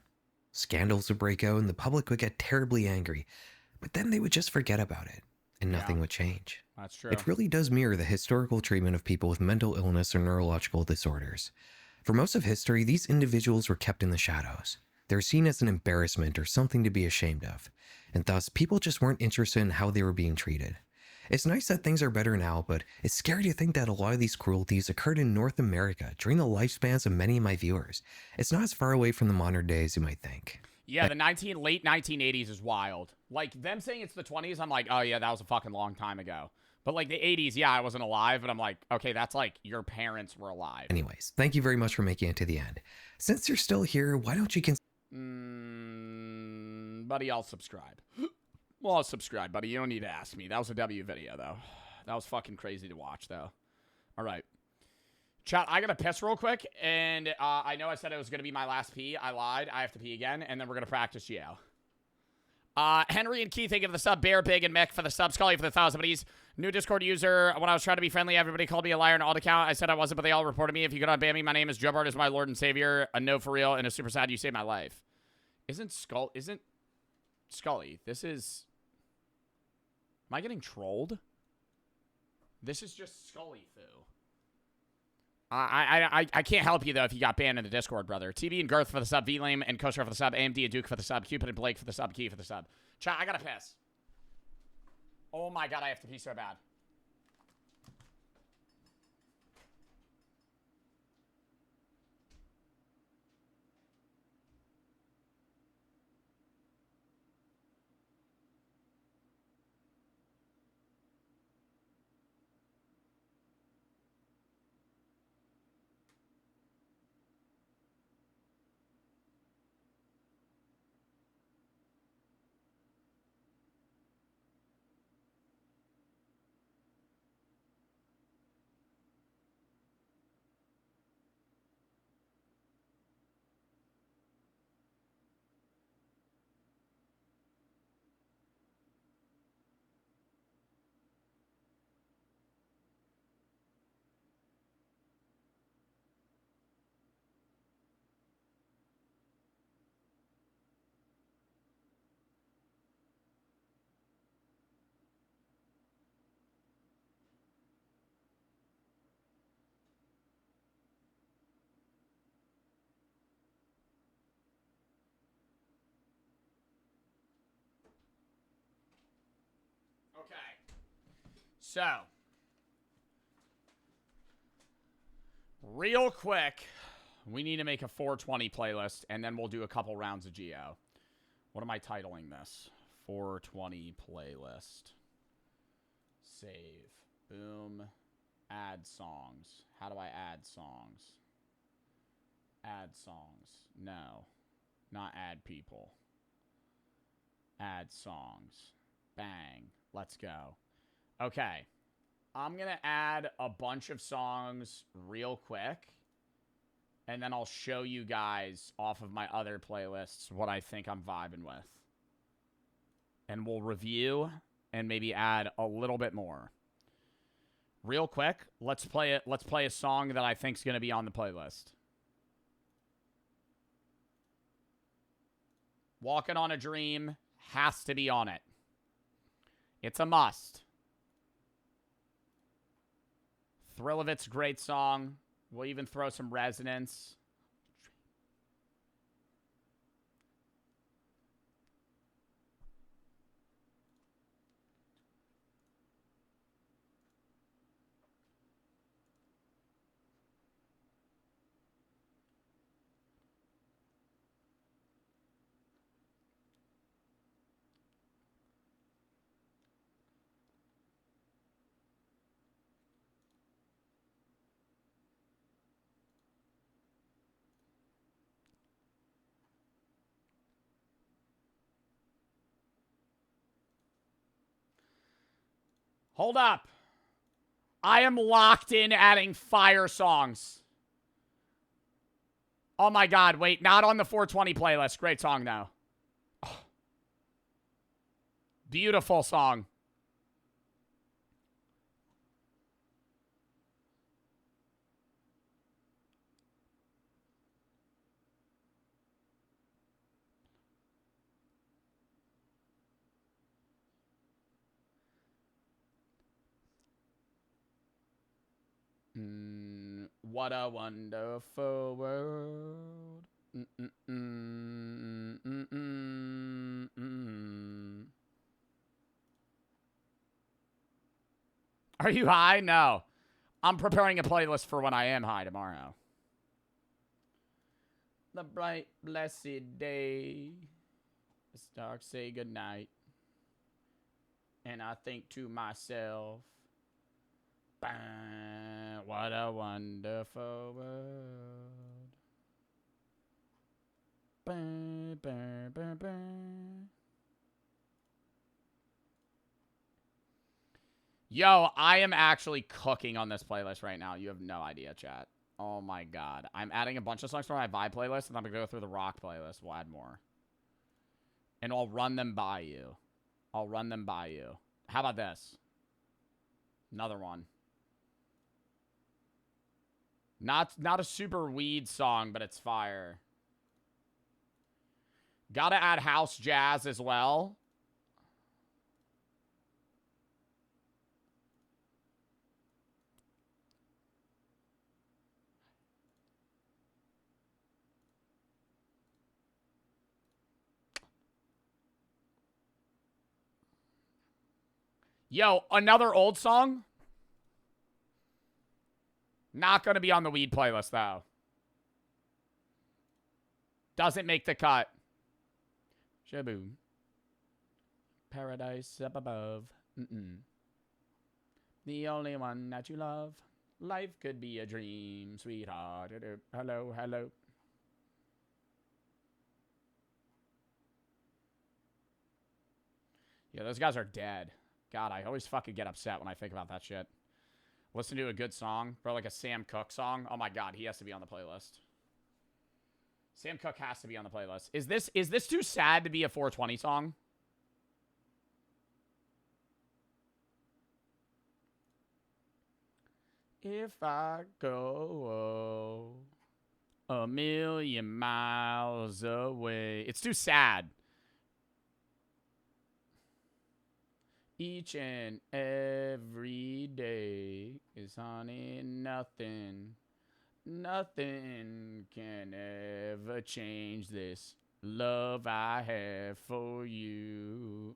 Scandals would break out and the public would get terribly angry, but then they would just forget about it, and nothing would change. That's true. It really does mirror the historical treatment of people with mental illness or neurological disorders. For most of history, these individuals were kept in the shadows. They're seen as an embarrassment or something to be ashamed of, and thus people just weren't interested in how they were being treated. It's nice that things are better now, but it's scary to think that a lot of these cruelties occurred in North America during the lifespans of many of my viewers. It's not as far away from the modern day as you might think. Yeah, the late 1980s is wild. Like, them saying it's the 20s, I'm like, oh yeah, that was a fucking long time ago. But, like, the 80s, yeah, I wasn't alive, but I'm like, okay, that's like your parents were alive. Anyways, thank you very much for making it to the end. Since you're still here, why don't you Buddy, I'll subscribe. Well, I'll subscribe, buddy. You don't need to ask me. That was a W video, though. That was fucking crazy to watch, though. All right. Chat, I gotta piss real quick, and I know I said it was gonna be my last pee. I lied. I have to pee again, and then we're gonna practice Geo. Henry and Keith, thank you for the sub. Bear, Big, and Mick for the sub. Scully for the 1,000 buddies. New Discord user. When I was trying to be friendly, everybody called me a liar and alt account. I said I wasn't, but they all reported me. If you could unban me, my name is Joe Bart is my Lord and Savior. A no for real and a super sad. You saved my life. Isn't Scully? This is. Am I getting trolled? This is just Scully, Foo. I can't help you, though, if you got banned in the Discord, brother. TB and Girth for the sub. V-Lame and Kosher for the sub. AMD and Duke for the sub. Cupid and Blake for the sub. Key for the sub. Chat, I gotta piss. Oh my god, I have to pee so bad. Okay. So, real quick, we need to make a 420 playlist, and then we'll do a couple rounds of Geo. What am I titling this? 420 playlist. Save. Boom. Add songs. How do I add songs? Add songs. No. Not add people. Add songs. Bang. Let's go. Okay. I'm going to add a bunch of songs real quick. And then I'll show you guys off of my other playlists what I think I'm vibing with. And we'll review and maybe add a little bit more. Real quick, let's play it. Let's play a song that I think is going to be on the playlist. Walking on a Dream has to be on it. It's a must. Thrill of It's a great song. We'll even throw some resonance. Hold up. I am locked in adding fire songs. Oh my god, wait, not on the 420 playlist. Great song, though. Oh. Beautiful song. What a wonderful world. Are you high? No. I'm preparing a playlist for when I am high tomorrow. The bright, blessed day. The stars say goodnight. And I think to myself, What a wonderful world. Yo, I am actually cooking on this playlist right now. You have no idea, chat. Oh my god. I'm adding a bunch of songs to my vibe playlist, and I'm gonna go through the rock playlist. We'll add more. And I'll run them by you. I'll run them by you. How about this? Another one. Not a super weed song, but it's fire. Gotta add house jazz as well. Yo, another old song? Not gonna be on the weed playlist, though. Doesn't make the cut. Shaboom. Paradise up above. The only one that you love. Life could be a dream, sweetheart. Hello, hello. Yeah, those guys are dead. God, I always fucking get upset when I think about that shit. Listen to a good song. Bro, like a Sam Cooke song. Oh my god, he has to be on the playlist. Sam Cooke has to be on the playlist. Is this too sad to be a 420 song? If I go a million miles away. It's too sad. Each and every day is honey, nothing can ever change this love I have for you.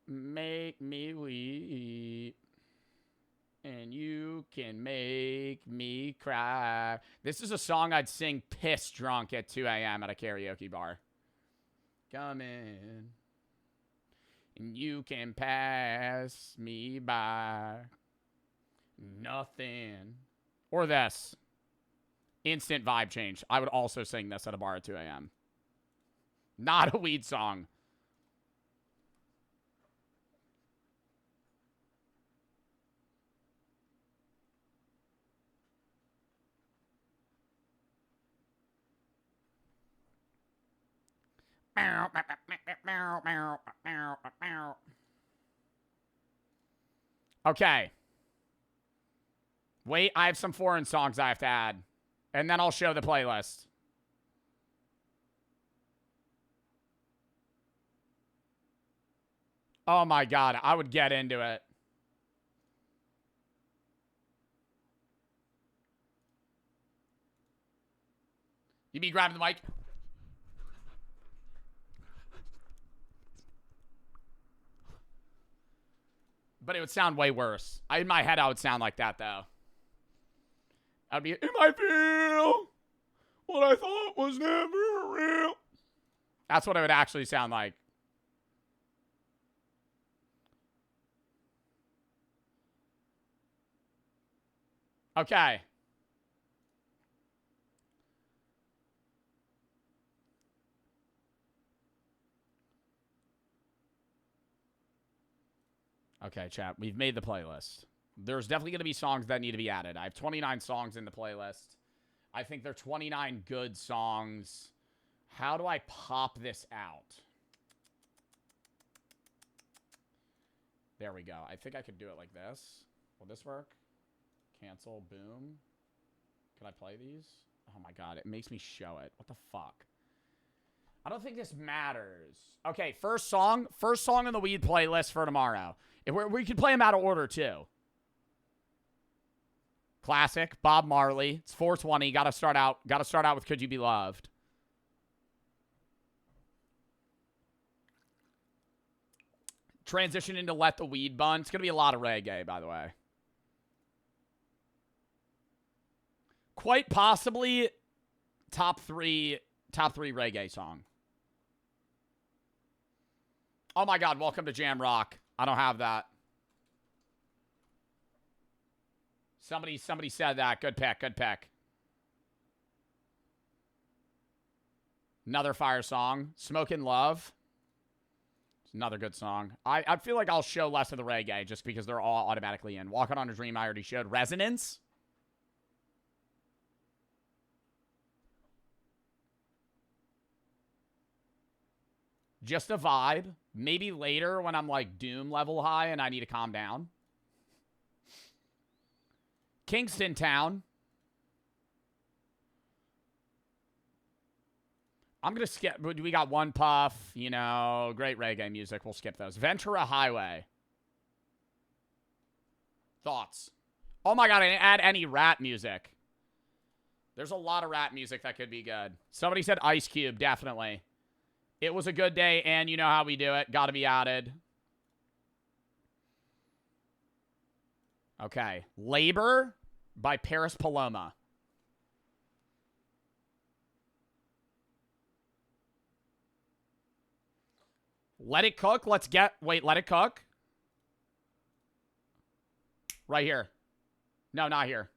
Make me weep, and you can make me cry. This is a song I'd sing piss drunk at 2 a.m. at a karaoke bar. Come in, and you can pass me by. Nothing. Or this. Instant vibe change. I would also sing this at a bar at 2 a.m. Not a weed song. Okay. Wait, I have some foreign songs I have to add. And then I'll show the playlist. Oh my god, I would get into it. You be grabbing the mic? But it would sound way worse. In my head, I would sound like that, though. I'd be, it might feel what I thought was never real. That's what it would actually sound like. Okay. Okay, chat. We've made the playlist. There's definitely going to be songs that need to be added. I have 29 songs in the playlist. I think they're 29 good songs. How do I pop this out? There we go. I think I could do it like this. Will this work? Cancel. Boom. Can I play these? Oh my god. It makes me show it. What the fuck? I don't think this matters. Okay, first song. First song on the weed playlist for tomorrow. We could play them out of order, too. Classic. Bob Marley. It's 420. Gotta start out with Could You Be Loved. Transition into Let the Weed Bun. It's gonna be a lot of reggae, by the way. Quite possibly top three reggae song. Oh my god, welcome to Jam Rock. I don't have that. Somebody said that. Good pick. Good pick. Another fire song. Smokin' Love. It's another good song. I feel like I'll show less of the reggae just because they're all automatically in. Walking on a Dream I already showed. Resonance. Just a vibe. Maybe later when I'm like Doom level high and I need to calm down. Kingston Town. I'm going to skip. We got One Puff. You know, great reggae music. We'll skip those. Ventura Highway. Thoughts? Oh my God, I didn't add any rap music. There's a lot of rap music that could be good. Somebody said Ice Cube. Definitely. It was a good day, and you know how we do it. Got to be added. Okay. Labor by Paris Paloma. Let It Cook. Let's get... Wait, Let It Cook? Right here. No, not here.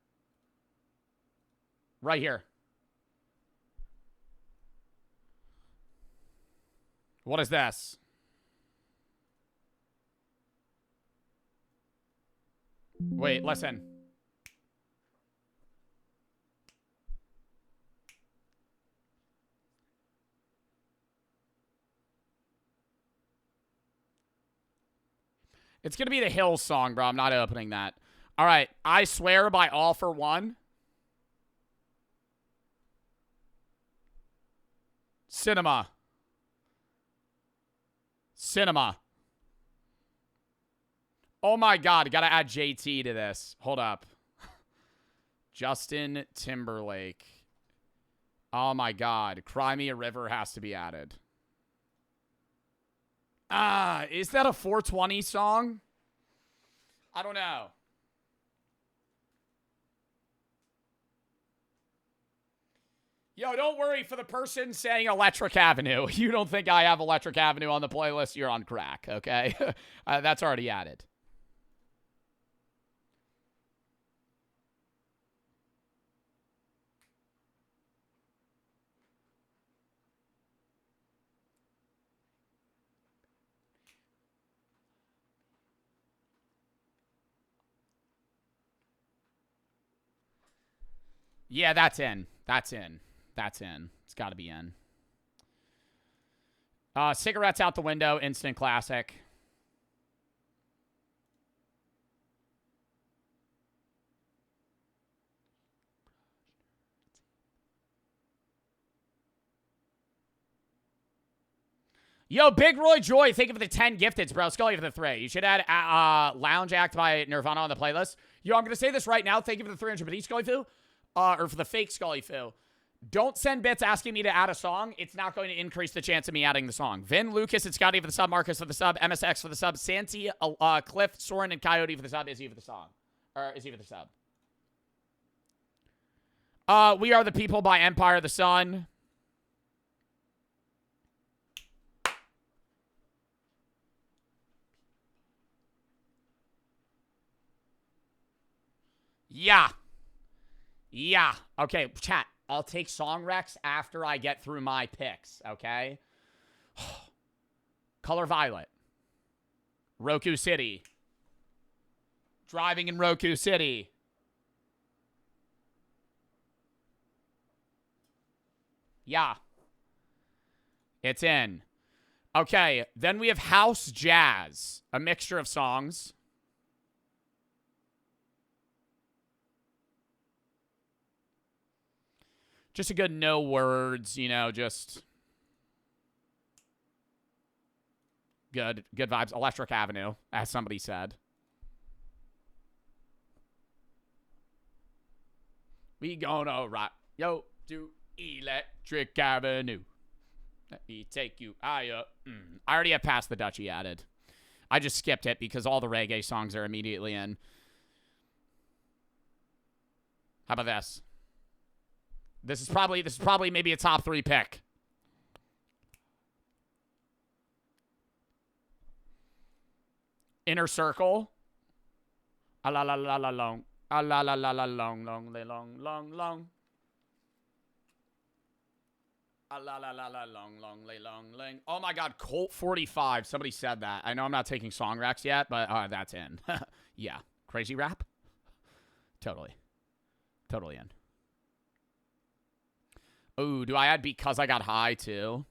Right here. What is this? Wait, listen. It's going to be the Hills song, bro. I'm not opening that. All right. I Swear by All for One. Cinema. Oh my God. Got to add JT to this. Hold up. Justin Timberlake. Oh my God. Cry Me a River has to be added. Is that a 420 song? I don't know. Yo, don't worry for the person saying Electric Avenue. You don't think I have Electric Avenue on the playlist? You're on crack, okay? That's already added. Yeah, that's in. That's in. It's got to be in. Cigarettes Out the Window, instant classic. Yo, Big Roy Joy, thank you for the 10 gifteds, bro. Scully for the 3. You should add Lounge Act by Nirvana on the playlist. Yo, I'm going to say this right now. Thank you for the 300 bits, Scully Foo. Or for the fake Scully Foo. Don't send bits asking me to add a song. It's not going to increase the chance of me adding the song. Vin, Lucas, and Scotty for the sub. Marcus for the sub. MSX for the sub. Santi, Cliff, Soren, and Coyote for the sub. Izzy for the song. Or Izzy for the sub. We Are the People by Empire of the Sun. Yeah. Okay, chat. I'll take song recs after I get through my picks, okay? Color Violet. Roku City. Driving in Roku City. Yeah. It's in. Okay, then we have House Jazz. A mixture of songs. Just a good no words, you know, just good vibes. Electric Avenue, as somebody said. We gonna rock yo to Electric Avenue. Let me take you higher. I already have Past the Dutchie added. I just skipped it because all the reggae songs are immediately in. How about this? This is probably maybe a top 3 pick. Inner Circle. A la la la la long. A la la la la long, long, long, long, long. A la la la la long, long, long, long. Oh my God, Colt 45. Somebody said that. I know I'm not taking song racks yet, but that's in. Yeah. Crazy rap? Totally. Totally in. Ooh, do I add Because I Got High too?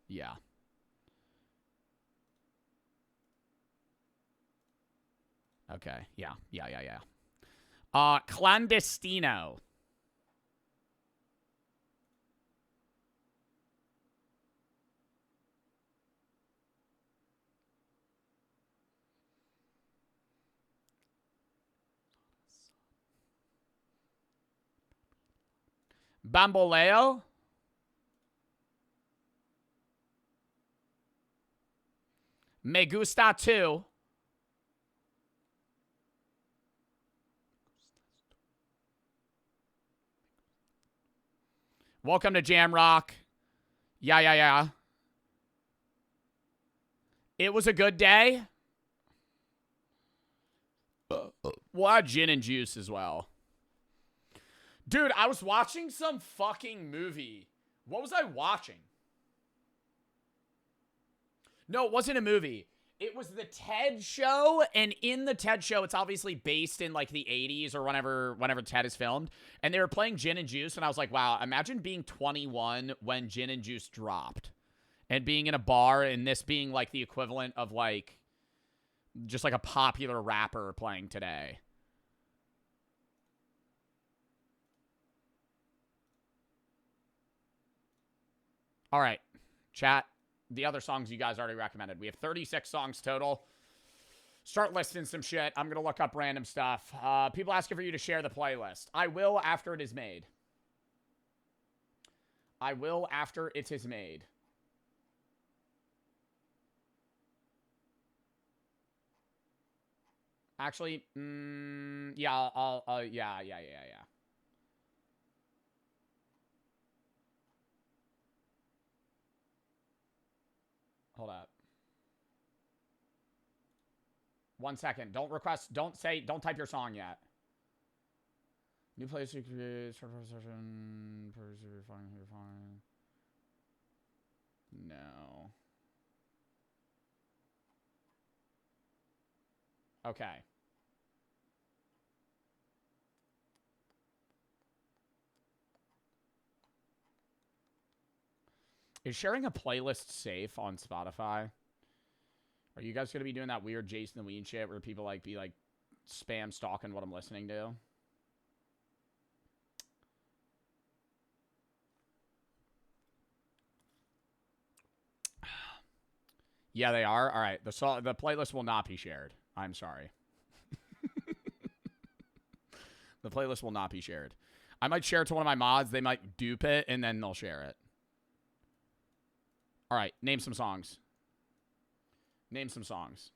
Yeah. Okay. Yeah. Clandestino. Bamboleo. Me Gusta too. Welcome to Jamrock. Yeah. It was a good day. We'll add gin and juice as well. Dude, I was watching some fucking movie. What was I watching? No, it wasn't a movie. It was the TED show, and in the TED show, it's obviously based in, like, the 80s or whenever TED is filmed, and they were playing Gin and Juice, and I was like, wow, imagine being 21 when Gin and Juice dropped, and being in a bar, and this being, like, the equivalent of, like, just, like, a popular rapper playing today. All right, chat. The other songs you guys already recommended. We have 36 songs total. Start listing some shit. I'm going to look up random stuff. People asking for you to share the playlist. I will after it is made. I will after it is made. Actually, yeah, yeah. Hold up. 1 second. Don't type your song yet. New place to create, start session, fine. No. Okay. Is sharing a playlist safe on Spotify? Are you guys going to be doing that weird Jason the Ween shit where people like be like spam stalking what I'm listening to? Yeah, they are. All right. The playlist will not be shared. I'm sorry. The playlist will not be shared. I might share it to one of my mods. They might dupe it, and then they'll share it. All right. Name some songs. Name some songs.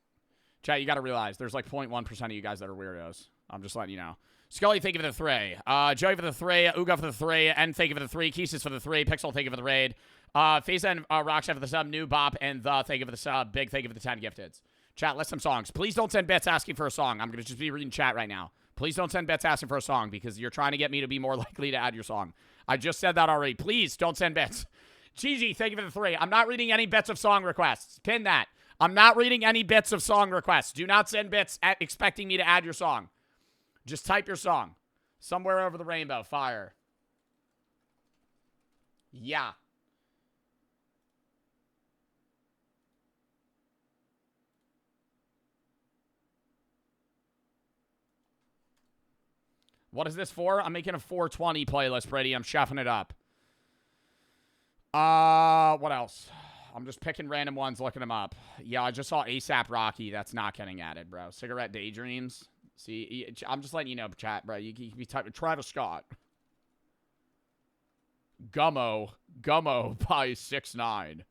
Chat, you got to realize there's like 0.1% of you guys that are weirdos. I'm just letting you know. Scully, thank you for the 3. Joey for the 3. Uga for the 3. And thank you for the 3. Keesis for the 3. Pixel, thank you for the raid. Face and Rockchef for the sub. New Bop and the thank you for the sub. Big thank you for the 10 gifteds. Chat, list some songs. Please don't send bits asking for a song. I'm going to just be reading chat right now. Please don't send bits asking for a song because you're trying to get me to be more likely to add your song. I just said that already. Please don't send bits. Gigi, thank you for the 3. I'm not reading any bits of song requests. Pin that. I'm not reading any bits of song requests. Do not send bits expecting me to add your song. Just type your song. Somewhere over the rainbow. Fire. Yeah. What is this for? I'm making a 420 playlist, Brady. I'm chefing it up. What else? I'm just picking random ones, looking them up. Yeah, I just saw ASAP Rocky. That's not getting added, bro. Cigarette Daydreams. See, I'm just letting you know, chat, bro. You can be typing Travis Scott. Gummo by 6ix9ine.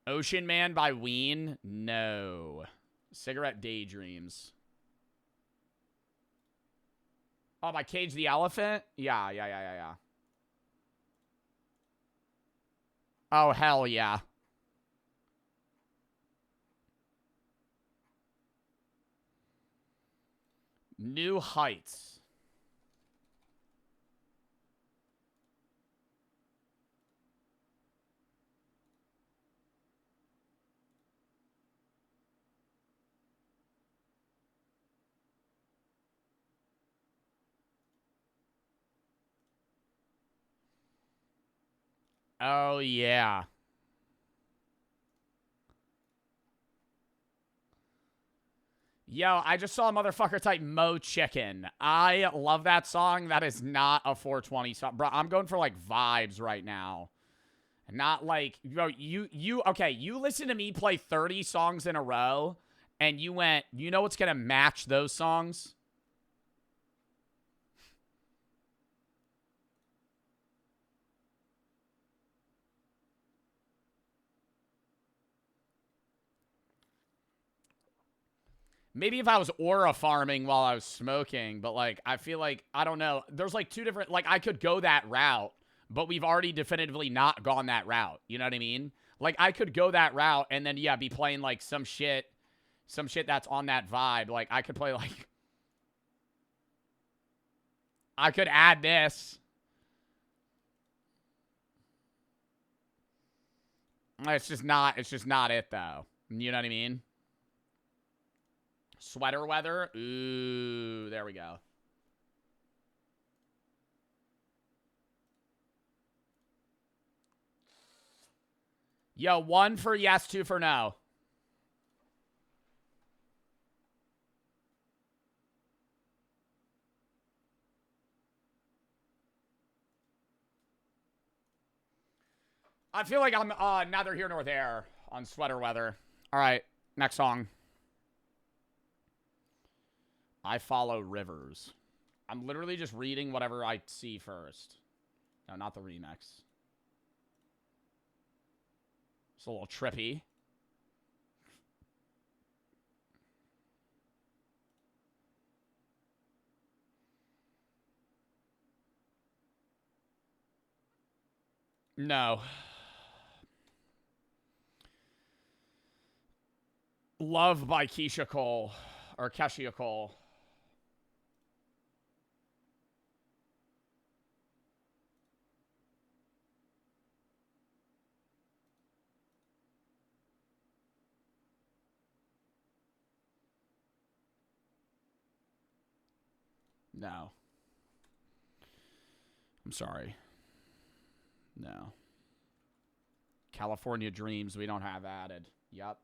Ocean Man by Ween? No. Cigarette Daydreams. Oh, by Cage the Elephant? Yeah. Oh, hell yeah. New Heights. Oh, yeah. Yo, I just saw a motherfucker type Mo Chicken. I love that song. That is not a 420 song. Bro, I'm going for, like, vibes right now. Not like, bro, okay, you listen to me play 30 songs in a row, and you went, you know what's going to match those songs? Maybe if I was aura farming while I was smoking, but, like, I feel like, I don't know. There's, like, two different, like, I could go that route, but we've already definitively not gone that route. You know what I mean? Like, I could go that route and then, yeah, be playing, like, some shit that's on that vibe. Like, I could play, like, I could add this. It's just not it, though. You know what I mean? Sweater weather. Ooh, there we go. Yo, 1 for yes, 2 for no. I feel like I'm neither here nor there on sweater weather. All right, next song. I follow rivers. I'm literally just reading whatever I see first. No, not the remix. It's a little trippy. No. Love by Keisha Cole. Or Keshia Cole. No. I'm sorry. No. California Dreams, we don't have added. Yup.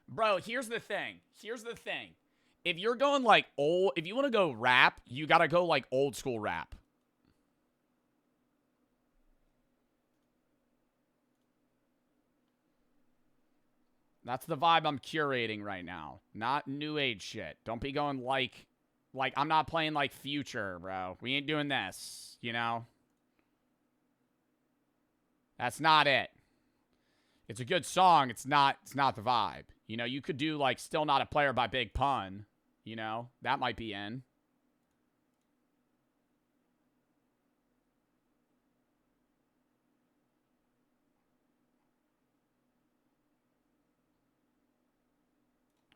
Bro, here's the thing. Here's the thing. If you're going like old, if you want to go rap, you got to go like old school rap. That's the vibe I'm curating right now. Not new age shit. Don't be going like I'm not playing like Future, bro. We ain't doing this, you know? That's not it. It's a good song. It's not the vibe. You know, you could do like Still Not a Player by Big Pun, you know? That might be in.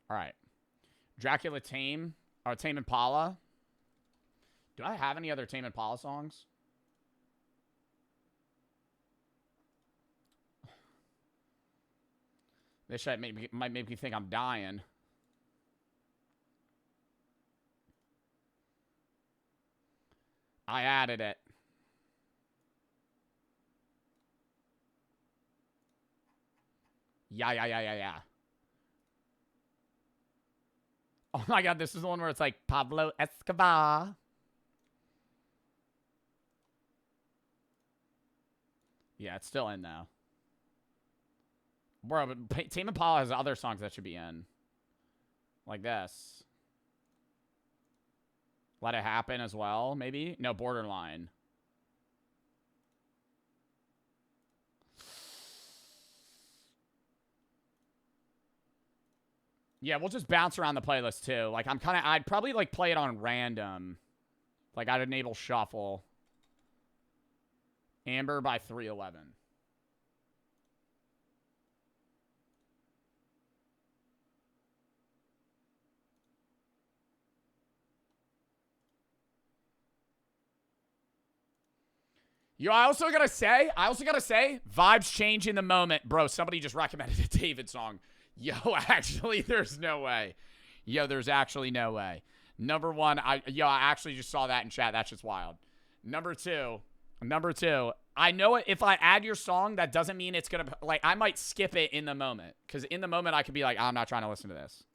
All right. Dracula Tame. Or Tame Impala. Do I have any other Tame Impala songs? This shit might make me think I'm dying. I added it. Yeah. Oh my god, this is the one where it's like Pablo Escobar. Yeah, it's still in now. Bro, but Tame Impala has other songs that should be in. Like this. Let It Happen as well, maybe? No, Borderline. Yeah, we'll just bounce around the playlist too. Like, I'd probably like play it on random. Like, I'd enable shuffle. Amber by 311. Yo, I also gotta say, vibes change in the moment. Bro, somebody just recommended a David song. Yo, actually, there's no way. Yo, there's actually no way. Number one, I actually just saw that in chat. That's just wild. Number two, I know if I add your song, that doesn't mean it's gonna, like, I might skip it in the moment. Because in the moment, I could be like, I'm not trying to listen to this.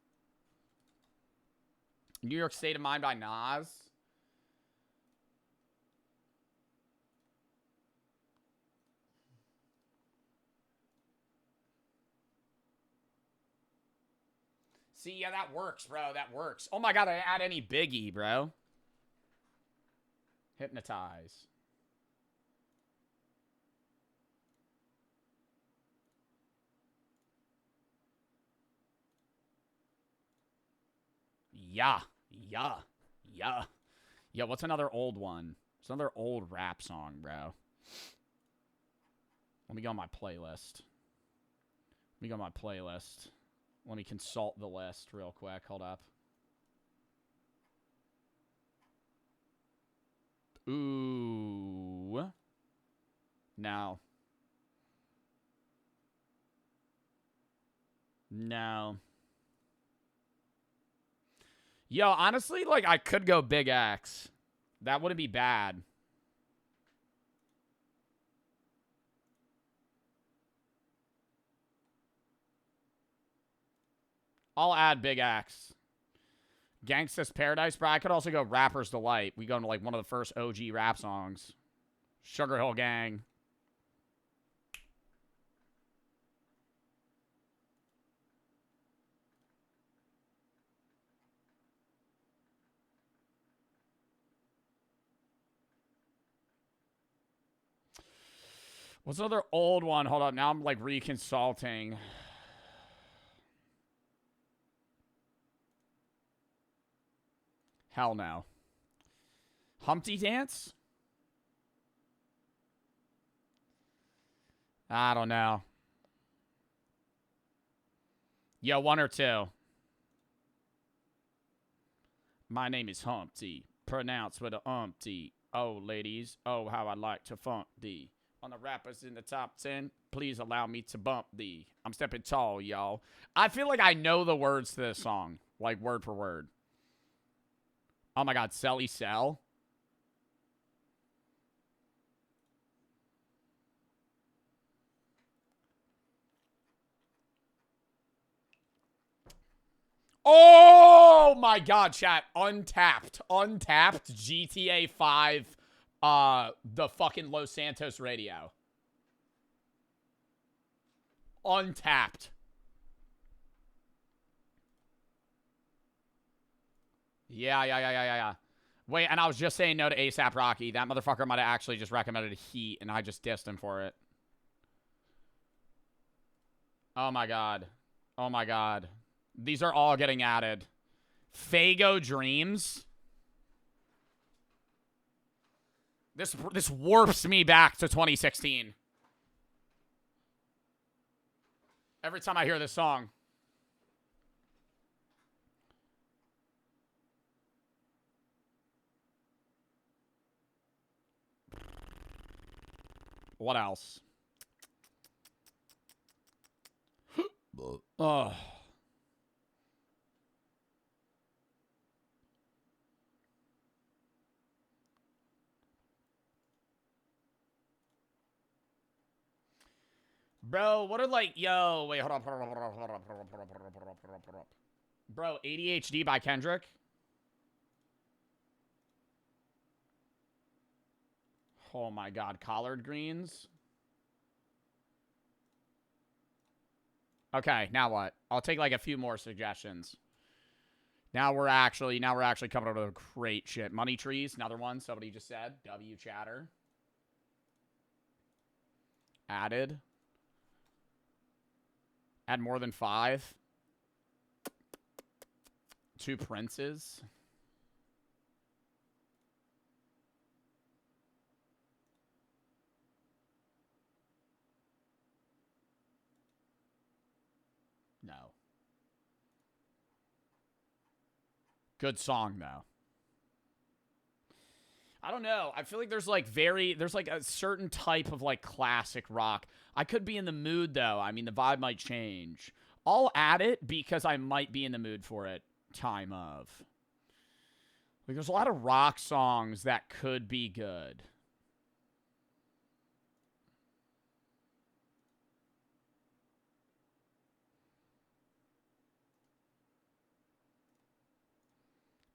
New York State of Mind by Nas. See, yeah, that works, bro. That works. Oh my god, I didn't add any Biggie, bro. Hypnotize. Yeah. Yeah, what's another old one? It's another old rap song, bro. Let me go on my playlist. Let me consult the list real quick. Hold up. Ooh. No. Yo, honestly, like, I could go Big X. That wouldn't be bad. I'll add Big X. Gangsta's Paradise, bro. I could also go Rapper's Delight. We go into, like, one of the first OG rap songs. Sugar Hill Gang. What's another old one? Hold up. Now I'm, like, reconsulting. Hell no. Humpty Dance? I don't know. Yo, one or two. My name is Humpty. Pronounced with a umpty. Oh, ladies. Oh, how I like to funk thee. On the rappers in the top 10, please allow me to bump thee. I'm stepping tall, y'all. I feel like I know the words to this song. Like, word for word. Oh my god, Selly Sell. Oh my god, chat. Untapped GTA 5, the fucking Los Santos radio. Untapped. Yeah. Wait, and I was just saying no to ASAP Rocky. That motherfucker might have actually just recommended Heat, and I just dissed him for it. Oh my god. These are all getting added. Fago Dreams. This warps me back to 2016. Every time I hear this song. What else? Oh. Bro, what are like, yo, wait, hold up. Bro, ADHD by Kendrick. Oh my god, collard greens. Okay, now what? I'll take like a few more suggestions. Now we're actually coming up with great shit. Money trees, another one. Somebody just said. W chatter. Added. Add more than 5. 2 princes. No. Good song, though. I don't know. I feel like there's like a certain type of like classic rock. I could be in the mood though. I mean, the vibe might change. I'll add it because I might be in the mood for it. Time of. Like, there's a lot of rock songs that could be good.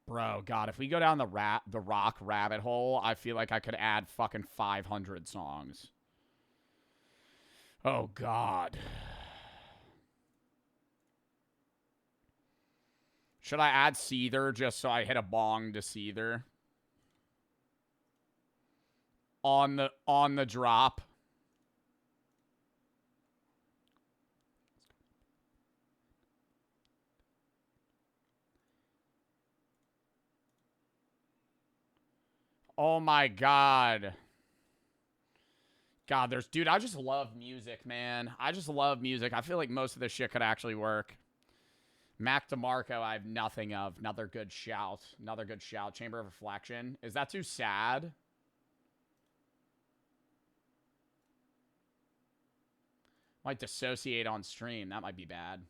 Bro, God, if we go down the rock rabbit hole, I feel like I could add fucking 500 songs. Oh, God. Should I add Seether just so I hit a bong to Seether? On the drop. Oh my God. God, dude, I just love music, man. I just love music. I feel like most of this shit could actually work. Mac DeMarco, I have nothing of. Another good shout. Another good shout. Chamber of Reflection. Is that too sad? Might dissociate on stream. That might be bad.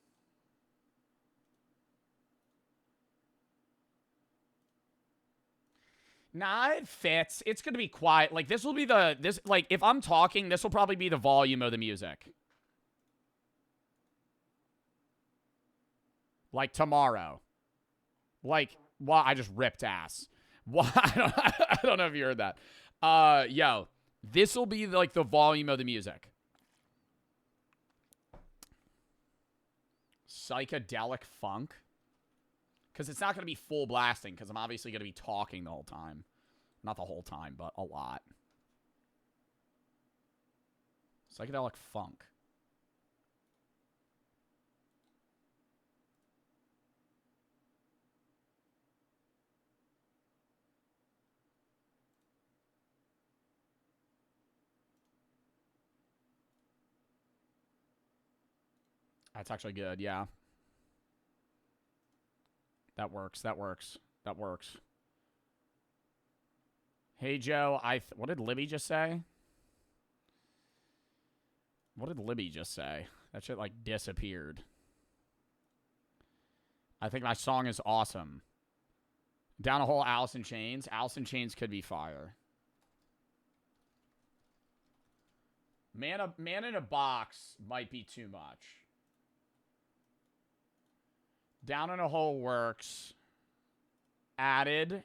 Nah, it fits. It's going to be quiet. Like, this will be like, if I'm talking, this will probably be the volume of the music. Like, tomorrow. Like, well, I just ripped ass. Well, I don't know if you heard that. Yo, this will be, like, the volume of the music. Psychedelic funk. Because it's not going to be full blasting, because I'm obviously going to be talking the whole time. Not the whole time, but a lot. Psychedelic funk. That's actually good, yeah. That works, that works, that works. Hey, Joe, what did Libby just say? What did Libby just say? That shit, like, disappeared. I think my song is awesome. Down a hole, Alice in Chains. Alice in Chains could be fire. Man in a Box might be too much. Down in a Hole works. Added.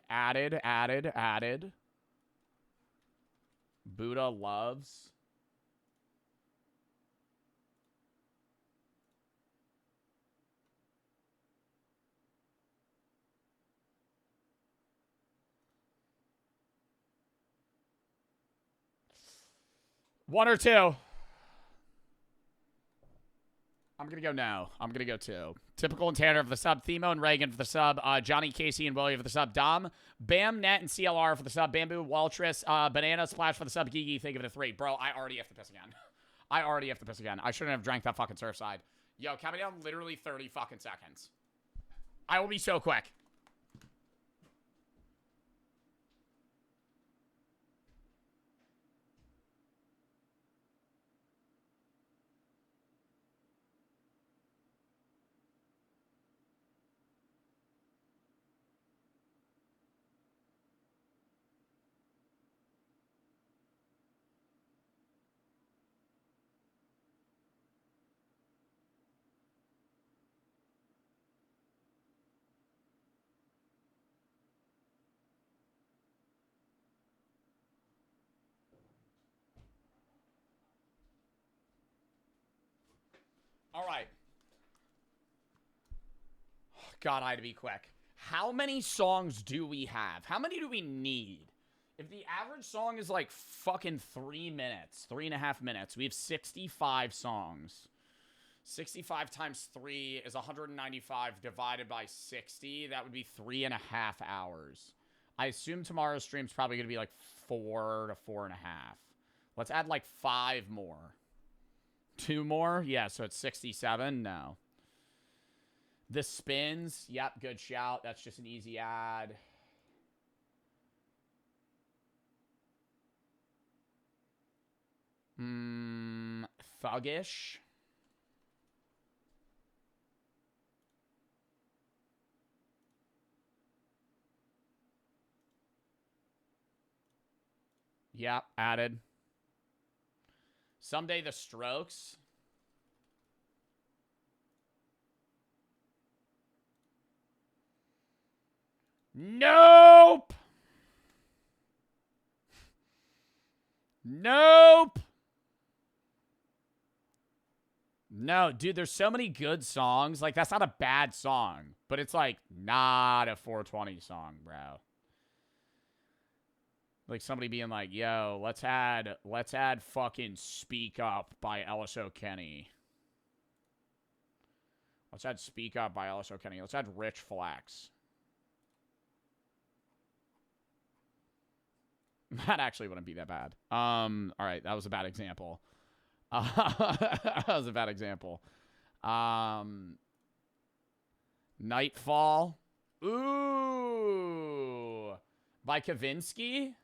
Buddha Loves. One or two. I'm going to go no. I'm going to go two. Typical and Tanner for the sub. Themo and Reagan for the sub. Johnny, Casey, and Willie for the sub. Dom, Bam, Net, and CLR for the sub. Bamboo, Waltris, Banana, Splash for the sub. Gigi, think of it a 3. Bro, I already have to piss again. I shouldn't have drank that fucking Surfside. Yo, count me down literally 30 fucking seconds. I will be so quick. All right. God, I had to be quick. How many songs do we have? How many do we need? If the average song is like fucking 3 minutes, 3.5 minutes, we have 65 songs. 65 times 3 is 195 divided by 60. That would be 3.5 hours. I assume tomorrow's stream's probably going to be like 4 to 4.5. Let's add like 5 more. 2 more? Yeah, so it's 67? No. The Spins? Yep, good shout. That's just an easy add. Thuggish. Yep, added. Someday the Strokes. Nope. Nope. No, dude, there's so many good songs. Like, that's not a bad song. But it's, like, not a 420 song, bro. Like, somebody being like, yo, let's add fucking Speak Up by Ellis O'Kenny. Let's add Speak Up by Ellis O'Kenny. Let's add Rich Flex. That actually wouldn't be that bad. All right, that was a bad example. That was a bad example. Nightfall. Ooh. By Kavinsky.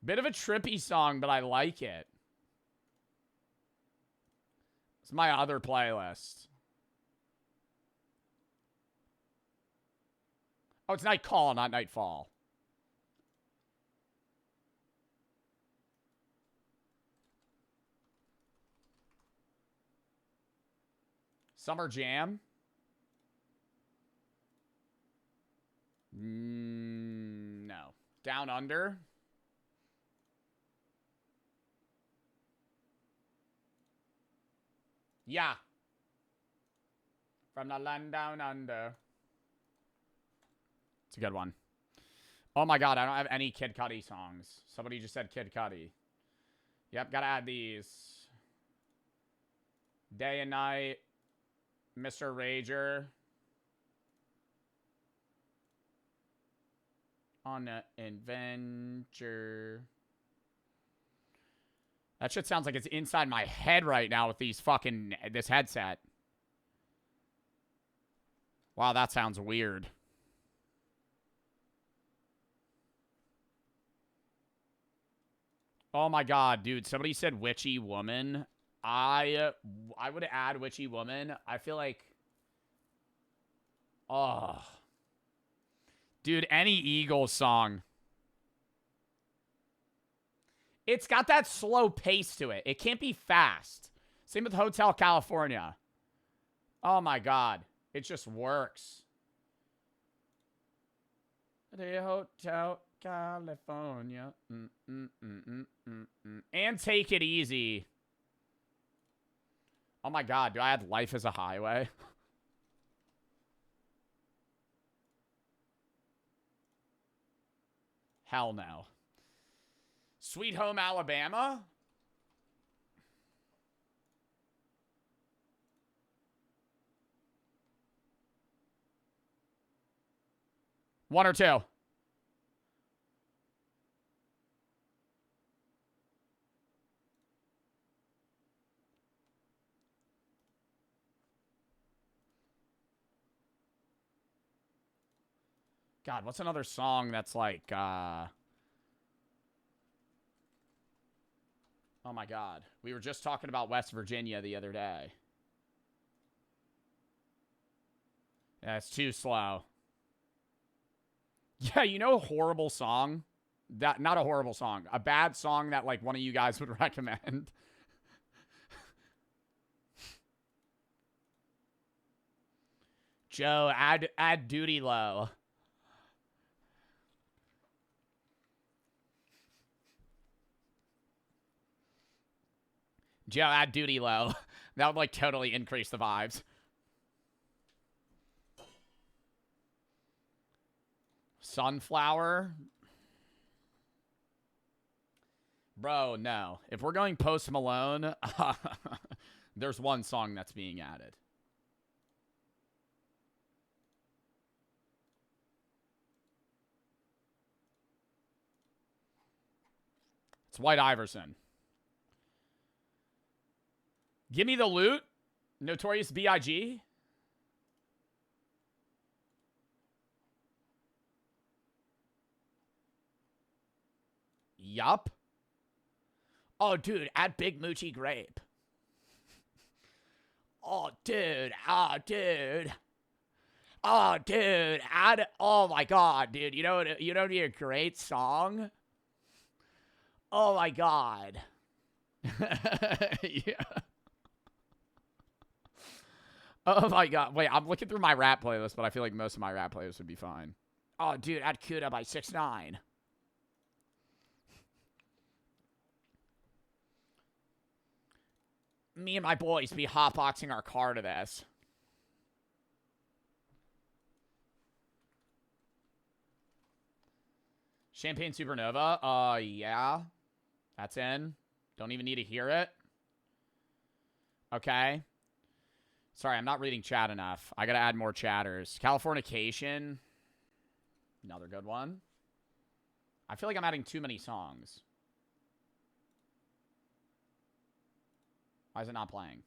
Bit of a trippy song, but I like it. It's my other playlist. Oh, it's Nightcall, not Nightfall. Summer Jam. No. Down Under. Yeah. From the land down under. It's a good one. Oh my god, I don't have any Kid Cudi songs. Somebody just said Kid Cudi. Yep, gotta add these. Day and Night. Mr. Rager. On an adventure. That shit sounds like it's inside my head right now with this headset. Wow, that sounds weird. Oh my god, dude. Somebody said Witchy Woman. I would add Witchy Woman. I feel like... Oh. Dude, any Eagles song. It's got that slow pace to it. It can't be fast. Same with Hotel California. Oh my god. It just works. The Hotel California. And Take It Easy. Oh my god, do I add Life is a Highway? Hell no. Sweet Home Alabama? One or two? God, what's another song that's like, oh my god. We were just talking about West Virginia the other day. Yeah, it's too slow. Yeah, you know a horrible song? Not a horrible song. A bad song that, like, one of you guys would recommend. Joe, add Duty Low. Joe, add Duty Low. That would, like, totally increase the vibes. Sunflower. Bro, no. If we're going Post Malone, there's one song that's being added. It's White Iverson. Give Me the Loot. Notorious B.I.G. Yup. Oh, dude, add Big Moochie Grape. Oh, dude. Oh, dude. Oh, dude. Add. Oh my God, dude. You know be a great song. Oh my God. Yeah. Oh my God. Wait, I'm looking through my rap playlist, but I feel like most of my rap playlists would be fine. Oh, dude, add Kuda by 6ix9ine. Me and my boys be hotboxing our car to this. Champagne Supernova. Yeah. That's in. Don't even need to hear it. Okay. Sorry, I'm not reading chat enough. I gotta add more chatters. Californication. Another good one. I feel like I'm adding too many songs. Why is it not playing?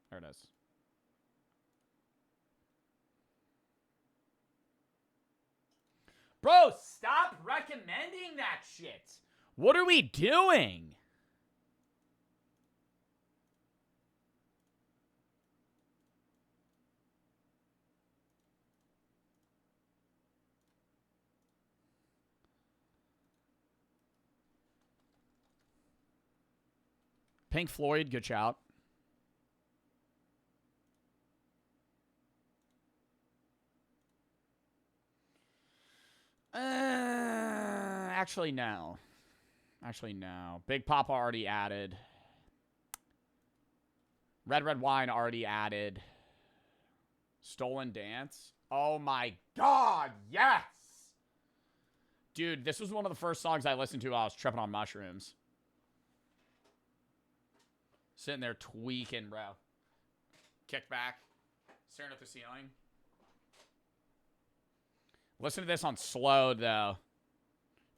There it is. Bro, stop recommending that shit. What are we doing? Pink Floyd, good shout. Actually, no. Actually, no. Big Papa already added. Red Red Wine already added. Stolen Dance. Oh my God, yes! Dude, this was one of the first songs I listened to while I was tripping on mushrooms. Sitting there tweaking, bro. Kick back. Staring at the ceiling. Listen to this on slowed, though.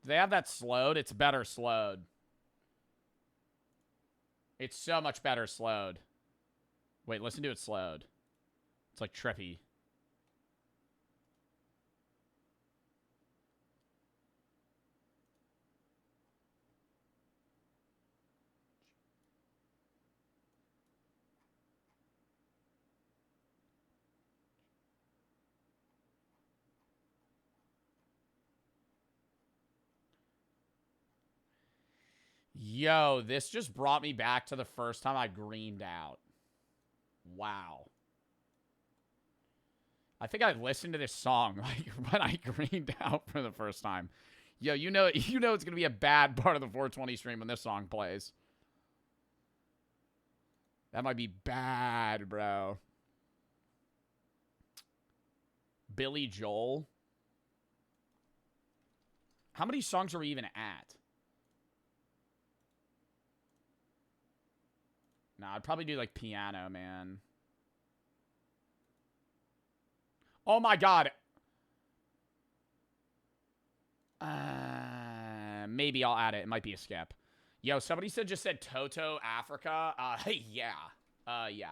Do they have that slowed? It's better slowed. It's so much better slowed. Wait, listen to it slowed. It's like trippy. Yo, this just brought me back to the first time I greened out. Wow. I think I listened to this song like when I greened out for the first time. Yo, you know it's gonna be a bad part of the 420 stream when this song plays. That might be bad, bro. Billy Joel. How many songs are we even at? Nah, I'd probably do like Piano Man. Oh my God. Maybe I'll add it. It might be a skip. Yo, somebody just said Toto Africa. Yeah. Yeah.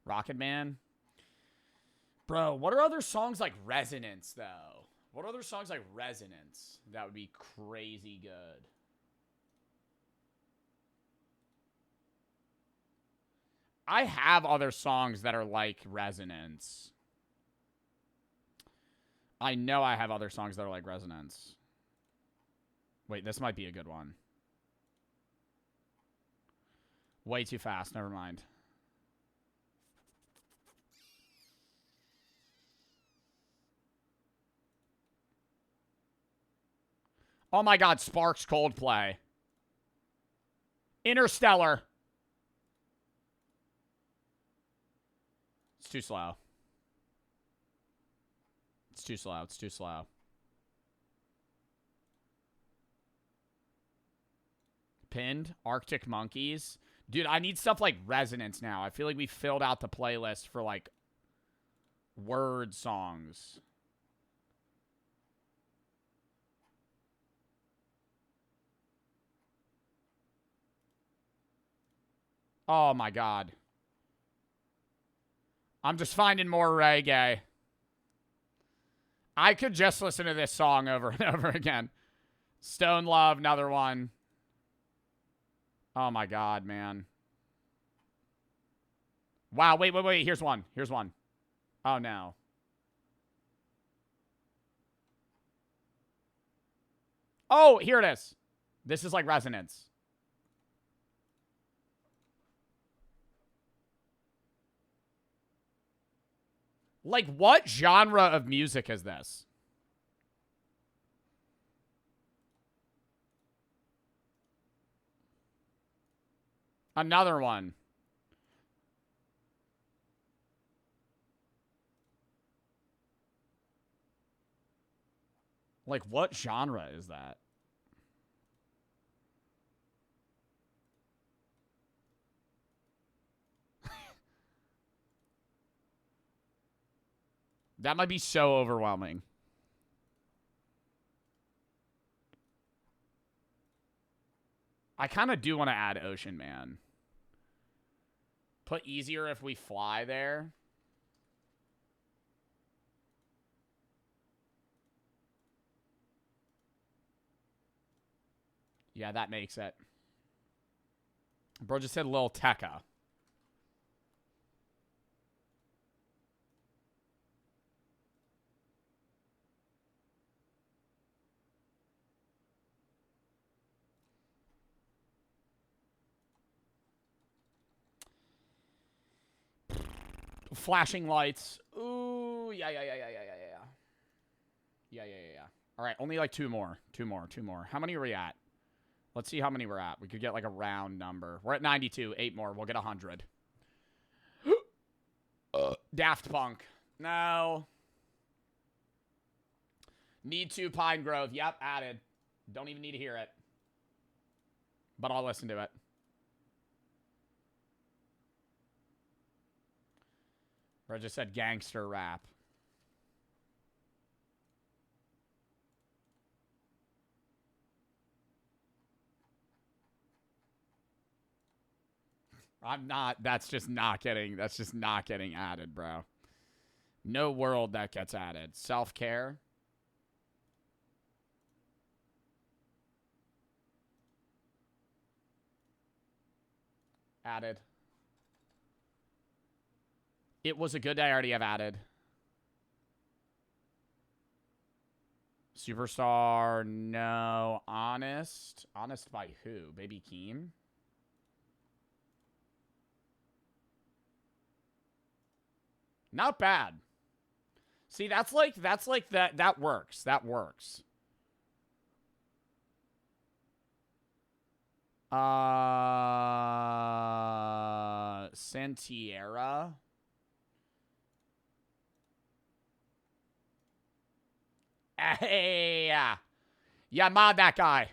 Rocket Man. Bro, what are other songs like Resonance, though? What other songs like Resonance that would be crazy good? I have other songs that are like Resonance. I know I have other songs that are like Resonance. Wait, this might be a good one. Way too fast. Never mind. Oh my God, Sparks Coldplay. Interstellar. It's too slow. It's too slow. It's too slow. Pinned. Arctic Monkeys. Dude, I need stuff like Resonance now. I feel like we filled out the playlist for like word songs. Oh my god. I'm just finding more reggae. I could just listen to this song over and over again. Stone Love, another one. Oh my god, man. Wow, wait. Here's one. Oh no. Oh, here it is. This is like Resonance. Like, what genre of music is this? Another one. Like, what genre is that? That might be so overwhelming. I kind of do want to add Ocean Man. Put easier if we fly there. Yeah, that makes it. Bro just said Lil Tecca. Flashing lights. Ooh, yeah. Yeah. All right, only like two more. How many are we at? Let's see how many we're at. We could get like a round number. We're at 92. 8 more. We'll get 100. Daft Punk. No. Need to Pine Grove. Yep, added. Don't even need to hear it. But I'll listen to it. Or I just said gangster rap. I'm not. That's just not getting added, bro. No world that gets added. Self-care. Added. It was a good day. I already have added. Superstar, no. Honest. Honest by who? Baby Keem? Not bad. See, that works. That works. Santiera. Hey, yeah, mod that guy.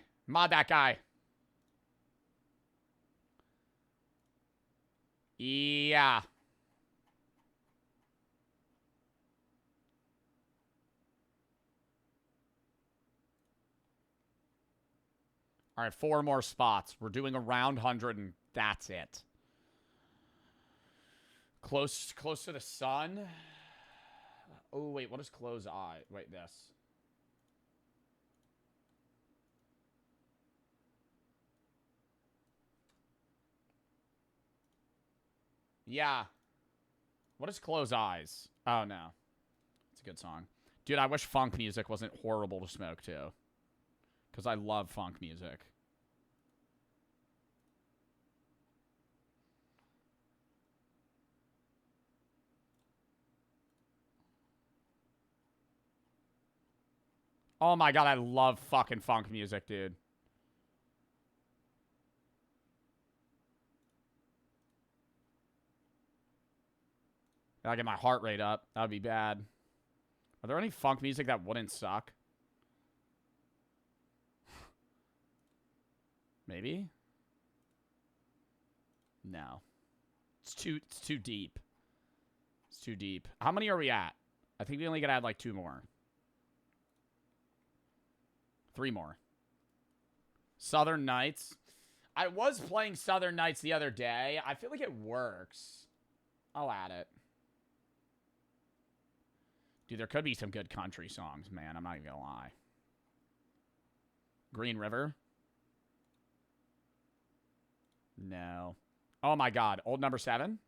Yeah. All right, 4 more spots. We're doing around 100, and that's it. Close to the sun. Oh, wait, what is close eye? Wait, this. Yeah. What is close eyes? Oh, no. It's a good song. Dude, I wish funk music wasn't horrible to smoke, too. Because I love funk music. Oh my god, I love fucking funk music, dude. Gotta get my heart rate up. That would be bad. Are there any funk music that wouldn't suck? Maybe? No. It's too deep. It's too deep. How many are we at? I think we only gotta add like 2 more. 3 more. Southern Nights. I was playing Southern Nights the other day. I feel like it works. I'll add it. Dude, there could be some good country songs, man. I'm not even gonna lie. Green River? No. Oh my god. Old Number 7?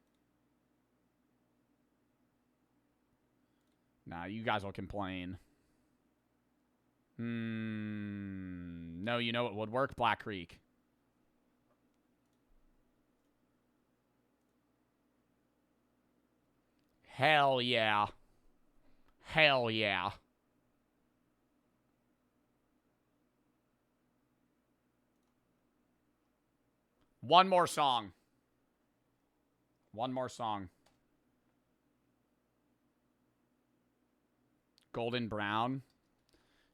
Nah, you guys will complain. No, you know what would work? Black Creek. Hell yeah. Hell yeah. One more song. One more song. Golden Brown.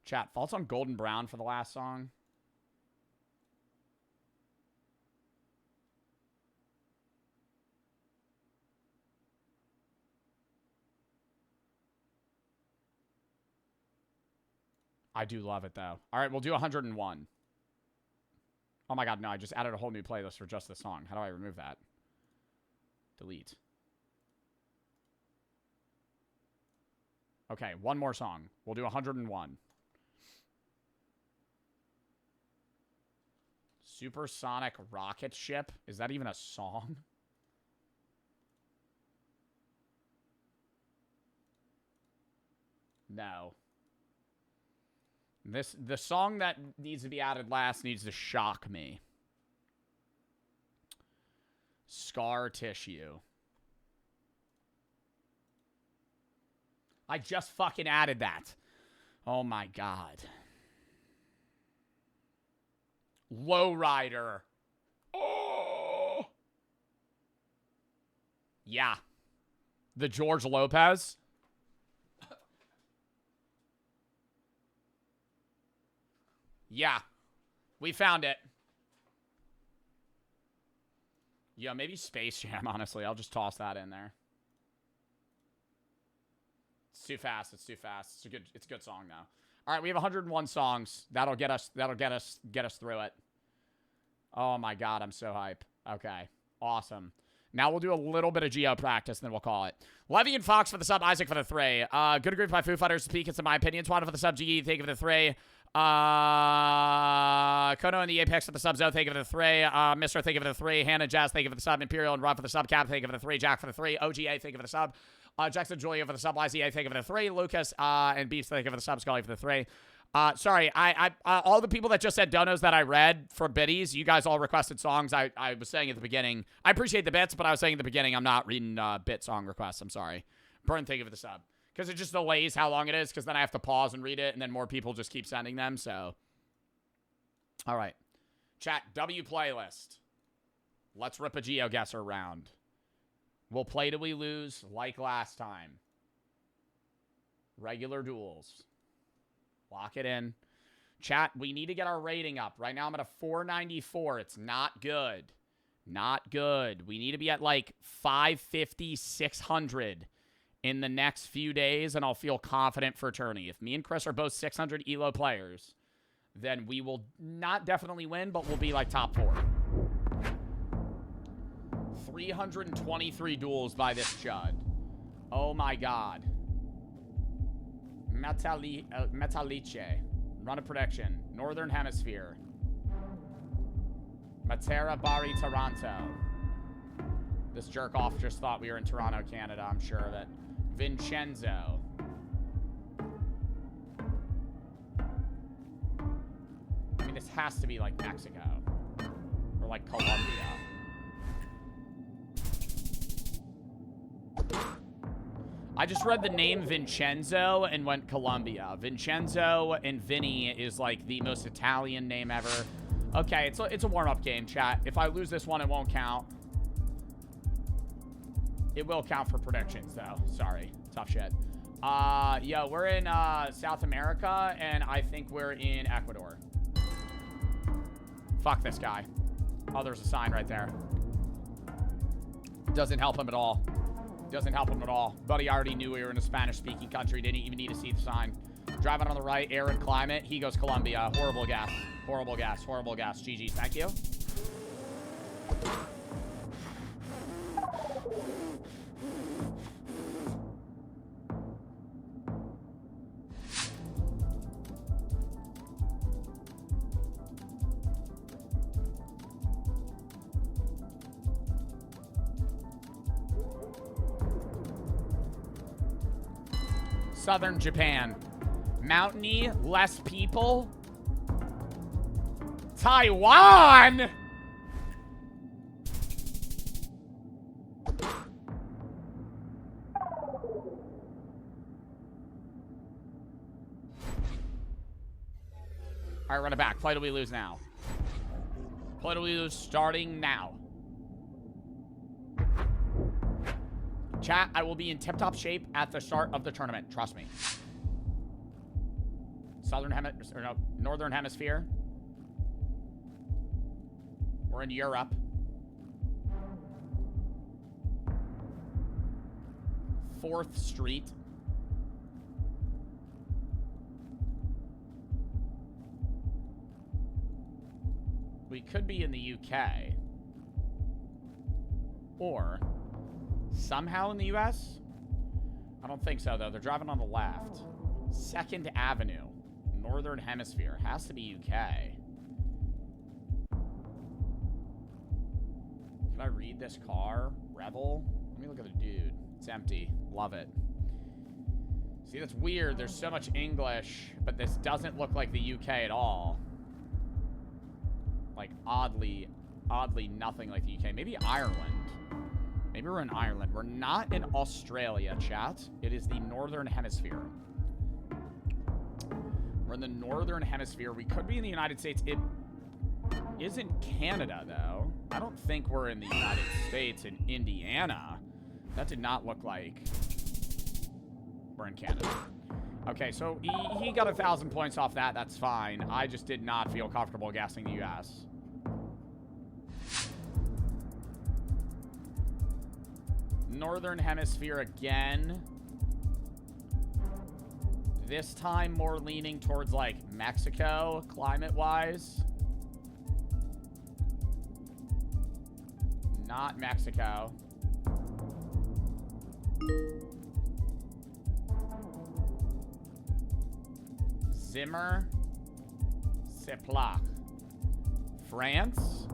Chat, thoughts on Golden Brown for the last song? I do love it, though. All right, we'll do 101. Oh, my God, no. I just added a whole new playlist for just this song. How do I remove that? Delete. Okay, one more song. We'll do 101. Supersonic Rocket Ship? Is that even a song? No. The song that needs to be added last needs to shock me. Scar Tissue. I just fucking added that. Oh my god. Lowrider. Oh. Yeah. The George Lopez. Yeah. We found it. Yeah, maybe Space Jam, honestly. I'll just toss that in there. It's too fast. It's too fast. It's a good song though. All right, we have 101 songs. That'll get us through it. Oh my god, I'm so hype. Okay. Awesome. Now we'll do a little bit of geo practice, then we'll call it. Levy and Fox for the sub, Isaac for the 3. Good agreement by Foo Fighters to peek into my opinion. Twan for the sub, GE, thank you for the 3. Kono and the Apex for the sub, Zoe, thank you for the 3. Mr. thank you for the 3. Hannah Jazz, thank you for the sub. Imperial and Rob for the sub. Cap, thank you for the 3. Jack for the 3. OGA, thank you for the sub. Jackson Julia for the sub. YCA, thank you for the 3. Lucas and Beefs, thank you for the sub. Scully for the 3. Sorry, I all the people that just said donos that I read for biddies, you guys all requested songs. I was saying at the beginning, I appreciate the bits, but I was saying at the beginning, I'm not reading bit song requests. I'm sorry. Burn, thank you for the sub. Because it just delays how long it is, because then I have to pause and read it, and then more people just keep sending them, so. All right. Chat, W playlist. Let's rip a Geoguessr round. We'll play till we lose, like last time. Regular duels. Lock it in. Chat, we need to get our rating up. Right now I'm at a 494. It's not good. Not good. We need to be at like 550, 600 in the next few days, and I'll feel confident for tourney. If me and Chris are both 600 ELO players, then we will not definitely win, but we'll be like top 4. 323 duels by this chud. Oh my god. Metalliche. Run of prediction. Northern Hemisphere. Matera Bari Toronto. This jerk off just thought we were in Toronto, Canada. I'm sure of it. Vincenzo. I mean, this has to be like Mexico. Or like Colombia. I just read the name Vincenzo and went Colombia. Vincenzo and Vinny is like the most Italian name ever. Okay, it's a warm-up game, chat. If I lose this one, it won't count. It will count for predictions, though. Sorry. Tough shit. Yeah, we're in South America, and I think we're in Ecuador. Fuck this guy. Oh, there's a sign right there. Doesn't help him at all. Doesn't help him at all. Buddy already knew we were in a Spanish-speaking country. Didn't even need to see the sign. Driving on the right, air and climate. He goes Colombia. Horrible gas. Horrible gas. Horrible gas. GG. Thank you. Southern Japan. Mountainy, less people. Taiwan! All right, run it back. Play till we lose now. Play till we lose starting now. Chat, I will be in tip-top shape at the start of the tournament. Trust me. Northern Hemisphere. We're in Europe. Fourth Street. We could be in the UK. Or somehow in the US? I don't think so, though. They're driving on the left. 2nd Avenue. Northern Hemisphere. Has to be UK. Can I read this car? Rebel? Let me look at the dude. It's empty. Love it. See, that's weird. There's so much English, but this doesn't look like the UK at all. Like, oddly nothing like the UK. Maybe Ireland. Maybe we're in Ireland. We're not in Australia, chat. It is the Northern Hemisphere. We're in the Northern Hemisphere. We could be in the United States. It isn't Canada, though. I don't think we're in the United States in Indiana. That did not look like we're in Canada. Okay, so he got 1,000 points off that. That's fine. I just did not feel comfortable guessing the U.S. Northern Hemisphere again. This time more leaning towards, like, Mexico, climate-wise. Not Mexico. Zimmer. Seplach. France.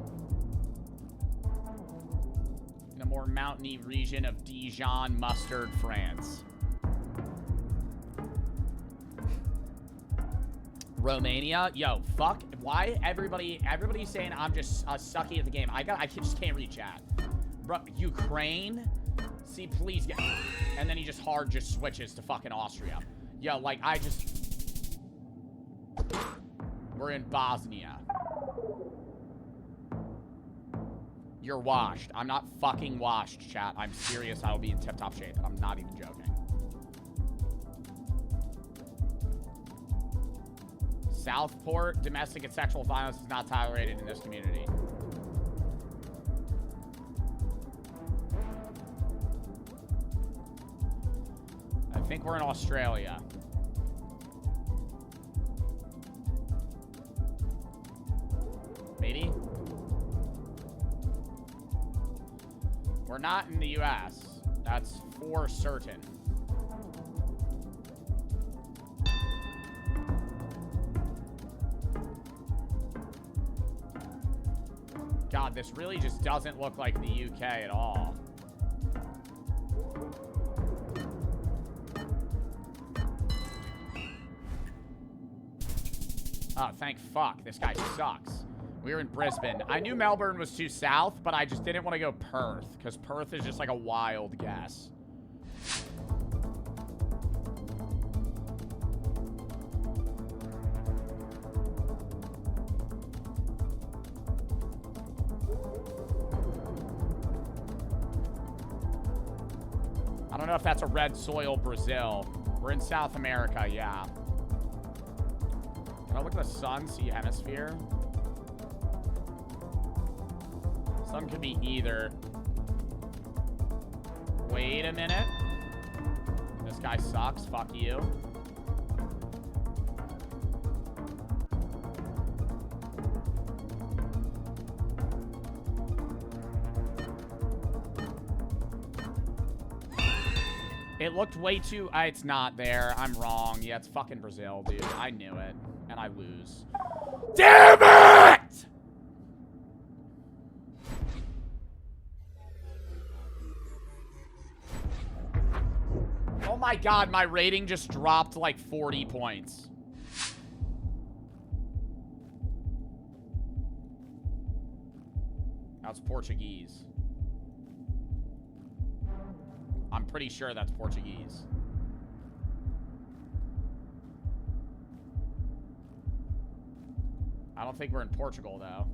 In a more mountainy region of Dijon mustard, France. Romania. Yo, fuck. Why everybody's saying I'm just sucky at the game? I just can't read chat. Bro, Ukraine? See, please get... And then he just switches to fucking Austria. Yo, like, we're in Bosnia. You're washed. I'm not fucking washed, chat. I'm serious. I will be in tip-top shape. I'm not even joking. Southport, domestic and sexual violence is not tolerated in this community. I think we're in Australia. Maybe? We're not in the US. That's for certain. God, this really just doesn't look like the UK at all. Oh, thank fuck. This guy sucks. We were in Brisbane. I knew Melbourne was too south, but I just didn't want to go Perth, because Perth is just like a wild guess. I don't know if that's a red soil Brazil. We're in South America, yeah. Can I look at the sun, see hemisphere? Sun could be either. Wait a minute. This guy sucks. Fuck you. It looked way too... it's not there. I'm wrong. Yeah, it's fucking Brazil, dude. I knew it. And I lose. Damn it! Oh my god, my rating just dropped like 40 points. That's Portuguese. I'm pretty sure that's Portuguese. I don't think we're in Portugal, though.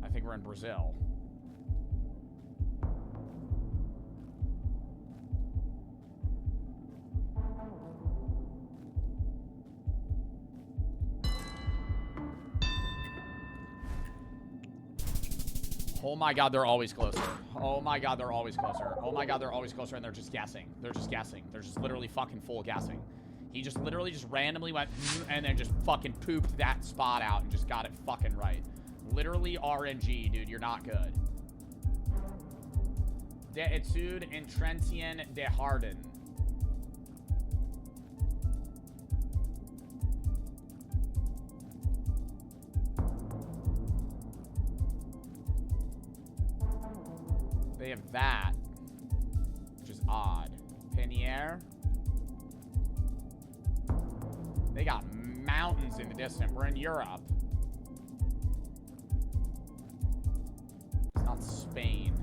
I think we're in Brazil. Oh my god, they're always closer. Oh my god, they're always closer. Oh my god, they're always closer, and they're just guessing. They're just guessing. They're just literally fucking full guessing. He just literally just randomly went and then just fucking pooped that spot out and just got it fucking right. Literally RNG, dude. You're not good. De Etude Entretien de Harden. They have that, which is odd. Penier. They got mountains in the distance. We're in Europe. It's not Spain.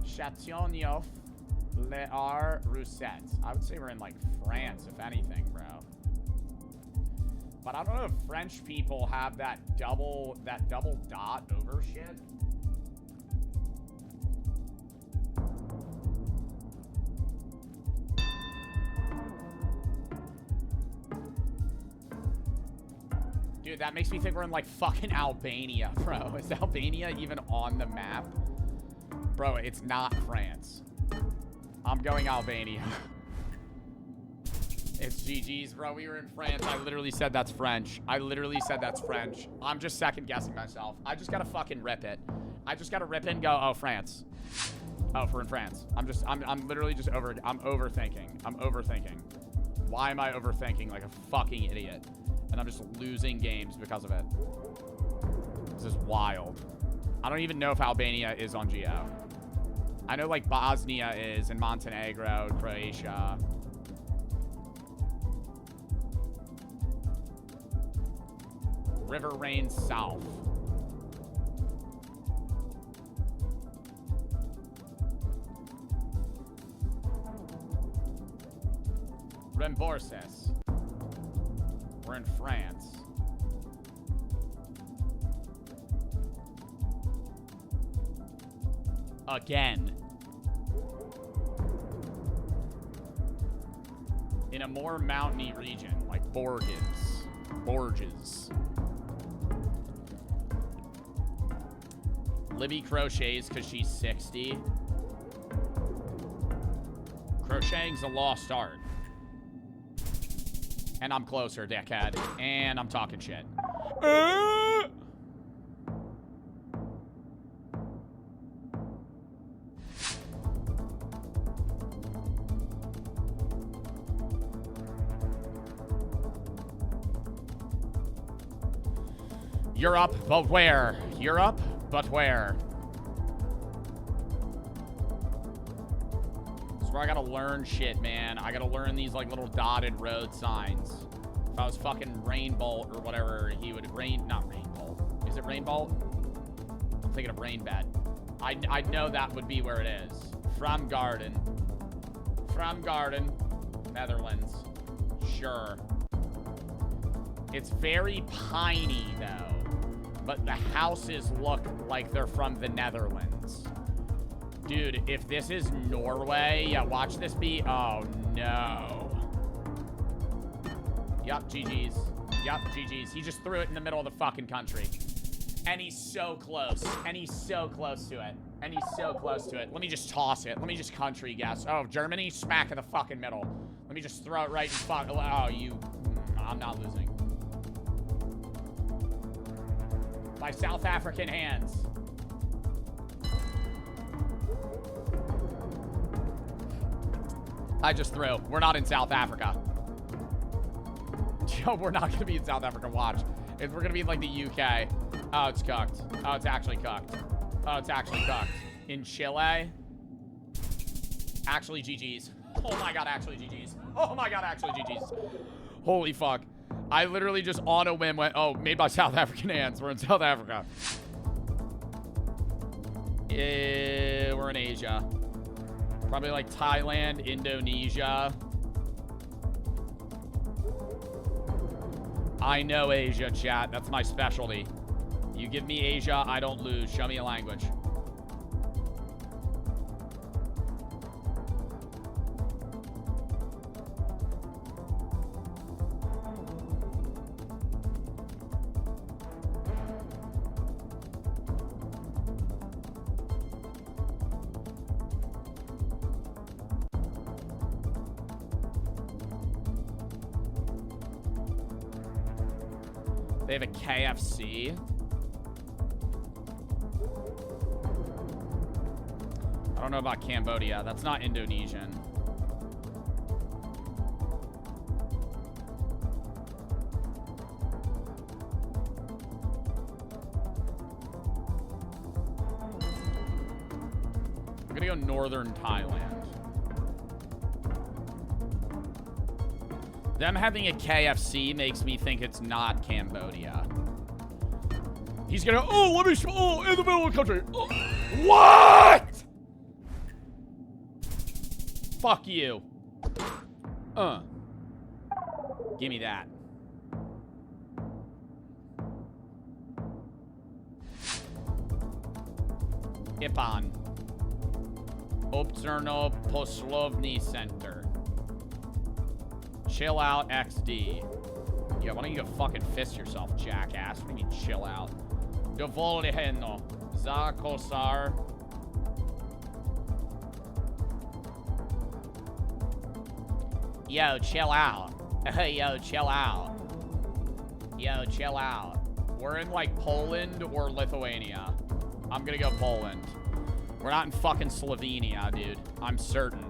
Châteauneuf, Les Roussettes. I would say we're in like France, if anything, bro. But I don't know if French people have that double dot over shit. Dude, that makes me think we're in, like, fucking Albania, bro. Is Albania even on the map? Bro, it's not France. I'm going Albania. It's GG's, bro. We were in France. I literally said that's French. I literally said that's French. I'm just second-guessing myself. I just gotta fucking rip it. I just gotta rip it and go, oh, France. Oh, we're in France. I'm literally just I'm overthinking. I'm overthinking. Why am I overthinking like a fucking idiot? And I'm just losing games because of it. This is wild. I don't even know if Albania is on Geo. I know, like, Bosnia is, and Montenegro, Croatia. River Rain South. Remborses. We're in France. Again. In a more mountainy region, like Borges. Libby crochets because she's 60. Crocheting's a lost art. And I'm closer, dickhead. And I'm talking shit. Europe, but where? Europe, but where? Where I gotta learn shit, man. I gotta learn these, like, little dotted road signs. If I was fucking Rainbolt or whatever, he would not Rainbolt. Is it Rainbolt? I'm thinking of Rainbed. I know that would be where it is. From Garden, Netherlands. Sure. It's very piney, though. But the houses look like they're from the Netherlands. Dude, if this is Norway, yeah, watch this be. Oh, no. Yup, GG's. Yup, GG's. He just threw it in the middle of the fucking country. And he's so close. And he's so close to it. And he's so close to it. Let me just toss it. Let me just country guess. Oh, Germany? Smack in the fucking middle. Let me just throw it right in fuck. Oh, you. I'm not losing. My South African hands. I just threw. We're not in South Africa. Yo, we're not gonna be in South Africa. Watch. We're gonna be in, like, the UK. Oh, it's cooked. Oh, it's actually cooked. Oh, it's actually cooked. In Chile? Actually, GG's. Oh my god, actually, GG's. Oh my god, actually, GG's. Holy fuck. I literally just on a whim went, oh, made by South African hands. We're in South Africa. We're in Asia. Probably like Thailand, Indonesia. I know Asia, chat. That's my specialty. You give me Asia, I don't lose. Show me a language. They have a KFC. I don't know about Cambodia. That's not Indonesian. I'm gonna go northern Thailand. Them having a KFC makes me think it's not Cambodia. He's gonna, oh, let me show, oh, in the middle of the country. Oh, what? Fuck you. Give me that. Ipan. Obzerno Poslovny Center. Chill out XD. Yeah, why don't you go fucking fist yourself, jackass? What do you mean chill out? Dovoliheno. Zakosar. Yo, chill out. Yo, chill out. Yo, chill out. We're in like Poland or Lithuania. I'm gonna go Poland. We're not in fucking Slovenia, dude. I'm certain.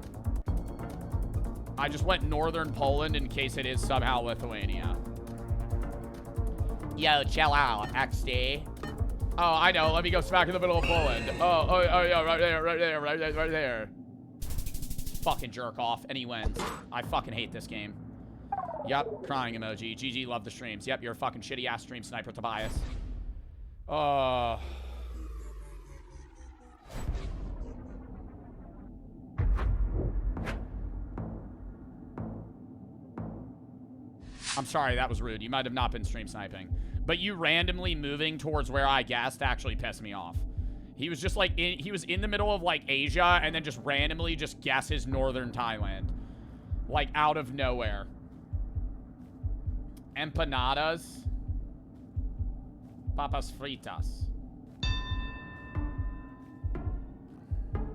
I just went northern Poland in case it is somehow Lithuania. Yo, chill out, XD. Oh, I know. Let me go smack in the middle of Poland. Oh, yeah, right there, right there, right there, right there. Fucking jerk off, and he wins. I fucking hate this game. Yep, crying emoji. GG, love the streams. Yep, you're a fucking shitty ass stream sniper, Tobias. I'm sorry, that was rude. You might have not been stream sniping. But you randomly moving towards where I guessed actually pissed me off. He was just like, he was in the middle of like Asia and then just randomly just guesses northern Thailand. Like out of nowhere. Empanadas. Papas fritas.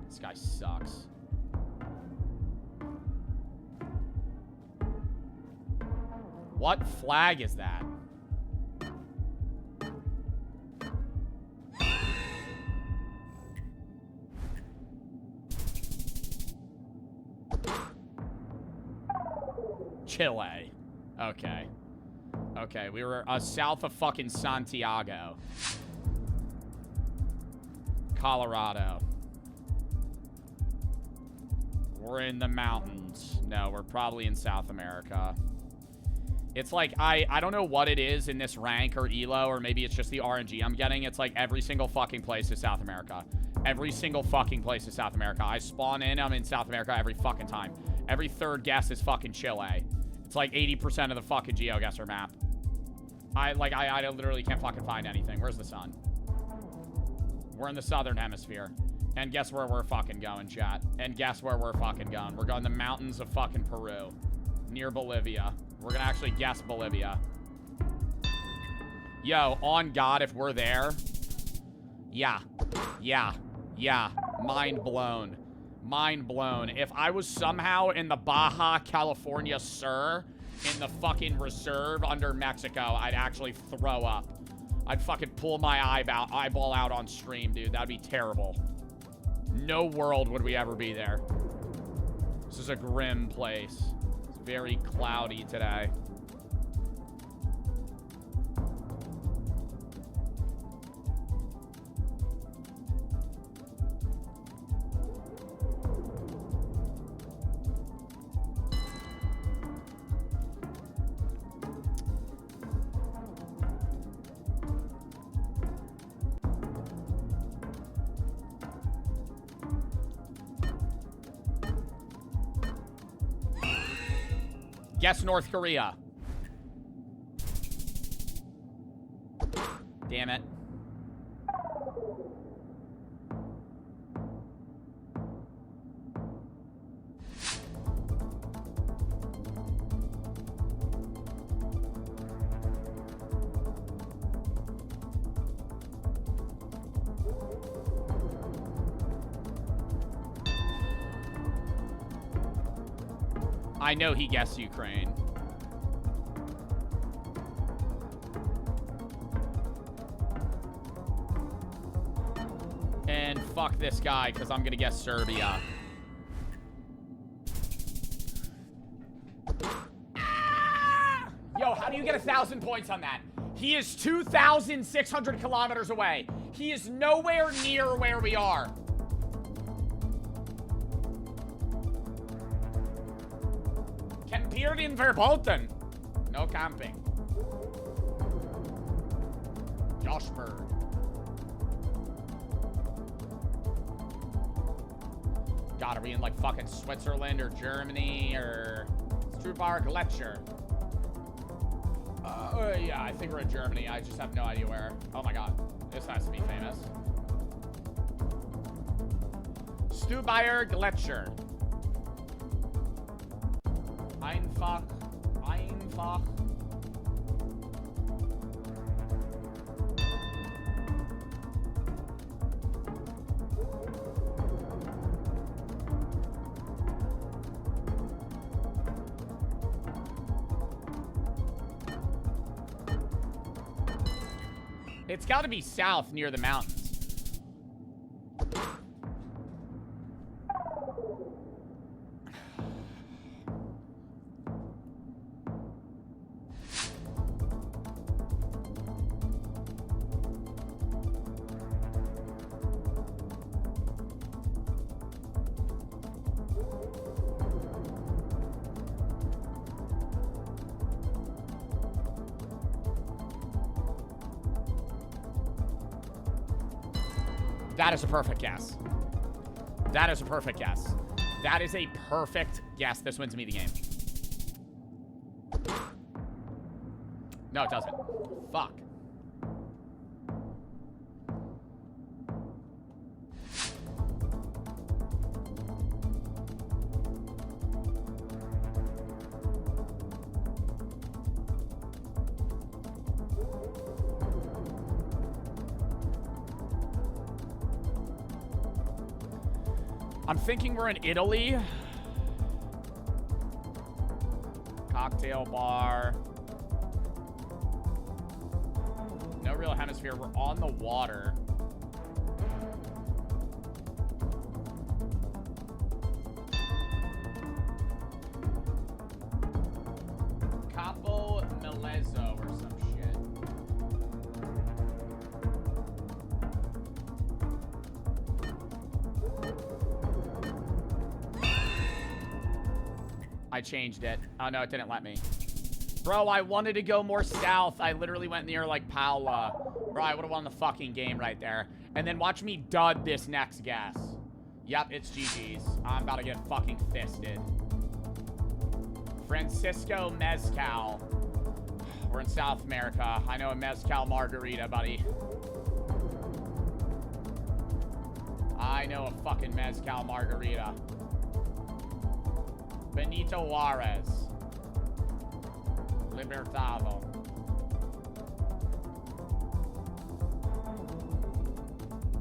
This guy sucks. What flag is that? Chile. Okay. Okay, we were south of fucking Santiago. Colorado. We're in the mountains. No, we're probably in South America. It's like, I don't know what it is in this rank or elo, or maybe it's just the RNG I'm getting. It's like every single fucking place is South America. Every single fucking place is South America. I spawn in, I'm in South America every fucking time. Every third guess is fucking Chile. It's like 80% of the fucking Geoguessr map. I literally can't fucking find anything. Where's the sun? We're in the southern hemisphere. And guess where we're fucking going, chat? And guess where we're fucking going? We're going to the mountains of fucking Peru. Near Bolivia. We're gonna actually guess Bolivia. Yo, on God, if we're there. Yeah. Yeah. Yeah. Mind blown. Mind blown. If I was somehow in the Baja California Sur, in the fucking reserve under Mexico, I'd actually throw up. I'd fucking pull my eyeball out on stream, dude. That'd be terrible. No world would we ever be there. This is a grim place. It's very cloudy today. Guess North Korea. Damn it. I know he guessed Ukraine. And fuck this guy, because I'm going to guess Serbia. Yo, how do you get 1,000 points on that? He is 2,600 kilometers away. He is nowhere near where we are. Campier in Verbolten. No camping. Joshberg. God, are we in like fucking Switzerland or Germany or Strubar Gletscher? Yeah, I think we're in Germany. I just have no idea where. Oh my god. This has to be famous. Stubayer Gletscher. Einfach. It's got to be south near the mountains. That is a perfect guess. That is a perfect guess. That is a perfect guess. This wins me the game. No, it doesn't. Fuck. I'm thinking we're in Italy. Cocktail bar. No real hemisphere. We're on the water. Capo Melezo or some shit. I changed it. Oh, no, it didn't let me. Bro, I wanted to go more south. I literally went near, like, Paula. Bro, I would have won the fucking game right there. And then watch me dud this next guess. Yep, it's GG's. I'm about to get fucking fisted. Francisco Mezcal. We're in South America. I know a Mezcal margarita, buddy. I know a fucking Mezcal margarita. Benito Juarez. Libertado.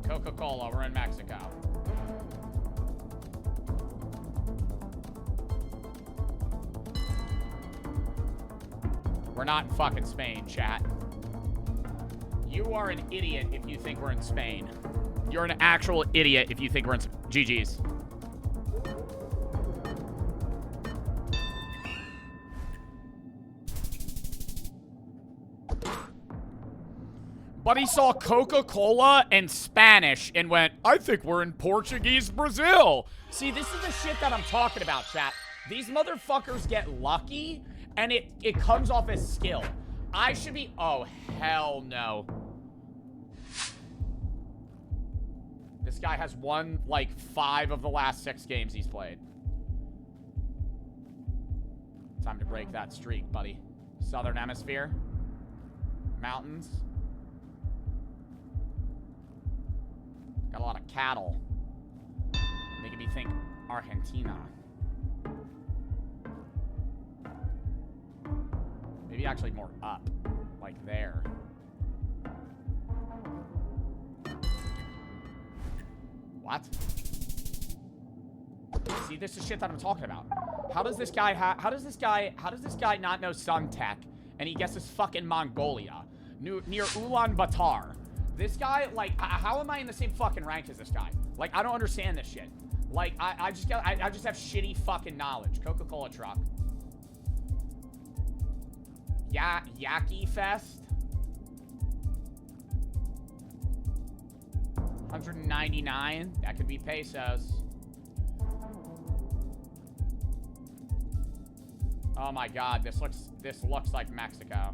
Coca-Cola, we're in Mexico. We're not in fucking Spain, chat. You are an idiot if you think we're in Spain. You're an actual idiot if you think we're in GG's. But he saw Coca-Cola and Spanish and went, I think we're in Portuguese Brazil. See, this is the shit that I'm talking about, chat. These motherfuckers get lucky, and it comes off as skill. I should be... Oh, hell no. This guy has won, like, 5 of the last 6 games he's played. Time to break that streak, buddy. Southern Hemisphere. Mountains. Got a lot of cattle. Making me think Argentina. Maybe actually more up. Like there. What? See, this is shit that I'm talking about. How does this guy not know Sun Tech and he guesses fucking Mongolia near Ulaanbaatar? This guy, like, how am I in the same fucking rank as this guy? Like, I don't understand this shit. Like, I just have shitty fucking knowledge. Coca-Cola truck. Yaki Fest. 199. That could be pesos. Oh my god, this looks like Mexico.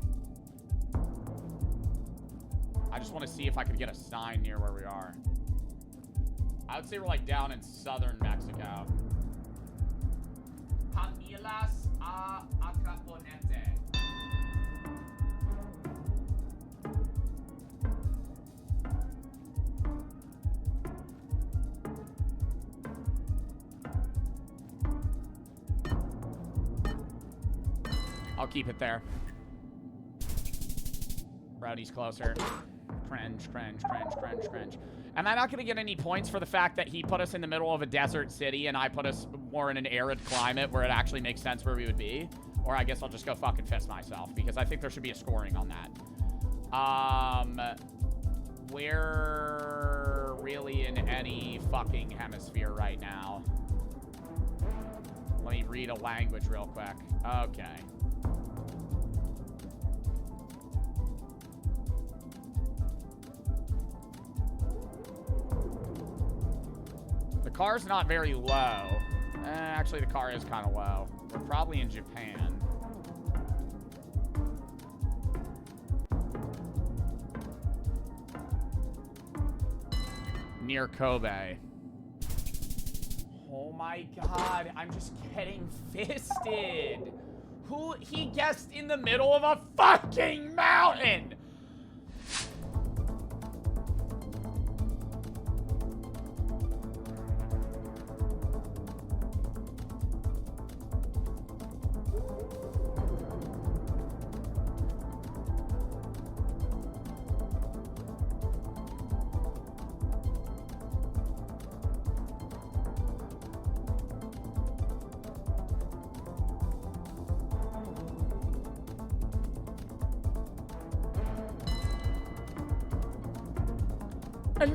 I just want to see if I could get a sign near where we are. I would say we're like down in southern Mexico. Pamilas a Acaponete. I'll keep it there. Rowdy's closer. Cringe. Am I not going to get any points for the fact that he put us in the middle of a desert city and I put us more in an arid climate where it actually makes sense where we would be? Or I guess I'll just go fucking fist myself because I think there should be a scoring on that. We're really in any fucking hemisphere right now. Let me read a language real quick. Okay. The car's not very low. Actually, the car is kind of low. We're probably in Japan. Near Kobe. Oh my god, I'm just getting fisted. He guessed in the middle of a fucking mountain.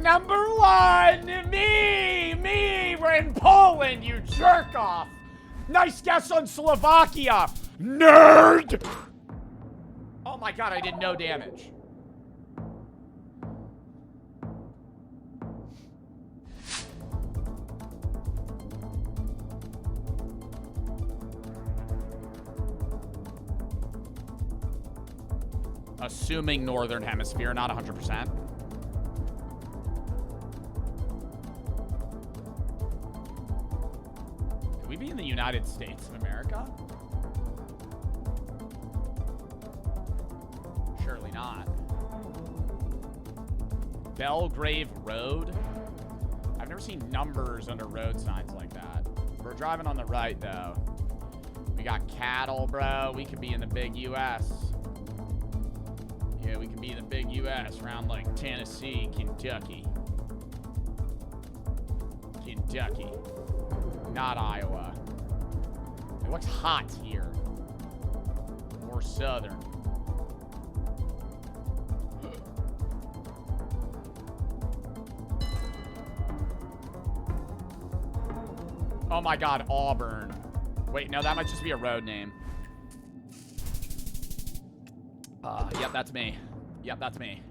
Number one, me, we're in Poland, you jerk off. Nice guess on Slovakia, nerd. Oh my god, I did no damage. Assuming Northern Hemisphere, not 100%. Could we be in the United States of America? Surely not. Belgrave Road? I've never seen numbers under road signs like that. We're driving on the right, though. We got cattle, bro. We could be in the big U.S. Yeah, we could be in the big U.S. around like Tennessee, Kentucky. Not Iowa. It looks hot here. More southern. Oh my god, Auburn. Wait, no, that might just be a road name. Yep, that's me. Yep, that's me.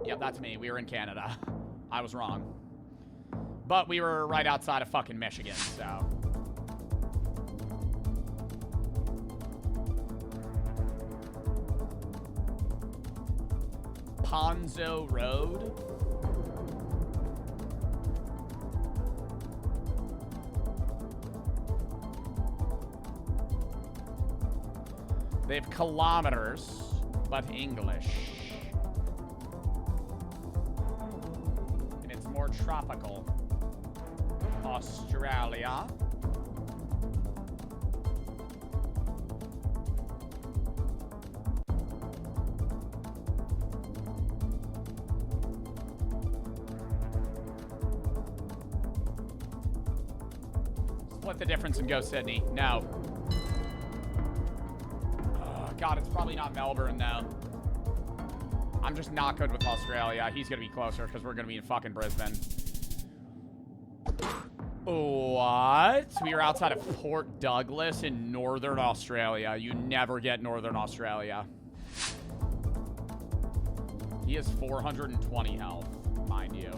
Yep, that's me. We were in Canada. I was wrong. But we were right outside of fucking Michigan, so. Ponzo Road. They have kilometers, but English. And it's more tropical. Australia. Split the difference and go Sydney. No. God, it's probably not Melbourne, though. I'm just not good with Australia. He's going to be closer because we're going to be in fucking Brisbane. What? We are outside of Port Douglas in Northern Australia. You never get Northern Australia. He has 420 health, mind you.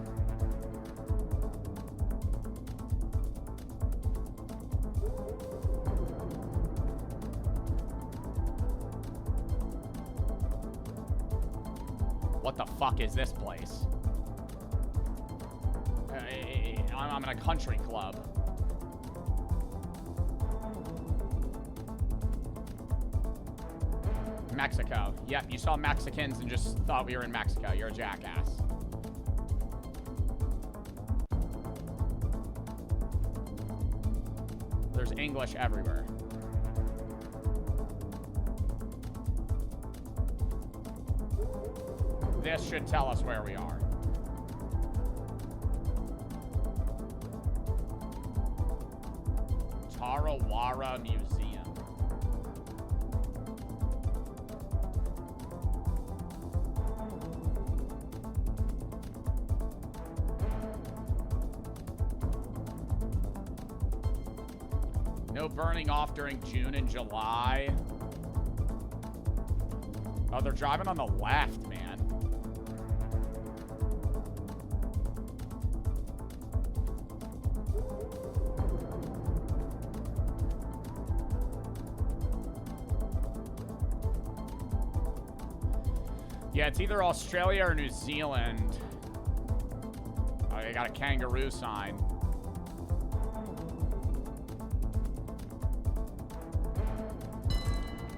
What the fuck is this place? I'm in a country club. Mexico. Yep, you saw Mexicans and just thought we were in Mexico. You're a jackass. There's English everywhere. This should tell us where we are. Tarawara Museum. No burning off during June and July. Oh, they're driving on the left, man. Yeah, it's either Australia or New Zealand. Oh, they got a kangaroo sign.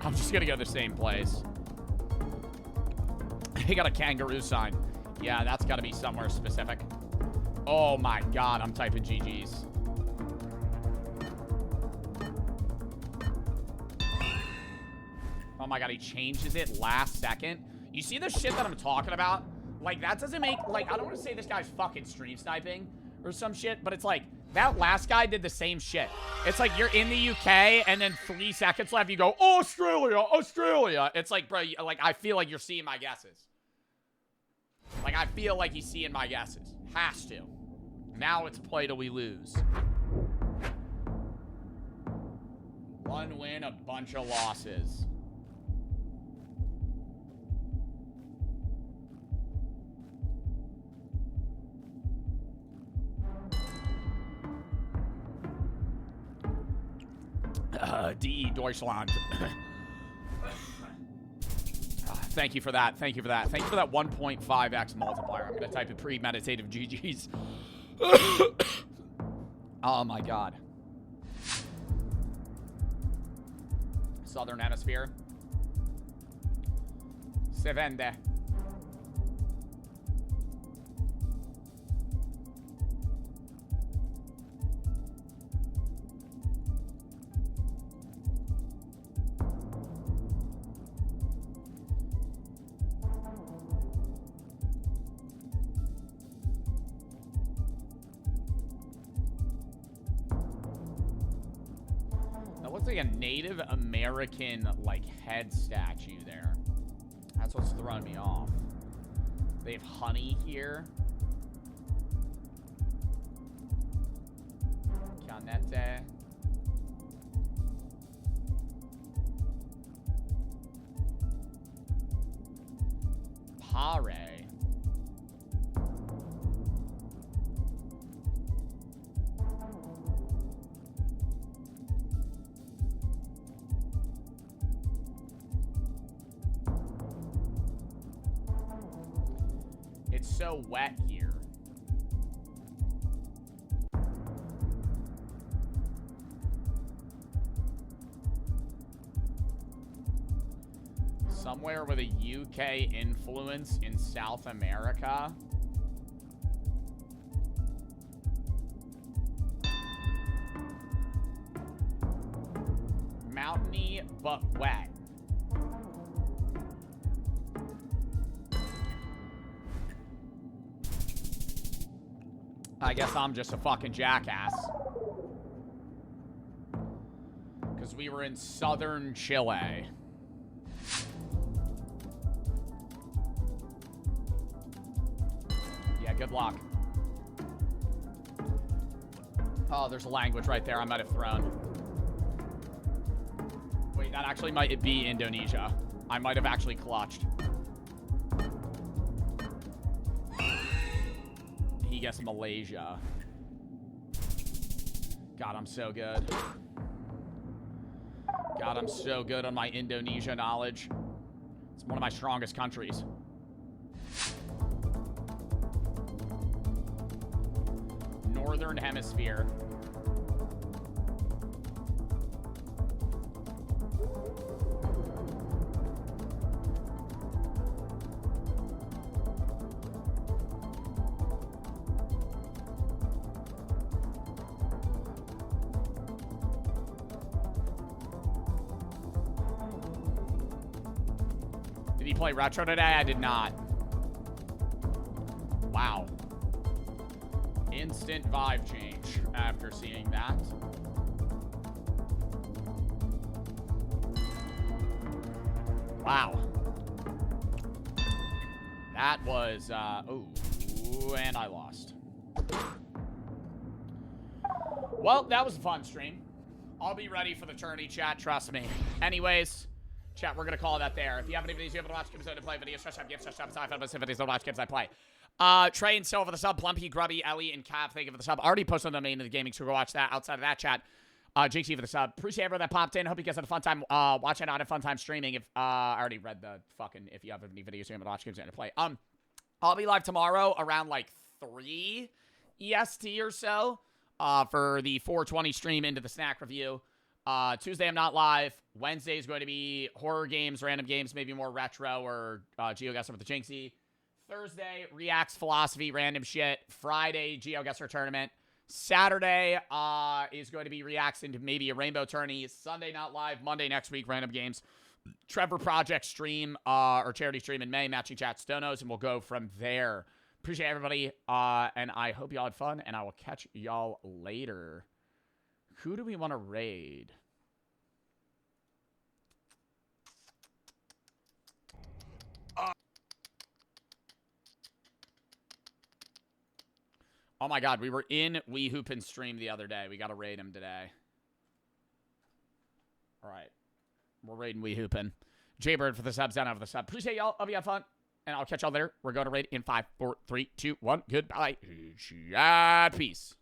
I'm just gonna go to the same place. They got a kangaroo sign. Yeah, that's gotta be somewhere specific. Oh my god, I'm typing GG's. Oh my god, he changes it last second. You see the shit that I'm talking about? Like, that doesn't make, like, I don't want to say this guy's fucking stream sniping or some shit, but it's like, that last guy did the same shit. It's like, you're in the UK, and then 3 seconds left, you go, Australia, Australia. It's like, bro, like, I feel like you're seeing my guesses. Like, I feel like he's seeing my guesses. Has to. Now it's play till we lose. One win, a bunch of losses. DE Deutschland. Thank you for that. Thank you for that. Thank you for that 1.5x multiplier. I'm going to type in premeditative GG's. Oh my god. Southern Hemisphere. Se vende. Like a Native American like head statue there. That's what's throwing me off. They have honey here. Canete. Pare. It's so wet here. Somewhere with a UK influence in South America. Mountainy but wet. I guess I'm just a fucking jackass. Because we were in southern Chile. Yeah, good luck. Oh, there's a language right there I might have thrown. Wait, that actually might be Indonesia. I might have actually clutched. He gets Malaysia. God, I'm so good. God, I'm so good on my Indonesia knowledge. It's one of my strongest countries. Northern Hemisphere. Did he play retro today? I did not. Wow. Instant vibe change after seeing that. Wow. That was, ooh, and I lost. Well, that was a fun stream. I'll be ready for the tourney, chat, trust me. Anyways, chat, we're gonna call that there. If you have any videos you haven't watched, games I play videos, fresh up games, fresh up sci-fi, videos, don't watch games I play. Trey and Still for the sub, Plumpy, Grubby, Ellie, and Cav, thank you for the sub. Already posted on the main of the gaming, so go watch that. Outside of that, chat, JT for the sub. Appreciate everyone that popped in. Hope you guys had a fun time watching. I had a fun time streaming. If I already read the fucking, if you have any videos you haven't watched, games you're gonna play. I'll be live tomorrow around like 3 EST or so for the 420 stream into the snack review. Tuesday I'm not live. Wednesday is going to be horror games, random games, maybe more retro or Geoguessr with the Jinxie. Thursday, Reacts, Philosophy, random shit. Friday, Geoguessr tournament. Saturday is going to be Reacts into maybe a Rainbow tourney. Sunday, not live. Monday next week, random games. Trevor Project stream or charity stream in May, matching chat Stonos, and we'll go from there. Appreciate everybody, and I hope y'all had fun, and I will catch y'all later. Who do we want to raid? Oh my god, we were in Wee Hoopin' stream the other day. We got to raid him today. All right. We're raiding Wee Hoopin'. Jaybird for the subs, down over the sub. Appreciate y'all. Hope you have fun. And I'll catch y'all later. We're going to raid in 5, 4, 3, 2, 1. Goodbye. Chat. Peace.